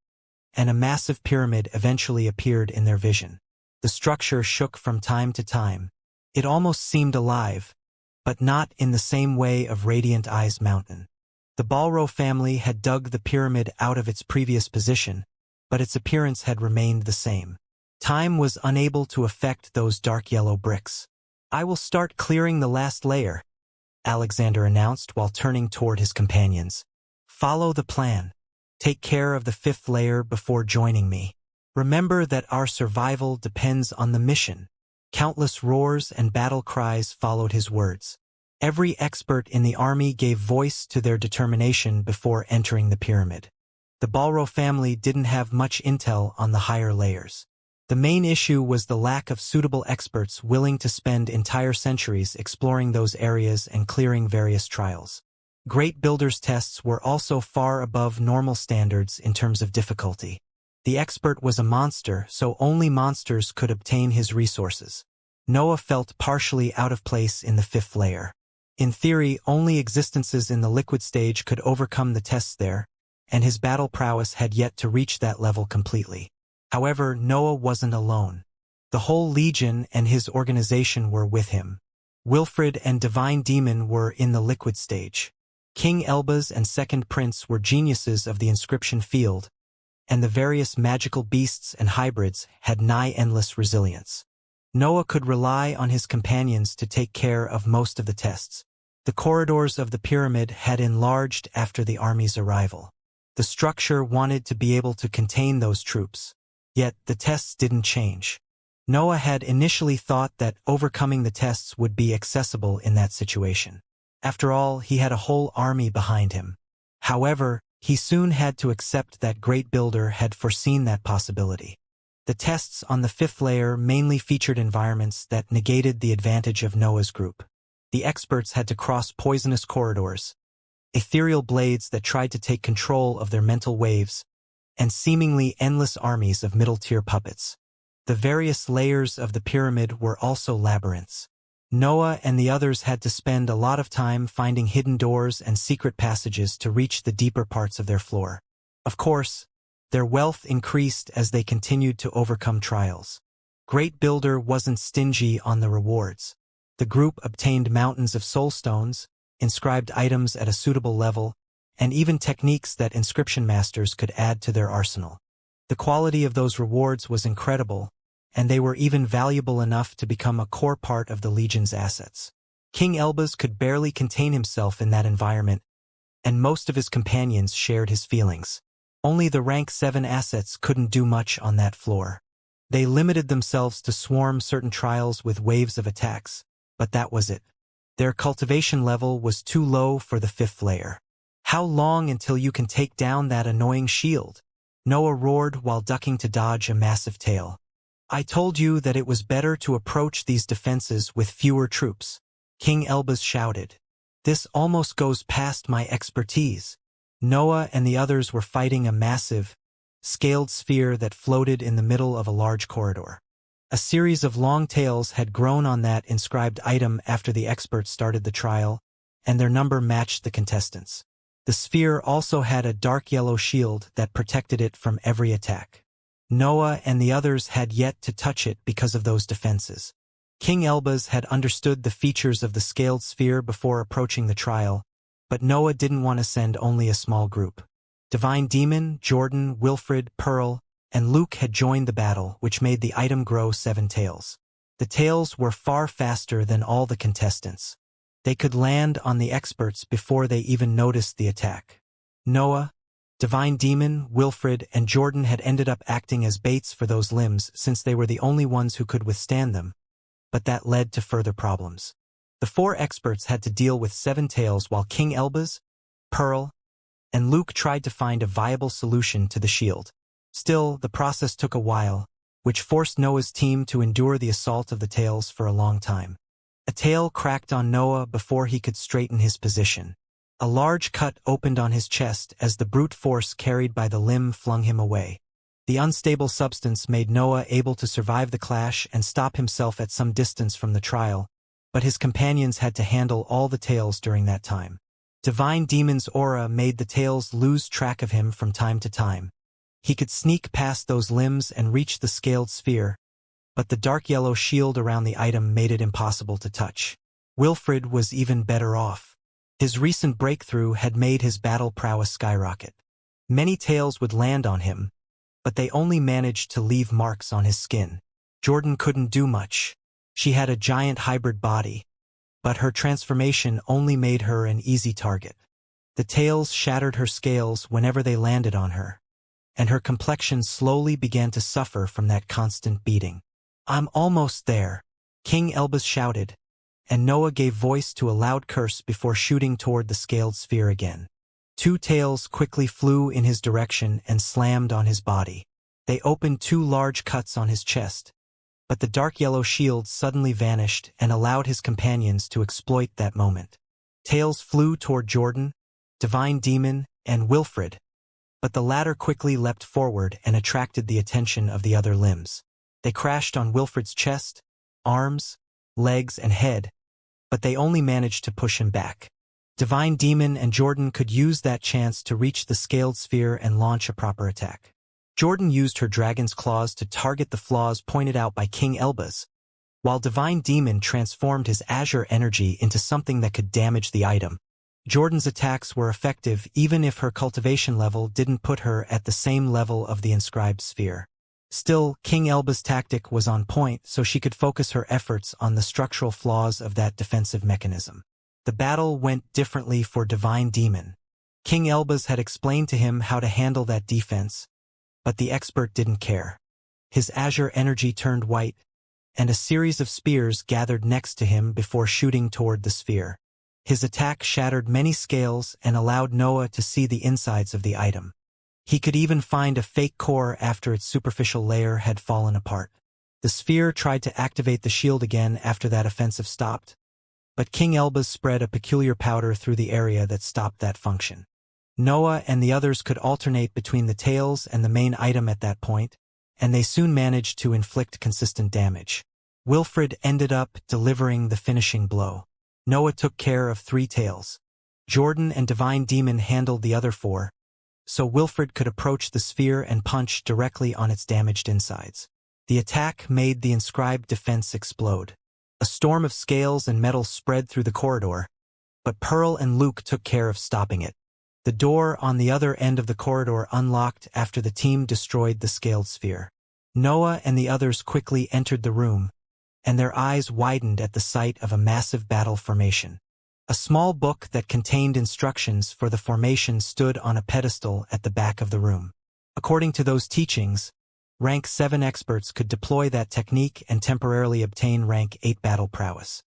and a massive pyramid eventually appeared in their vision. The structure shook from time to time. It almost seemed alive, but not in the same way of Radiant Eye's mountain. The Balro family had dug the pyramid out of its previous position, but its appearance had remained the same. Time was unable to affect those dark yellow bricks. "I will start clearing the last layer," Alexander announced while turning toward his companions. "Follow the plan. Take care of the 5th layer before joining me. Remember that our survival depends on the mission." Countless roars and battle cries followed his words. Every expert in the army gave voice to their determination before entering the pyramid. The Balro family didn't have much intel on the higher layers. The main issue was the lack of suitable experts willing to spend entire centuries exploring those areas and clearing various trials. Great Builder's tests were also far above normal standards in terms of difficulty. The expert was a monster, so only monsters could obtain his resources. Noah felt partially out of place in the 5th layer. In theory, only existences in the liquid stage could overcome the tests there, and his battle prowess had yet to reach that level completely. However, Noah wasn't alone. The whole Legion and his organization were with him. Wilfred and Divine Demon were in the liquid stage. King Elbaz and Second Prince were geniuses of the inscription field, and the various magical beasts and hybrids had nigh-endless resilience. Noah could rely on his companions to take care of most of the tests. The corridors of the pyramid had enlarged after the army's arrival. The structure wanted to be able to contain those troops. Yet the tests didn't change. Noah had initially thought that overcoming the tests would be accessible in that situation. After all, he had a whole army behind him. However, he soon had to accept that Great Builder had foreseen that possibility. The tests on the 5th layer mainly featured environments that negated the advantage of Noah's group. The experts had to cross poisonous corridors, ethereal blades that tried to take control of their mental waves, and seemingly endless armies of middle-tier puppets. The various layers of the pyramid were also labyrinths. Noah and the others had to spend a lot of time finding hidden doors and secret passages to reach the deeper parts of their floor. Of course, their wealth increased as they continued to overcome trials. Great Builder wasn't stingy on the rewards. The group obtained mountains of soul stones, inscribed items at a suitable level, and even techniques that inscription masters could add to their arsenal. The quality of those rewards was incredible, and they were even valuable enough to become a core part of the Legion's assets. King Elbaz could barely contain himself in that environment, and most of his companions shared his feelings. Only the rank 7 assets couldn't do much on that floor. They limited themselves to swarm certain trials with waves of attacks, but that was it. Their cultivation level was too low for the 5th layer. "How long until you can take down that annoying shield?" Noah roared while ducking to dodge a massive tail. "I told you that it was better to approach these defenses with fewer troops," King Elbaz shouted. "This almost goes past my expertise." Noah and the others were fighting a massive, scaled sphere that floated in the middle of a large corridor. A series of long tails had grown on that inscribed item after the experts started the trial, and their number matched the contestants. The sphere also had a dark yellow shield that protected it from every attack. Noah and the others had yet to touch it because of those defenses. King Elbaz had understood the features of the scaled sphere before approaching the trial, but Noah didn't want to send only a small group. Divine Demon, Jordan, Wilfred, Pearl, and Luke had joined the battle, which made the item grow 7 tails. The tails were far faster than all the contestants. They could land on the experts before they even noticed the attack. Noah, Divine Demon, Wilfred, and Jordan had ended up acting as baits for those limbs since they were the only ones who could withstand them, but that led to further problems. The 4 experts had to deal with 7 tails while King Elbaz, Pearl, and Luke tried to find a viable solution to the shield. Still, the process took a while, which forced Noah's team to endure the assault of the tails for a long time. A tail cracked on Noah before he could straighten his position. A large cut opened on his chest as the brute force carried by the limb flung him away. The unstable substance made Noah able to survive the clash and stop himself at some distance from the trial, but his companions had to handle all the tails during that time. Divine Demon's aura made the tails lose track of him from time to time. He could sneak past those limbs and reach the scaled sphere, but the dark yellow shield around the item made it impossible to touch. Wilfred was even better off. His recent breakthrough had made his battle prowess skyrocket. Many tails would land on him, but they only managed to leave marks on his skin. Jordan couldn't do much. She had a giant hybrid body, but her transformation only made her an easy target. The tails shattered her scales whenever they landed on her, and her complexion slowly began to suffer from that constant beating. "I'm almost there," King Elbaz shouted, and Noah gave voice to a loud curse before shooting toward the scaled sphere again. 2 tails quickly flew in his direction and slammed on his body. They opened 2 large cuts on his chest, but the dark yellow shield suddenly vanished and allowed his companions to exploit that moment. Tails flew toward Jordan, Divine Demon, and Wilfred, but the latter quickly leapt forward and attracted the attention of the other limbs. They crashed on Wilfred's chest, arms, legs, and head, but they only managed to push him back. Divine Demon and Jordan could use that chance to reach the scaled sphere and launch a proper attack. Jordan used her dragon's claws to target the flaws pointed out by King Elbaz, while Divine Demon transformed his azure energy into something that could damage the item. Jordan's attacks were effective even if her cultivation level didn't put her at the same level of the inscribed sphere. Still, King Elbaz's tactic was on point, so she could focus her efforts on the structural flaws of that defensive mechanism. The battle went differently for Divine Demon. King Elbaz had explained to him how to handle that defense, but the expert didn't care. His azure energy turned white, and a series of spears gathered next to him before shooting toward the sphere. His attack shattered many scales and allowed Noah to see the insides of the item. He could even find a fake core after its superficial layer had fallen apart. The sphere tried to activate the shield again after that offensive stopped, but King Elbaz spread a peculiar powder through the area that stopped that function. Noah and the others could alternate between the tails and the main item at that point, and they soon managed to inflict consistent damage. Wilfred ended up delivering the finishing blow. Noah took care of 3 tails. Jordan and Divine Demon handled the other 4, so Wilfred could approach the sphere and punch directly on its damaged insides. The attack made the inscribed defense explode. A storm of scales and metal spread through the corridor, but Pearl and Luke took care of stopping it. The door on the other end of the corridor unlocked after the team destroyed the scaled sphere. Noah and the others quickly entered the room, and their eyes widened at the sight of a massive battle formation. A small book that contained instructions for the formation stood on a pedestal at the back of the room. According to those teachings, rank 7 experts could deploy that technique and temporarily obtain rank 8 battle prowess.